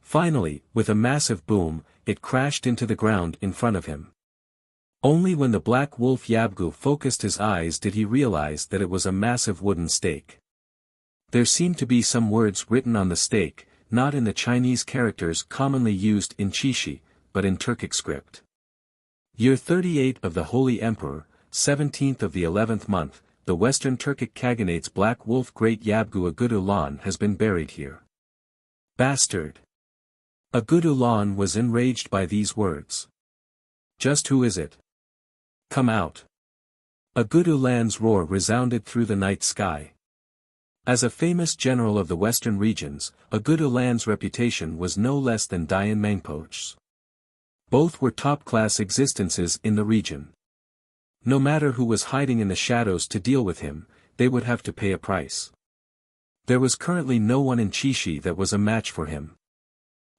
Finally, with a massive boom, it crashed into the ground in front of him. Only when the black wolf Yabgu focused his eyes did he realize that it was a massive wooden stake. There seemed to be some words written on the stake, not in the Chinese characters commonly used in Qixi, but in Turkic script. Year 38 of the Holy Emperor, 17th of the 11th month, the Western Turkic Khaganate's black wolf Great Yabgu Agudulan has been buried here. Bastard! A good Ulan was enraged by these words. Just who is it? Come out. A good Ulan's roar resounded through the night sky. As a famous general of the western regions, a good Ulan's reputation was no less than Dayan Mangpoch's. Both were top-class existences in the region. No matter who was hiding in the shadows to deal with him, they would have to pay a price. There was currently no one in Chishi that was a match for him.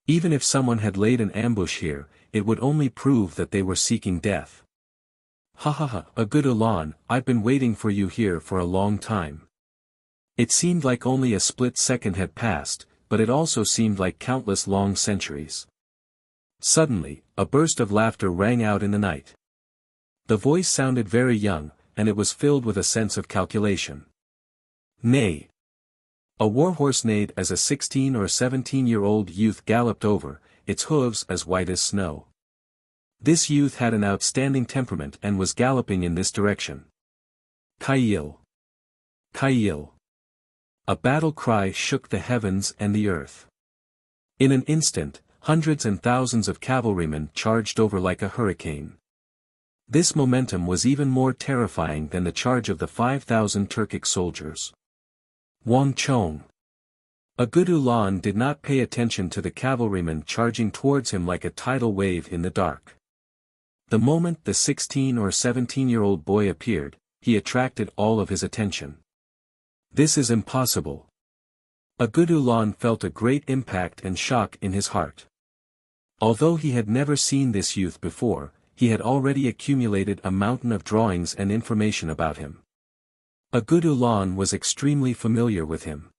Even if someone had laid an ambush here, it would only prove that they were seeking death. Ha ha ha, a good Ulan, I've been waiting for you here for a long time. It seemed like only a split second had passed, but it also seemed like countless long centuries. Suddenly, a burst of laughter rang out in the night. The voice sounded very young, and it was filled with a sense of calculation. Nay! A warhorse neighed as a 16 or 17-year-old youth galloped over, its hooves as white as snow. This youth had an outstanding temperament and was galloping in this direction. Kaiyil! Kaiyil! A battle cry shook the heavens and the earth. In an instant, hundreds and thousands of cavalrymen charged over like a hurricane. This momentum was even more terrifying than the charge of the 5,000 Turkic soldiers. Wang Chong. A good Ulan did not pay attention to the cavalrymen charging towards him like a tidal wave in the dark. The moment the 16 or 17-year-old boy appeared, he attracted all of his attention. This is impossible. A good Ulan felt a great impact and shock in his heart. Although he had never seen this youth before, he had already accumulated a mountain of drawings and information about him. A good Ulan was extremely familiar with him.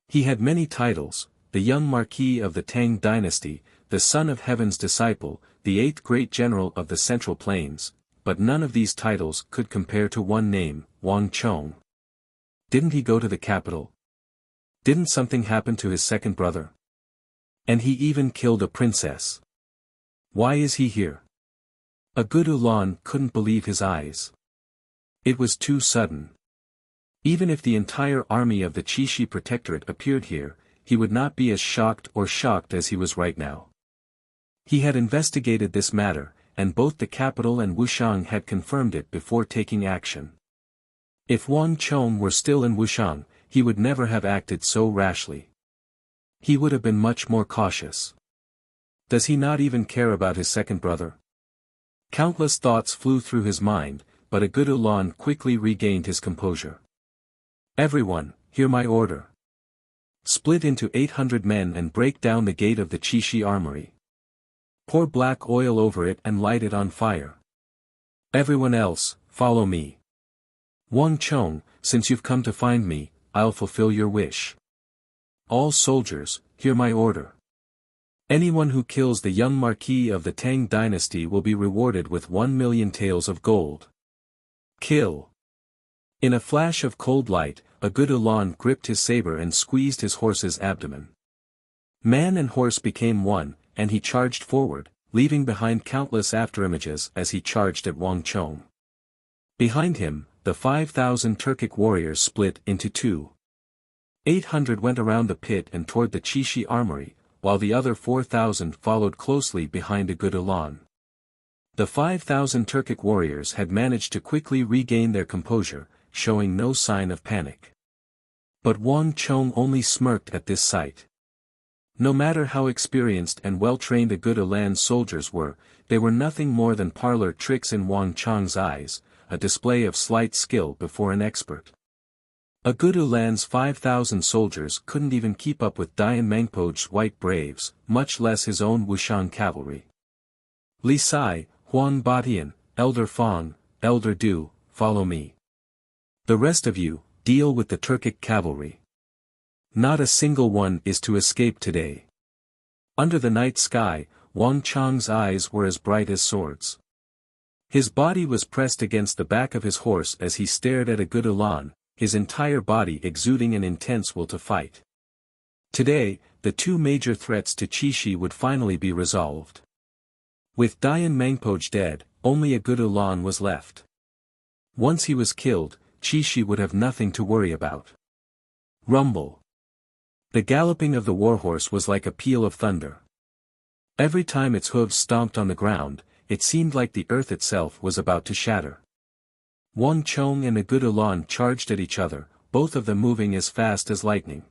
He had many titles: the young Marquis of the Tang dynasty, the Son of Heaven's disciple, the 8th great general of the Central Plains, but none of these titles could compare to one name, Wang Chong. Didn't he go to the capital? Didn't something happen to his second brother? And he even killed a princess. Why is he here? A good Ulan couldn't believe his eyes. It was too sudden. Even if the entire army of the Chishi Protectorate appeared here, he would not be as shocked as he was right now. He had investigated this matter, and both the capital and Wuxiang had confirmed it before taking action. If Wang Chong were still in Wuxiang, he would never have acted so rashly. He would have been much more cautious. Does he not even care about his second brother? Countless thoughts flew through his mind, but a good Ulan quickly regained his composure. Everyone, hear my order. Split into 800 men and break down the gate of the Chishi armory. Pour black oil over it and light it on fire. Everyone else, follow me. Wang Chong, since you've come to find me, I'll fulfill your wish. All soldiers, hear my order. Anyone who kills the young Marquis of the Tang dynasty will be rewarded with 1 million taels of gold. Kill. In a flash of cold light, a good Ulan gripped his saber and squeezed his horse's abdomen. Man and horse became one, and he charged forward, leaving behind countless afterimages as he charged at Wang Chong. Behind him, the 5,000 Turkic warriors split into two. 800 went around the pit and toward the Chishi armory, while the other 4,000 followed closely behind a good Ulan. The 5,000 Turkic warriors had managed to quickly regain their composure, showing no sign of panic. But Wang Chong only smirked at this sight. No matter how experienced and well-trained a good Ulan's soldiers were, they were nothing more than parlor tricks in Wang Chong's eyes, a display of slight skill before an expert. A good Ulan's 5,000 soldiers couldn't even keep up with Dayan Mangpoch's white braves, much less his own Wuxiang cavalry. Li Sai, Huang Batian, Elder Fong, Elder Du, follow me. The rest of you, deal with the Turkic cavalry. Not a single one is to escape today. Under the night sky, Wang Chong's eyes were as bright as swords. His body was pressed against the back of his horse as he stared at a good Ulan, his entire body exuding an intense will to fight. Today, the two major threats to Chishi would finally be resolved. With Dayan Mangpoch dead, only a good Ulan was left. Once he was killed, Chishi would have nothing to worry about. Rumble. The galloping of the warhorse was like a peal of thunder. Every time its hooves stomped on the ground, it seemed like the earth itself was about to shatter. Wang Chong and Agud Ulan charged at each other, both of them moving as fast as lightning.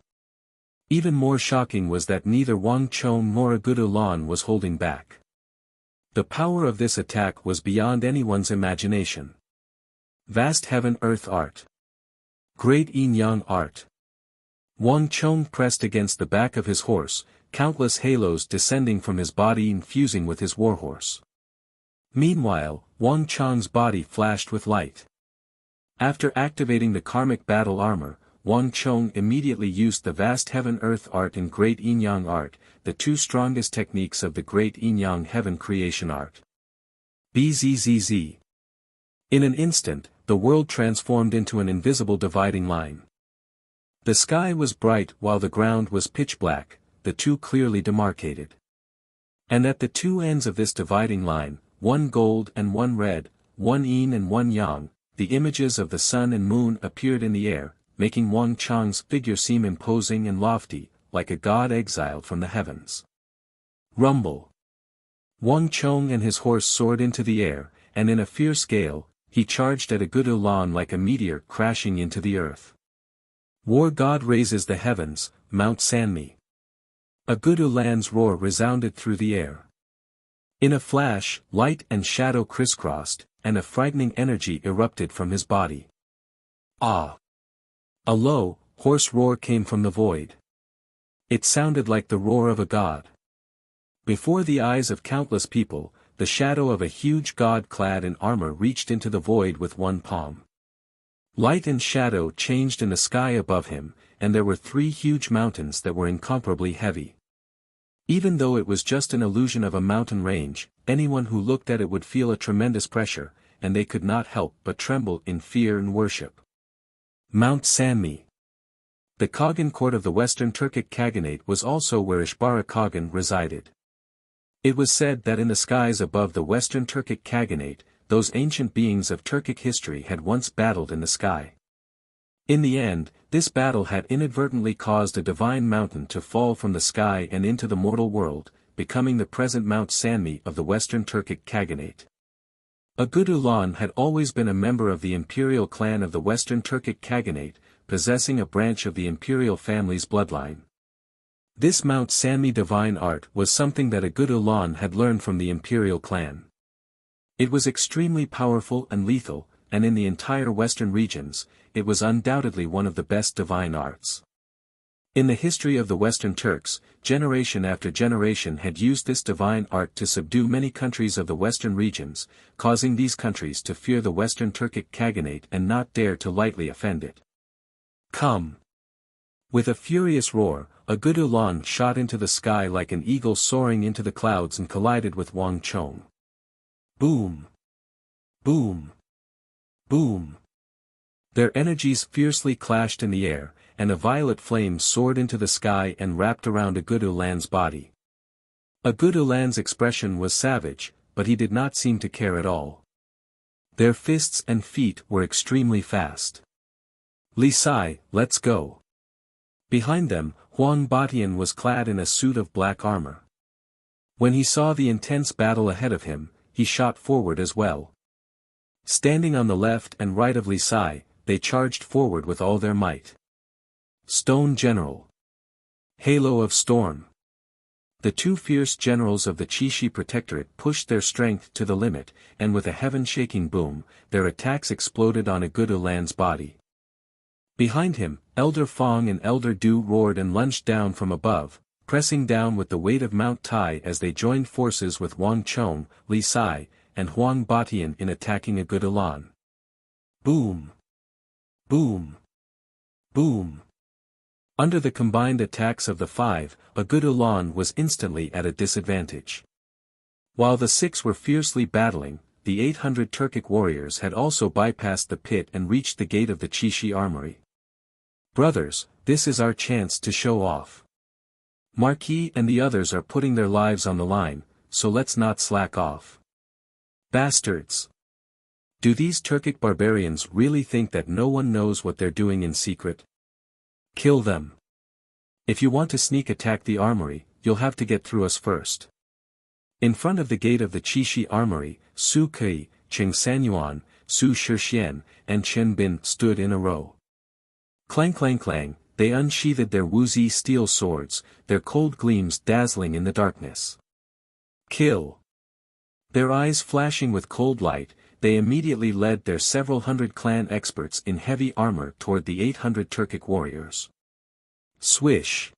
Even more shocking was that neither Wang Chong nor Agud Ulan was holding back. The power of this attack was beyond anyone's imagination. Vast heaven-earth art. Great yin-yang art. Wang Chong pressed against the back of his horse, countless halos descending from his body and fusing with his warhorse. Meanwhile, Wang Chong's body flashed with light. After activating the karmic battle armor, Wang Chong immediately used the vast heaven-earth art and great yin-yang art, the two strongest techniques of the great yin-yang heaven creation art. Bzzz. In an instant, the world transformed into an invisible dividing line. The sky was bright while the ground was pitch black, the two clearly demarcated. And at the two ends of this dividing line, one gold and one red, one yin and one yang, the images of the sun and moon appeared in the air, making Wang Chong's figure seem imposing and lofty, like a god exiled from the heavens. Rumble. Wang Chong and his horse soared into the air, and in a fierce gale, he charged at Agud Ulan like a meteor crashing into the earth. War god raises the heavens, Mount Sanmi. Agud Ulan's roar resounded through the air. In a flash, light and shadow crisscrossed, and a frightening energy erupted from his body. Ah! A low, hoarse roar came from the void. It sounded like the roar of a god. Before the eyes of countless people, the shadow of a huge god clad in armor reached into the void with one palm. Light and shadow changed in the sky above him, and there were three huge mountains that were incomparably heavy. Even though it was just an illusion of a mountain range, anyone who looked at it would feel a tremendous pressure, and they could not help but tremble in fear and worship. Mount Sanmi. The Khagan court of the Western Turkic Khaganate was also where Ishbara Khagan resided. It was said that in the skies above the Western Turkic Khaganate, those ancient beings of Turkic history had once battled in the sky. In the end, this battle had inadvertently caused a divine mountain to fall from the sky and into the mortal world, becoming the present Mount Sanmi of the Western Turkic Khaganate. Agud Ulan had always been a member of the imperial clan of the Western Turkic Khaganate, possessing a branch of the imperial family's bloodline. This Mount Sanmi divine art was something that Agud Ulan had learned from the imperial clan. It was extremely powerful and lethal, and in the entire western regions, it was undoubtedly one of the best divine arts. In the history of the Western Turks, generation after generation had used this divine art to subdue many countries of the western regions, causing these countries to fear the Western Turkic Khaganate and not dare to lightly offend it. Come! With a furious roar, Agud Ulan shot into the sky like an eagle soaring into the clouds and collided with Wang Chong. Boom! Boom! Boom! Their energies fiercely clashed in the air, and a violet flame soared into the sky and wrapped around Agud Ulan's body. Agud Ulan's expression was savage, but he did not seem to care at all. Their fists and feet were extremely fast. Li Sai, let's go. Behind them, Huang Batian was clad in a suit of black armor. When he saw the intense battle ahead of him, he shot forward as well. Standing on the left and right of Li Sai, they charged forward with all their might. Stone General. Halo of Storm. The two fierce generals of the Qixi Protectorate pushed their strength to the limit, and with a heaven-shaking boom, their attacks exploded on Agud Ulan's body. Behind him, Elder Fong and Elder Du roared and lunged down from above, pressing down with the weight of Mount Tai as they joined forces with Wang Chong, Li Sai, and Huang Batian in attacking Agud Ulan. Boom! Boom! Boom! Under the combined attacks of the five, Agud Ulan was instantly at a disadvantage. While the six were fiercely battling, the 800 Turkic warriors had also bypassed the pit and reached the gate of the Qixi armory. Brothers, this is our chance to show off. Marquis and the others are putting their lives on the line, so let's not slack off. Bastards! Do these Turkic barbarians really think that no one knows what they're doing in secret? Kill them. If you want to sneak attack the armory, you'll have to get through us first. In front of the gate of the Qixi armory, Su Ke, Qing Sanyuan, Su Shixian, and Chen Bin stood in a row. Clang clang clang, they unsheathed their Wuxia steel swords, their cold gleams dazzling in the darkness. Kill! Their eyes flashing with cold light, they immediately led their several hundred clan experts in heavy armor toward the 800 Turkic warriors. Swish!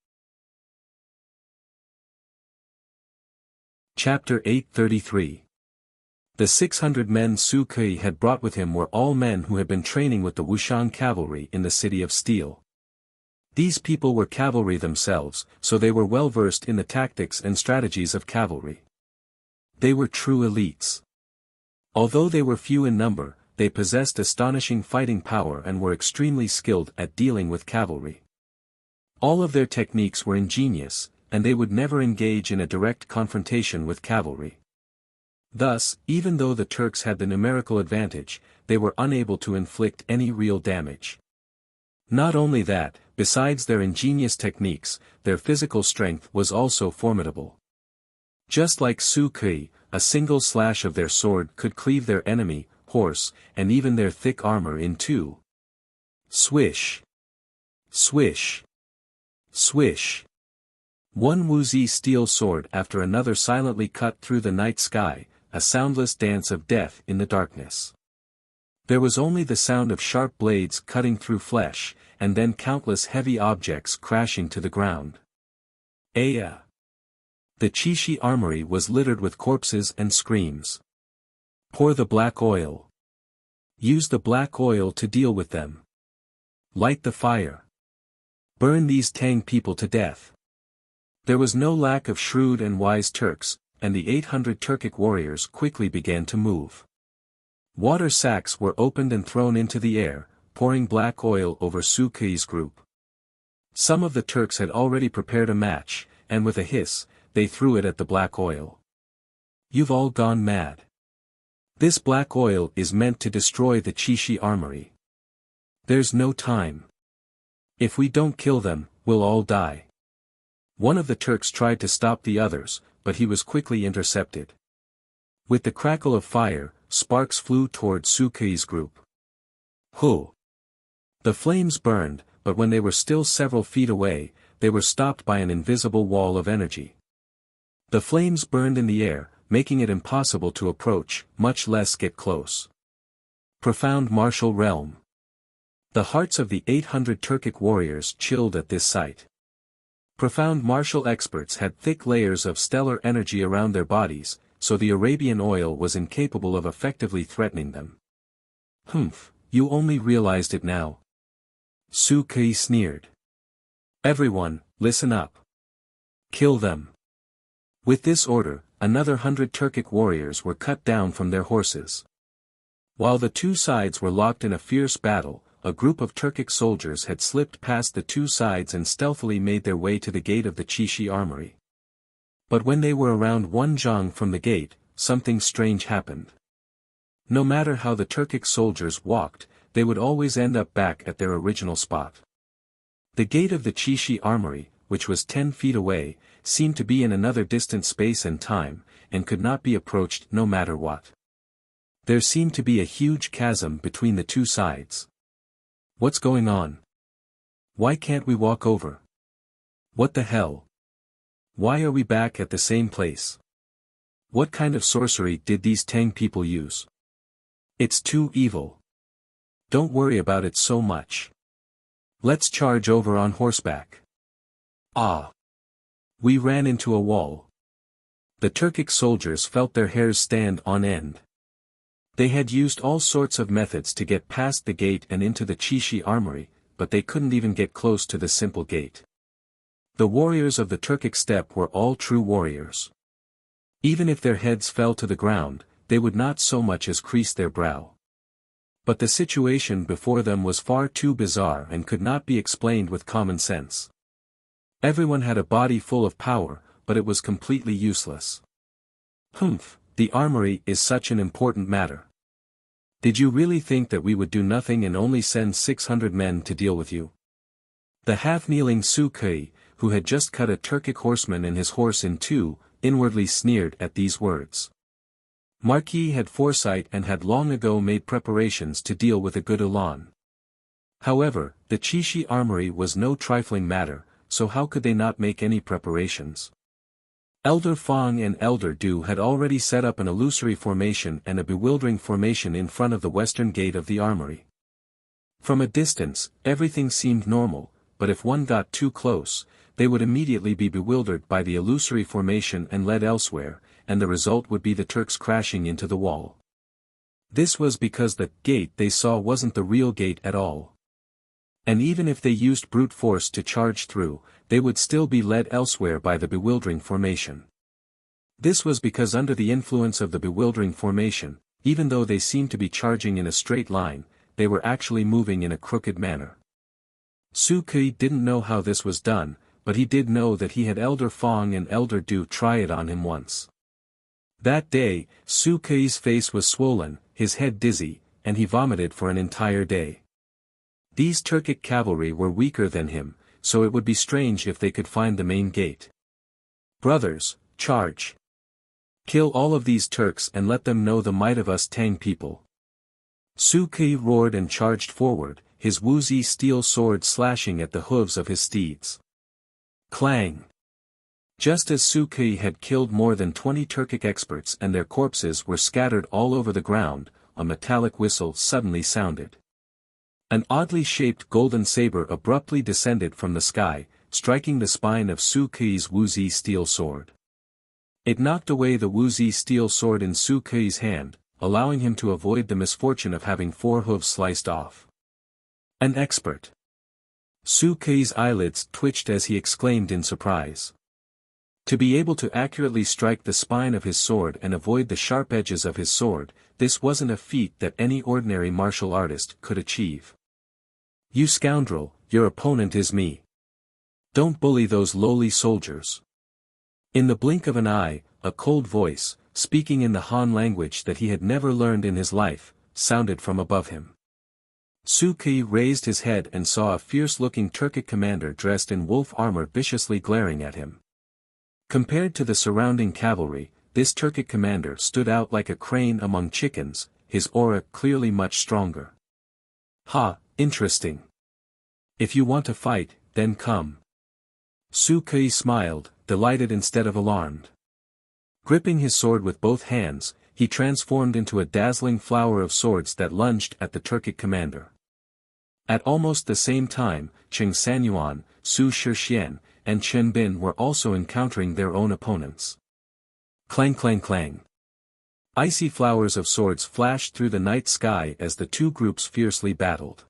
Chapter 833. The 600 men Su Ke had brought with him were all men who had been training with the Wuxian cavalry in the City of Steel. These people were cavalry themselves, so they were well versed in the tactics and strategies of cavalry. They were true elites. Although they were few in number, they possessed astonishing fighting power and were extremely skilled at dealing with cavalry. All of their techniques were ingenious, and they would never engage in a direct confrontation with cavalry. Thus, even though the Turks had the numerical advantage, they were unable to inflict any real damage. Not only that, besides their ingenious techniques, their physical strength was also formidable. Just like Su Ke, a single slash of their sword could cleave their enemy, horse, and even their thick armor in two. Swish! Swish! Swish! One Wuxia steel sword after another silently cut through the night sky, a soundless dance of death in the darkness. There was only the sound of sharp blades cutting through flesh, and then countless heavy objects crashing to the ground. Aya! The Qixi armory was littered with corpses and screams. Pour the black oil. Use the black oil to deal with them. Light the fire. Burn these Tang people to death. There was no lack of shrewd and wise Turks, and the 800 Turkic warriors quickly began to move. Water sacks were opened and thrown into the air, pouring black oil over Su Ke's group. Some of the Turks had already prepared a match, and with a hiss, they threw it at the black oil. You've all gone mad. This black oil is meant to destroy the Qixi armory. There's no time. If we don't kill them, we'll all die. One of the Turks tried to stop the others, but he was quickly intercepted. With the crackle of fire, sparks flew toward Su Ke's group. Huh! The flames burned, but when they were still several feet away, they were stopped by an invisible wall of energy. The flames burned in the air, making it impossible to approach, much less get close. Profound martial realm. The hearts of the 800 Turkic warriors chilled at this sight. Profound martial experts had thick layers of stellar energy around their bodies, so the Arabian oil was incapable of effectively threatening them. Humph, you only realized it now. Su Ke sneered. Everyone, listen up. Kill them. With this order, another 100 Turkic warriors were cut down from their horses. While the two sides were locked in a fierce battle, a group of Turkic soldiers had slipped past the two sides and stealthily made their way to the gate of the Qixi armory. But when they were around one zhang from the gate, something strange happened. No matter how the Turkic soldiers walked, they would always end up back at their original spot. The gate of the Qixi armory, which was 10 feet away, seemed to be in another distant space and time, and could not be approached no matter what. There seemed to be a huge chasm between the two sides. What's going on? Why can't we walk over? What the hell? Why are we back at the same place? What kind of sorcery did these Tang people use? It's too evil. Don't worry about it so much. Let's charge over on horseback. Ah! We ran into a wall. The Turkic soldiers felt their hairs stand on end. They had used all sorts of methods to get past the gate and into the Qixi armory, but they couldn't even get close to the simple gate. The warriors of the Turkic steppe were all true warriors. Even if their heads fell to the ground, they would not so much as crease their brow. But the situation before them was far too bizarre and could not be explained with common sense. Everyone had a body full of power, but it was completely useless. Humph, the armory is such an important matter. Did you really think that we would do nothing and only send 600 men to deal with you? The half-kneeling Su Ke, who had just cut a Turkic horseman and his horse in two, inwardly sneered at these words. Marquis had foresight and had long ago made preparations to deal with a good Ulan. However, the Qixi armory was no trifling matter, so how could they not make any preparations? Elder Fang and Elder Du had already set up an illusory formation and a bewildering formation in front of the western gate of the armory. From a distance, everything seemed normal, but if one got too close, they would immediately be bewildered by the illusory formation and led elsewhere, and the result would be the Turks crashing into the wall. This was because the gate they saw wasn't the real gate at all. And even if they used brute force to charge through, they would still be led elsewhere by the bewildering formation. This was because under the influence of the bewildering formation, even though they seemed to be charging in a straight line, they were actually moving in a crooked manner. Su Kui didn't know how this was done, but he did know that he had Elder Fang and Elder Du try it on him once. That day, Su Kui's face was swollen, his head dizzy, and he vomited for an entire day. These Turkic cavalry were weaker than him, so it would be strange if they could find the main gate. Brothers, charge! Kill all of these Turks and let them know the might of us Tang people. Su Kui roared and charged forward, his Wuxia steel sword slashing at the hooves of his steeds. Clang! Just as Su Kui had killed more than 20 Turkic experts and their corpses were scattered all over the ground, a metallic whistle suddenly sounded. An oddly shaped golden saber abruptly descended from the sky, striking the spine of Su Kui's Wuxia steel sword. It knocked away the Wuxia steel sword in Su Kui's hand, allowing him to avoid the misfortune of having 4 hooves sliced off. An expert! Su Kui's eyelids twitched as he exclaimed in surprise. To be able to accurately strike the spine of his sword and avoid the sharp edges of his sword, this wasn't a feat that any ordinary martial artist could achieve. You scoundrel, your opponent is me. Don't bully those lowly soldiers. In the blink of an eye, a cold voice, speaking in the Han language that he had never learned in his life, sounded from above him. Su Kui raised his head and saw a fierce-looking Turkic commander dressed in wolf armor viciously glaring at him. Compared to the surrounding cavalry, this Turkic commander stood out like a crane among chickens, his aura clearly much stronger. Ha, interesting. If you want to fight, then come. Su Kui smiled, delighted instead of alarmed. Gripping his sword with both hands, he transformed into a dazzling flower of swords that lunged at the Turkic commander. At almost the same time, Cheng Sanyuan, Su Shixian, and Chen Bin were also encountering their own opponents. Clang clang clang. Icy flowers of swords flashed through the night sky as the two groups fiercely battled.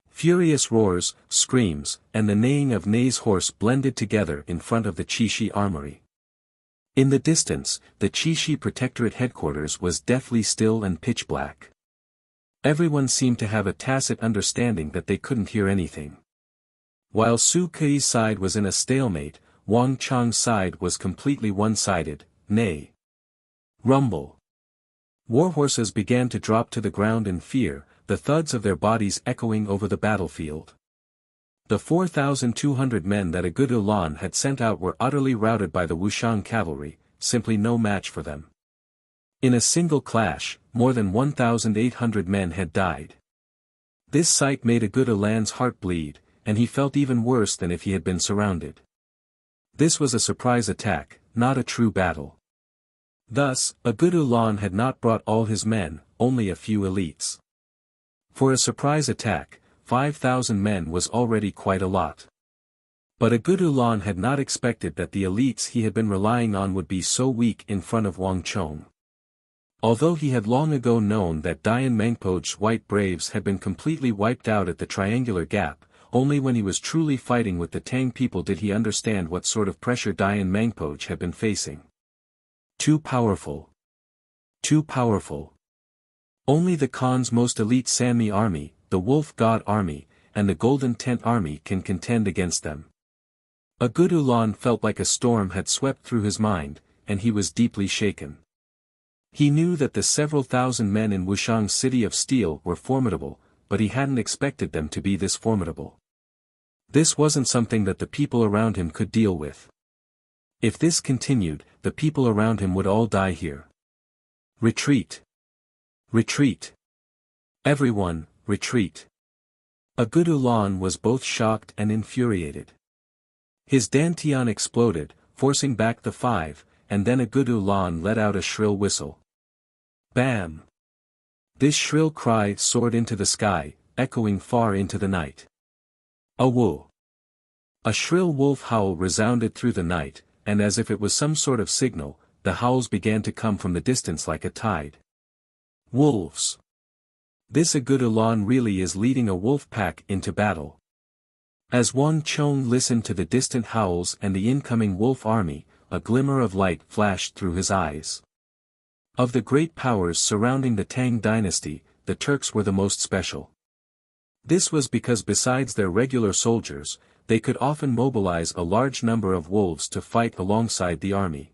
Furious roars, screams, and the neighing of Nei's horse blended together in front of the Qixi armory. In the distance, the Qixi Protectorate headquarters was deathly still and pitch black. Everyone seemed to have a tacit understanding that they couldn't hear anything. While Su Kui's side was in a stalemate, Wang Chang's side was completely one-sided, nay. Rumble. Warhorses began to drop to the ground in fear, the thuds of their bodies echoing over the battlefield. The 4,200 men that a good Ulan had sent out were utterly routed by the Wuxian cavalry, simply no match for them. In a single clash, more than 1,800 men had died. This sight made a good Ulan's heart bleed, and he felt even worse than if he had been surrounded. This was a surprise attack, not a true battle. Thus, a good Ulan had not brought all his men, only a few elites. For a surprise attack, 5,000 men was already quite a lot. But a good Ulan had not expected that the elites he had been relying on would be so weak in front of Wang Chong. Although he had long ago known that Dian Mengpo's white braves had been completely wiped out at the Triangular Gap, only when he was truly fighting with the Tang people did he understand what sort of pressure Dian Mengpo had been facing. Too powerful. Too powerful. Only the Khan's most elite Sanmi army, the Wolf God army, and the Golden Tent army can contend against them. A good Ulan felt like a storm had swept through his mind, and he was deeply shaken. He knew that the several thousand men in Wuxiang's city of steel were formidable, but he hadn't expected them to be this formidable. This wasn't something that the people around him could deal with. If this continued, the people around him would all die here. Retreat! Retreat! Everyone, retreat! A good Ulan was both shocked and infuriated. His dantian exploded, forcing back the five, and then a good Ulan let out a shrill whistle. Bam! This shrill cry soared into the sky, echoing far into the night. A woo! A shrill wolf howl resounded through the night, and as if it was some sort of signal, the howls began to come from the distance like a tide. Wolves! This Agud Ulan really is leading a wolf pack into battle. As Wang Chong listened to the distant howls and the incoming wolf army, a glimmer of light flashed through his eyes. Of the great powers surrounding the Tang dynasty, the Turks were the most special. This was because besides their regular soldiers, they could often mobilize a large number of wolves to fight alongside the army.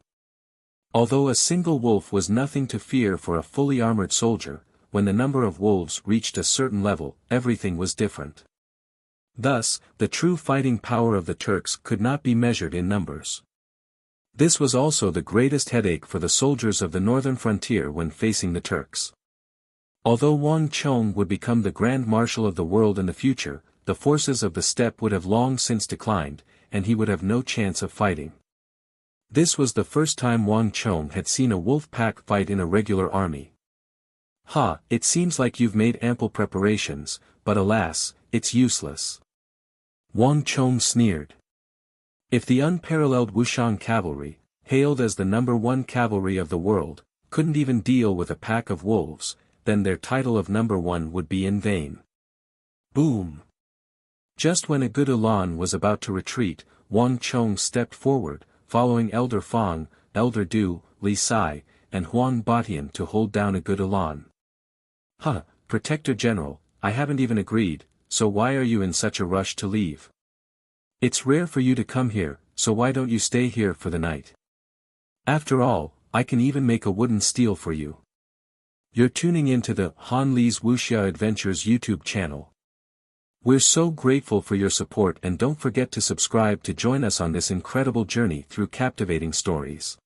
Although a single wolf was nothing to fear for a fully armored soldier, when the number of wolves reached a certain level, everything was different. Thus, the true fighting power of the Turks could not be measured in numbers. This was also the greatest headache for the soldiers of the northern frontier when facing the Turks. Although Wang Chong would become the Grand Marshal of the world in the future, the forces of the steppe would have long since declined, and he would have no chance of fighting. This was the first time Wang Chong had seen a wolf pack fight in a regular army. Ha, it seems like you've made ample preparations, but alas, it's useless. Wang Chong sneered. If the unparalleled Wuxian cavalry, hailed as the #1 cavalry of the world, couldn't even deal with a pack of wolves, then their title of #1 would be in vain. Boom! Just when Agud Ulan was about to retreat, Wang Chong stepped forward, following Elder Fang, Elder Du, Li Sai, and Huang Batian to hold down Agud Ulan. Huh, Protector General, I haven't even agreed, so why are you in such a rush to leave? It's rare for you to come here, so why don't you stay here for the night? After all, I can even make a wooden steel for you. You're tuning into the Han Li's Wuxia Adventures YouTube channel. We're so grateful for your support, and don't forget to subscribe to join us on this incredible journey through captivating stories.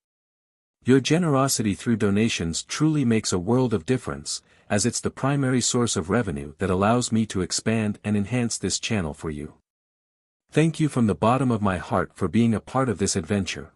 Your generosity through donations truly makes a world of difference, as it's the primary source of revenue that allows me to expand and enhance this channel for you. Thank you from the bottom of my heart for being a part of this adventure.